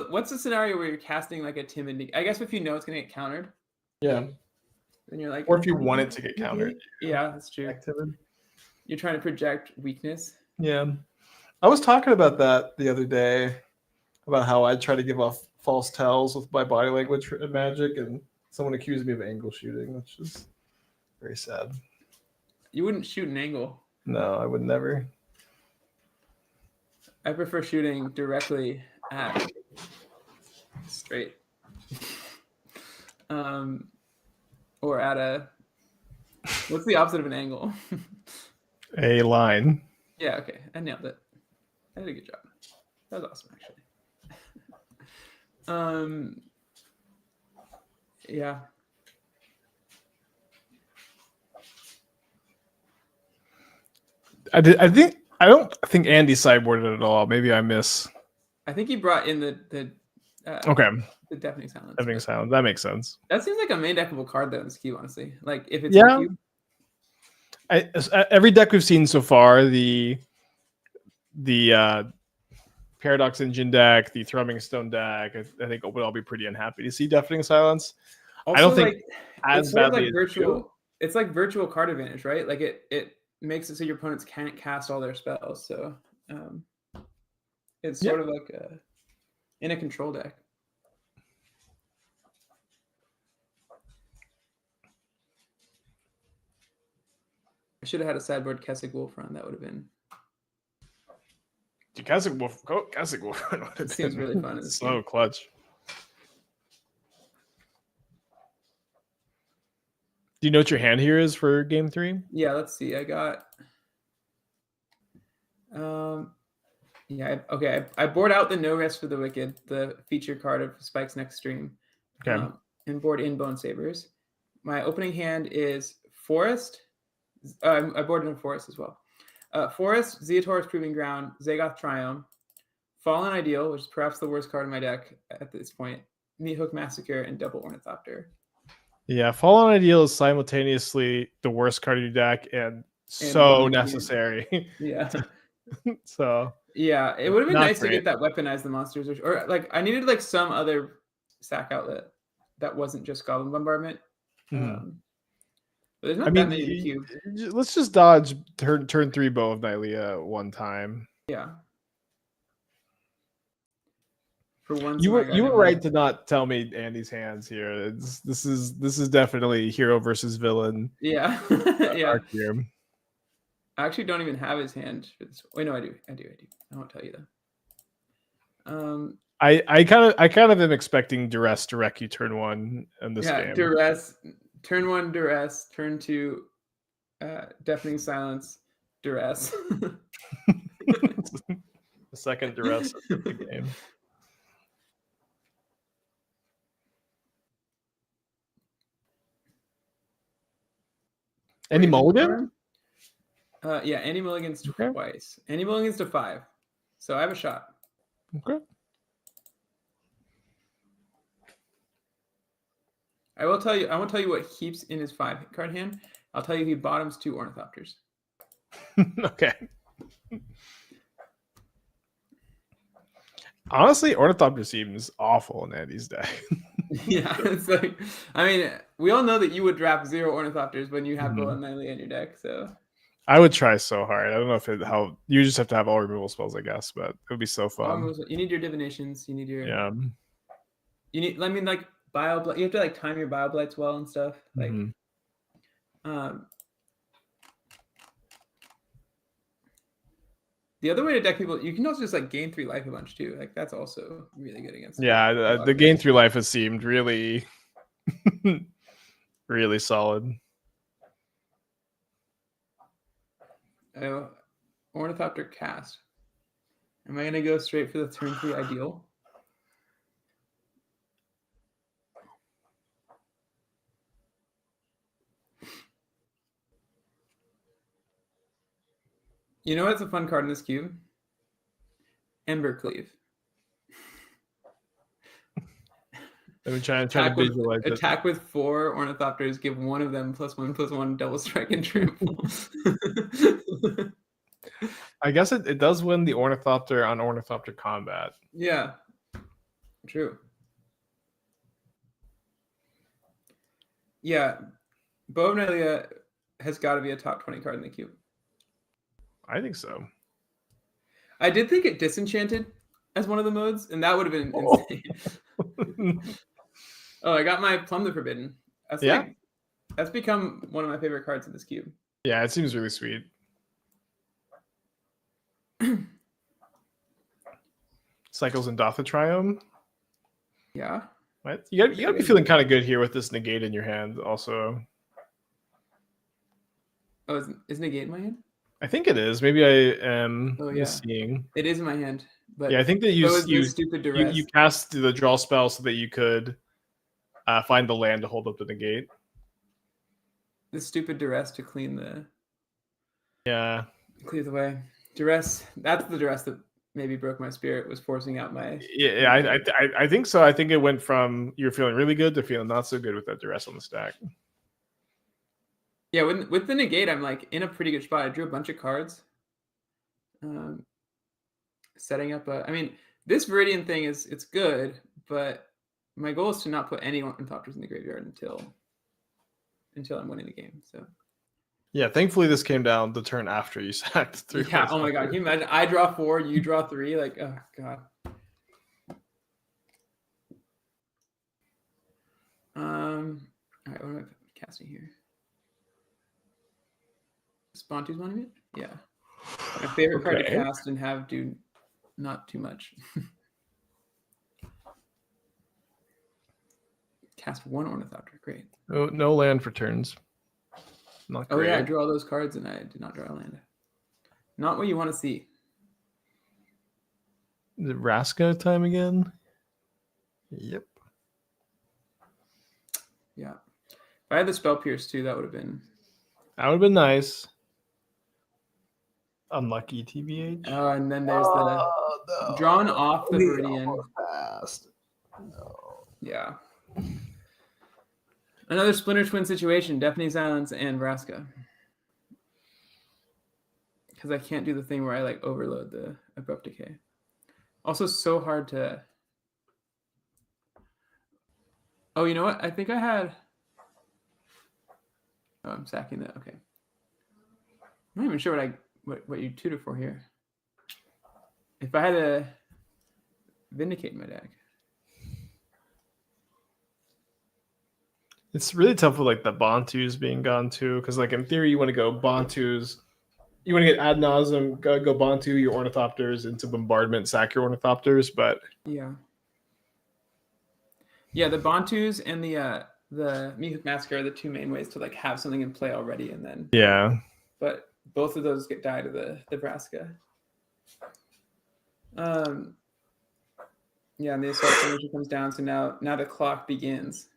what's the scenario where you're casting like a timid? I guess if you know it's gonna get countered, Yeah. then you're like. Or if you want it to get countered. Yeah, that's true. Activity. You're trying to project weakness. Yeah. I was talking about that the other day, about how I try to give off false tells with my body language in Magic, and someone accused me of angle shooting, which is very sad. You wouldn't shoot an angle. No, I would never. I prefer shooting directly at straight. Or at a. What's the opposite of an angle? A line. Yeah, okay. I nailed it. I did a good job. That was awesome, actually. Yeah. I don't think Andy sideboarded at all. Maybe I miss. I think he brought in the Okay. the deafening silence. Deafening but sound. That makes sense. That seems like a main deckable card though in this cube, honestly. Like if it's Yeah. in cube. Every deck we've seen so far, the Paradox Engine deck, the Thrumming Stone deck, I think would all be pretty unhappy to see Deafening Silence. Also, I don't think like, as it's sort of badly like as virtual. It's like virtual card advantage, right? Like it makes it so your opponents can't cast all their spells. So it's sort of like in a control deck. I should have had a sideboard Kessig Wolf run. That would have been. Kessig Wolf. Kessig Wolf. It seems really fun. So clutch. Do you know what your hand here is for game 3? Yeah, let's see. I got. I board out the No Rest for the Wicked, the feature card of Spike's next stream. Okay. And board in Bone Sabers. My opening hand is Forest. I boarded in Forest as well. Forest, Zeotor's Proving Ground, Zagoth Triumph, Fallen Ideal, which is perhaps the worst card in my deck at this point, Meathook Massacre, and Double Ornithopter. Yeah, Fallen Ideal is simultaneously the worst card in your deck and so necessary. Yeah. So yeah, it would have been nice great. to get that weaponize the monsters, or like I needed like some other sack outlet that wasn't just Goblin Bombardment. Mm-hmm. But there's not that many in the cube. Let's just dodge turn 3 Bow of Nylea one time. Yeah. For once, You were right to not tell me Andy's hands here. This is definitely hero versus villain. Yeah. Yeah. Here. I actually don't even have his hand for this. Wait, no, I do. I won't tell you though. I kind of am expecting duress to wreck you turn 1 in this game. Duress, turn 1 duress, turn 2 deafening silence, duress. The second duress of the game. Any mulligan? Yeah, Andy Mulligan's twice. Andy Mulligan's to 5. So I have a shot. Okay. I won't tell you what keeps in his 5 card hand. I'll tell you he bottoms 2 Ornithopters. Okay. Honestly, Ornithopter seems awful in Andy's deck. Yeah, it's like, I mean, we all know that you would draft 0 Ornithopters when you have Boa Nylea in your deck, so. I would try so hard. I don't know if how you just have to have all removal spells, I guess, but it would be so fun. You need your divinations. You need your. Yeah. You need. I mean, like Bioblight. You have to like time your Bioblights well and stuff. Like. The other way to deck people, you can also just like gain 3 life a bunch too. Like that's also really good against. Yeah, the gain 3 life has seemed really, really solid. Oh, Ornithopter cast. Am I gonna go straight for the turn 3 ideal? You know what's a fun card in this cube? Embercleave. I'm trying to visualize it. Attack with 4 Ornithopters. Give one of them +1/+1 double strike and trample. I guess it does win the Ornithopter on Ornithopter Combat. Yeah, true. Yeah, Bovnalia has got to be a top 20 card in the cube. I think so. I did think it disenchanted as one of the modes, and that would have been insane. Oh, I got my Plum the Forbidden. That's become one of my favorite cards in this cube. Yeah, it seems really sweet. Cycles and Dothatriome. Yeah. What? You gotta be feeling kind of good here with this negate in your hand also. Oh, is negate in my hand? I think it is. Maybe I am seeing. It is in my hand. But yeah, I think that you stupid duress. You cast the draw spell so that you could find the land to hold up the negate. The stupid duress to clean the clear the way. Duress. That's the duress that maybe broke my spirit, was forcing out my. Yeah, I think so. I think it went from you're feeling really good to feeling not so good with that duress on the stack. Yeah, with the negate, I'm like in a pretty good spot. I drew a bunch of cards. Setting up I mean, this Viridian thing it's good, but my goal is to not put any Ornithopters in the graveyard until I'm winning the game. So. Yeah, thankfully this came down the turn after you sacked 3. Yeah. Oh my god. Can you imagine? I draw 4, you draw 3. Like, oh god. All right. What am I casting here? Spontu's Monument? Yeah. My favorite card to cast and have do not too much. Cast 1 Ornithopter. Great. Oh, no land for turns. Not great. Oh yeah, I drew all those cards and I did not draw a land. Not what you want to see. Is it Raska time again? Yep. Yeah. If I had the Spell Pierce too, that would have been. That would have been nice. Unlucky TBH. Oh, and then there's the drawn off the Viridian. No. Yeah. Another Splinter Twin situation, Deafening Silence and Vraska. Because I can't do the thing where I like overload the Abrupt Decay. Also so hard to... Oh, you know what? I think I had... Oh, I'm sacking that. Okay. I'm not even sure what you tutor for here. If I had to Vindicate my deck. It's really tough with like the Bantus being gone too, because like in theory you want to go Bantus, you want to get ad nauseum, go Bantu your Ornithopters into Bombardment, sack your Ornithopters, but yeah, the Bantus and the Mihuk Massacre are the two main ways to like have something in play already, and then but both of those get died to the Vraska. Yeah, and the assault formation comes down, so now the clock begins.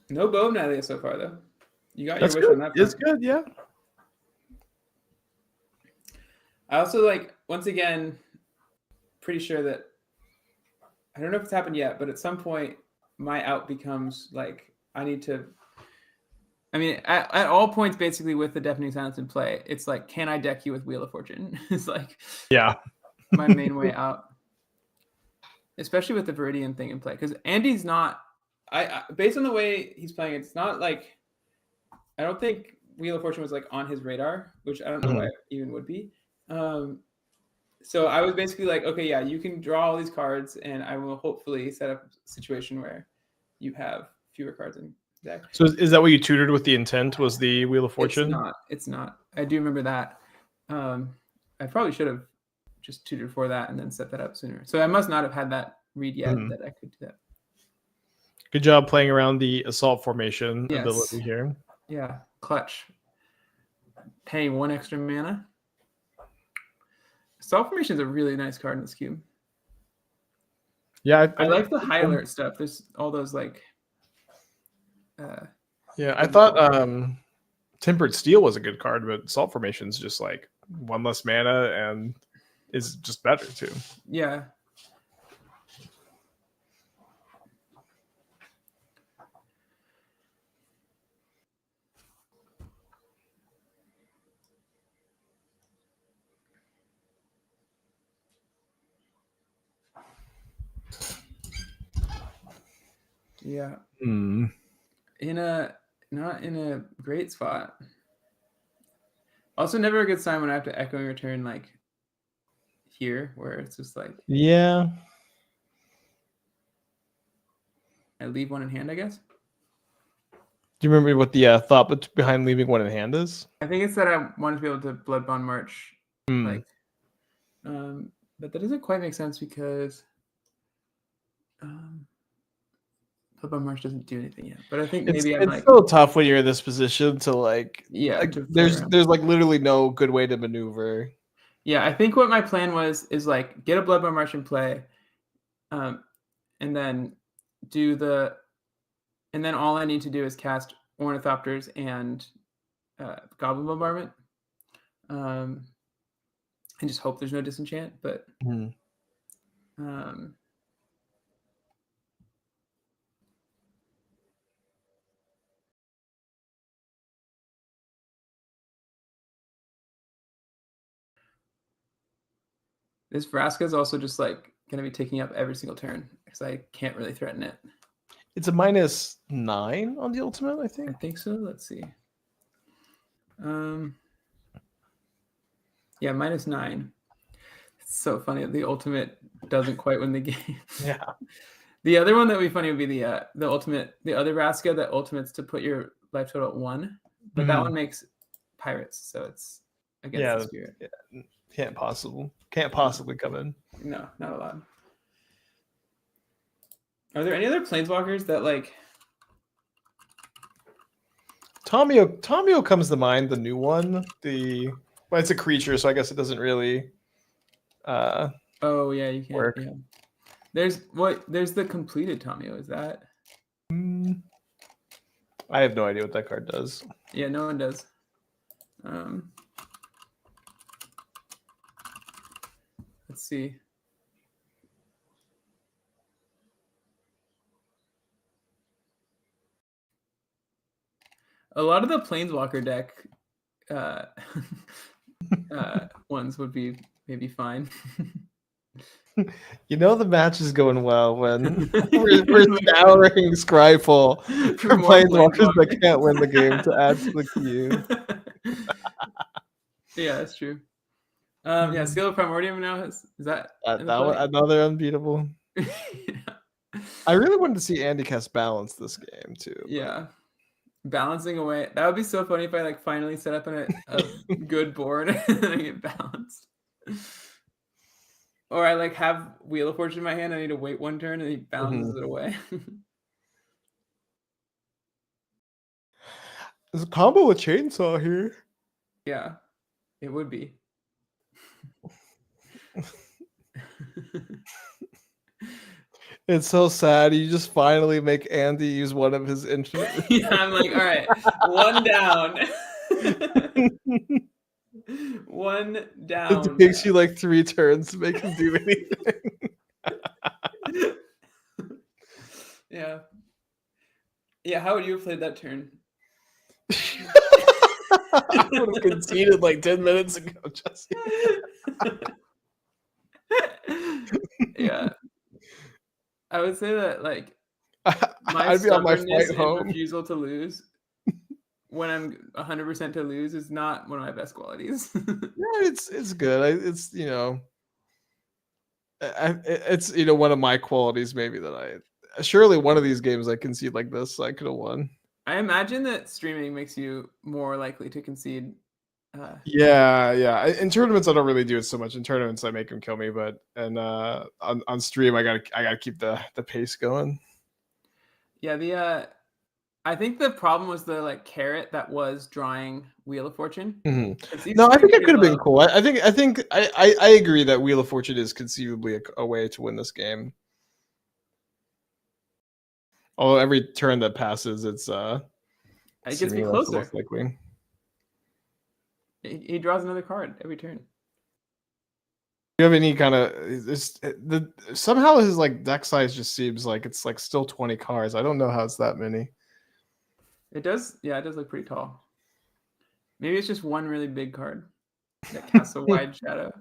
No Bovnalia so far, though. You got your wish on that. It's good, yeah. I also once again, pretty sure that I don't know if it's happened yet, but at some point my out becomes like I need to. I mean, at all points, basically with the Deafening Silence in play, it's like, can I deck you with Wheel of Fortune? It's like, my main way out, especially with the Viridian thing in play, because Andy's not. I based on the way he's playing, it's not like I don't think Wheel of Fortune was like on his radar, which I don't know why it even would be. So I was basically like, okay, yeah, you can draw all these cards, and I will hopefully set up a situation where you have fewer cards in deck. So is that what you tutored with the intent? Was the Wheel of Fortune? It's not. I do remember that. I probably should have just tutored for that and then set that up sooner. So I must not have had that read yet that I could do that. Good job playing around the assault formation ability here. Yeah, clutch. Paying 1 extra mana. Assault formation is a really nice card in this cube. Yeah, I like the high alert stuff. There's all those like. I thought Tempered Steel was a good card, but assault formation is just like 1 less mana and is just better too. Yeah. Yeah. Hmm. Not in a great spot. Also, never a good sign when I have to echo and return like here, where it's just like Yeah. I leave one in hand, I guess. Do you remember what the thought behind leaving one in hand is? I think it's that I wanted to be able to Bloodbond March, like, but that doesn't quite make sense because Bloodbond March doesn't do anything yet. But I think maybe I'm it's like, so tough when you're in this position to like, yeah, like, to play there's around. there's like literally no good way to maneuver. Yeah, I think what my plan is like get a Bloodbond March in play, and then and then all I need to do is cast Ornithopters and Goblin Bombardment, and just hope there's no disenchant. But this Vraska is also just like going to be taking up every single turn because I can't really threaten it. It's a -9 on the ultimate, I think. I think so. Let's see. Yeah, -9. It's so funny. The ultimate doesn't quite win the game. Yeah. The other one that would be funny would be the ultimate, the other Vraska that ultimates to put your life total at 1, but that one makes pirates, so it's against the spirit. Yeah. Can't possibly come in. No, not allowed. Are there any other planeswalkers that like? Tomio comes to mind. The new one. Well, it's a creature, so I guess it doesn't really. Oh yeah, you can't. Work. Yeah. There's the completed Tomio. Is that? I have no idea what that card does. Yeah, no one does. Let's see. A lot of the Planeswalker deck ones would be maybe fine. You know the match is going well when we're scouring Scryfall for planeswalkers that can't win the game to add to the queue. Yeah, that's true. Yeah, Seal of Primordium now is that another unbeatable. Yeah. I really wanted to see Andy cast Balance this game too. Yeah. Balancing away. That would be so funny if I like finally set up a good board and I get balanced. Or I like have Wheel of Fortune in my hand. I need to wait one turn and he balances it away. There's a combo with Chainsaw here. Yeah, it would be. It's so sad. You just finally make Andy use one of his infinite. Yeah, I'm like, all right, one down. One down. It takes you like 3 turns to make him do anything. Yeah. Yeah, how would you have played that turn? I would have conceded like 10 minutes ago, Jesse. Yeah. I would say that like my I'd be on my stubbornness flight and home. refusal to lose when I'm 100% to lose is not one of my best qualities. Yeah, it's good. It's it's one of my qualities maybe that surely one of these games I concede like this I could have won. I imagine that streaming makes you more likely to concede. Yeah. In tournaments I don't really do it so much. In tournaments I make them kill me, but on stream I gotta keep the pace going. Yeah, I think the problem was the like carrot that was drawing Wheel of Fortune. Mm-hmm. No, I think it could have been cool. I think I agree that Wheel of Fortune is conceivably a way to win this game. Although every turn that passes, it gets me closer. Likely. He draws another card every turn. Do you have any kind of somehow his like deck size just seems like it's like still 20 cards. I don't know how it's that many. It does, yeah, it does look pretty tall. Maybe it's just one really big card that casts a wide shadow.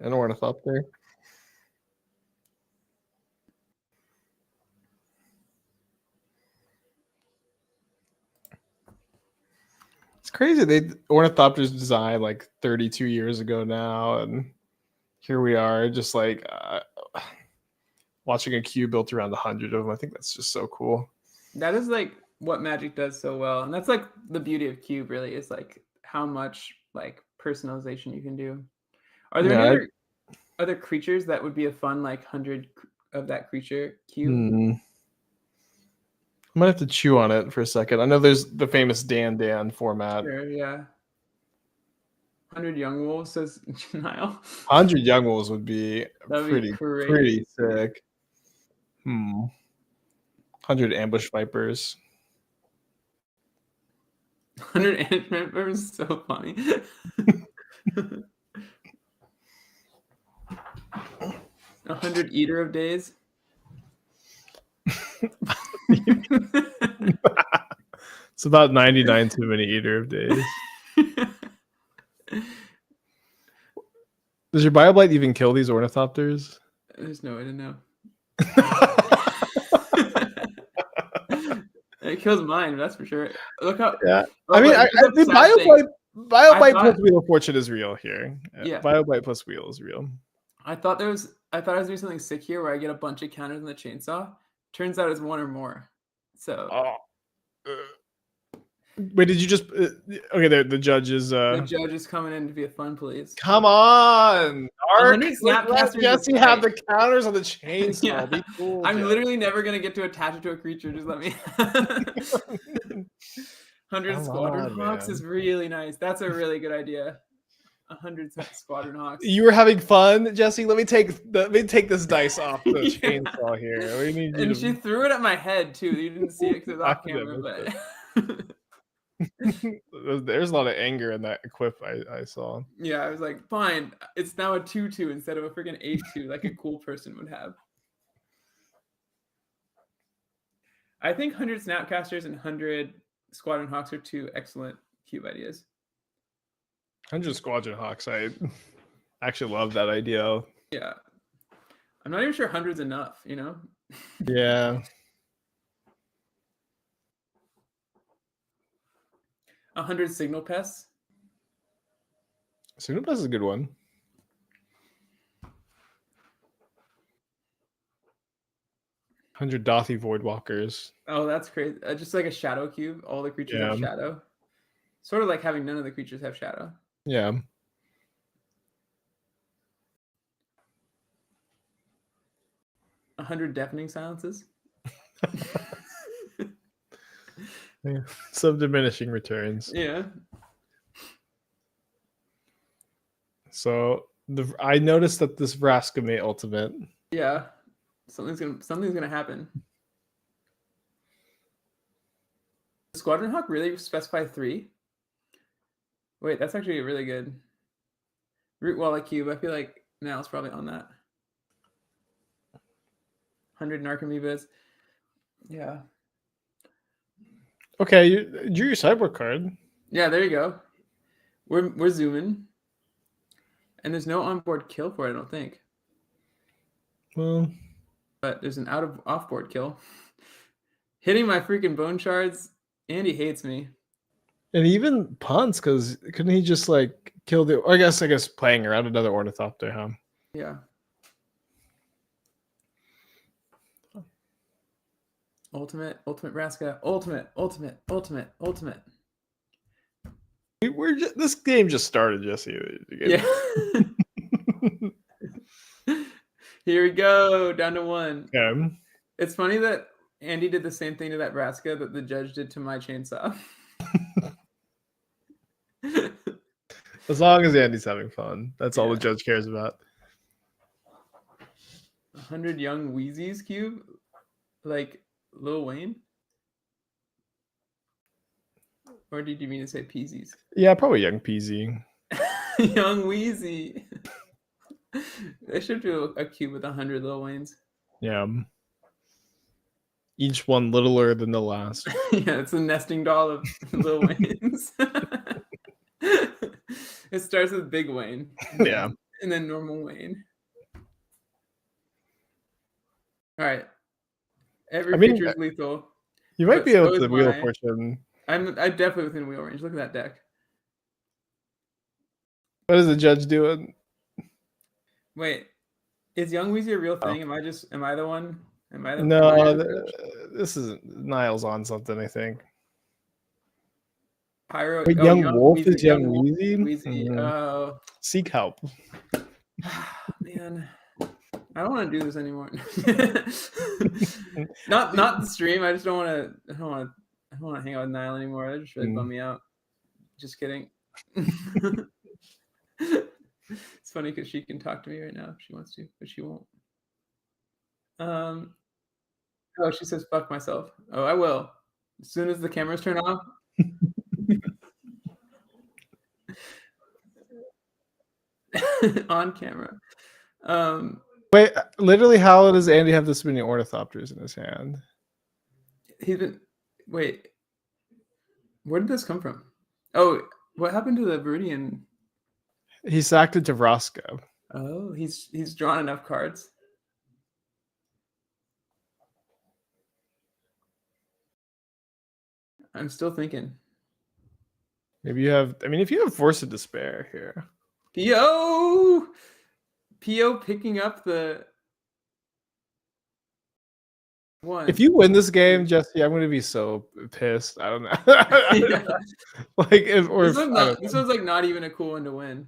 An Ornithopter. It's crazy. Ornithopters designed like 32 years ago now, and here we are, just like watching a cube built around 100 of them. I think that's just so cool. That is like what Magic does so well, and that's like the beauty of Cube. Really, is like how much like personalization you can do. Are there any other creatures that would be a fun like 100 of that creature cube? I might have to chew on it for a second. I know there's the famous Dan format. Sure, yeah. 100 young wolves, says Niall. 100 young wolves would be That'd pretty sick. 100 ambush vipers. 100 ambush vipers is so funny. 100 eater of days. It's about 99 too many eater of days. Does your BioBlite even kill these ornithopters? There's no way to know. It kills mine, that's for sure. Look how. Yeah, Oh, I mean, BioBlite plus Wheel of Fortune is real here. Yeah, BioBlite plus Wheel is real. I thought I was doing something sick here where I get a bunch of counters on the chainsaw. Turns out it's one or more. So. Wait, did you just? Okay, the judge is. The judge is coming in to be a fun police. Come on, Ark. Let Jesse have the counters on the chainsaw. Yeah. Be cool. I'm Jess. literally never gonna get to attach it to a creature. Just let me. 100 Squadron Hawks is really nice. That's a really good idea. 100 Squadron Hawks. You were having fun, Jesse. Let me take this dice off the chainsaw here. She threw it at my head too. You didn't see it because it was off camera, but. There's a lot of anger in that quip I saw. Yeah, I was like, fine. It's now a 2/2 instead of a freaking 8/2, like a cool person would have. I think 100 Snapcasters and 100 Squadron Hawks are two excellent cube ideas. 100 Squadron Hawks. I actually love that idea. Yeah. I'm not even sure 100's enough, you know? Yeah. 100 Signal Pests. Signal Pest is a good one. 100 Dothy Voidwalkers. Oh, that's crazy. Just like a shadow cube. All the creatures have shadow. Sort of like having none of the creatures have shadow. Yeah. 100 Deafening Silences. Yeah. Some diminishing returns. Yeah. So I noticed that this Vraska Mate ultimate. Yeah. Something's gonna happen. Does Squadron Hawk really specify 3? Wait, that's actually really good. Root Wallet Cube. I feel like now it's probably on that. 100 Narcomoebas. Yeah. Okay, you drew your sideboard card. Yeah, there you go. We're zooming. And there's no onboard kill for it, I don't think. Well, but there's an off-board kill. Hitting my freaking bone shards. Andy hates me. And even punts, because couldn't he just like kill the? Or I guess playing around another Ornithopter, huh? Yeah. Ultimate Vraska. Ultimate. This game just started, Jesse. Yeah. Here we go, down to 1. Okay. It's funny that Andy did the same thing to that Vraska that the judge did to my chainsaw. As long as Andy's having fun, that's all the judge cares about. 100 Young Wheezies cube, like Lil Wayne. Or did you mean to say Peasies? Yeah, probably Young Peasy. Young Wheezy. They should do a cube with 100 Lil Waynes. Yeah. Each one littler than the last. Yeah, it's a nesting doll of Lil Waynes. It starts with Big Wayne. Yeah. And then normal Wayne. All right. Every creature's lethal. You might be able so to is Wheel of mine. Fortune. I'm definitely within wheel range. Look at that deck. What is the judge doing? Wait, is Young Weezy a real thing? Am I the one? Am I the No, judge? this is Niall's on something, I think. Pyro. Wait, Oh, Young Wolf is Young Wolf, Weezy? Weezy. Mhm. Oh, Seek help. man, I don't want to do this anymore. not the stream. I just don't want to. I don't want to hang out with Niall anymore. That just really bum me out. Just kidding. It's funny because she can talk to me right now if she wants to, but she won't. Oh, she says fuck myself. Oh, I will. As soon as the cameras turn off. On camera. Wait, literally, how does Andy have this many ornithopters in his hand? Wait. Where did this come from? Oh, what happened to the Viridian? He sacked it to Roscoe. Oh, he's drawn enough cards. I'm still thinking. Maybe you have. I mean, if you have Force of Despair here. P.O. picking up the one. If you win this game, Jesse, I'm going to be so pissed. I don't know. Like, this one's like not even a cool one to win.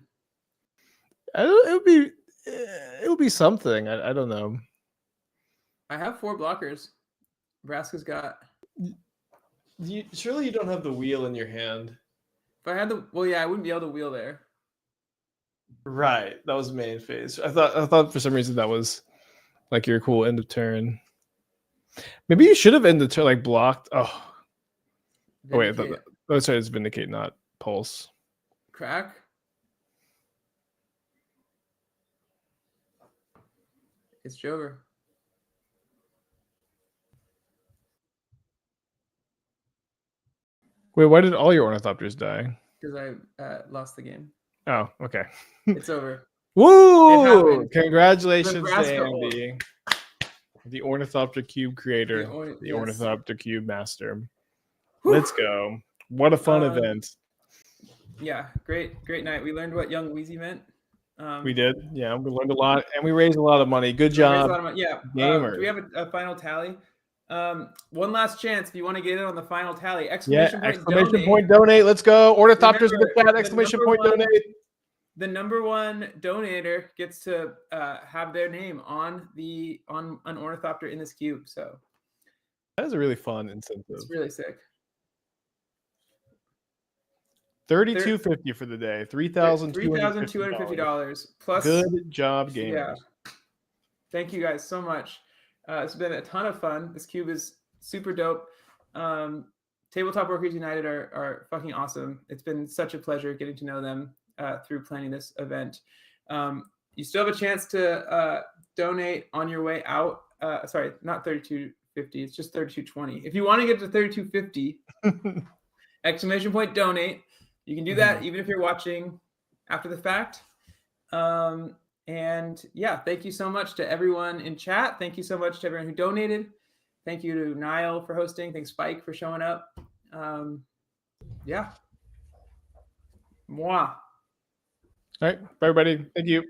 It would be something. I don't know. I have 4 blockers. Nebraska's got. Surely you don't have the wheel in your hand. If I had I wouldn't be able to wheel there. Right, that was main phase. I thought for some reason that was like your cool end of turn. Maybe you should have ended turn like blocked. Oh wait, sorry, it's Vindicate, not Pulse. Crack. It's Jover. Wait, why did all your Ornithopters die? Because I lost the game. Oh, okay. It's over. Woo! Congratulations Nebraska to Andy, the Ornithopter Cube creator, the Ornithopter Cube master. Whew. Let's go. What a fun event. Yeah, great night. We learned what Young Weezy meant. We did. Yeah, we learned a lot, and we raised a lot of money. Good job. Yeah. Gamers. Do we have a final tally? One last chance if you want to get in on the final tally. Exclamation point donate. Let's go. Ornithopters in the chat. Exclamation point donate. The number 1 donator gets to have their name on an Ornithopter in this cube. So that is a really fun incentive. It's really sick. $32.50 for the day. $3,250 plus. Good job, gamers. Yeah. Thank you guys so much. It's been a ton of fun. This cube is super dope. Tabletop Workers United are fucking awesome. It's been such a pleasure getting to know them through planning this event. You still have a chance to donate on your way out. Sorry, not $32.50. It's just $32.20. If you want to get to $32.50, exclamation point donate. You can do that even if you're watching after the fact. And yeah, thank you so much to everyone in chat. Thank you so much to everyone who donated. Thank you to Niall for hosting. Thanks, Spike, for showing up. Yeah. Moi. All right, bye, everybody. Thank you.